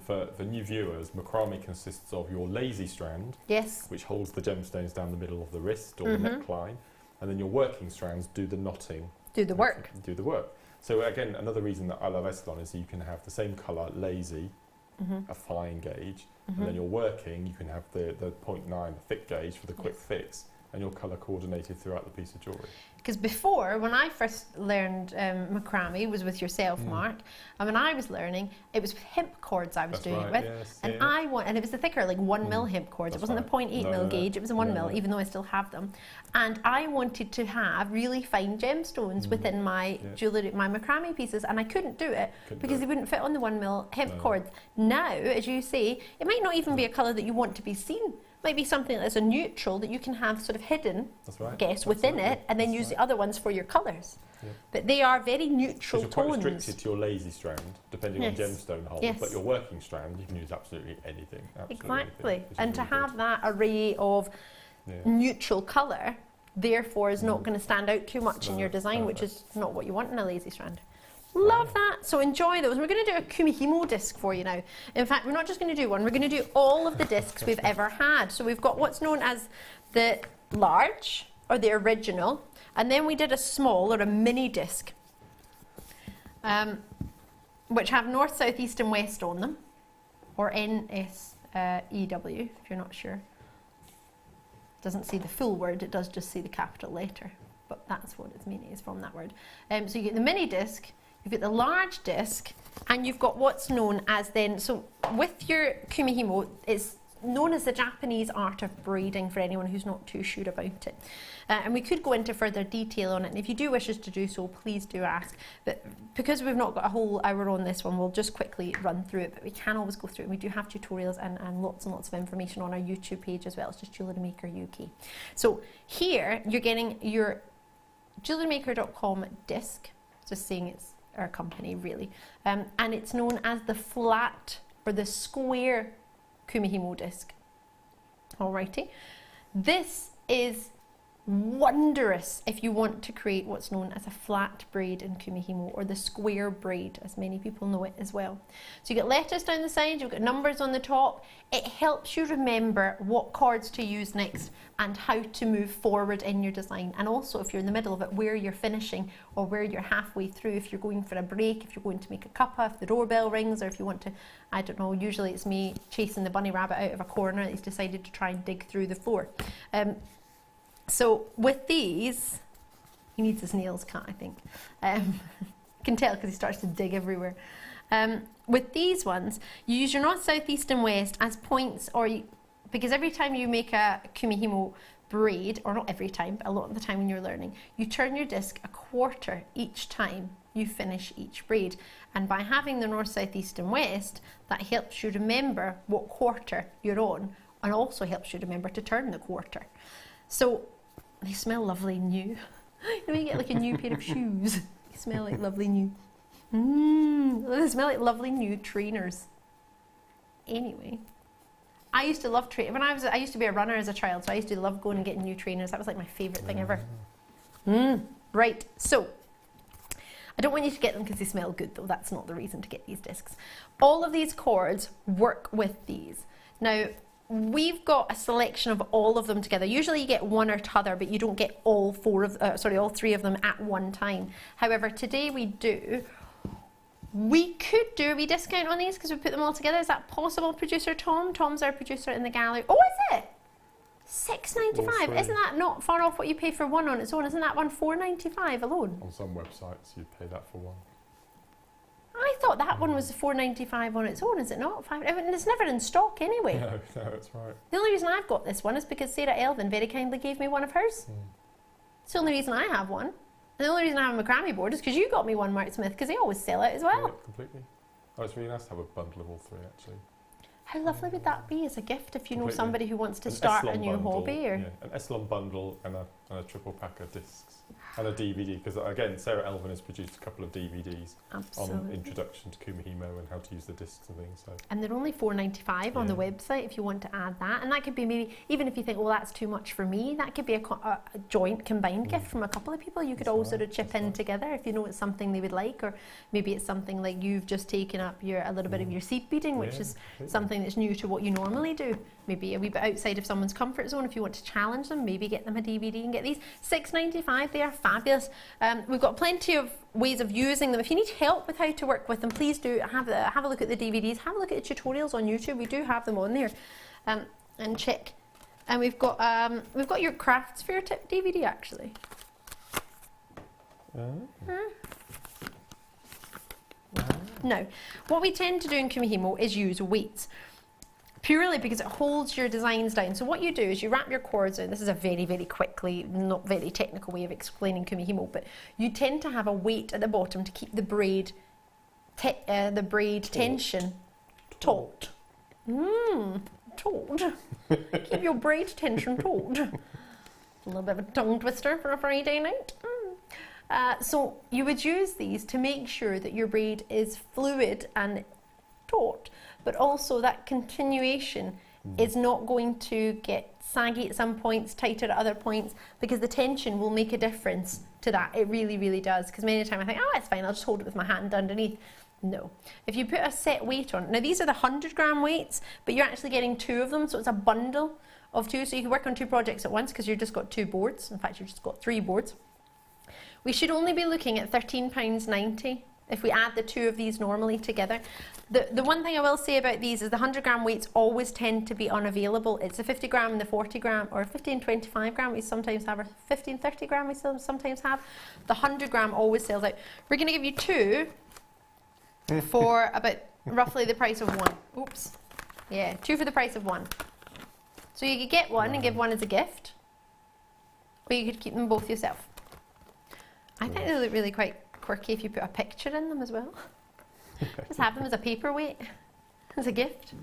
for new viewers, macrame consists of your lazy strand, Yes. which holds the gemstones down the middle of the wrist or the neckline, and then your working strands do the knotting. Do the work. Do the work. So again, another reason that I love Essilon is you can have the same colour, lazy, a fine gauge, and then you're working, you can have the 0.9, the thick gauge for the quick fix, and your colour coordinated throughout the piece of jewellery. Because before, when I first learned macrame, was with yourself, Mark, and when I was learning, it was hemp cords I was That's doing right, it with, yes, and yeah. and it was the thicker, like 1 mil hemp cords. That's It wasn't right. the 0.8 No, mil no, gauge, it was a 1 mil, no. even though I still have them. And I wanted to have really fine gemstones within my jewellery, my macrame pieces, and I couldn't do it because they wouldn't fit on the 1 mil hemp cords. Now, as you say, it might not even be a colour that you want to be seen. Might be something that's a neutral that you can have sort of hidden, That's right. guess, within it, and then use the other ones for your colours. Yeah. But they are very neutral You're quite tones. restricted to your lazy strand, depending on gemstone hold, but your working strand, you can use absolutely anything. Exactly. Anything, And to really have good. that array of neutral colour, therefore, is not going to stand out too much in your design, which is not what you want in a lazy strand. Love that. So enjoy those. We're going to do a Kumihimo disc for you now. In fact, we're not just going to do one. We're going to do all of the discs we've ever had. So we've got what's known as the large, or the original, and then we did a small, or a mini disc, which have north, south, east and west on them, or NSEW, if you're not sure. Doesn't see the full word, it does just see the capital letter, but that's what its meaning is from that word. So you get the mini disc, you've got the large disc, and you've got what's known as then, so with your Kumihimo, it's known as the Japanese art of braiding for anyone who's not too sure about it. And we could go into further detail on it, and if you do wish us to do so, please do ask. But because we've not got a whole hour on this one, we'll just quickly run through it, but we can always go through it. We do have tutorials and lots of information on our YouTube page as well. It's just Jewellery Maker UK. So here, you're getting your JewelleryMaker.com disc, just saying it's our company really, and it's known as the flat or the square Kumihimo disc. Alrighty, this is Wondrous if you want to create what's known as a flat braid in kumihimo, or the square braid as many people know it as well. So you get letters down the side, you've got numbers on the top. It helps you remember what cords to use next and how to move forward in your design, and also if you're in the middle of it, where you're finishing or where you're halfway through, if you're going for a break, if you're going to make a cuppa, if the doorbell rings, or if you want to, I don't know, usually it's me chasing the bunny rabbit out of a corner and he's decided to try and dig through the floor. So with these, he needs his nails cut, I think. You can tell because he starts to dig everywhere. With these ones, you use your north, south, east and west as points, because every time you make a kumihimo braid, or not every time, but a lot of the time when you're learning, you turn your disc a quarter each time you finish each braid. And by having the north, south, east and west, that helps you remember what quarter you're on, and also helps you remember to turn the quarter. So they smell lovely new. You know, you get like a new pair of shoes. They smell like lovely new. They smell like lovely new trainers. Anyway, I used to love training. I used to be a runner as a child, so I used to love going and getting new trainers. That was like my favourite thing ever. Right, so I don't want you to get them because they smell good, though. That's not the reason to get these discs. All of these cords work with these. Now, we've got a selection of all of them together. Usually you get one or t'other, but you don't get all all three of them at one time. However, today we do. We could do a wee discount on these because we put them all together. Is that possible, producer Tom? Tom's our producer in the gallery. Oh, is it? $6.95. Isn't that not far off what you pay for one on its own? Isn't that one $4.95 alone? On some websites, you pay that for one. I thought that one was $4.95 on its own, is it not? I mean, it's never in stock anyway. No, that's right. The only reason I've got this one is because Sarah Elvin very kindly gave me one of hers. It's the only reason I have one. And the only reason I have a macrame board is because you got me one, Mark Smith, because they always sell it as well. Yeah, completely. Oh, it's really nice to have a bundle of all three, actually. How lovely would that be as a gift if you know somebody who wants to start a new hobby? Or an Echelon bundle and a triple pack of discs. And a DVD, because again, Sarah Elvin has produced a couple of DVDs on introduction to kumihimo and how to use the discs and things. So. And they're only $4.95 on the website if you want to add that. And that could be maybe, even if you think, well, that's too much for me, that could be a joint combined gift from a couple of people. You could all sort of chip in together if you know it's something they would like, or maybe it's something like you've just taken up a little bit of your seed beading, which is something that's new to what you normally do. Maybe a wee bit outside of someone's comfort zone. If you want to challenge them, maybe get them a DVD and get these. $6.95, they are fabulous. We've got plenty of ways of using them. If you need help with how to work with them, please do have a look at the DVDs, have a look at the tutorials on YouTube. We do have them on there, and check. And we've got your crafts fair tip DVD actually. Now, what we tend to do in kumihimo is use weights. Purely because it holds your designs down. So what you do is you wrap your cords in. This is a very, very quickly, not very technical way of explaining kumihimo, but you tend to have a weight at the bottom to keep the braid, tension taut. Taut. Keep your braid tension taut. A little bit of a tongue twister for a Friday night. So you would use these to make sure that your braid is fluid and taut, but also that continuation is not going to get saggy at some points, tighter at other points, because the tension will make a difference to that. It really, really does, because many a time I think, oh, it's fine, I'll just hold it with my hand underneath. No. If you put a set weight on, now these are the 100-gram weights, but you're actually getting two of them, so it's a bundle of two, so you can work on two projects at once because you've just got two boards. In fact, you've just got 3 boards. We should only be looking at £13.90 if we add the two of these normally together. The one thing I will say about these is the 100-gram weights always tend to be unavailable. It's the 50-gram and the 40-gram, or 50 and 25-gram we sometimes have, or 50 and 30-gram we sometimes have. The 100-gram always sells out. We're going to give you two for about roughly the price of one. Oops. Yeah, 2 for the price of 1. So you could get one and give one as a gift, or you could keep them both yourself. I think they look really quite quirky if you put a picture in them as well. Just have them as a paperweight, as a gift.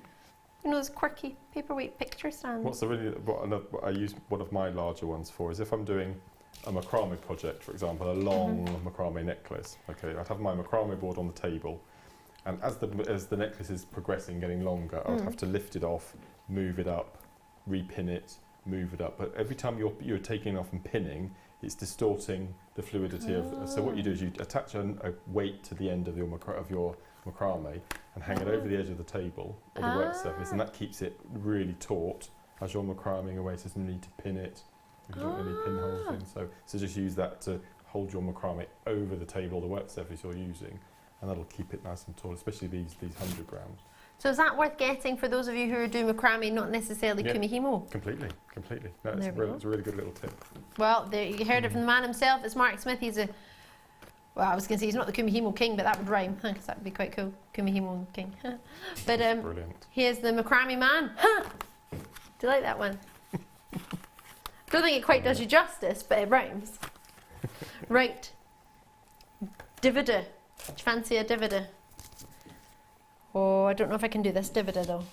You know, those quirky paperweight picture stands. What I use one of my larger ones for is if I'm doing a macrame project, for example, a long macrame necklace. Okay, I'd have my macrame board on the table, and as the necklace is progressing, getting longer, I would have to lift it off, move it up, repin it, move it up. But every time you're taking off and pinning, it's distorting the fluidity of. So what you do is you attach a weight to the end of your macrame and hang it over the edge of the table or the work surface, and that keeps it really taut as you're macraming away. So there's no need to pin it. You don't really pinholes in. So just use that to hold your macrame over the table or the work surface you're using, and that'll keep it nice and taut, especially these 100 grams. So is that worth getting for those of you who are doing macrame, not necessarily kumihimo? Completely. No, it's a really good little tip. Well, there you heard it from the man himself. It's Mark Smith. He's a, well, I was going to say he's not the kumihimo king, but that would rhyme, because that would be quite cool. Kumihimo king. But brilliant. Here's the macrame man. Do you like that one? Don't think it quite does you justice, but it rhymes. Right. Divida. Do you fancy a divida? Oh, I don't know if I can do this divida though.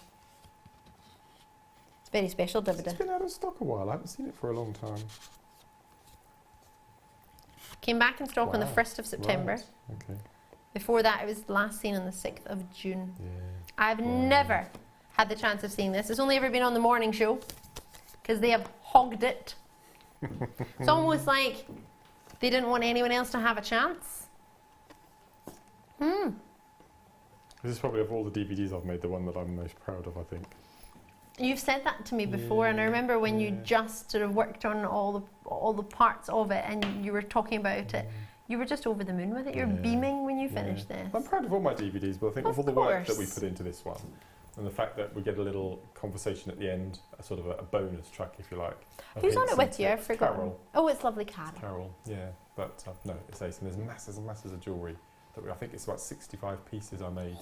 It's a very special divida. It's been out of stock a while. I haven't seen it for a long time. Came back in stock on the 1st of September. Right. Okay. Before that, it was last seen on the 6th of June. Yeah. I've never had the chance of seeing this. It's only ever been on the morning show because they have hogged it. It's almost like they didn't want anyone else to have a chance. This is probably, of all the DVDs I've made, the one that I'm most proud of, I think. You've said that to me before, and I remember when you just sort of worked on all the parts of it, and you were talking about it. You were just over the moon with it. You're beaming when you finished this. I'm proud of all my DVDs, but I think of all the work that we put into this one, and the fact that we get a little conversation at the end, a sort of a bonus track, if you like. Who's on it with you? I've forgotten. Carol. Oh, it's lovely Carol. Carol, yeah. But no, it's ace, and there's masses and masses of jewellery. I think it's about 65 pieces I made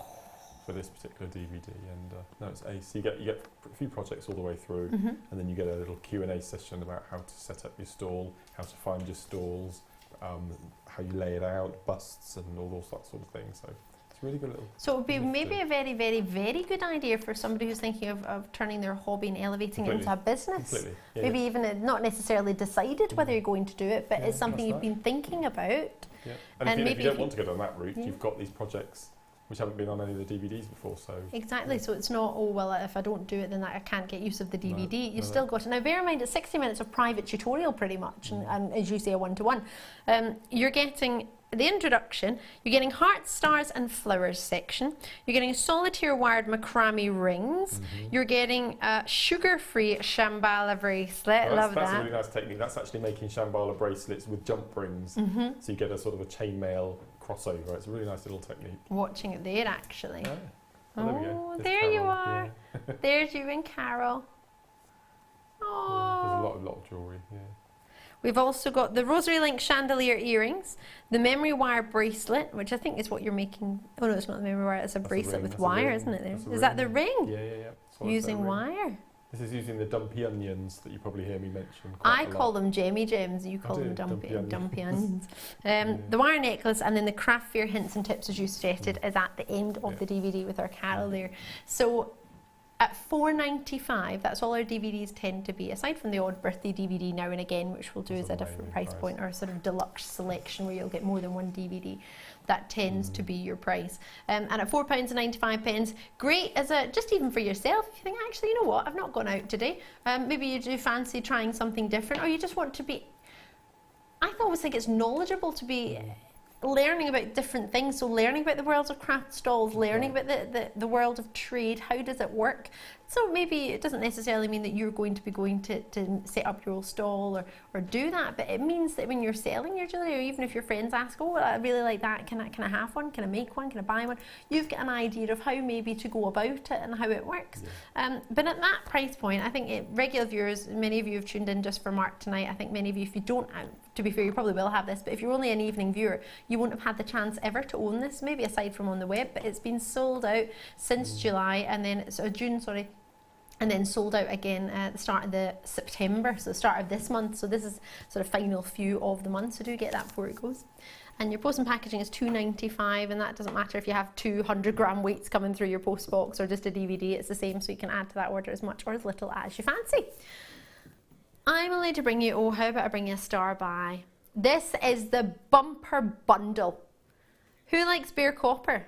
for this particular DVD, and no, it's ace. You get a few projects all the way through, and then you get a little Q&A session about how to set up your stall, how to find your stalls, how you lay it out, busts, and all those that sort of thing. So it's really good little. So it would be maybe a very, very, very good idea for somebody who's thinking of turning their hobby and elevating it into a business. Completely. Yeah, maybe even not necessarily decided whether you're going to do it, but it's something you've been thinking about. Yeah. And if you don't want to go down that route, you've got these projects which haven't been on any of the DVDs before. So exactly. So it's not, oh well, if I don't do it, then I can't get use of the DVD. You've still got it. Now, bear in mind, it's 60 minutes of private tutorial, pretty much, and as you say, a one-to-one. You're getting the introduction. You're getting hearts, stars, and flowers section. You're getting solitaire wired macrame rings. You're getting a sugar-free Shambhala bracelet. Love that. That's a really nice technique. That's actually making Shambhala bracelets with jump rings. So you get a sort of a chainmail crossover. It's a really nice little technique. Watching it there, actually. Yeah. Oh, there we go. there you are. Yeah. There's you and Carol. Oh. There's a lot of jewellery. Yeah. We've also got the rosary link chandelier earrings, the memory wire bracelet, which I think is what you're making. Oh no, it's not the memory wire, it's a bracelet with wire, isn't it? There is that the ring? Yeah. Using wire. This is using the dumpy onions that you probably hear me mention. I call them Jemmy Gems, you call them dumpy onions. The wire necklace, and then the craft fair hints and tips, as you stated, is at the end of the DVD with our Carol there. So at $4.95, that's all our DVDs tend to be, aside from the odd birthday DVD now and again, which we'll do as a different price point, or a sort of deluxe selection where you'll get more than one DVD. That tends to be your price. And at £4.95, great as a, just even for yourself, if you think, actually, you know what, I've not gone out today. Maybe you do fancy trying something different, or you just want to be, I always think it's knowledgeable to be learning about different things. So learning about the world of craft stalls, learning about the world of trade, how does it work? So maybe it doesn't necessarily mean that you're going to be going to set up your own stall or do that, but it means that when you're selling your jewellery, or even if your friends ask, oh, I really like that, can I have one? Can I make one? Can I buy one? You've got an idea of how maybe to go about it and how it works. But at that price point, I think regular viewers, many of you have tuned in just for Mark tonight. I think many of you, if you don't, to be fair, you probably will have this, but if you're only an evening viewer, you won't have had the chance ever to own this, maybe aside from on the web, but it's been sold out since July, and then, June, sorry, and then sold out again at the start of the September, so the start of this month. So this is sort of final few of the month, so do get that before it goes. And your post and packaging is $2.95, and that doesn't matter if you have 200-gram weights coming through your post box or just a DVD, it's the same, so you can add to that order as much or as little as you fancy. I'm allowed to bring you, oh, how about I bring you a star by? This is the bumper bundle. Who likes bare copper?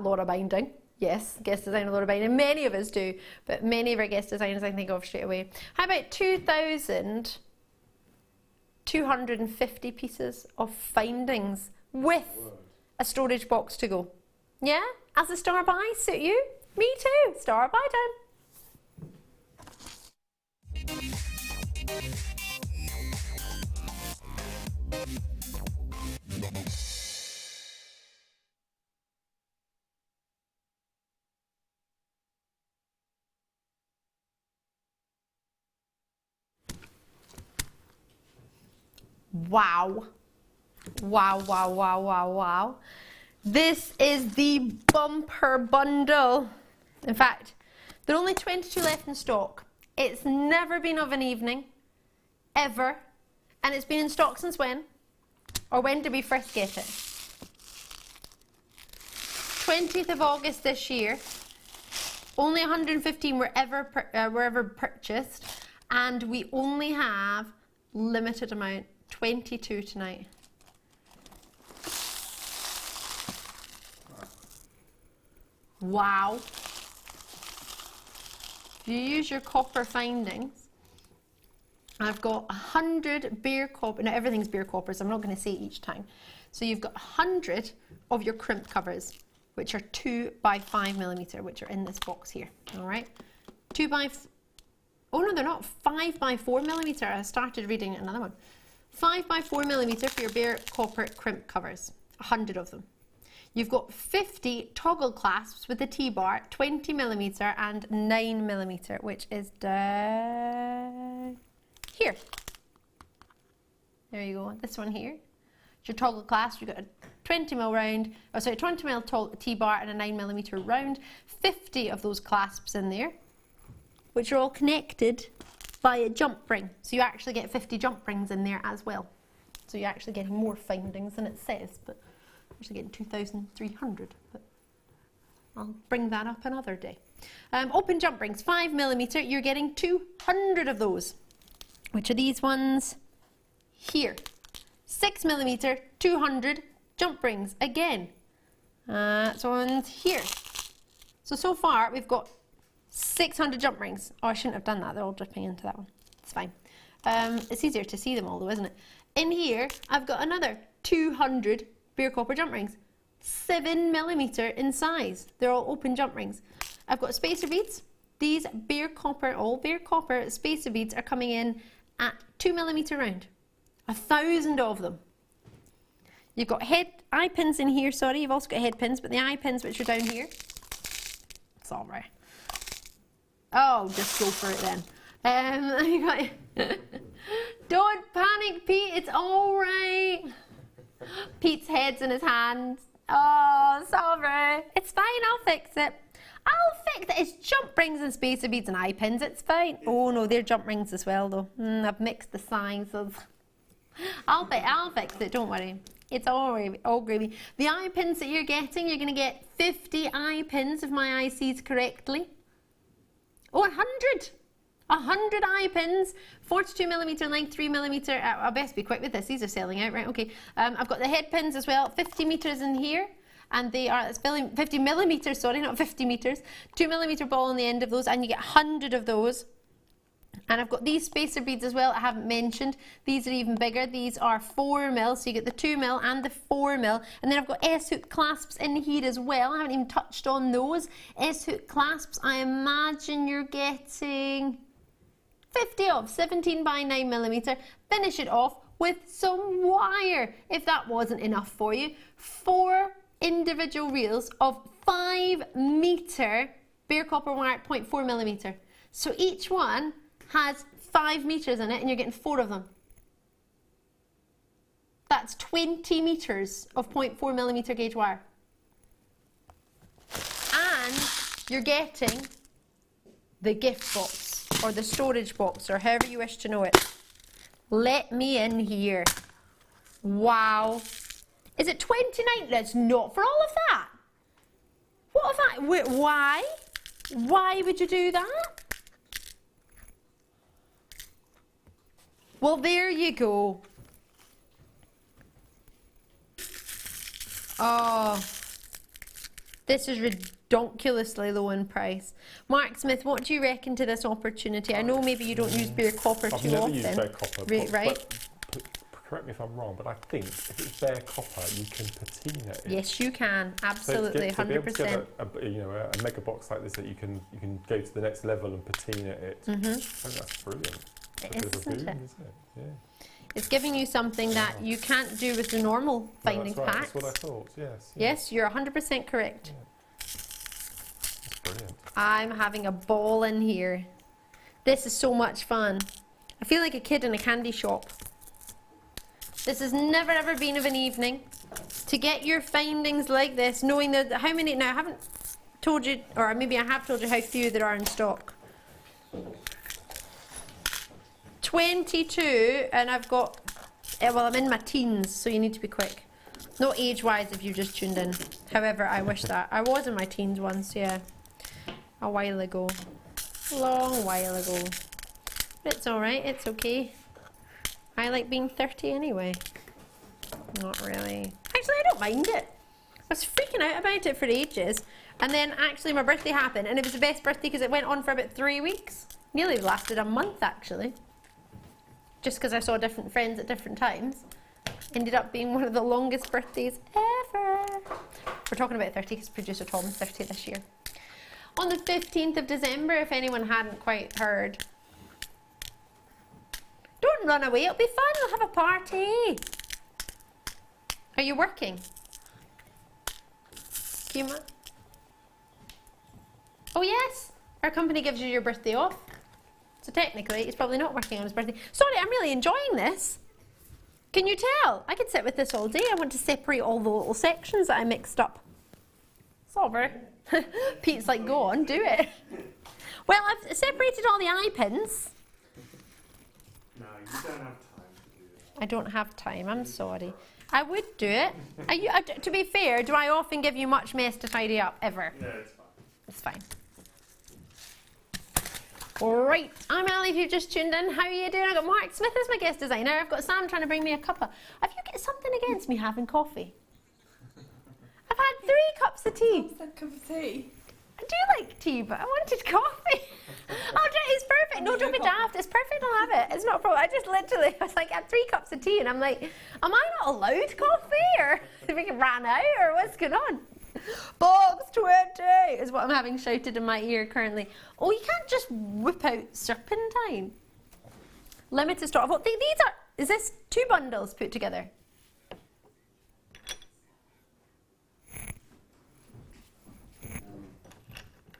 Laura Binding. Yes, guest designer Laura Bynum, and many of us do, but many of our guest designers I think of straight away. How about 2,250 pieces of findings with a storage box to go? Yeah? As a star buy, suit you? Me too. Star buy time. Wow. Wow, wow, wow, wow, wow. This is the bumper bundle. In fact, there are only 22 left in stock. It's never been of an evening, ever. And it's been in stock since when? Or when did we first get it? 20th of August this year. Only 115 were ever purchased. And we only have limited amount. 22 tonight. Wow. If you use your copper findings, I've got 100 bare copper. Now everything's bare copper, so I'm not going to say it each time. So you've got 100 of your crimp covers, which are 2 by 5mm, which are in this box here. All right, 2 by. Oh no, they're not 5 by 4mm. I started reading another one. 5 by 4mm for your bare copper crimp covers, 100 of them. You've got 50 toggle clasps with the T-bar, 20mm and 9mm, which is down here. There you go, this one here. It's your toggle clasp. You've got a 20mm round, oh sorry, 20mm T-bar and a 9mm round. 50 of those clasps in there, which are all connected by a jump ring. So you actually get 50 jump rings in there as well. So you're actually getting more findings than it says, but actually getting 2,300. But I'll bring that up another day. Open jump rings, 5mm, you're getting 200 of those, which are these ones here. 6mm, 200 jump rings again. So ones here. So far we've got 600 jump rings. Oh, I shouldn't have done that. They're all dripping into that one. It's fine. It's easier to see them all though, isn't it? In here, I've got another 200 bare copper jump rings. 7mm in size. They're all open jump rings. I've got spacer beads. These bare copper, all bare copper spacer beads are coming in at 2mm round. 1,000 of them. You've got eye pins in here, sorry. You've also got head pins, but the eye pins which are down here. It's all right. Oh, just go for it then. You got don't panic, Pete. It's all right. Pete's head's in his hands. Oh, sorry. It's fine. I'll fix it. I'll fix it. It's jump rings and spacer beads and eye pins. It's fine. Oh no, they're jump rings as well though. I've mixed the sizes. I'll fix it. Don't worry. It's all gravy. The eye pins that you're getting, you're going to get 50 eye pins if my eye sees correctly. Oh, 100! 100 eye pins, 42mm length, 3mm. I'll best be quick with this. These are selling out, right? Okay. I've got the head pins as well, 50 meters in here, and they are 50mm. Sorry, not 50 meters. 2mm ball on the end of those, and you get 100 of those. And I've got these spacer beads as well. I haven't mentioned. These are even bigger. These are 4mm, so you get the 2mm and the 4mm. And then I've got S-hook clasps in here as well. I haven't even touched on those. S-hook clasps, I imagine you're getting 50 of, 17 by 9mm. Finish it off with some wire, if that wasn't enough for you. 4 individual reels of 5-meter bare copper wire at 0.4mm. So each one has 5 meters in it, and you're getting 4 of them. That's 20 meters of 0.4mm gauge wire. And you're getting the gift box, or the storage box, or however you wish to know it. Let me in here. Wow. Is it 29? That's not for all of that. What have I, why? Why would you do that? Well, there you go. Oh, this is ridiculously low in price. Mark Smith, what do you reckon to this opportunity? I know maybe you don't use bare copper too often. I've never used bare copper. Right? But correct me if I'm wrong, but I think if it's bare copper, you can patina it. Yes, you can. Absolutely, 100%. To be able to get a mega box like this that you can go to the next level and patina it. I think that's brilliant. It is, isn't it? Yeah. It's giving you something that you can't do with the normal finding that's right. packs. That's what I thought. Yes. Yes, you're 100% correct. Yeah. That's brilliant. I'm having a ball in here. This is so much fun. I feel like a kid in a candy shop. This has never ever been of an evening. To get your findings like this, knowing that how many, now I haven't told you, or maybe I have told you how few there are in stock. 22, and I've got, well, I'm in my teens, so you need to be quick. Not age-wise if you just tuned in. However, I wish that. I was in my teens once, yeah. A while ago. Long while ago. But it's alright, it's okay. I like being 30 anyway. Not really. Actually, I don't mind it. I was freaking out about it for ages. And then actually my birthday happened, and it was the best birthday because it went on for about 3 weeks. Nearly lasted a month, actually. Just because I saw different friends at different times. Ended up being one of the longest birthdays ever. We're talking about 30 because producer Tom's 30 this year. On the 15th of December, if anyone hadn't quite heard. Don't run away, it'll be fun, we'll have a party. Are you working? Kima? Oh yes, our company gives you your birthday off. So technically, he's probably not working on his birthday. Sorry, I'm really enjoying this. Can you tell? I could sit with this all day. I want to separate all the little sections that I mixed up. It's over. Pete's like, go on, do it. Well, I've separated all the eye pins. No, you don't have time to do it. I don't have time, I'm sorry. I would do it. To be fair, do I often give you much mess to tidy up, ever? Yeah, it's fine. It's fine. Alright, I'm Ali if you've just tuned in. How are you doing? I've got Mark Smith as my guest designer. I've got Sam trying to bring me a cuppa. Have you got something against me having coffee? I've had 3 cups of tea. What's that cup of tea? I do like tea, but I wanted coffee. Oh, it's perfect. No, don't be daft. It's perfect. I'll have it. It's not a problem. I just literally, I was like, I had 3 cups of tea, and I'm like, am I not allowed coffee? Or did we ran out? Or what's going on? Box 20 is what I'm having shouted in my ear currently. Oh, you can't just whip out serpentine. Limited stock. Well, these are, is this 2 bundles put together?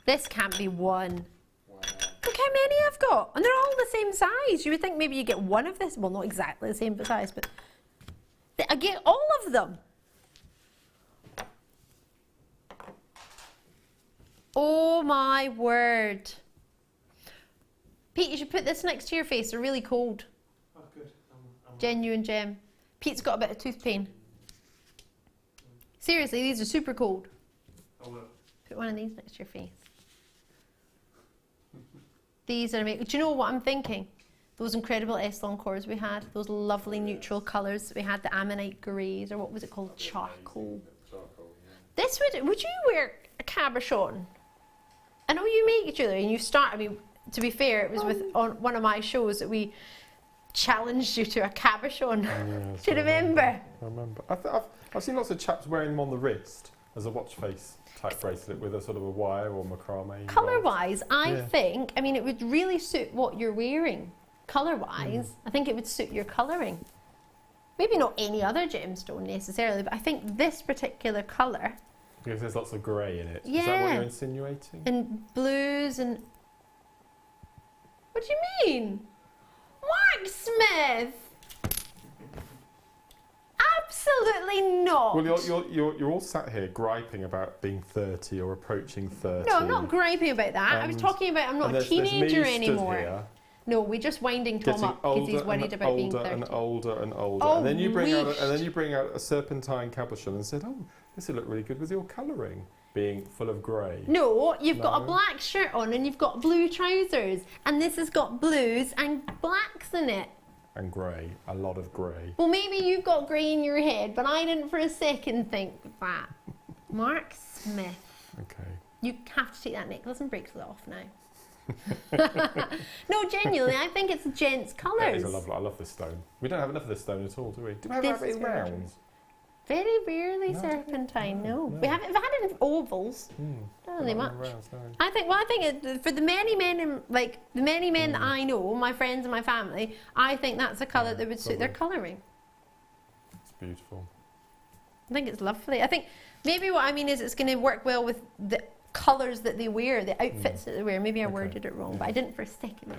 This can't be 1. Look how many I've got. And they're all the same size. You would think maybe you get 1 of this. Well, not exactly the same size, but I get all of them. Oh my word. Pete, you should put this next to your face. They're really cold. Oh, good. Genuine gem. Pete's got a bit of tooth pain. Seriously, these are super cold. I will. Put one of these next to your face. These are amazing. Do you know what I'm thinking? Those incredible S-Long cores we had, those lovely neutral colours that we had, the ammonite greys, or what was it called? Charcoal. This would you wear a cabochon? I know you make jewellery and you start, I mean, to be fair, it was on one of my shows that we challenged you to a cabochon. Yeah, do you remember? I remember. I've seen lots of chaps wearing them on the wrist as a watch face type bracelet with a sort of a wire or macrame. Colour-wise, I think, I mean, it would really suit what you're wearing. Colour-wise, I think it would suit your colouring. Maybe not any other gemstone necessarily, but I think this particular colour. Because there's lots of grey in it. Yeah. Is that what you're insinuating? And blues and... What do you mean? Mark Smith! Absolutely not! Well, you're all sat here griping about being 30 or approaching 30. No, I'm not griping about that. I was talking about I'm not a teenager anymore. No, we're just winding Tom up because he's worried about being 30. And older and older. Oh, and then you bring out a serpentine cabochon and said, oh, this would look really good with your colouring being full of grey. No, you've got a black shirt on and you've got blue trousers. And this has got blues and blacks in it. And grey, a lot of grey. Well, maybe you've got grey in your head, but I didn't for a second think that. Mark Smith. Okay. You have to take that necklace and break it off now. No, genuinely, I think it's gents' colours. That is a lovely. I love this stone. We don't have enough of this stone at all, do we? Do we have This it is in very rounds? Very rarely No. serpentine. No, No. we've had it in ovals. Not really much. I think. Well, I think for the many men, that I know, my friends and my family, I think that's a colour that would suit their colouring. It's beautiful. I think it's lovely. I think maybe what I mean is it's going to work well with the colours that they wear, the outfits that they wear. Maybe I worded it wrong, but I didn't for a second.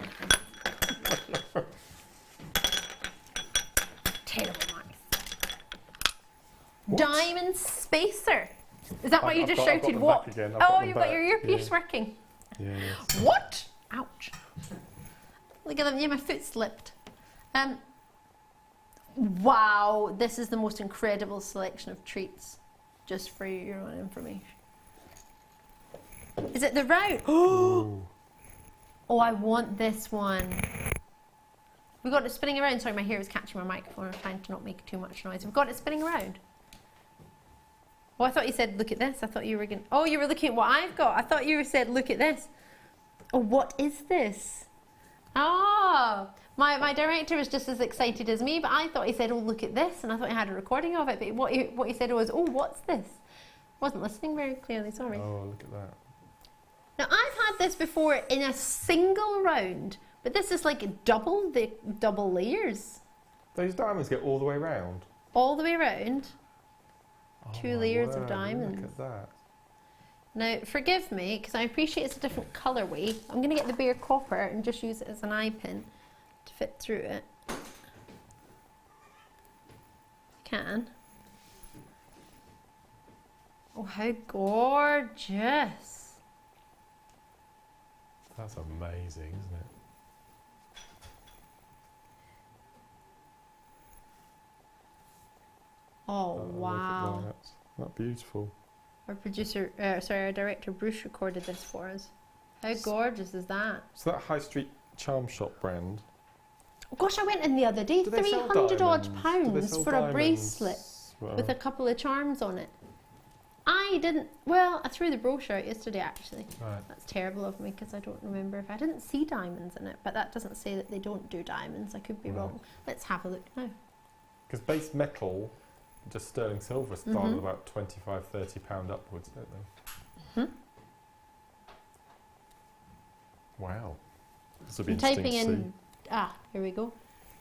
Terrible marks. Diamond spacer. Is that why you just shouted what? Oh, you've got your earpiece working. Yeah. What? Ouch. Look at them. Yeah, my foot slipped. Wow, this is the most incredible selection of treats. Just for your own information. Is it the round? Oh, I want this one. We got it spinning around. Sorry, my hair was catching my microphone. I'm trying to not make too much noise. We've got it spinning around. Oh, I thought you said, look at this. I thought you were going to... Oh, you were looking at what I've got. I thought you said, look at this. Oh, what is this? Oh, my director was just as excited as me, but I thought he said, oh, look at this. And I thought he had a recording of it. But what he said was, oh, what's this? I wasn't listening very clearly, sorry. Oh, look at that. Now, I've had this before in a single round, but this is like double layers. Those diamonds get all the way round? All the way around. Oh, 2 layers of diamonds. Look at that. Now, forgive me, because I appreciate it's a different colourway. I'm going to get the bare copper and just use it as an eye pin to fit through it. Can. Oh, how gorgeous. That's amazing, isn't it? Oh, wow. That's beautiful. Our producer, our director Bruce recorded this for us. How gorgeous is that? So that high street charm shop brand. Oh, gosh, I went in the other day, 300 odd pounds for a bracelet with a couple of charms on it. I didn't, well, I threw the brochure out yesterday actually. Right. That's terrible of me because I don't remember if I didn't see diamonds in it, but that doesn't say that they don't do diamonds. I could be wrong. Let's have a look now. Because base metal, just sterling silver, start at about £25–30 upwards, don't they? Wow. This will be interesting typing to in, here we go.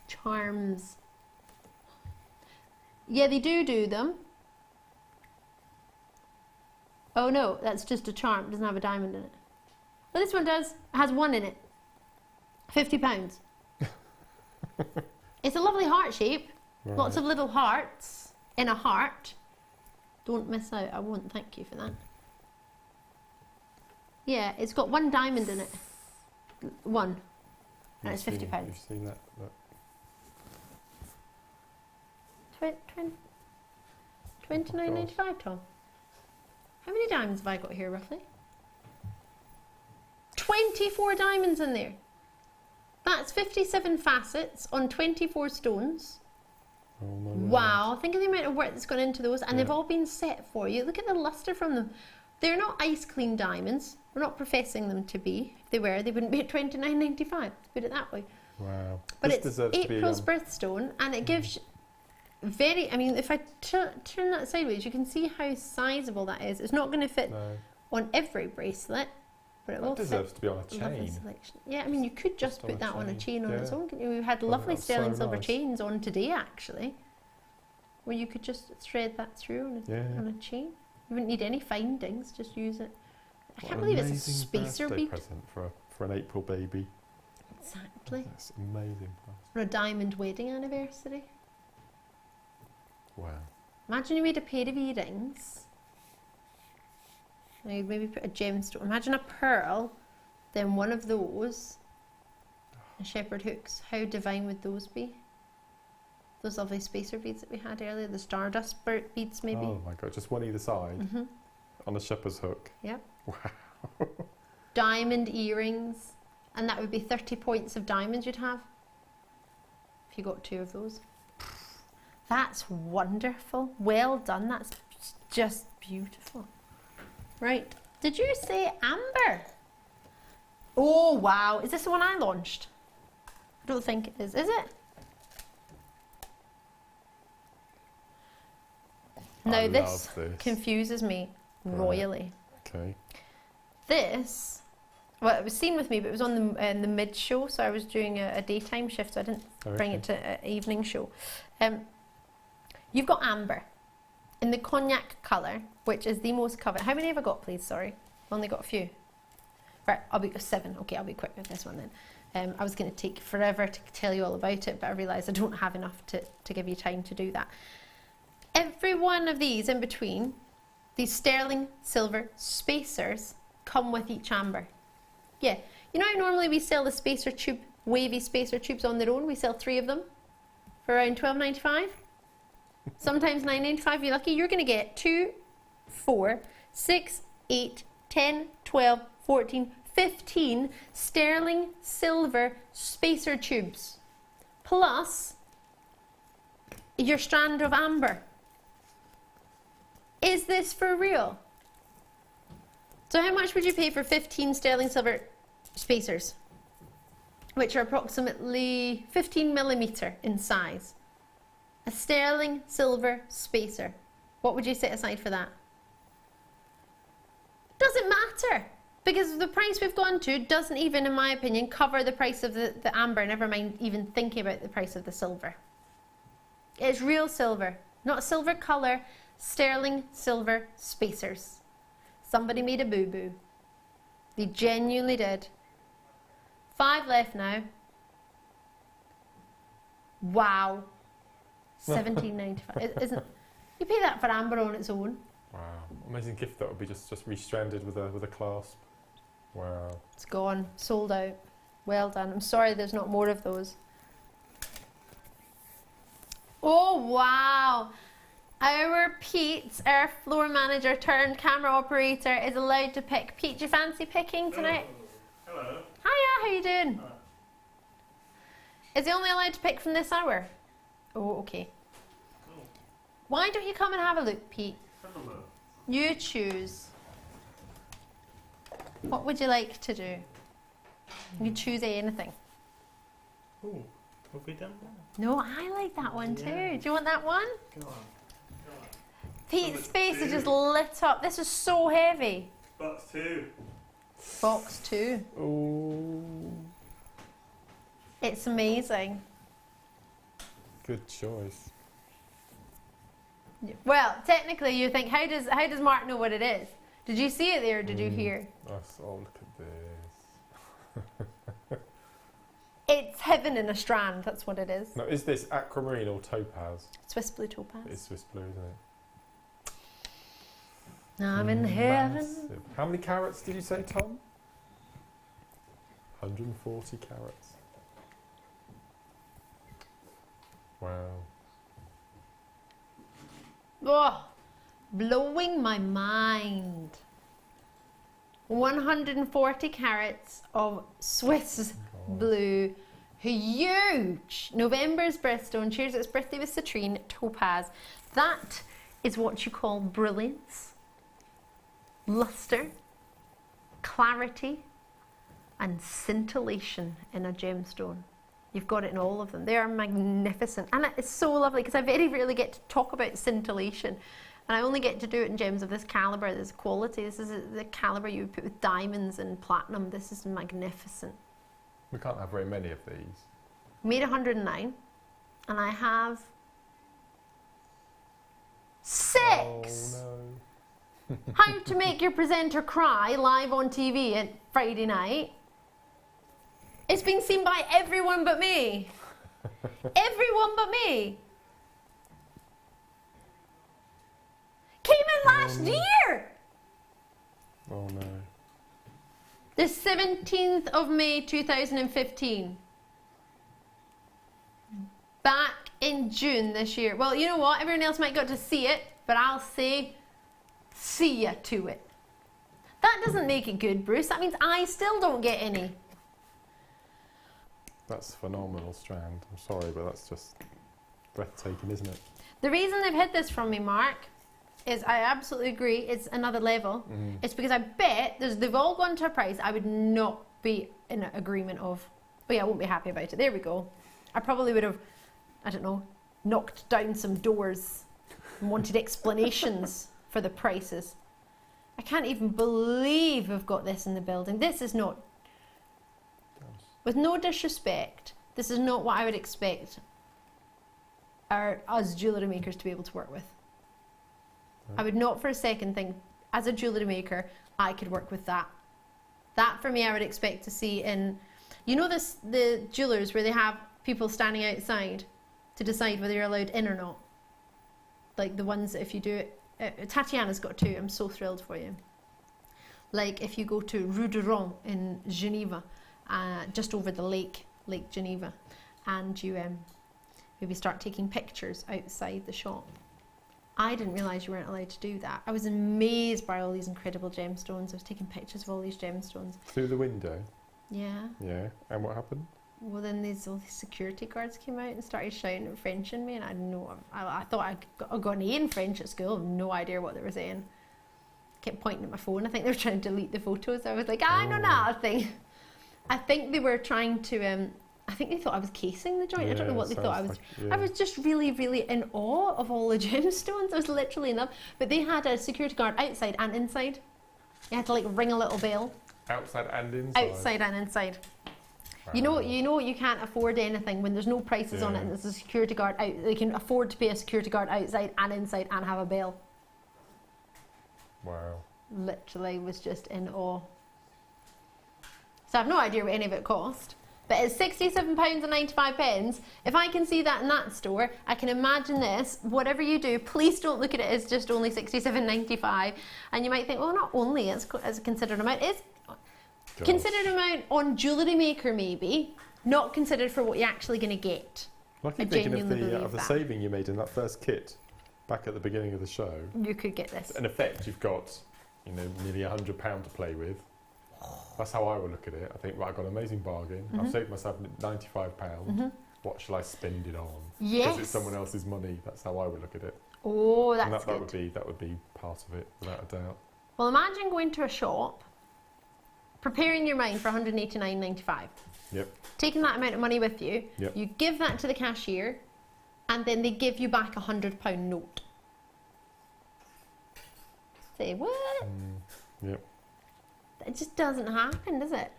Charms. Yeah, they do them. Oh no, that's just a charm. It doesn't have a diamond in it. Well, this one does. It has one in it. £50. It's a lovely heart shape. Right. Lots of little hearts in a heart. Don't miss out. I won't thank you for that. Yeah, it's got one diamond in it. One. And it's £50. You've seen that. £29.95, Tom. How many diamonds have I got here, roughly? 24 diamonds in there. That's 57 facets on 24 stones. Oh, no wow, think of the amount of work that's gone into those, and they've all been set for you. Look at the lustre from them. They're not ice clean diamonds. We're not professing them to be. If they were, they wouldn't be at £29.95. Let's put it that way. Wow. But it's April's birthstone, and it gives very, I mean, if I turn that sideways, you can see how sizable that is. It's not going to fit on every bracelet, but it will fit. Deserves to be on a chain. Yeah, I mean, you could just put that on a chain on its own. We've had lovely sterling silver chains on today, actually, where you could just thread that through on a chain. You wouldn't need any findings, just use it. I can't believe it's a spacer bead. Present for an April baby. Exactly. That's amazing. For a diamond wedding anniversary. Wow. Imagine you made a pair of earrings. Now you'd maybe put a gemstone. Imagine a pearl, then one of those, and shepherd hooks. How divine would those be? Those lovely spacer beads that we had earlier, the stardust beads maybe. Oh my god, just one either side on a shepherd's hook. Yep. Wow. Diamond earrings, and that would be 30 points of diamonds you'd have if you got 2 of those. That's wonderful. Well done. That's just beautiful. Right, Did you say amber? Oh wow, is this the one I launched? I don't think it is it? Now this confuses me royally. Okay. This, well, it was seen with me, but it was on the mid show, so I was doing a daytime shift, so I didn't bring it to an evening show. You've got amber in the cognac colour, which is the most coveted. How many have I got, please? Sorry, I've only got a few. Right, I'll be 7. Okay, I'll be quick with this one then. I was going to take forever to tell you all about it, but I realised I don't have enough to give you time to do that. Every one of these in between, these sterling silver spacers, come with each amber. Yeah, you know how normally we sell the spacer tube, wavy spacer tubes on their own? We sell 3 of them for around £12.95. Sometimes £9.95 if you're lucky. You're going to get 2, 4, 6, 8, 10, 12, 14, 15 sterling silver spacer tubes. Plus your strand of amber. Is this for real? So how much would you pay for 15 sterling silver spacers, which are approximately 15mm in size? A sterling silver spacer. What would you set aside for that? Doesn't matter, because the price we've gone to doesn't even, in my opinion, cover the price of the amber, never mind even thinking about the price of the silver. It's real silver, not silver colour, sterling silver spacers. Somebody made a boo-boo. They genuinely did. 5 left now. Wow. £17.95. Isn't you pay that for amber on its own? Wow, amazing gift that would be just restranded with a clasp. Wow. It's gone, sold out. Well done. I'm sorry there's not more of those. Oh wow. Our Pete, our floor manager turned camera operator, is allowed to pick. Pete, do you fancy picking tonight? Hello. Hello. Hiya, how you doing? Hi. Is he only allowed to pick from this hour? Oh, okay. Cool. Why don't you come and have a look, Pete? Have a look. You choose. What would you like to do? You can choose anything. Oh, have we done that? No, I like that one too. Yeah. Do you want that one? Go on. Pete's face is just lit up. This is so heavy. Box 2. Box 2. Ooh. It's amazing. Good choice. Well, technically you think, how does Mark know what it is? Did you see it there or did you hear? Oh, look at this. It's heaven in a strand, that's what it is. Now, is this aquamarine or topaz? Swiss blue topaz. It's Swiss blue, isn't it? I'm in heaven. Massive. How many carats did you say, Tom? 140 carats. Wow. Oh, blowing my mind. 140 carats of Swiss blue, huge November's birthstone, shares its birthday with citrine, topaz. That is what you call brilliance, luster, clarity, and scintillation in a gemstone. You've got it in all of them. They are magnificent. And it's so lovely because I very rarely get to talk about scintillation. And I only get to do it in gems of this calibre, this quality. This is the calibre you would put with diamonds and platinum. This is magnificent. We can't have very many of these. Made 109. And I have 6. Oh no. How to make your presenter cry live on TV at Friday night. It's been seen by everyone but me. Everyone but me. Came in last year. Oh no. The 17th of May 2015. Back in June this year. Well, you know what? Everyone else might got to see it, but I'll say, see ya to it. That doesn't make it good, Bruce. That means I still don't get any. That's phenomenal, Strand. I'm sorry, but that's just breathtaking, isn't it? The reason they've hid this from me, Mark, is I absolutely agree. It's another level. It's because I bet they've all gone to a price I would not be in agreement of. But yeah, I won't be happy about it. There we go. I probably would have, I don't know, knocked down some doors and wanted explanations for the prices. I can't even believe we've got this in the building. This is not, with no disrespect, this is not what I would expect us jewellery makers to be able to work with. I would not for a second think, as a jewellery maker, I could work with that. That for me I would expect to see in, you know the jewellers where they have people standing outside to decide whether you're allowed in or not? Like the ones that if you do it, Tatiana's got two, I'm so thrilled for you. Like if you go to Rue de Rome in Geneva, just over the Lake Geneva, and you maybe start taking pictures outside the shop. I didn't realise you weren't allowed to do that. I was amazed by all these incredible gemstones. I was taking pictures of all these gemstones. Through the window? Yeah. Yeah, and what happened? Well, then all these security guards came out and started shouting French at me, and I thought I got an A in French at school. I have no idea what they were saying. I kept pointing at my phone. I think they were trying to delete the photos. I was like, I know nothing. I think they were trying to, I think they thought I was casing the joint. Yeah, I don't know what they thought I was. Like, yeah. I was just really, really in awe of all the gemstones. I was literally in love. But they had a security guard outside and inside. You had to like ring a little bell. Outside and inside? Outside and inside. You know you can't afford anything when there's no prices on it and there's a security guard out. They can afford to pay a security guard outside and inside and have a bell. Wow. Literally was just in awe. So I have no idea what any of it cost. But it's £67.95. If I can see that in that store, I can imagine this. Whatever you do, please don't look at it as just only £67.95. And you might think, well, not only as a considered amount. It's considered amount on Jewellery Maker, maybe. Not considered for what you're actually going to get. Well, I keep thinking of the saving you made in that first kit back at the beginning of the show. You could get this. In effect, you've got, nearly £100 to play with. That's how I would look at it. I think, right, I've got an amazing bargain. I've saved myself £95. What shall I spend it on? Yes. Because it's someone else's money. That's how I would look at it. Oh, that's good. That would be part of it, without a doubt. Well, imagine going to a shop, preparing your mind for £189.95. Yep. Taking that amount of money with you. Yep. You give that to the cashier, and then they give you back a £100 note. Say what? Yep. It just doesn't happen, does it?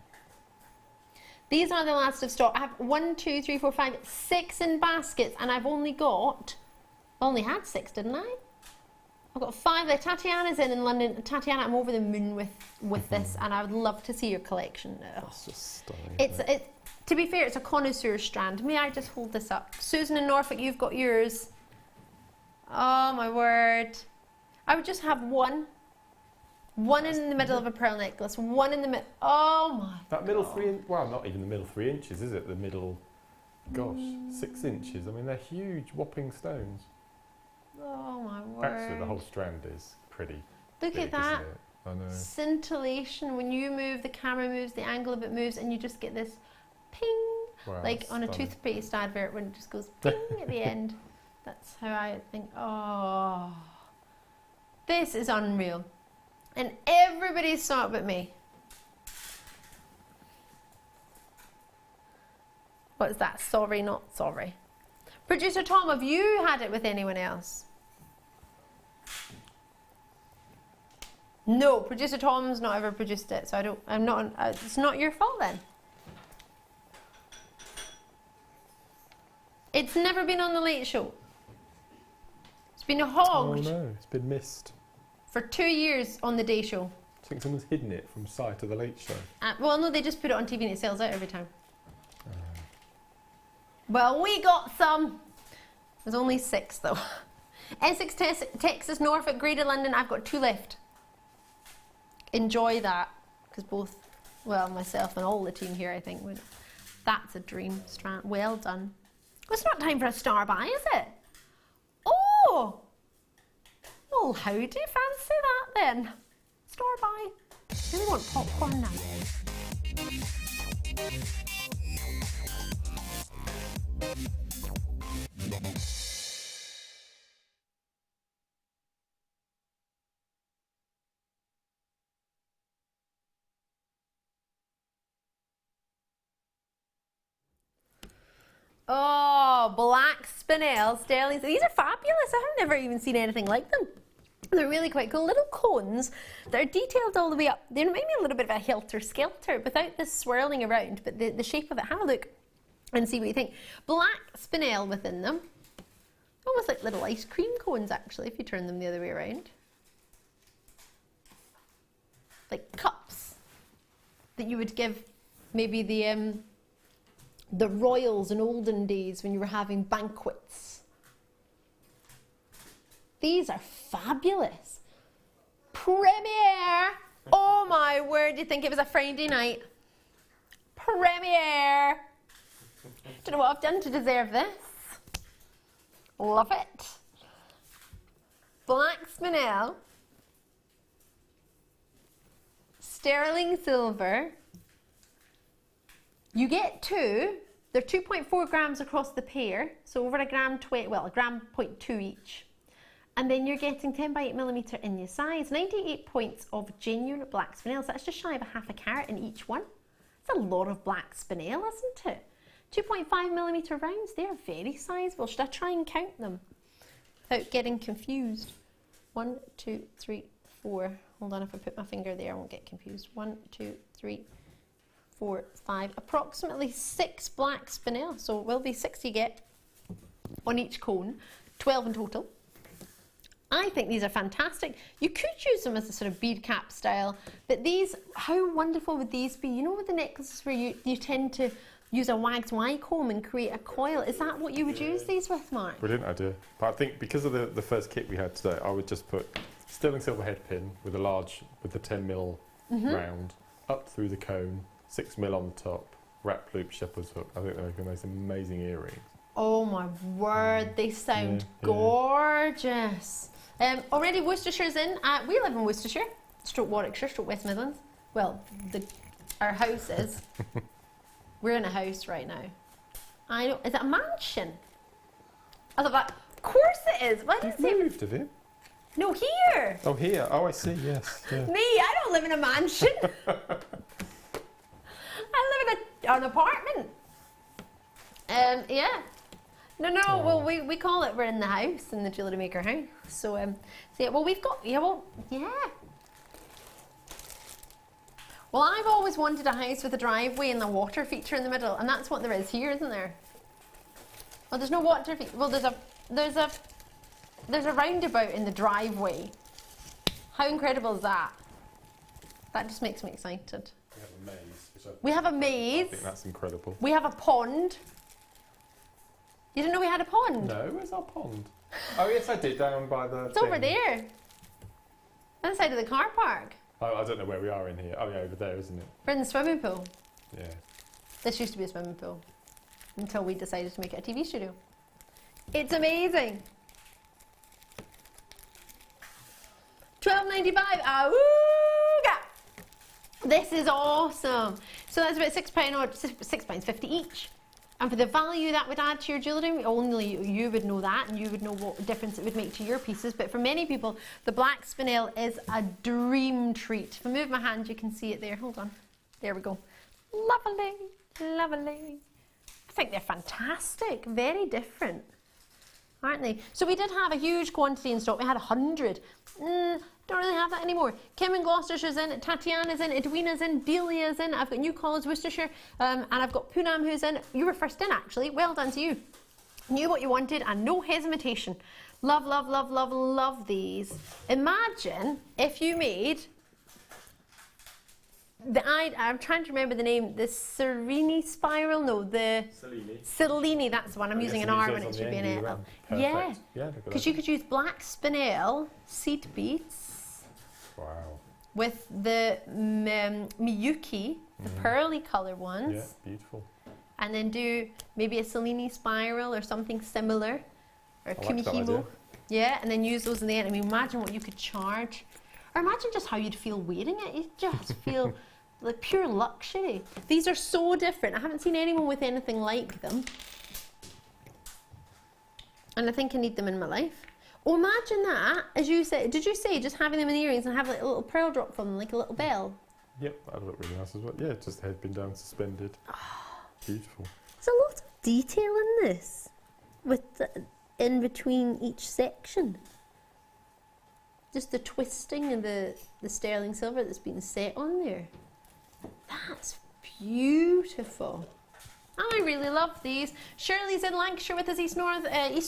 These are the last of stock. I have 1, 2, 3, 4, 5, 6 in baskets, and I've only had 6, didn't I? I've got 5 there. Tatiana's in London. Tatiana, I'm over the moon with this, and I would love to see your collection. That's just stunning. It's to be fair, it's a connoisseur strand. May I just hold this up? Susan in Norfolk, you've got yours. Oh my word! I would just have one in the middle of a pearl necklace. One in the middle. Oh my! That middle 3 inch. Well, not even the middle 3 inches, is it? The middle. Gosh, 6 inches. I mean, they're huge, whopping stones. Oh my word. Actually, the whole strand is pretty Look big, at that. isn't it? I know. Scintillation. When you move, the camera moves, the angle of it moves, and you just get this ping. Wow, like on a toothpaste advert when it just goes ping at the end. That's how I think, oh, this is unreal. And everybody saw it but me. What is that? Sorry, not sorry. Producer Tom, have you had it with anyone else? No, Producer Tom's not ever produced it, so it's not your fault then. It's never been on the Late Show. It's been hogged. Oh no, it's been missed. For 2 years on the Day Show. I think someone's hidden it from sight of the Late Show. Well, no, they just put it on TV and it sells out every time. Well, we got some. There's only 6 though. Essex, Texas, Norfolk, Greater London. I've got 2 left. Enjoy that, because both, well, myself and all the team here, I think, would. That's a dream, Strand. Well done. Well, it's not time for a star buy, is it? Oh! Well, how do you fancy that then? Star buy. I really want popcorn now. Oh, black spinel sterling. These are fabulous. I've never even seen anything like them. They're really quite cool. Little cones that are detailed all the way up. They remind me a little bit of a helter-skelter without this swirling around, but the shape of it. Have a look and see what you think. Black spinel within them. Almost like little ice cream cones, actually, if you turn them the other way around. Like cups that you would give maybe the royals in olden days when you were having banquets. These are fabulous. Premiere! Oh my word, you think it was a Friday night? Premiere! Don't know what I've done to deserve this. Love it. Black spinel. Sterling silver. You get two. They're 2.4 grams across the pair, so over a gram 20, well, a gram 0.2 each. And then you're getting 10 by 8mm in your size. 98 points of genuine black spinel. So that's just shy of a half a carat in each one. That's a lot of black spinel, isn't it? 2.5mm rounds. They are very sizable. Should I try and count them without getting confused? 1, 2, 3, 4. Hold on, if I put my finger there, I won't get confused. 1, 2, 3, 4, 5. Approximately 6 black spinel. So it will be 6 you get on each cone. 12 in total. I think these are fantastic. You could use them as a sort of bead cap style, but these, how wonderful would these be? You know, with the necklaces where you tend to use a wagged Y comb and create a coil. Is that what you would use these with, Mark? Brilliant idea. But I think because of the first kit we had today, I would just put sterling silver head pin with the 10mm round up through the cone, 6mm on the top, wrap loop shepherd's hook. I think they make the most amazing earrings. Oh my word, they sound gorgeous. Already Worcestershire's in. We live in Worcestershire, stroke Warwickshire, stroke West Midlands. Well, our house is. We're in a house right now. I know. Is it a mansion? I thought that. Of course it is. Why did You've moved, have you? No, here. Oh, here. Oh, I see. Yes. Yeah. Me, I don't live in a mansion. I live in an apartment. Yeah. No. Oh. Well, we call it. We're in the house, in the Jewellery Maker house. So, yeah. Well, we've got. Yeah. Well, yeah. Well, I've always wanted a house with a driveway and the water feature in the middle, and that's what there is here, isn't there? Well, there's no water feature. Well, there's a roundabout in the driveway. How incredible is that? That just makes me excited. We have a maze. We have a maze. I think that's incredible. We have a pond. You didn't know we had a pond? No, where's our pond? Oh yes, I did, down by the It's over there. On the side of the car park. Oh, I don't know where we are in here. Oh yeah, over there, isn't it? We're in the swimming pool. Yeah. This used to be a swimming pool until we decided to make it a TV studio. It's amazing. $12.95. Awooga! This is awesome. So that's about £6 or £6.50 each. And for the value that would add to your jewellery, only you would know that, and you would know what difference it would make to your pieces. But for many people, the black spinel is a dream treat. If I move my hand, you can see it there. Hold on. There we go. Lovely, lovely. I think they're fantastic. Very different, aren't they? So we did have a huge quantity in stock. We had 100. Don't really have that anymore. Kim in Gloucestershire's in, Tatiana's in, Edwina's in, Delia's in, I've got New College, Worcestershire, and I've got Poonam who's in. You were first in, actually. Well done to you. Knew what you wanted and no hesitation. Love, love, love, love, love these. Imagine if you made I'm trying to remember the name, the Serini spiral, no, the Cellini, that's the one. I'm using an R when it should be an L. Yeah, because you could use black spinel seed beads. Wow. With the Miyuki, the pearly colour ones. Yeah, beautiful. And then do maybe a Cellini spiral or something similar, or a Kumihimo. Yeah, and then use those in the end. I mean, imagine what you could charge. Or imagine just how you'd feel wearing it. You'd just feel like pure luxury. These are so different. I haven't seen anyone with anything like them. And I think I need them in my life. Oh, imagine that, as you said, did you say just having them in the earrings and have like a little pearl drop from them, like a little bell? Yep, that'd look really nice as well. Yeah, just the head pin down, suspended. Beautiful. There's a lot of detail in this, with in between each section. Just the twisting and the sterling silver that's been set on there. That's beautiful. I really love these. Shirley's in Lancashire with us, East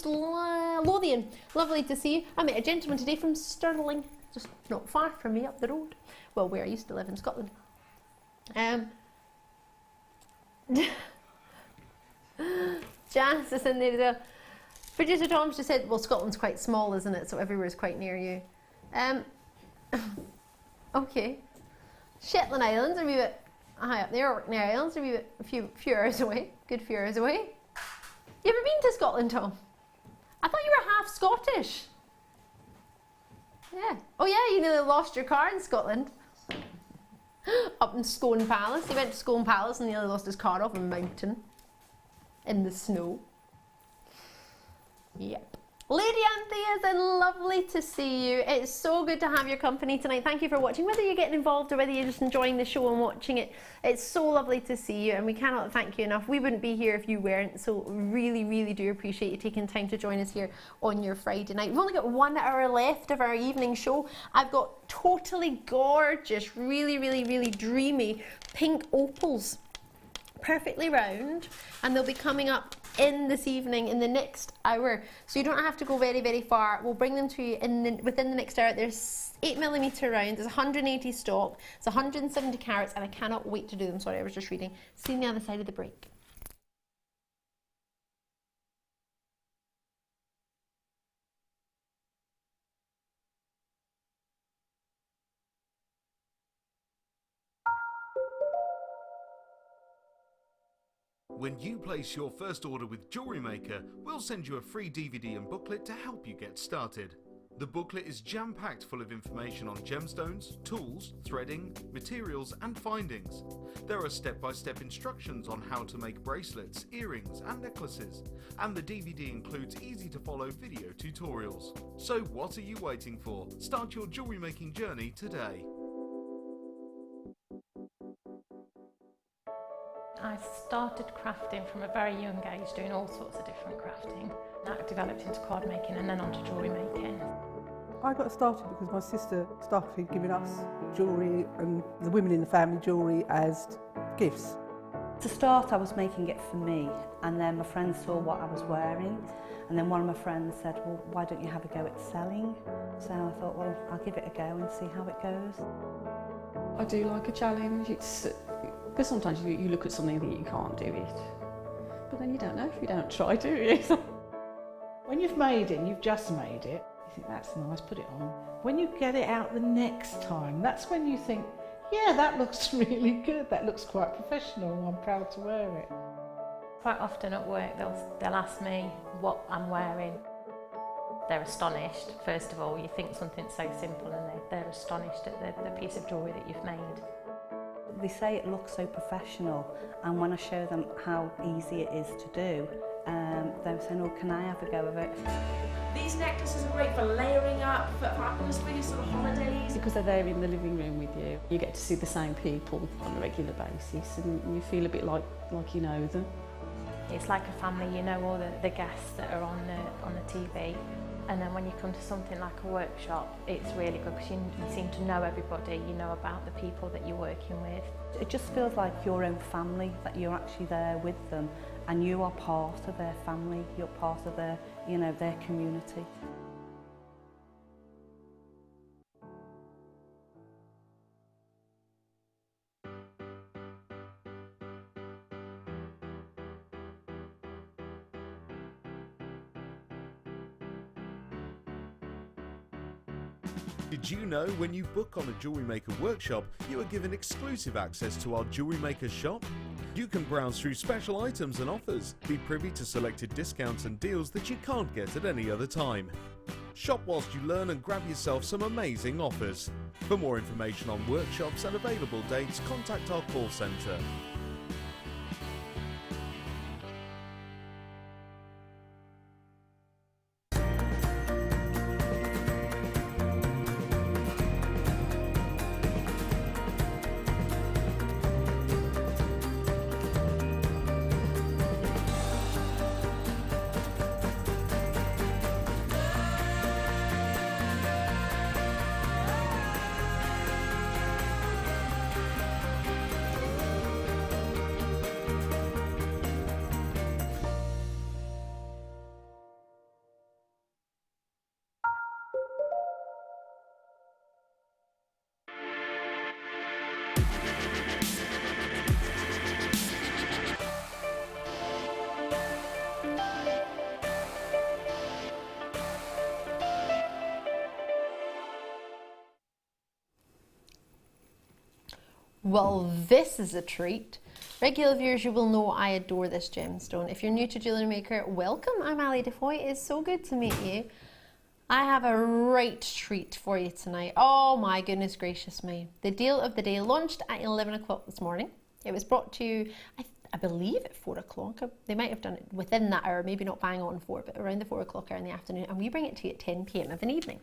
Lothian. Lovely to see you. I met a gentleman today from Stirling, just not far from me up the road. Well, where I used to live in Scotland. Janice is in there as well. Producer Tom's just said, well, Scotland's quite small, isn't it? So everywhere's quite near you. Okay. Shetland Islands are a wee bit high up there. Orkney Islands are a wee bit, a few hours away. Good few hours away. You ever been to Scotland, Tom? I thought you were half Scottish. Yeah. Oh yeah, you nearly lost your car in Scotland. Up in Scone Palace. He went to Scone Palace and nearly lost his car off a mountain. In the snow. Yep. Lady Anthea is lovely to see you. It's so good to have your company tonight. Thank you for watching. Whether you're getting involved or whether you're just enjoying the show and watching it, it's so lovely to see you, and we cannot thank you enough. We wouldn't be here if you weren't, so really, really do appreciate you taking time to join us here on your Friday night. We've only got 1 hour left of our evening show. I've got totally gorgeous, really, really, really dreamy pink opals, perfectly round, and they'll be coming up in this evening in the next hour, so you don't have to go very, very far. We'll bring them to you within the next hour. There's 8mm round, there's 180 stock, it's 170 carats, and I cannot wait to do them. Sorry, I was just reading. See you on the other side of the break. When you place your first order with Jewellery Maker, we'll send you a free DVD and booklet to help you get started. The booklet is jam-packed full of information on gemstones, tools, threading, materials and findings. There are step-by-step instructions on how to make bracelets, earrings and necklaces, and the DVD includes easy-to-follow video tutorials. So what are you waiting for? Start your jewellery making journey today. I started crafting from a very young age, doing all sorts of different crafting. That developed into card making and then onto jewellery making. I got started because my sister started giving us jewellery and the women in the family jewellery as gifts. To start, I was making it for me, and then my friends saw what I was wearing, and then one of my friends said, well, why don't you have a go at selling? So I thought, well, I'll give it a go and see how it goes. I do like a challenge. Because sometimes you look at something and think you can't do it, but then you don't know if you don't try, do you? When you've made it and you've just made it, you think that's nice, put it on. When you get it out the next time, that's when you think, yeah, that looks really good, that looks quite professional, I'm proud to wear it. Quite often at work they'll ask me what I'm wearing. They're astonished. First of all, you think something so simple and they're astonished at the piece of jewellery that you've made. They say it looks so professional, and when I show them how easy it is to do, they're saying, oh, can I have a go of it? These necklaces are great for layering up, for happiness for your sort of holidays. Because they're there in the living room with you, you get to see the same people on a regular basis, and you feel a bit like you know them. It's like a family, you know all the guests that are on the TV. And then when you come to something like a workshop, it's really good because you seem to know everybody, you know about the people that you're working with. It just feels like your own family, that you're actually there with them and you are part of their family, you're part of their, you know, their community. Did you know when you book on a Jewellery Maker workshop, you are given exclusive access to our Jewellery Maker shop? You can browse through special items and offers, be privy to selected discounts and deals that you can't get at any other time. Shop whilst you learn and grab yourself some amazing offers. For more information on workshops and available dates, contact our call centre. Well, this is a treat. Regular viewers, you will know I adore this gemstone. If you're new to Jewellery Maker, welcome. I'm Ali DeFoy. It's so good to meet you. I have a right treat for you tonight. Oh my goodness gracious me. The deal of the day launched at 11 o'clock this morning. It was brought to you, I believe at 4 o'clock. They might have done it within that hour, maybe not bang on 4, but around the 4 o'clock hour in the afternoon. And we bring it to you at 10 p.m. of an evening.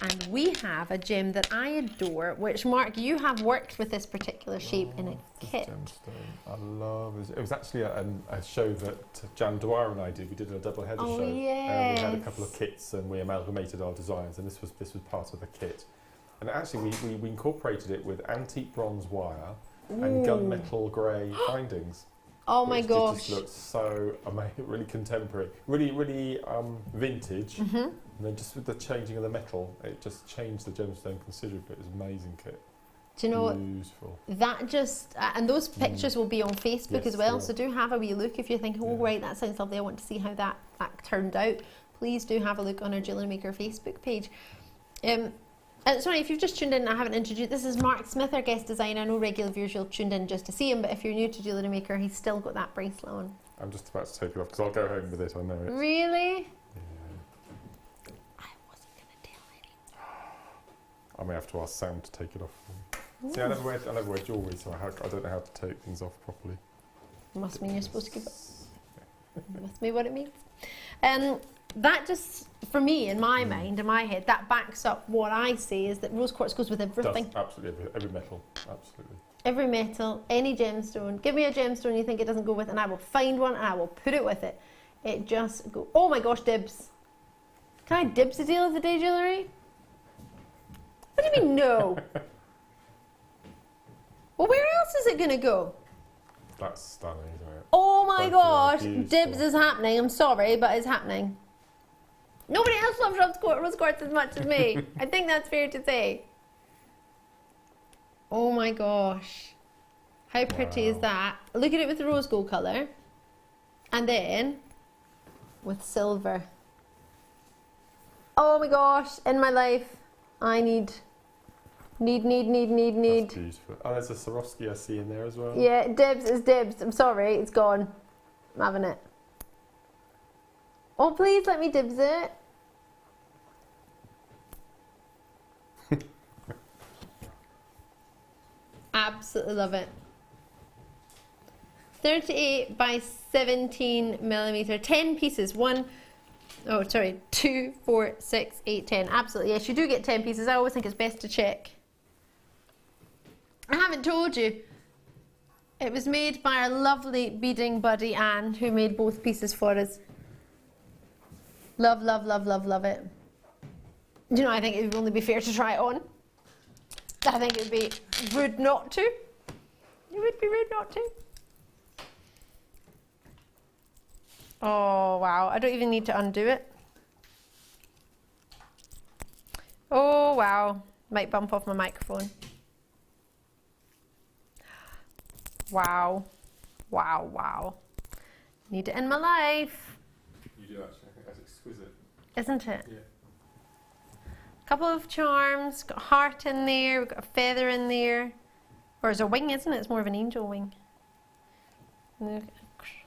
And we have a gem that I adore, which, Mark, you have worked with this particular shape in a kit. Gemstone. I love it. It was actually a show that Jan Dwyer and I did. We did a double header show. Yes. We had a couple of kits and we amalgamated our designs, and this was part of the kit. And actually we incorporated it with antique bronze wire and gunmetal grey findings. Oh my gosh. It just looks so amazing, really contemporary, really vintage. And then just with the changing of the metal, it just changed the gemstone considerably. It was an amazing kit. Do you know Beautiful. that just, and those pictures will be on Facebook Yes, as well, yeah. so do have a wee look if you're thinking, oh right, that sounds lovely, I want to see how that turned out. Please do have a look on our Jewellery Maker Facebook page. Sorry, if you've just tuned in and I haven't introduced, this is Mark Smith, our guest designer. I know regular viewers you'll tuned in just to see him, but if you're new to Jewellery Maker, he's still got that bracelet on. I'm just about to take it off because I'll go home with it, I know it. Really? I may have to ask Sam to take it off. See, I never wear jewellery, so I don't know how to take things off properly. Must mean you're supposed to give it. Must be what it means. That just, for me, in my mind, in my head, that backs up what I say is that rose quartz goes with everything. Does, absolutely, every metal, absolutely. Every metal, any gemstone. Give me a gemstone you think it doesn't go with, and I will find one and I will put it with it. It just go. Oh my gosh, dibs! Can I dibs the deal of the day jewellery? What do you mean no? Well, where else is it going to go? That's stunning, isn't it? Oh my gosh, beautiful. dibs is happening. I'm sorry, but it's happening. Nobody else loves rose quartz as much as me. I think that's fair to say. Oh my gosh. How pretty is that? Look at it with the rose gold colour. And then with silver. Oh my gosh, in my life, I need. That's beautiful. Oh, there's a Swarovski I see in there as well. Yeah, dibs is dibs. I'm sorry, it's gone. I'm having it. Oh, please let me dibs it. Absolutely love it. 38 by 17 millimeter, 10 pieces. 2, 4, 6, 8, 10. Absolutely, yes, you do get 10 pieces. I always think it's best to check. I haven't told you. It was made by our lovely beading buddy Anne, who made both pieces for us. Love, love, love, love, love it. You know, I think it would only be fair to try it on. I think it would be rude not to. It would be rude not to. Oh, wow. I don't even need to undo it. Oh, wow. Might bump off my microphone. Wow. Wow, wow. Need it in my life. You do actually. I think that's exquisite. Isn't it? Yeah. Couple of charms, got a heart in there, we've got a feather in there. Or it's a wing, isn't it? It's more of an angel wing.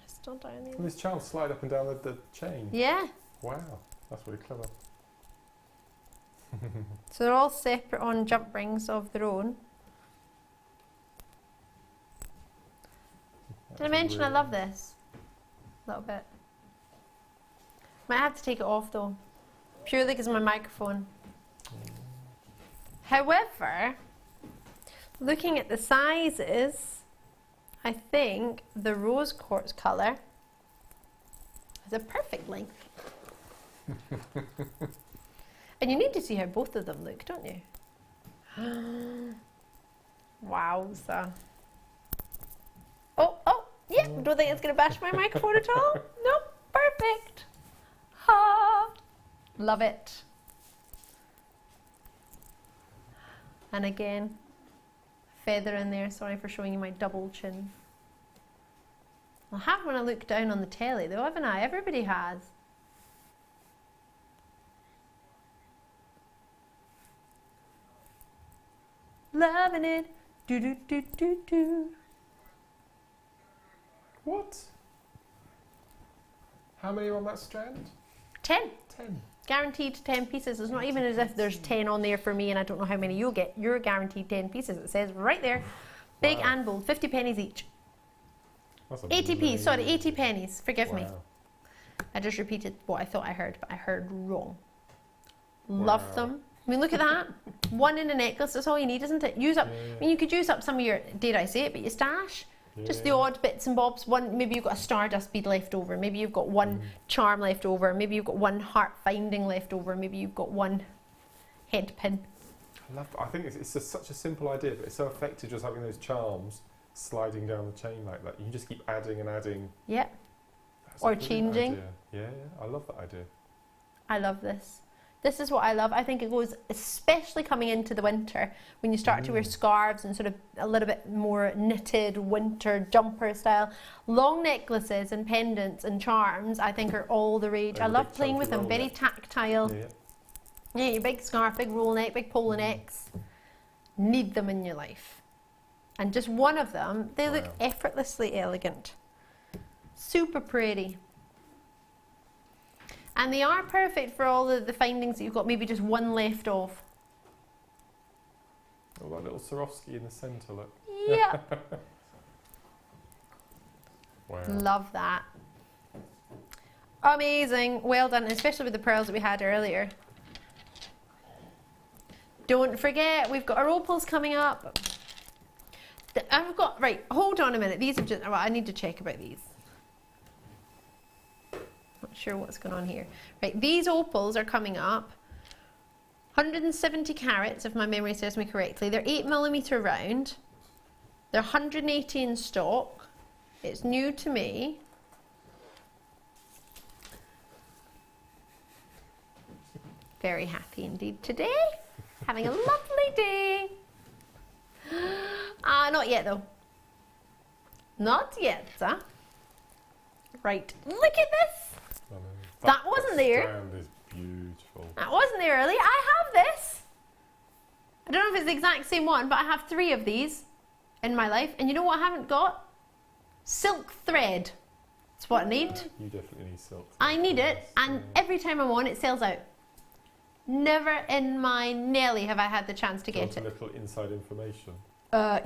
Still down there. And these charms slide up and down the chain. Yeah. Wow, that's really clever. So they're all separate on jump rings of their own. Did I mention I love this? A little bit. Might have to take it off though. Purely because of my microphone. However, looking at the sizes, I think the rose quartz colour is a perfect length. And you need to see how both of them look, don't you? Wowza. Oh, yeah, don't think it's going to bash my microphone at all. Nope, perfect. Ha! Love it. And again, feather in there. Sorry for showing you my double chin. I'll have when I look down on the telly though, haven't I? Everybody has. Loving it, Do do do do do. What? How many are on that strand? 10. 10. Guaranteed 10 pieces. It's not even as if there's 10 on there for me and I don't know how many you'll get. You're guaranteed 10 pieces. It says right there. Big and bold. 50 pennies each. 80p. Sorry, 80 pennies. Forgive me. I just repeated what I thought I heard, but I heard wrong. Love them. I mean, look at that. One in a necklace. That's all you need, isn't it? Use up. I mean, you could use up some of your, dare I say it, but your stash. Just the odd bits and bobs. One, maybe you've got a stardust bead left over. Maybe you've got one charm left over. Maybe you've got one heart finding left over. Maybe you've got one head pin. I think it's just such a simple idea, but it's so effective just having those charms sliding down the chain like that. You can just keep adding and adding. Yeah. Or changing. Yeah, I love that idea. I love this. This is what I love. I think it goes, especially coming into the winter, when you start to wear scarves and sort of a little bit more knitted winter jumper style. Long necklaces and pendants and charms, I think, are all the rage. I love playing with them. Very tactile. Yeah, your big scarf, big roll neck, big polo necks. Need them in your life. And just one of them, they look effortlessly elegant. Super pretty. And they are perfect for all the findings that you've got maybe just one left of. Oh, that little Swarovski in the centre, look. Yeah. Wow. Love that. Amazing. Well done, especially with the pearls that we had earlier. Don't forget, we've got our opals coming up. I've got, right, hold on a minute. These have just, well, I need to check about these. Not sure what's going on here. Right, these opals are coming up. 170 carats, if my memory serves me correctly. They're 8mm round. They're 180 in stock. It's new to me. Very happy indeed today. Having a lovely day. Not yet though. Not yet, huh? Right, look at this. That wasn't there. Strand is beautiful. That wasn't there earlier. I have this. I don't know if it's the exact same one, but I have 3 of these in my life. And you know what I haven't got? Silk thread. That's what I need. You definitely need silk. I need it, and every time I'm on, it sells out. Never in my Nelly have I had the chance to get it. A little inside information.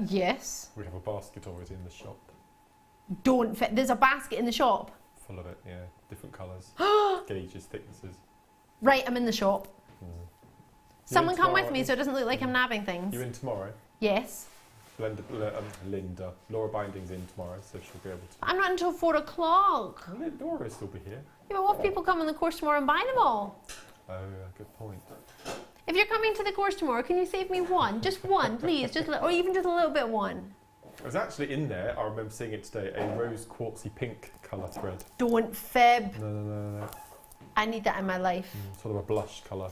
Yes. We have a basket already in the shop. Don't fit. There's a basket in the shop. Full of it, yeah. Different colours, gauges, thicknesses. Right, I'm in the shop. Someone come with me tomorrow? so it doesn't look like I'm nabbing things. You in tomorrow? Yes. Linda. Laura Binding's in tomorrow, so she'll be able to. I'm not until 4 o'clock. Laura will still be here. Yeah, but what if people come on the course tomorrow and buy them all? Oh, good point. If you're coming to the course tomorrow, can you save me one? Just one, please. Just or even just a little bit one. It was actually in there, I remember seeing it today, a rose quartzy pink colour thread. Don't fib. No. I need that in my life. Sort of a blush colour.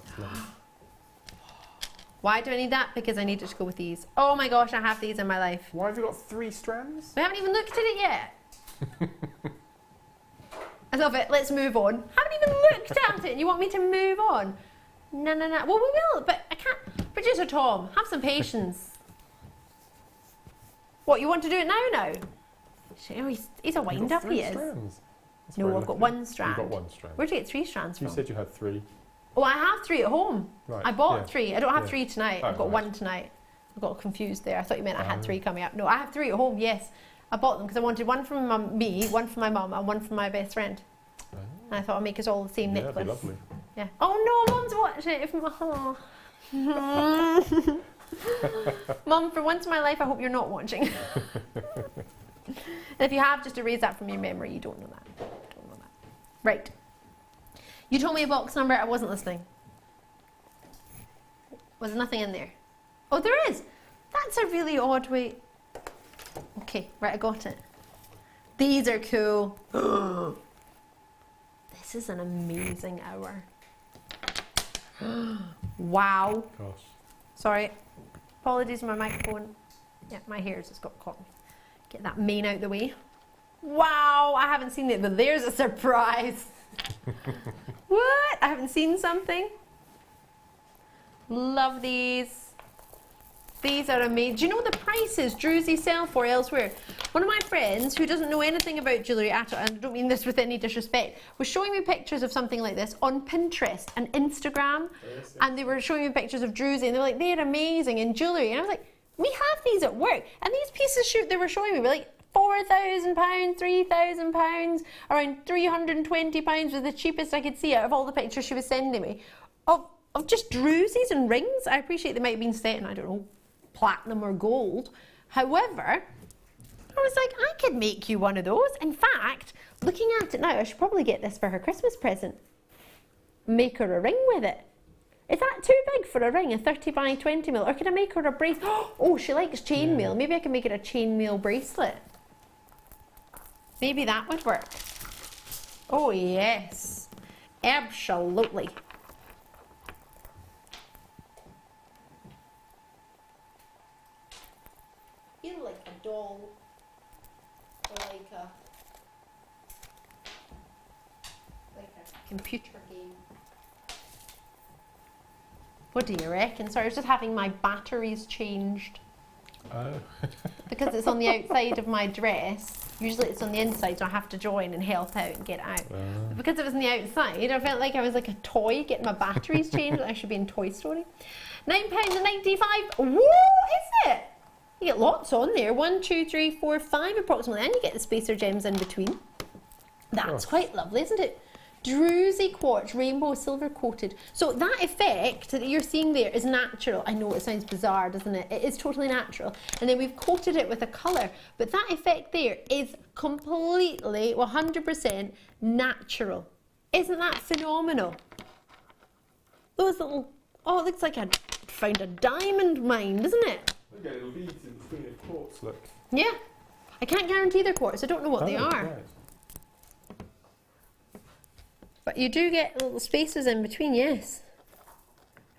Why do I need that? Because I need it to go with these. Oh my gosh, I have these in my life. Why have you got 3 strands? We haven't even looked at it yet. I love it. Let's move on. Haven't even looked at it. You want me to move on? No. Well, we will, but I can't. Producer Tom, have some patience. What, you want to do it now? He's a wind up, he is. No, I've got 1 strand. You've got 1 strand. Where'd you get 3 strands from? You said you had 3. Oh, I have 3 at home. Right. I bought 3. I don't have 3 tonight. Oh, I've got 1 tonight. I got confused there. I thought you meant I had 3 coming up. No, I have 3 at home, yes. I bought them because I wanted 1 from me, 1 from my mum, and 1 from my best friend. And I thought I'd make us all the same necklace. That'd be lovely. Yeah. Oh no, Mum's watching it. Oh. Mum, for once in my life, I hope you're not watching. And if you have, just erase that from your memory. You don't know that. Right. You told me a box number. I wasn't listening. Was nothing in there? Oh, there is. That's a really odd way. Okay, right, I got it. These are cool. This is an amazing hour. Wow. Gosh. Sorry. Apologies, my microphone. Yeah, my hair's just got caught. Get that mane out the way. Wow, I haven't seen it, but there's a surprise. What? I haven't seen something. Love these. These are amazing. Do you know the prices Druzy sell for elsewhere? One of my friends who doesn't know anything about jewellery at all, and I don't mean this with any disrespect, was showing me pictures of something like this on Pinterest and Instagram. Yes. And they were showing me pictures of Druzy and they were like, they're amazing in jewellery. And I was like, we have these at work. And these pieces they were showing me were like £4,000, £3,000, around £320 was the cheapest I could see out of all the pictures she was sending me. Of just Druzys and rings. I appreciate they might have been set in, I don't know, platinum or gold. However, I was like, I could make you one of those. In fact, looking at it now, I should probably get this for her Christmas present. Make her a ring with it. Is that too big for a ring, a 30 by 20 mil? Or could I make her a bracelet? Oh, she likes chainmail. Maybe I can make it a chainmail bracelet. Maybe that would work. Oh yes, absolutely. Either like a doll or like a computer game. What do you reckon? Sorry, I was just having my batteries changed. Oh. Because it's on the outside of my dress. Usually it's on the inside, so I have to join and help out and get out. But because it was on the outside, I felt like I was like a toy getting my batteries changed. I should be in Toy Story. £9.95. Whoa, is it? You get lots on there. 1, 2, 3, 4, 5 approximately, and you get the spacer gems in between. That's quite lovely, isn't it? Druzy quartz, rainbow silver coated. So that effect that you're seeing there is natural. I know it sounds bizarre, doesn't it? It is totally natural. And then we've coated it with a colour. But that effect there is completely, 100% natural. Isn't that phenomenal? Those little, oh, it looks like I found a diamond mine, doesn't it? Look at little beads in between of quartz, look. Yeah. I can't guarantee they're quartz. I don't know what they are. Right. But you do get little spaces in between, yes.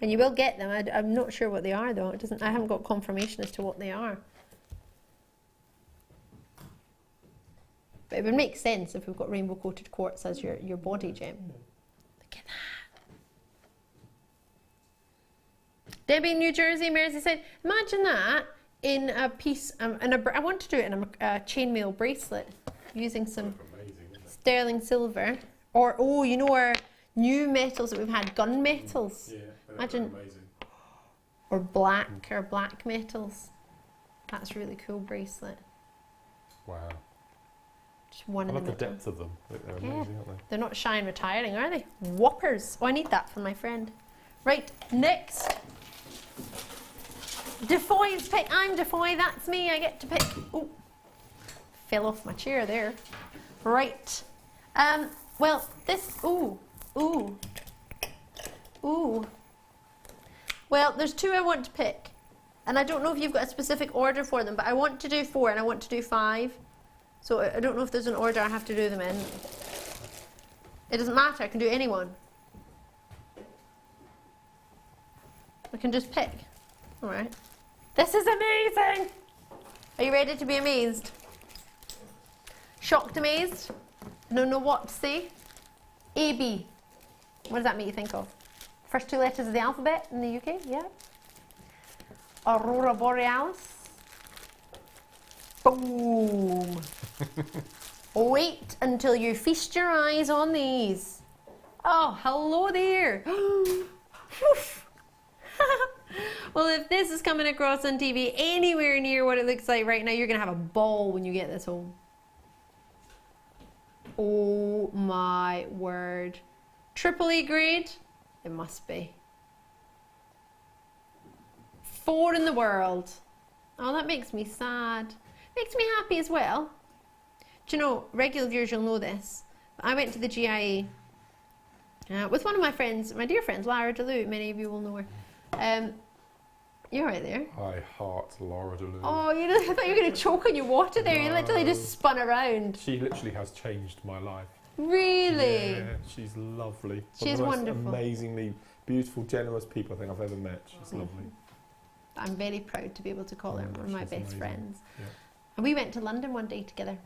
And you will get them. I'm not sure what they are though. I haven't got confirmation as to what they are. But it would make sense if we've got rainbow coated quartz as your body gem. Look at that. Debbie in New Jersey, Mersey said, imagine that in a piece, I want to do it in a chainmail bracelet using some sterling silver. Or, oh, you know our new metals that we've had, gun metals. Yeah, imagine. Amazing. Or black metals. That's a really cool bracelet. Wow. Just one in the middle. I love the depth of them. They're amazing, aren't they? They're not shy and retiring, are they? Whoppers. Oh, I need that for my friend. Right, next. DeFoy's pick. I'm DeFoy, that's me. I get to pick. Oh, fell off my chair there. Right. Well, this, ooh. Well, there's 2 I want to pick. And I don't know if you've got a specific order for them, but I want to do 4 and I want to do 5. So I don't know if there's an order I have to do them in. It doesn't matter, I can do any one. I can just pick. All right. This is amazing! Are you ready to be amazed? Shocked, amazed? Don't know what to say. AB. What does that make you think of? First 2 letters of the alphabet in the UK, yeah. Aurora Borealis. Boom. Wait until you feast your eyes on these. Oh, hello there. Well, if this is coming across on TV anywhere near what it looks like right now, you're going to have a ball when you get this home. Oh my word. Triple E grade? It must be. 4 in the world. Oh, that makes me sad. Makes me happy as well. Do you know, regular viewers, you'll know this. I went to the GIA with one of my friends, my dear friends, Lara DeLu. Many of you will know her. You're right there. I heart Lara DeLu. Oh, I thought you were going to choke on your water there. No. You literally just spun around. She literally has changed my life. Really? Yeah, she's lovely. She's wonderful. Amazingly beautiful, generous people I think I've ever met. She's lovely. I'm very proud to be able to call her one of my best friends. Yeah. And we went to London one day together.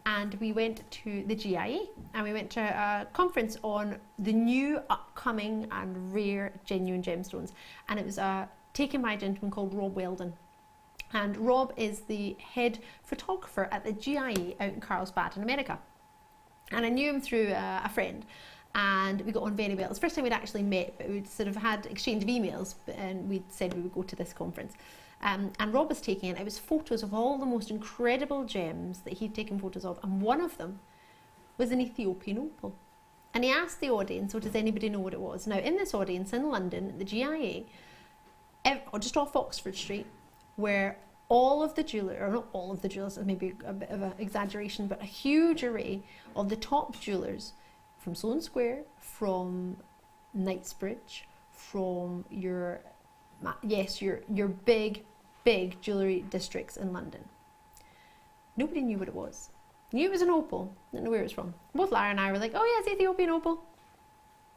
And we went to the GIA and we went to a conference on the new, upcoming and rare genuine gemstones. And it was a taken by a gentleman called Rob Weldon. And Rob is the head photographer at the GIA out in Carlsbad in America. And I knew him through a friend, and we got on very well. It's the first time we'd actually met, but we'd sort of had exchange of emails, and we'd said we would go to this conference. And Rob was taking it. It was photos of all the most incredible gems that he'd taken photos of, and one of them was an Ethiopian opal. And he asked the audience, so does anybody know what it was? Now, in this audience in London, the GIA, just off Oxford Street, where all of the jewellers, or not all of the jewellers, maybe a bit of an exaggeration, but a huge array of the top jewellers from Sloane Square, from Knightsbridge, from your big jewellery districts in London. Nobody knew what it was. Knew it was an opal, didn't know where it was from. Both Lara and I were like, oh yeah, it's Ethiopian opal.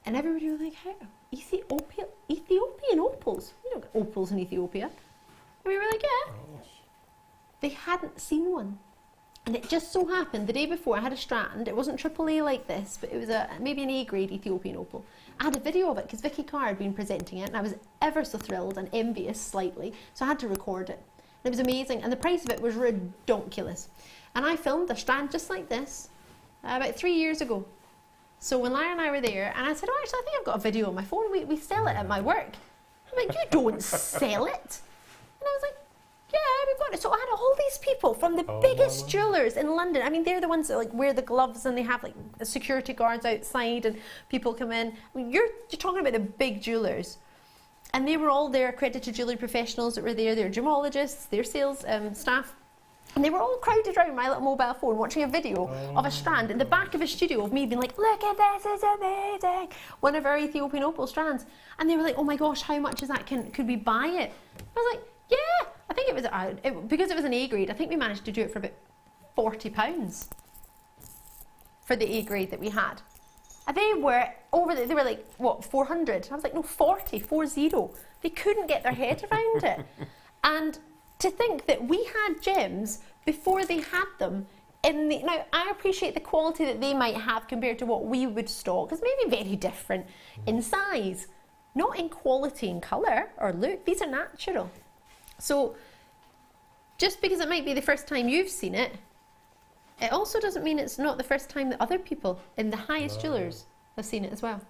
And everybody was like, how? Ethiopian opals? You don't get opals in Ethiopia. And we were like, yeah. They hadn't seen one. And it just so happened, the day before I had a Strand, it wasn't AAA like this, but it was maybe an A-grade Ethiopian opal. I had a video of it because Vicky Carr had been presenting it, and I was ever so thrilled and envious slightly, so I had to record it. And it was amazing, and the price of it was ridiculous. And I filmed a Strand just like this about 3 years ago. So when Lara and I were there, and I said, oh, actually, I think I've got a video on my phone. We sell it at my work. I'm like, you don't sell it? And I was like, yeah, we've got it. So I had all these people from the biggest jewellers in London. I mean, they're the ones that like wear the gloves, and they have like security guards outside, and people come in. I mean, you're talking about the big jewellers. And they were all there, accredited jewellery professionals that were there. They're gemologists, their sales staff. And they were all crowded around my little mobile phone watching a video of a Strand in the back of a studio of me being like, look at this, it's amazing. One of our Ethiopian opal strands. And they were like, oh my gosh, how much is that? Could we buy it? I was like, yeah. I think it was, because it was an A grade, I think we managed to do it for about £40 for the A grade that we had. And they were they were like, what, 400? I was like, no, 40. They couldn't get their head around it. And to think that we had gems before they had them now I appreciate the quality that they might have compared to what we would stock. It's maybe very different in size, not in quality and colour or look. These are natural. So just because it might be the first time you've seen it, it also doesn't mean it's not the first time that other people in the highest jewellers have seen it as well.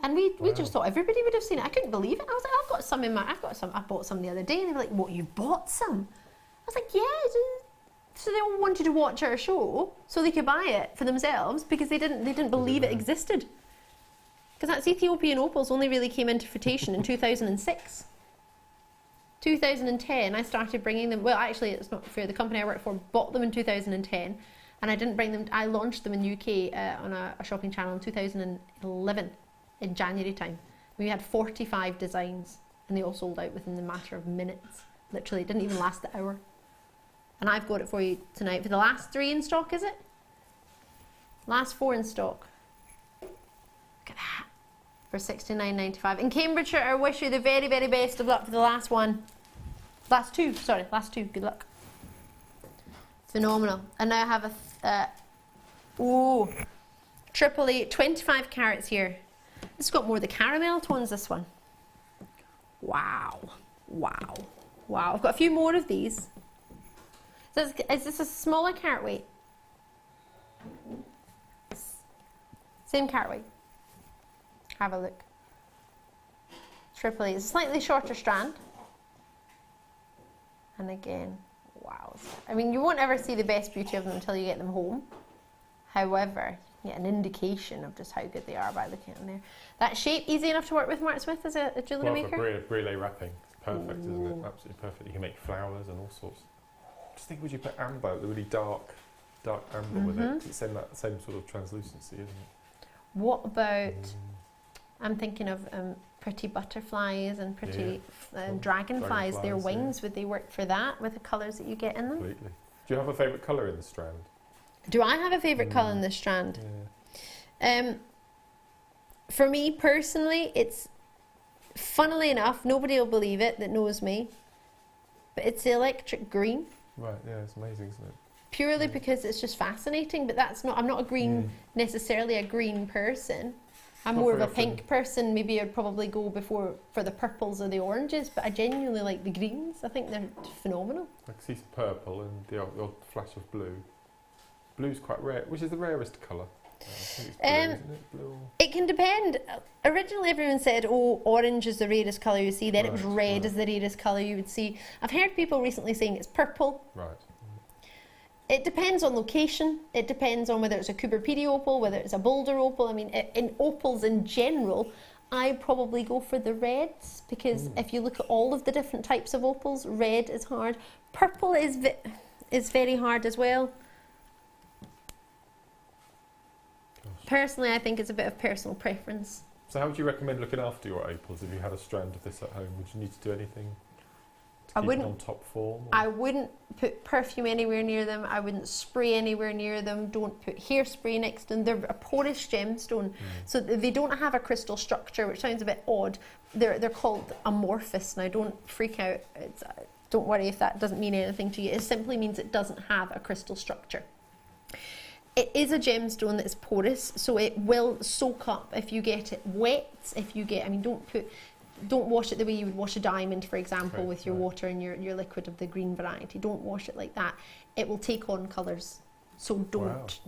And we just thought everybody would have seen it. I couldn't believe it. I was like, I've got some I bought some the other day, and they were like, what, you bought some? I was like, yeah. So they all wanted to watch our show so they could buy it for themselves because they didn't believe it existed. Because that's Ethiopian opals only really came into fruition in 2006. 2010, I started bringing them. Well, actually, it's not fair. The company I work for bought them in 2010, and I didn't bring them. I launched them in the UK on a shopping channel in 2011. In January time. We had 45 designs, and they all sold out within the matter of minutes. Literally, it didn't even last the hour. And I've got it for you tonight. For the last 3 in stock, is it? Last 4 in stock. Look at that. For £69.95. In Cambridgeshire, I wish you the very, very best of luck for the last one. Last two. Good luck. Phenomenal. And now I have a triple A, 25 carats here. It's got more of the caramel tones, this one. Wow. I've got a few more of these. So is this a smaller carat weight? Same carat weight. Have a look. Triple A. It's a slightly shorter strand. And again, wow. I mean, you won't ever see the best beauty of them until you get them home. However, you get an indication of just how good they are by looking at them there. That shape, easy enough to work with, Mark Smith, as a jewellery maker? For brûlée wrapping, it's perfect, isn't it? Absolutely perfect. You can make flowers and all sorts. Just think, would you put amber, the really dark amber with it? It's in that same sort of translucency, isn't it? What about, I'm thinking of pretty butterflies and pretty dragonflies, their wings, would they work for that with the colours that you get in them? Completely. Do you have a favourite colour in the Strand? Do I have a favourite colour in this Strand? Yeah. For me personally, it's, funnily enough, nobody will believe it that knows me, but it's the electric green. Right, yeah, it's amazing, isn't it? Purely because it's just fascinating, but that's not, I'm not a green, necessarily a green person, I'm more of a pink person. Maybe I'd probably go for the purples or the oranges, but I genuinely like the greens. I think they're phenomenal. I can see some purple and the odd flash of blue. Blue's quite rare. Which is the rarest colour? I think it's blue, isn't it? Blue. It can depend. Originally everyone said, oh, orange is the rarest colour you see, then it was red is the rarest colour you would see. I've heard people recently saying it's purple. Right. It depends on location, it depends on whether it's a Cooper Pedy opal, whether it's a Boulder opal. I mean, in opals in general, I probably go for the reds, because if you look at all of the different types of opals, red is hard. Purple is very hard as well. Personally, I think it's a bit of personal preference. So how would you recommend looking after your opals if you had a strand of this at home? Would you need to do anything to keep them on top form? I wouldn't put perfume anywhere near them. I wouldn't spray anywhere near them. Don't put hairspray next to them. They're a porous gemstone, so they don't have a crystal structure, which sounds a bit odd. They're called amorphous. Now, don't freak out. Don't worry if that doesn't mean anything to you. It simply means it doesn't have a crystal structure. It is a gemstone that is porous, so it will soak up if you get it wet. If you get, I mean, don't wash it the way you would wash a diamond, for example, with your water and your liquid of the green variety. Don't wash it like that. It will take on colours. So don't,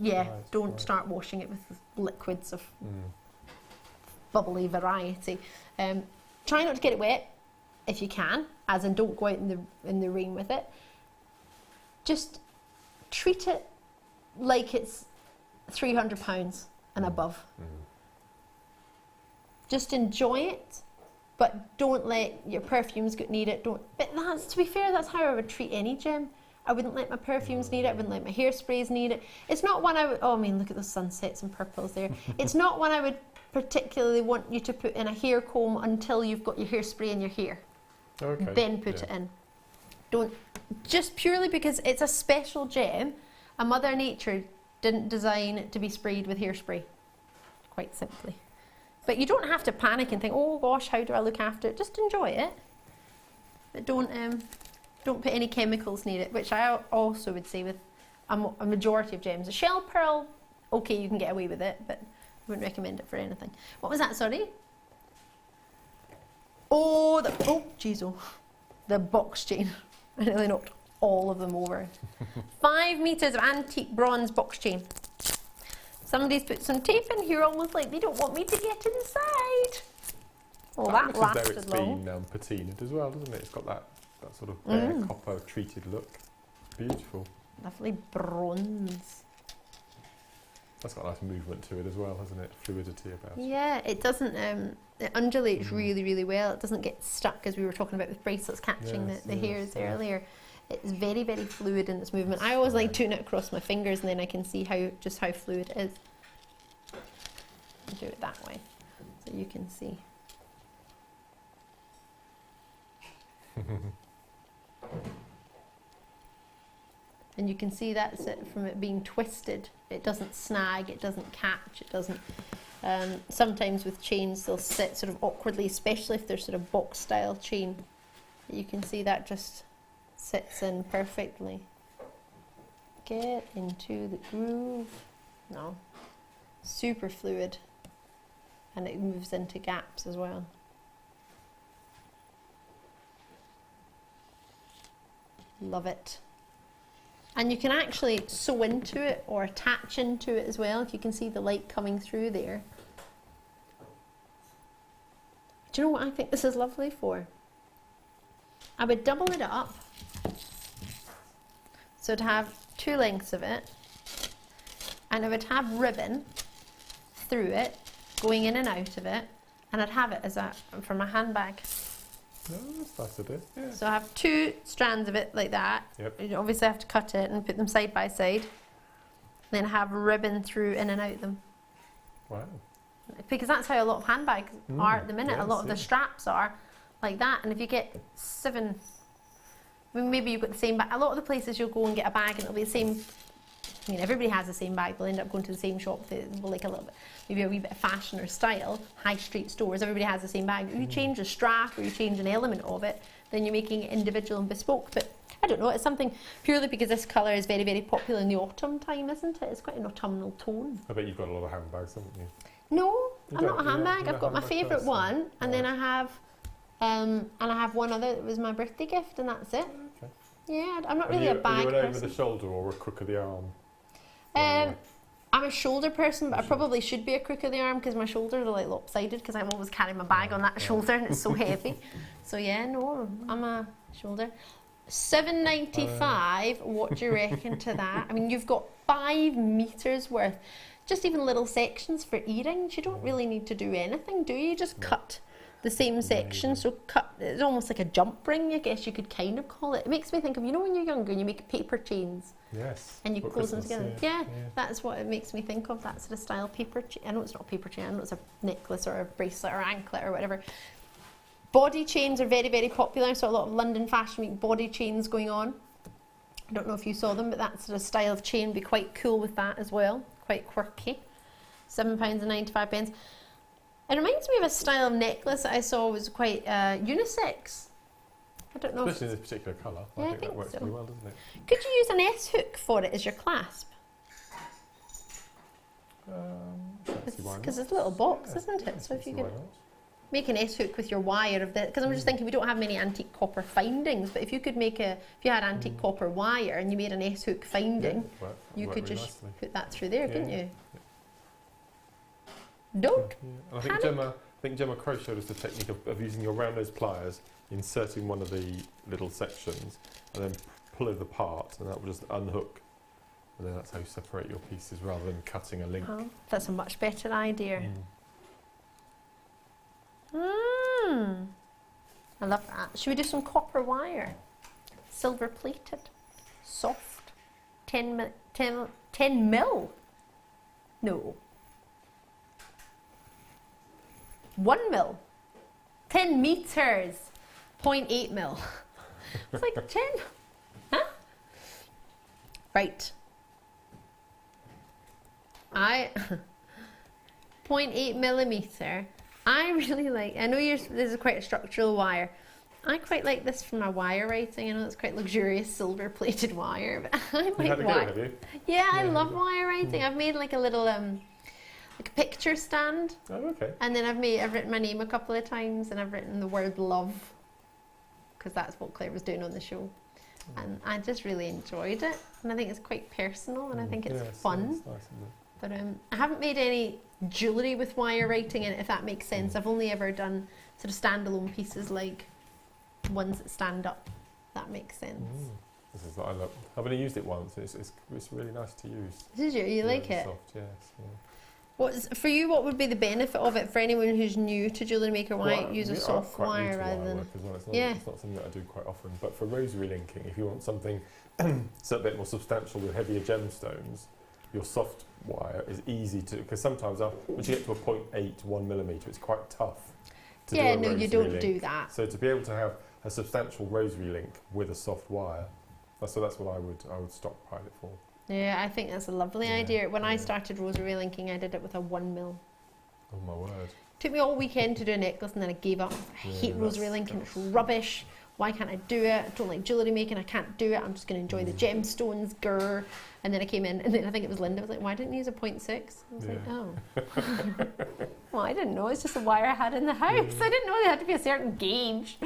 don't start washing it with liquids of bubbly variety. Try not to get it wet if you can, as in don't go out in the rain with it. Just treat it like it's £300 and above. Just enjoy it, but don't let your perfumes need it. But that's, to be fair, that's how I would treat any gem. I wouldn't let my perfumes need it. I wouldn't let my hairsprays need it. It's not one I would. Oh, I mean, look at those sunsets and purples there. It's not one I would particularly want you to put in a hair comb until you've got your hairspray in your hair. Okay. Then put it in. Don't, just purely because it's a special gem. And Mother Nature didn't design it to be sprayed with hairspray, quite simply. But you don't have to panic and think, oh gosh, how do I look after it? Just enjoy it. But don't put any chemicals near it, which I also would say with a majority of gems. A shell pearl, okay, you can get away with it, but I wouldn't recommend it for anything. What was that, sorry? Oh, the box chain. I nearly knocked all of them over. 5 meters of antique bronze box chain. Somebody's put some tape in here, almost like they don't want me to get inside. Well, that lasted long. It's been patinaed as well, doesn't it? It's got that sort of bare copper treated look. Beautiful. Lovely bronze. That's got a nice movement to it as well, hasn't it? Fluidity about it. Yeah, it doesn't. It undulates really, really well. It doesn't get stuck, as we were talking about with bracelets catching the hairs earlier. It's very, very fluid in its movement. I always like doing it across my fingers, and then I can see just how fluid it is. I'll do it that way, so you can see. And you can see that's it from it being twisted. It doesn't snag, it doesn't catch, it doesn't. Sometimes with chains they'll sit sort of awkwardly, especially if they're sort of box style chain. You can see that just sits in perfectly. Get into the groove. No. Super fluid. And it moves into gaps as well. Love it. And you can actually sew into it or attach into it as well, if you can see the light coming through there. Do you know what I think this is lovely for? I would double it up. So to have 2 lengths of it, and I would have ribbon through it, going in and out of it, and I'd have it as for my handbag. No, that's nice, yeah. So I have 2 strands of it like that. Yep. You obviously have to cut it and put them side by side. Then have ribbon through in and out them. Wow. Because that's how a lot of handbags are at the minute. A lot of the straps are like that. And if you get 7, I mean, maybe you've got the same bag. A lot of the places you'll go and get a bag and it'll be the same. I mean, everybody has the same bag. They'll end up going to the same shop. They will like a little bit, maybe a wee bit of fashion or style. High street stores, everybody has the same bag. You change a strap or you change an element of it, then you're making it individual and bespoke. But I don't know, it's something purely because this colour is very, very popular in the autumn time, isn't it? It's quite an autumnal tone. I bet you've got a lot of handbags, haven't you? No, You I'm don't? not a handbag. You're I've got my handbag favourite person. one, and then I have one other that was my birthday gift, and that's it. Okay. Yeah, I'm not Are really you, a bag Are you an over person. the shoulder or a crook of the arm? I'm a shoulder person, but I probably should be a crook of the arm because my shoulders are like lopsided because I'm always carrying my bag on that shoulder and it's so heavy. So yeah, no, I'm a shoulder. $7.95. What do you reckon to that? I mean, you've got 5 meters worth, just even little sections for earrings. You don't really need to do anything, do you? Just cut the same section. So cut. It's almost like a jump ring, I guess you could kind of call it. It makes me think of, you know, when you're younger and you make paper chains. Yes. And you For close them Christmas, together. Yeah, that's what it makes me think of, that sort of style paper chain. I know it's not a paper chain, I know it's a necklace or a bracelet or anklet or whatever. Body chains are very, very popular, so a lot of London Fashion Week body chains going on. I don't know if you saw them, but that sort of style of chain would be quite cool with that as well, quite quirky. £7.95. It reminds me of a style of necklace that I saw was quite unisex. I don't know. Especially in this particular colour. Yeah, I think that works so. really well, doesn't it? Could you use an S-hook for it as your clasp? Because it's a little box, isn't it? So if you could make an S-hook with your wire of the, because I'm just thinking we don't have many antique copper findings, but if you could make if you had antique copper wire and you made an S-hook finding, you could just nicely. put that through there, couldn't you? Yeah. Don't And I think Gemma Crow showed us the technique of using your round nose pliers, inserting one of the little sections, and then pull it apart, and that will just unhook. And then that's how you separate your pieces rather than cutting a link. Oh, that's a much better idea. I love that. Should we do some copper wire? Silver plated, soft, 10 mil? No. 1 mil. 10 meters. 0.8 mil. It's like 10. Huh? Right. 0.8 millimeter. I really like, I know this is quite a structural wire. I quite like this for my wire writing. I know it's quite luxurious silver plated wire, but I like wire. Have you? Yeah, I love wire writing. I've made like a little like a picture stand. Oh, okay. And then I've written my name a couple of times, and I've written the word love, because that's what Claire was doing on the show. And I just really enjoyed it, and I think it's quite personal, and I think it's fun. It's nice, isn't it? But I haven't made any jewellery with wire writing in it, if that makes sense. I've only ever done sort of standalone pieces, like ones that stand up. That makes sense. This is what I love. I've only used it once. It's really nice to use. Did you? You like it? Soft, yes. Yeah. For you, what would be the benefit of it for anyone who's new to Jewellery Maker? Why use a soft wire rather than? Work as well. It's not something that I do quite often. But for rosary linking, if you want something a bit more substantial with heavier gemstones, your soft wire is easy to, because sometimes once you get to a 0.8 to 1 millimetre, it's quite tough to do a no, you don't link. do that. So to be able to have a substantial rosary link with a soft wire, that's what I would stockpile it for. Yeah, I think that's a lovely idea. When I started rosary linking, I did it with a 1 mil. Oh my word. Took me all weekend to do a necklace, and then I gave up. I hate rosary linking, it's rubbish. Why can't I do it? I don't like jewellery making, I can't do it. I'm just going to enjoy the gemstones, grr. And then I came in, and then I think it was Linda was like, why didn't you use a 0.6? I was like, oh. Well, I didn't know, it's just a wire I had in the house. I didn't know they had to be a certain gauge.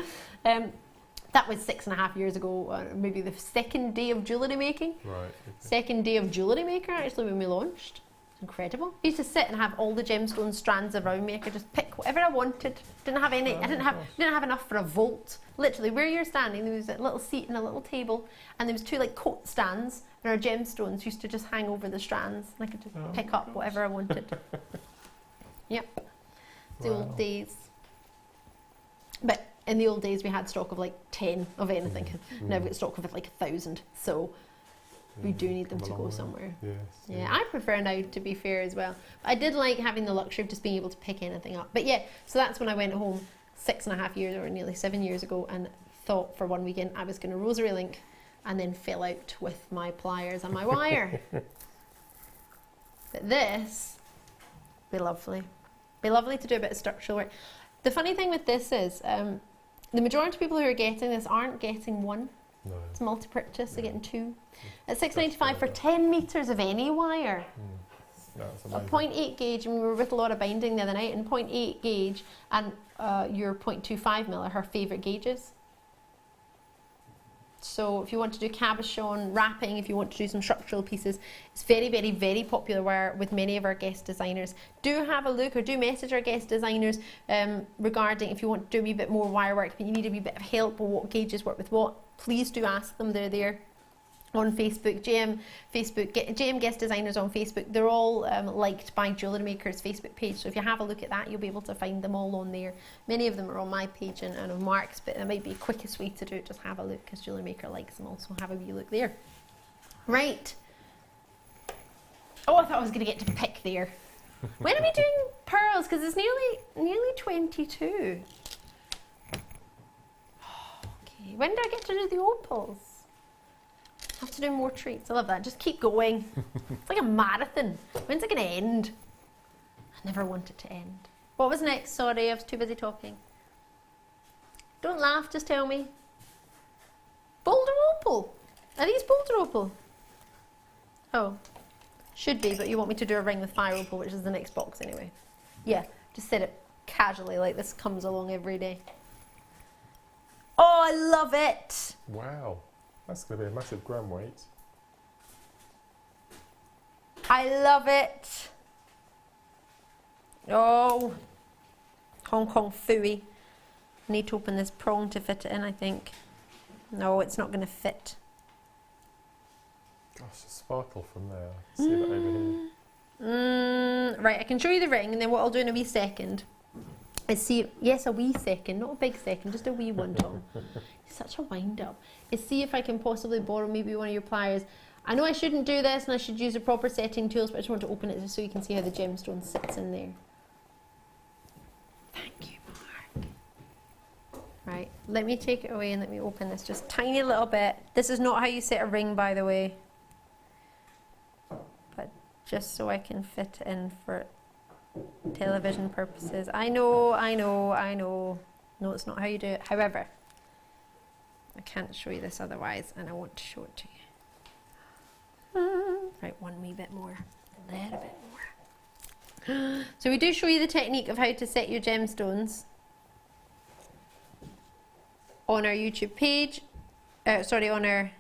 That was 6.5 years ago, maybe the second day of jewellery making. Right. Okay. Second day of Jewellery Maker, actually, when we launched. Incredible. I used to sit and have all the gemstone strands around me. I could just pick whatever I wanted. Didn't have any. I didn't have enough for a vault. Literally, where you're standing, there was a little seat and a little table, and there was 2 like coat stands, and our gemstones used to just hang over the strands, and I could just pick up whatever I wanted. Yep. The old days. But in the old days, we had stock of like 10 of anything. Now we've got stock of like 1,000. So. We do need them to go somewhere. Yes, yeah, I prefer now, to be fair, as well. But I did like having the luxury of just being able to pick anything up. But yeah, so that's when I went home 6.5 years or nearly 7 years ago and thought for one weekend I was going to rosary link, and then fell out with my pliers and my wire. But this be lovely. Be lovely to do a bit of structural work. The funny thing with this is the majority of people who are getting this aren't getting one. No. It's multi-purchase, they're getting 2. At $6.95 for 10 metres of any wire. That's a amazing. 0.8 gauge, and we were with Laura binding the other night, and 0.8 gauge and your 0.25 mil are her favourite gauges. So if you want to do cabochon wrapping, if you want to do some structural pieces, it's very, very, very popular wear with many of our guest designers. Do have a look, or do message our guest designers regarding if you want to do a wee bit more wire work, but you need a wee bit of help or what gauges work with what. Please do ask them. They're there on Facebook, JM Guest Designers on Facebook. They're all liked by Jewellery Maker's Facebook page, so if you have a look at that, you'll be able to find them all on there. Many of them are on my page and on Mark's, but it might be the quickest way to do it. Just have a look, because Jewellery Maker likes them all, so have a wee look there. Right. Oh, I thought I was going to get to pick there. When are we doing pearls? Because it's nearly 22. Okay, when do I get to do the opals? I have to do more treats. I love that. Just keep going. It's like a marathon. When's it going to end? I never want it to end. What was next? Sorry, I was too busy talking. Don't laugh, just tell me. Boulder opal. Are these boulder opal? Oh, should be, but you want me to do a ring with fire opal, which is the next box anyway. Yeah, just said it casually like this comes along every day. Oh, I love it. Wow. That's going to be a massive gram weight. I love it. Oh, Hong Kong Fooey. I need to open this prong to fit it in, I think. No, it's not going to fit. Gosh, the sparkle from there. See that over here. Right, I can show you the ring, and then what I'll do in a wee second is see, yes, a wee second, not a big second, just a wee one, Tom. Such a wind up. Is see if I can possibly borrow maybe one of your pliers. I know I shouldn't do this and I should use the proper setting tools, but I just want to open it just so you can see how the gemstone sits in there. Thank you, Mark. Right, let me take it away and let me open this just tiny little bit. This is not how you set a ring, by the way, but just so I can fit it in for television purposes. I know. No, it's not how you do it. However, I can't show you this otherwise, and I want to show it to you. Right, one wee bit more, a little bit more. So we do show you the technique of how to set your gemstones on our YouTube page. Sorry, on our, I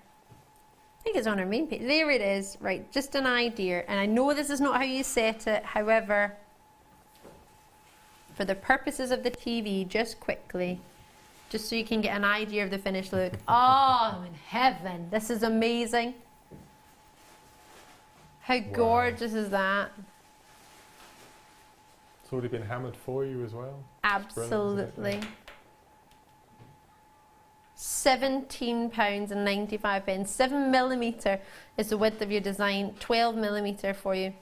think it's on our main page. There it is. Right, just an idea. And I know this is not how you set it. However, for the purposes of the TV, just quickly, just so you can get an idea of the finished look. Oh, I'm in heaven. This is amazing. How gorgeous is that? It's already been hammered for you as well. Absolutely. £17.95. 7mm is the width of your design. 12mm for you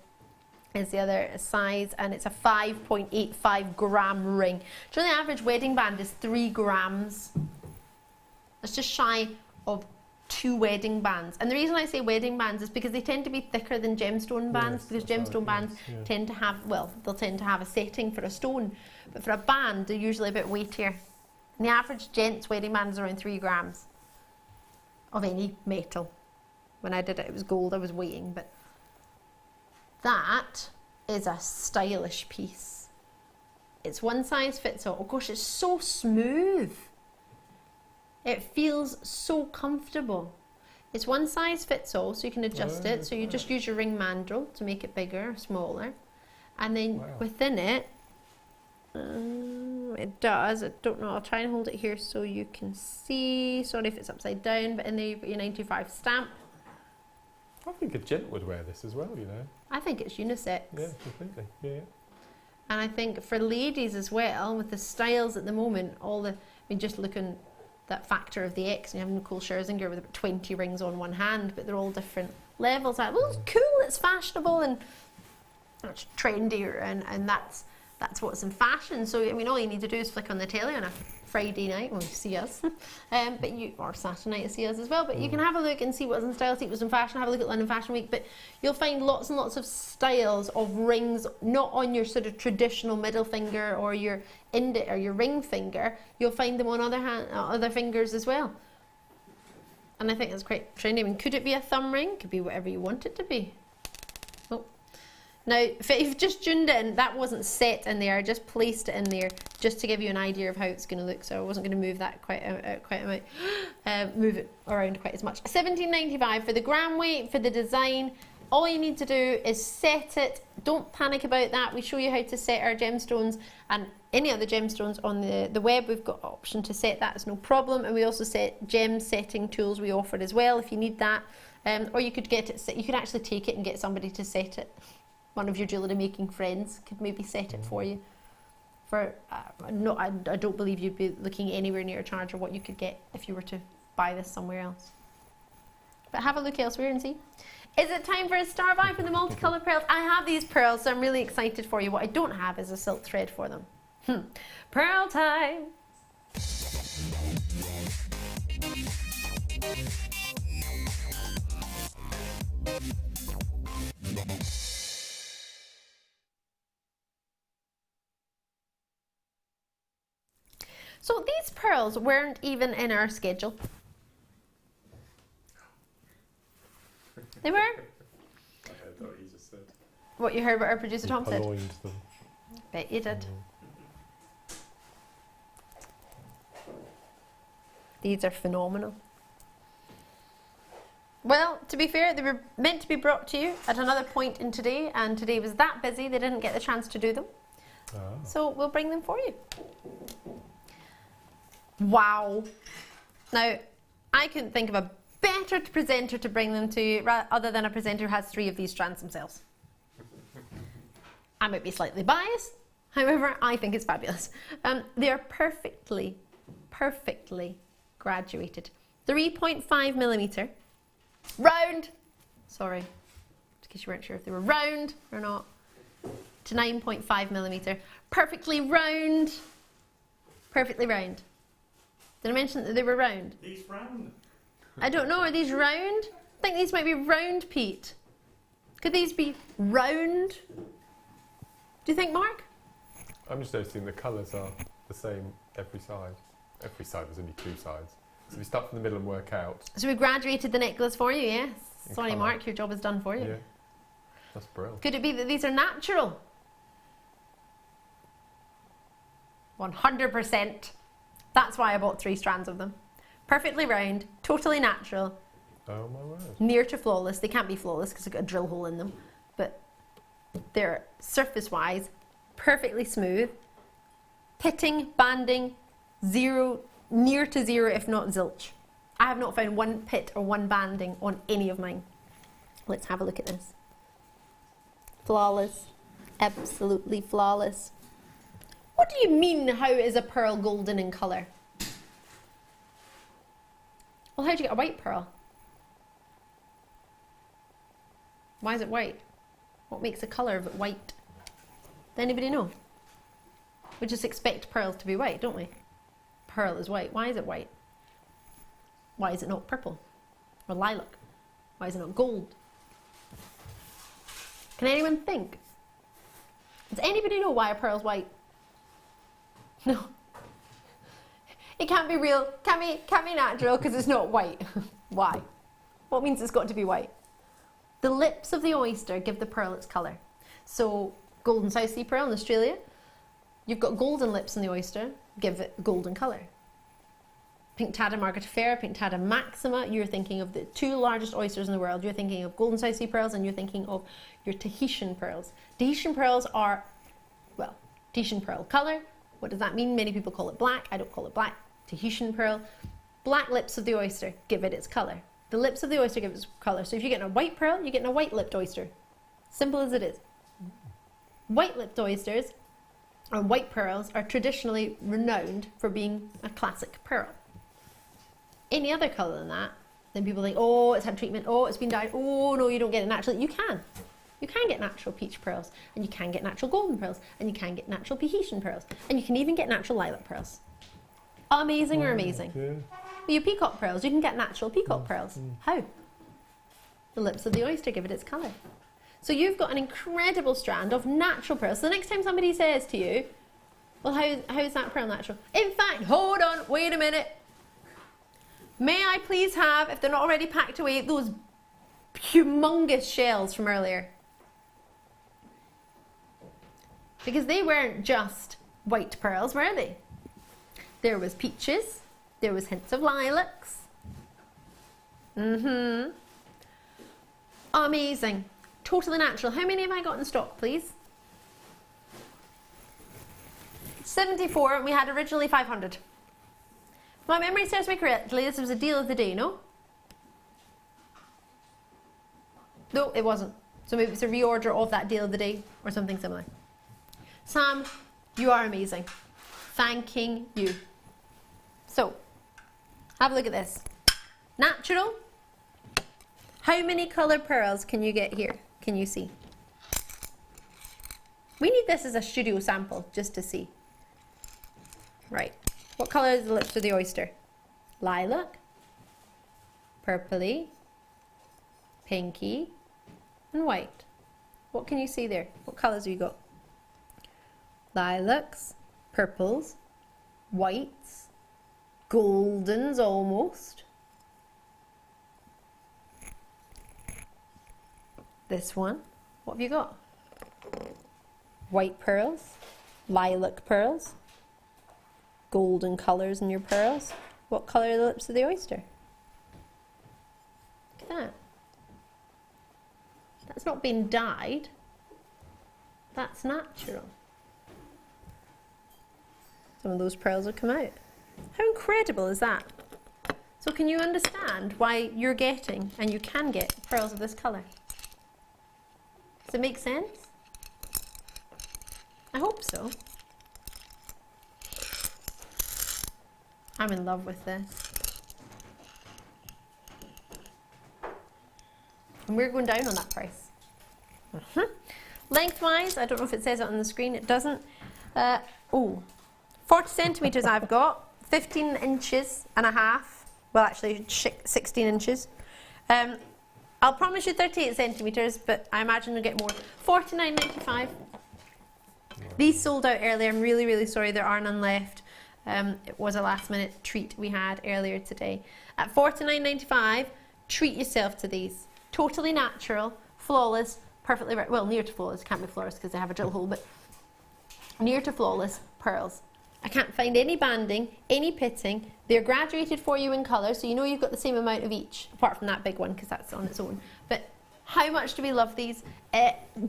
is the other size, and it's a 5.85 gram ring. So the average wedding band is 3 grams. It's just shy of 2 wedding bands. And the reason I say wedding bands is because they tend to be thicker than gemstone bands, because gemstone bands tend to have, well, they'll tend to have a setting for a stone, but for a band they're usually a bit weightier. And the average gent's wedding band is around 3 grams of any metal. When I did it, it was gold, I was waiting, but that is a stylish piece. It's one size fits all. Oh gosh, it's so smooth. It feels so comfortable. It's one size fits all, so you can adjust it. So you just use your ring mandrel to make it bigger or smaller. And then within it, it does, I don't know, I'll try and hold it here so you can see. Sorry if it's upside down, but in there you've got your 95 stamp. I think a gent would wear this as well, you know. I think it's unisex. Yeah, completely. Yeah. And I think for ladies as well, with the styles at the moment, I mean, just looking that factor of the X, and you have Nicole Scherzinger with about 20 rings on one hand, but they're all different levels. Like, well, it's cool, it's fashionable, and it's trendier, and that's what's in fashion. So I mean, all you need to do is flick on the telly on a Friday night, well, you see us, or Saturday night, you see us as well, but you can have a look and see what's in style, see what's in fashion, have a look at London Fashion Week, but you'll find lots and lots of styles of rings, not on your sort of traditional middle finger or your index or your ring finger. You'll find them on other fingers as well. And I think that's quite trendy. I mean, could it be a thumb ring? Could be whatever you want it to be. Oh. Now, if you've just tuned in, that wasn't set in there. I just placed it in there just to give you an idea of how it's going to look. So I wasn't going to move that quite a bit, move it around quite as much. $17.95 for the gram weight, for the design. All you need to do is set it. Don't panic about that. We show you how to set our gemstones and any other gemstones on the web. We've got an option to set that, it's no problem. And we also set gem setting tools we offer as well if you need that. Or you could get it, you could actually take it and get somebody to set it. One of your jewellery making friends could maybe set it for you. For no, I don't believe you'd be looking anywhere near a charge or what you could get if you were to buy this somewhere else. But have a look elsewhere and see. Is it time for a star buy for the multicolored pearls? I have these pearls, so I'm really excited for you. What I don't have is a silk thread for them. Pearl time! So these pearls weren't even in our schedule. They were? I heard what you just said. What you heard what our producer Tom said? Purloined them. Bet you did. These are phenomenal. Well, to be fair, they were meant to be brought to you at another point in today, and today was that busy they didn't get the chance to do them. Oh. So we'll bring them for you. Wow. Now, I couldn't think of a better presenter to bring them to you other than a presenter who has 3 of these strands themselves. I might be slightly biased, however, I think it's fabulous. They are perfectly graduated. 3.5mm, round, sorry, in case you weren't sure if they were round or not, to 9.5mm, perfectly round. Did I mention that they were round? These round? I don't know, are these round? I think these might be round, Pete. Could these be round? Do you think, Mark? I'm just noticing the colours are the same every side. Every side, there's only 2 sides. So we start from the middle and work out. So we graduated the necklace for you, yes. Sorry, colour. Mark, your job is done for you. Yeah, that's brilliant. Could it be that these are natural? 100%. That's why I bought 3 strands of them. Perfectly round, totally natural. Oh my word. Near to flawless. They can't be flawless because they've got a drill hole in them. But they're surface-wise perfectly smooth. Pitting, banding, zero, near to zero, if not zilch. I have not found one pit or one banding on any of mine. Let's have a look at this. Flawless. Absolutely flawless. What do you mean, how is a pearl golden in colour? Well, how do you get a white pearl? Why is it white? What makes the colour of it white? Does anybody know? We just expect pearls to be white, don't we? Pearl is white. Why is it white? Why is it not purple or lilac? Why is it not gold? Can anyone think? Does anybody know why a pearl's white? No. It can't be real, can't be natural because it's not white. Why? What means it's got to be white? The lips of the oyster give the pearl its colour. So golden South Sea pearl in Australia, you've got golden lips in the oyster, give it golden colour. Pinctada margaritifera, Pinctada maxima, you're thinking of the 2 largest oysters in the world. You're thinking of golden South Sea pearls and you're thinking of your Tahitian pearls. Tahitian pearls are, well, Tahitian pearl colour. What does that mean? Many people call it black. I don't call it black. Tahitian pearl. Black lips of the oyster give it its colour. The lips of the oyster give it its colour. So if you're getting a white pearl, you're getting a white-lipped oyster. Simple as it is. White-lipped oysters, or white pearls, are traditionally renowned for being a classic pearl. Any other colour than that, then people think, oh, it's had treatment, oh, it's been dyed, oh, no, you don't get it naturally. You can. You can get natural peach pearls, and you can get natural golden pearls, and you can get natural Tahitian pearls, and you can even get natural lilac pearls. Amazing or amazing? Yeah. With your peacock pearls, you can get natural peacock pearls. How? The lips of the oyster give it its colour. So you've got an incredible strand of natural pearls. So the next time somebody says to you, well, how is that pearl natural? In fact, hold on, wait a minute. May I please have, if they're not already packed away, those humongous shells from earlier? because they weren't just white pearls, were they? There was peaches, there was hints of lilacs. Amazing. Totally natural. How many have I got in stock, please? 74, and we had originally 500. If my memory serves me correctly, this was a deal of the day, no? No, it wasn't. So maybe it's a reorder of that deal of the day or something similar. Sam, you are amazing. Thanking you. So, have a look at this. Natural. How many coloured pearls can you get here? Can you see? We need this as a studio sample just to see. Right. What colour is the lips of the oyster? Lilac, purpley, pinky, and white. What can you see there? What colours have you got? Lilacs, purples, whites, goldens almost. This one, what have you got? White pearls, lilac pearls, golden colours in your pearls. What colour are the lips of the oyster? Look at that. That's not been dyed. That's natural. Some of those pearls have come out. How incredible is that? So can you understand why you're getting, and you can get, pearls of this colour? Does it make sense? I hope so. I'm in love with this. And we're going down on that price. Lengthwise, I don't know if it says it on the screen, it doesn't. 40 centimetres I've got, 15 inches and a half, well actually 16 inches. I'll promise you 38 centimetres, but I imagine you'll get more. $49.95. These sold out earlier. I'm really, really sorry there are none left. It was a last minute treat we had earlier today. At $49.95, treat yourself to these. Totally natural, flawless, perfectly right. Well, near to flawless. Can't be flawless because they have a drill hole, but near to flawless pearls. I can't find any banding, any pitting. They're graduated for you in colour, so you know you've got the same amount of each, apart from that big one because that's on its own. But how much do we love these?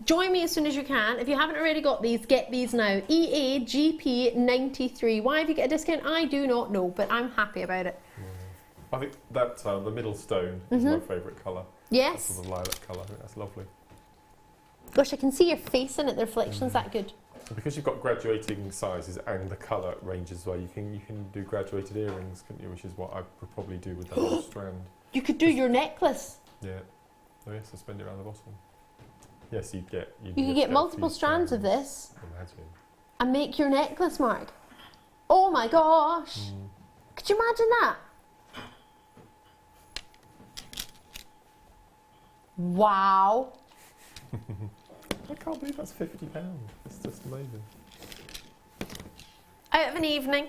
Join me as soon as you can. If you haven't already got these, get these now. EAGP93. Why have you got a discount? I do not know, but I'm happy about it. I think that the middle stone is my favourite colour. Yes. That's the lilac colour. I think that's lovely. Gosh, I can see your face in it. The reflection's that good. Because you've got graduating sizes and the colour ranges as well, you can do graduated earrings, couldn't you? Which is what I would probably do with that little strand. You could do your necklace. Yeah. Oh yes, suspend it around the bottom. Yes, you could get multiple strands of this. Imagine. And make your necklace, Mark. Oh my gosh. Could you imagine that? Wow. I can't believe that's £50. It's just amazing. Out of an evening,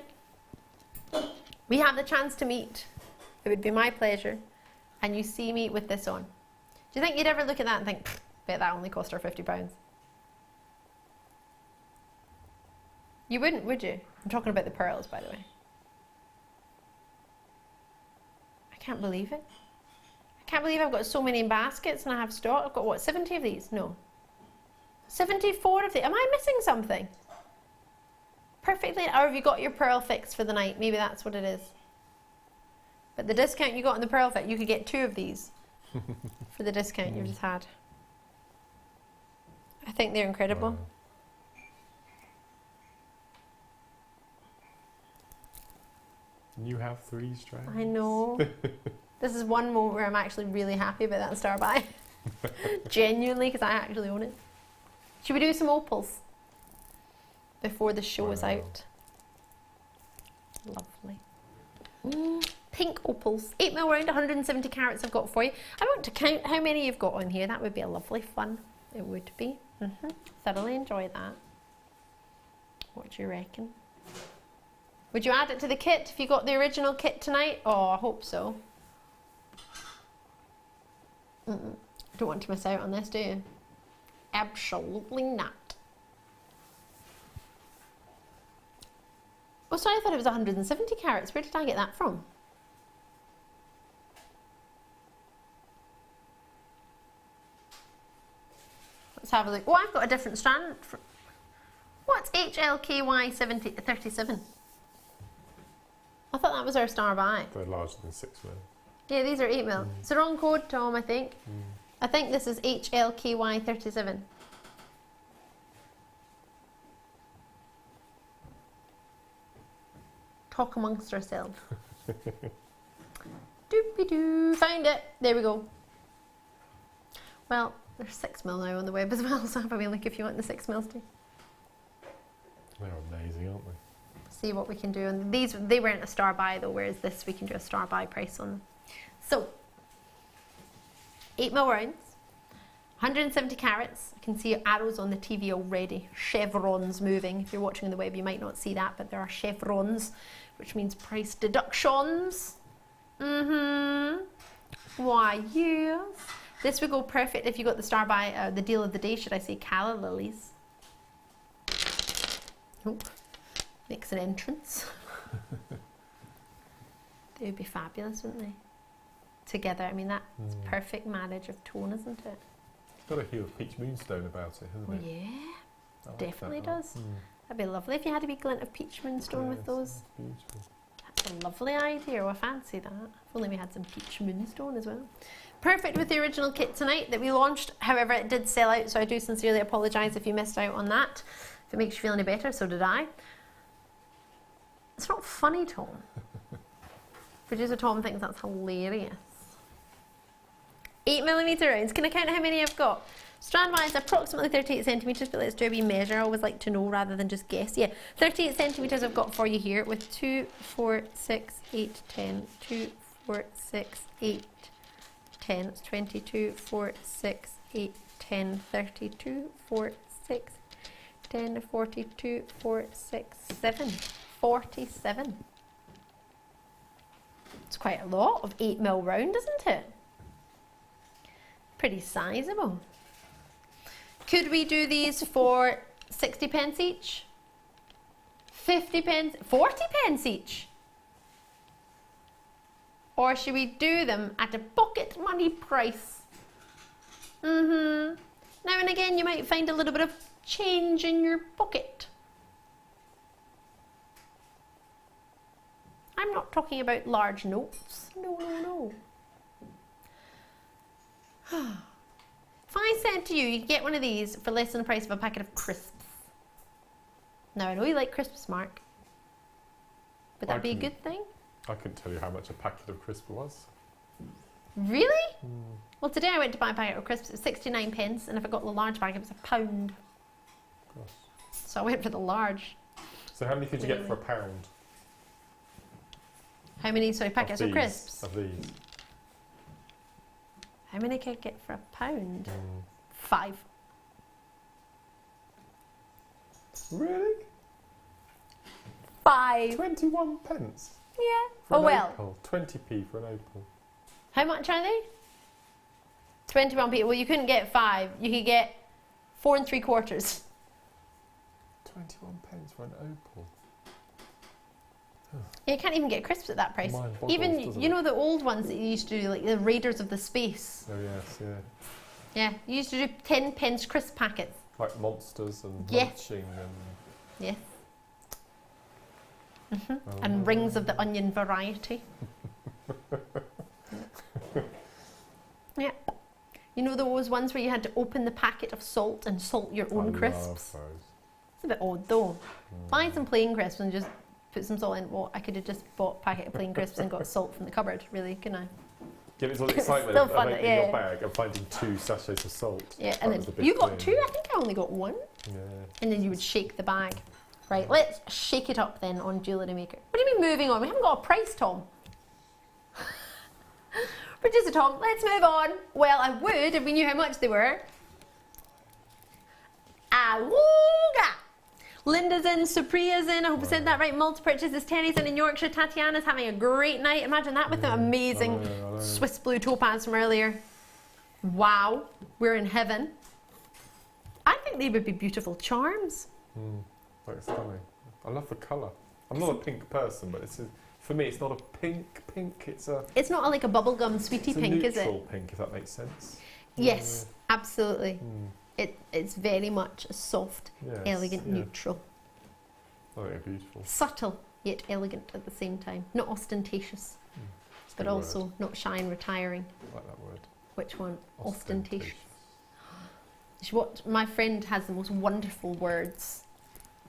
we have the chance to meet. It would be my pleasure. And you see me with this on. Do you think you'd ever look at that and think, bet that only cost her £50? You wouldn't, would you? I'm talking about the pearls, by the way. I can't believe it. I can't believe I've got so many in baskets and I have stock. I've got, what, 70 of these? No. 74 of these. Am I missing something? Perfectly. Or have you got your pearl fix for the night? Maybe that's what it is. But the discount you got on the pearl fit, you could get 2 of these for the discount you've just had. I think they're incredible. Wow. You have 3 strands. I know. This is one moment where I'm actually really happy about that star buy. Genuinely, because I actually own it. Should we do some opals before the show is out? Lovely. Pink opals. 8mm round, 170 carats I've got for you. I want to count how many you've got on here. That would be a lovely fun. It would be. Thoroughly enjoy that. What do you reckon? Would you add it to the kit if you got the original kit tonight? Oh, I hope so. Don't want to miss out on this, do you? Absolutely not. Oh, sorry, I thought it was 170 carats. Where did I get that from? Let's have a look. Oh, I've got a different strand. What's HLKY 37? I thought that was our star by. They're larger than 6 mil. Yeah, these are 8 mil. It's the wrong code, Tom, I think. I think this is HLKY 37. Talk amongst ourselves. Doopy-doo. Found it. There we go. Well, there's 6 mil now on the web as well, so have a wee look if you want the 6 mils too. They're amazing, aren't they? See what we can do. And these, they weren't a star buy though, whereas this we can do a star buy price on them. So, 8 mil rounds, 170 carats. I can see arrows on the TV already. Chevrons moving. If you're watching on the web, you might not see that, but there are chevrons, which means price deductions. Why, yes. This would go perfect if you got the star buy, the deal of the day, should I say, calla lilies. Oh, makes an entrance. They would be fabulous, wouldn't they? Together, I mean, that's perfect marriage of tone, isn't it? It's got a hue of peach moonstone about it, hasn't it? Yeah, definitely does. That'd be lovely if you had a wee glint of peach moonstone with those. Beautiful. That's a lovely idea. Oh, I fancy that. If only we had some peach moonstone as well. Perfect with the original kit tonight that we launched. However, it did sell out, so I do sincerely apologise if you missed out on that. If it makes you feel any better, so did I. It's not funny, Tom. Producer Tom thinks that's hilarious. 8mm rounds. Can I count how many I've got? Strand wise, approximately 38 centimetres, but let's do a wee measure. I always like to know rather than just guess. Yeah, 38 centimetres I've got for you here with 2, 4, 6, 8, 10. 2, 4, 6, 8, 10. It's 22, 4, 6, 8, 10, 32, 4, 6, 10, 42, 4, 6, 7. 47. It's quite a lot of 8mm round, isn't it? Pretty sizable. Could we do these for 60 pence each? 50 pence? 40 pence each? Or should we do them at a pocket money price? Now and again you might find a little bit of change in your pocket. I'm not talking about large notes. No, no, no. If I said to you, you get one of these for less than the price of a packet of crisps. Now, I know you like crisps, Mark. Would that be a good thing? I couldn't tell you how much a packet of crisps was. Really? Well, today I went to buy a packet of crisps. It was 69 pence, and if I got the large bag, it was £1. Gosh. So I went for the large. So how many could you get for £1? How many, sorry, packets of crisps? Of these. How many could I get for £1? 5. Really? 5. 21 pence? Yeah. For Oh, well. Opal. 20p for an opal. How much are they? 21p. Well, you couldn't get 5. You could get 4 3/4. 21 pence for an opal. You can't even get crisps at that price. Even, you know, the old ones that you used to do, like the Raiders of the Space. Oh, yes, yeah. Yeah, you used to do 10 pence crisp packets. Like Monsters and Yes. Munching and... Yes. And Rings of the Onion variety. Yeah. You know those ones where you had to open the packet of salt and salt your own crisps? It's a bit odd though. Buy some plain crisps and just put some salt in. Well, I could have just bought a packet of plain crisps and got salt from the cupboard, really, couldn't I? Give it all the excitement Still of fun, opening yeah. your bag and finding 2 sachets of salt. Yeah, and then you got 2, I think I only got 1. Yeah. And then you would shake the bag. Right, let's shake it up then on Jewellery Maker. What do you mean moving on? We haven't got a price, Tom. Producer Tom, let's move on. Well, I would if we knew how much they were. Awooga! Linda's in, Supriya's in, I hope I said that right. Multi-purchases, Terry's in Yorkshire, Tatiana's having a great night. Imagine that with the amazing Swiss blue topaz from earlier. Wow, we're in heaven. I think they would be beautiful charms. Like stunning. I love the colour. I'm not a pink person, but for me, it's not a pink. It's a. It's not like a bubblegum sweetie pink, is it? Neutral pink, if that makes sense. Yes, absolutely. It's very much a soft, Yes, elegant neutral. Oh, yeah, beautiful. Subtle yet elegant at the same time. Not ostentatious, but also not shy and retiring. I like that word. Which one? Ostentatious. What my friend has the most wonderful words.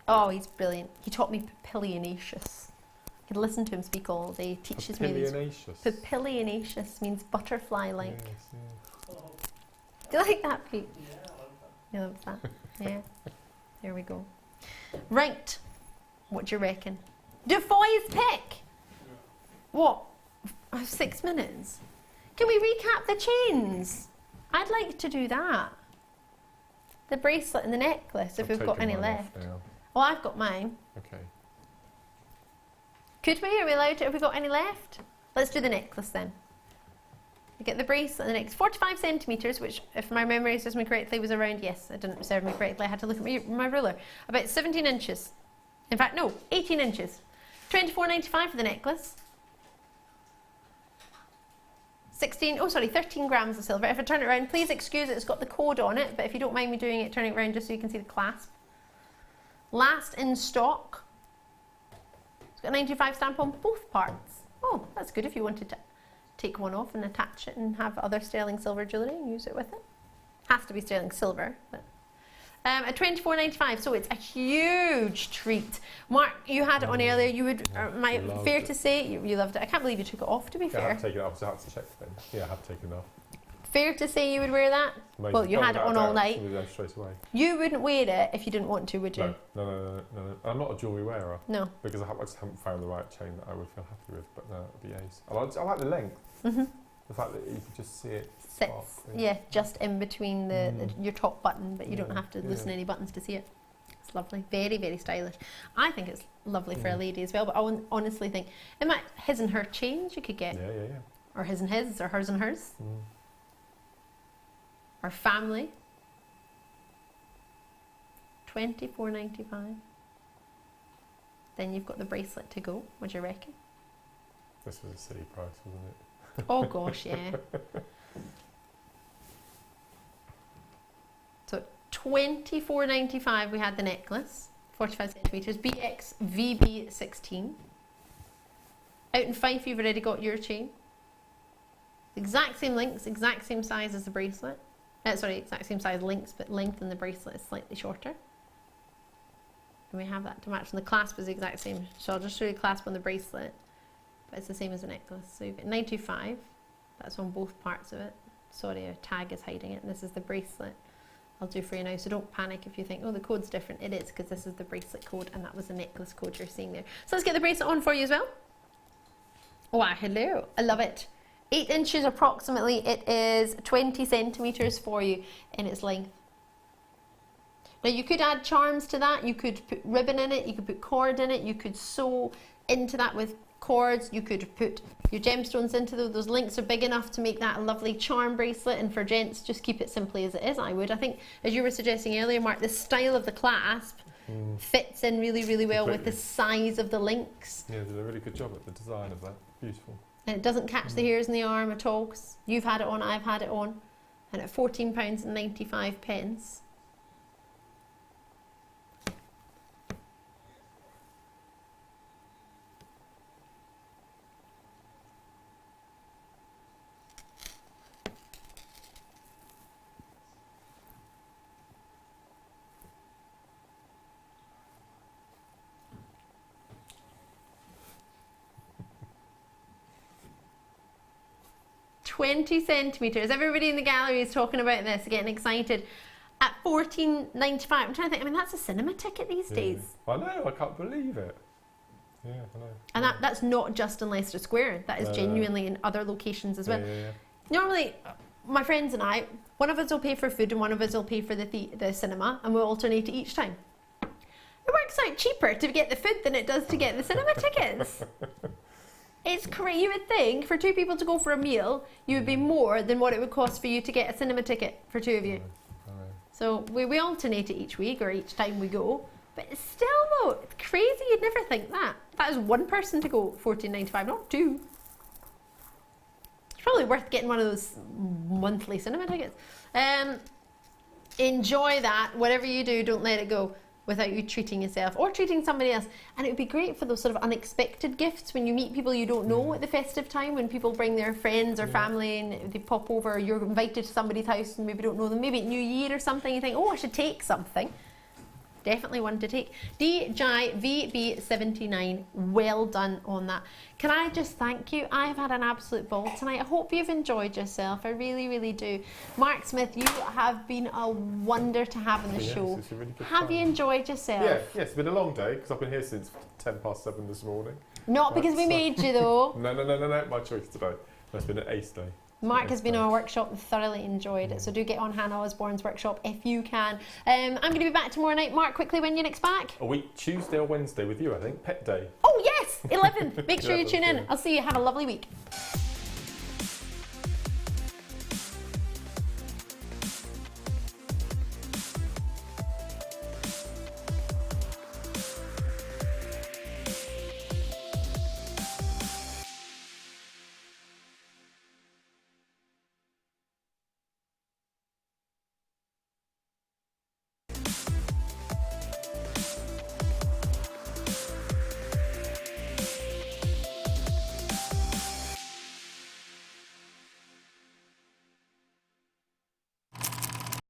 Oh, he's brilliant. He taught me papillionaceous. I could listen to him speak all day. He teaches me these. Papillionaceous means butterfly-like. Yes, Do you like that, Pete? Yeah, I love that. Yeah. There we go. Right. What do you reckon? DeFoy's pick. What? 6 minutes. Can we recap the chains? I'd like to do that. The bracelet and the necklace, if we've got any left. Well, I've got mine. Okay. Could we? Are we allowed to? Have we got any left? Let's do the necklace then. We get the bracelet and the necklace. 45 centimetres, which, if my memory serves me correctly, was around, yes, it didn't serve me correctly. I had to look at my ruler. About 17 inches. In fact, no, 18 inches. £24.95 for the necklace. 13 grams of silver. If I turn it around, please excuse it, it's got the code on it, but if you don't mind me doing it, turning it around just so you can see the clasp. Last in stock. It's got a 95 stamp on both parts. Oh, that's good if you wanted to take one off and attach it and have other sterling silver jewellery and use it with it. Has to be sterling silver, but at £24.95, so it's a huge treat. Mark, you had it on earlier. You would, fair to say, you loved it. I can't believe you took it off, to be fair. I have taken it off, so I have to check then. Yeah, I have taken it off. Fair to say you would wear that? Amazing. Well, you had it on all night. Straight away. You wouldn't wear it if you didn't want to, would you? No. I'm not a jewellery wearer. No. Because I just haven't found the right chain that I would feel happy with, but no, it would be ace. I like the length. The fact that you can just see it. Sits, yeah, just in between your top button, but you don't have to loosen any buttons to see it. It's lovely. Very, very stylish. I think it's lovely for a lady as well, but I honestly think it might his and her chains you could get. Yeah. Or his and his, or hers and hers. Or family. £24.95. Then you've got the bracelet to go. What do you reckon? This was a silly price, wasn't it? Oh gosh, yeah. So £24.95 we had the necklace, 45 centimetres, BX VB16. Out in Fife you've already got your chain. Exact same links, exact same size as the bracelet. Sorry, exact same size links, but length in the bracelet is slightly shorter. And we have that to match, and the clasp is the exact same. So I'll just show you the clasp on the bracelet. But it's the same as the necklace. So you've got 925, that's on both parts of it. Sorry, a tag is hiding it, and this is the bracelet I'll do for you now. So don't panic if you think, oh, the code's different. It is, because this is the bracelet code, and that was the necklace code you're seeing there. So let's get the bracelet on for you as well. Wow, hello, I love it. 8 inches approximately, it is 20 centimetres for you in its length. Now you could add charms to that, you could put ribbon in it, you could put cord in it, you could sew into that with cords, you could put your gemstones into those links are big enough to make that a lovely charm bracelet, and for gents just keep it simply as it is. I would. I think, as you were suggesting earlier, Mark, the style of the clasp fits in really, really well with the size of the links. Yeah, they did a really good job at the design of that. Beautiful. And it doesn't catch the hairs in the arm at all, 'cause you've had it on, I've had it on, and at £14.95. £20 centimetres. Everybody in the gallery is talking about this, getting excited. At £14.95, I'm trying to think, I mean, that's a cinema ticket these days. I know, I can't believe it. Yeah, I know. And that's not just in Leicester Square, that is genuinely in other locations as well. Normally, my friends and I, one of us will pay for food and one of us will pay for the cinema, and we'll alternate it each time. It works out cheaper to get the food than it does to get the cinema tickets. It's crazy. You would think for 2 people to go for a meal, you would be more than what it would cost for you to get a cinema ticket for 2 of you. So we alternate it each week or each time we go. But still though, it's crazy. You'd never think that. That is one person to go $14.95, not two. It's probably worth getting one of those monthly cinema tickets. Enjoy that. Whatever you do, don't let it go without you treating yourself or treating somebody else. And it would be great for those sort of unexpected gifts when you meet people you don't know at the festive time, when people bring their friends or family and they pop over, you're invited to somebody's house and maybe don't know them, maybe at New Year or something, you think, oh, I should take something. Definitely one to take. DJVB79, well done on that. Can I just thank you? I've had an absolute ball tonight. I hope you've enjoyed yourself. I really, really do. Mark Smith, you have been a wonder to have on the show. It's a really good Have time. you enjoyed yourself? Yeah, it's been a long day because I've been here since 7:10 this morning. Not because we made you though. No, my choice today. It's been an ace day. Mark has been on our workshop and thoroughly enjoyed it, so do get on Hannah Osborne's workshop if you can. I'm going to be back tomorrow night. Mark, quickly, when you're next back? A week, Tuesday or Wednesday with you, I think. Pet Day. Oh yes, 11th. Make sure you tune in. I'll see you. Have a lovely week.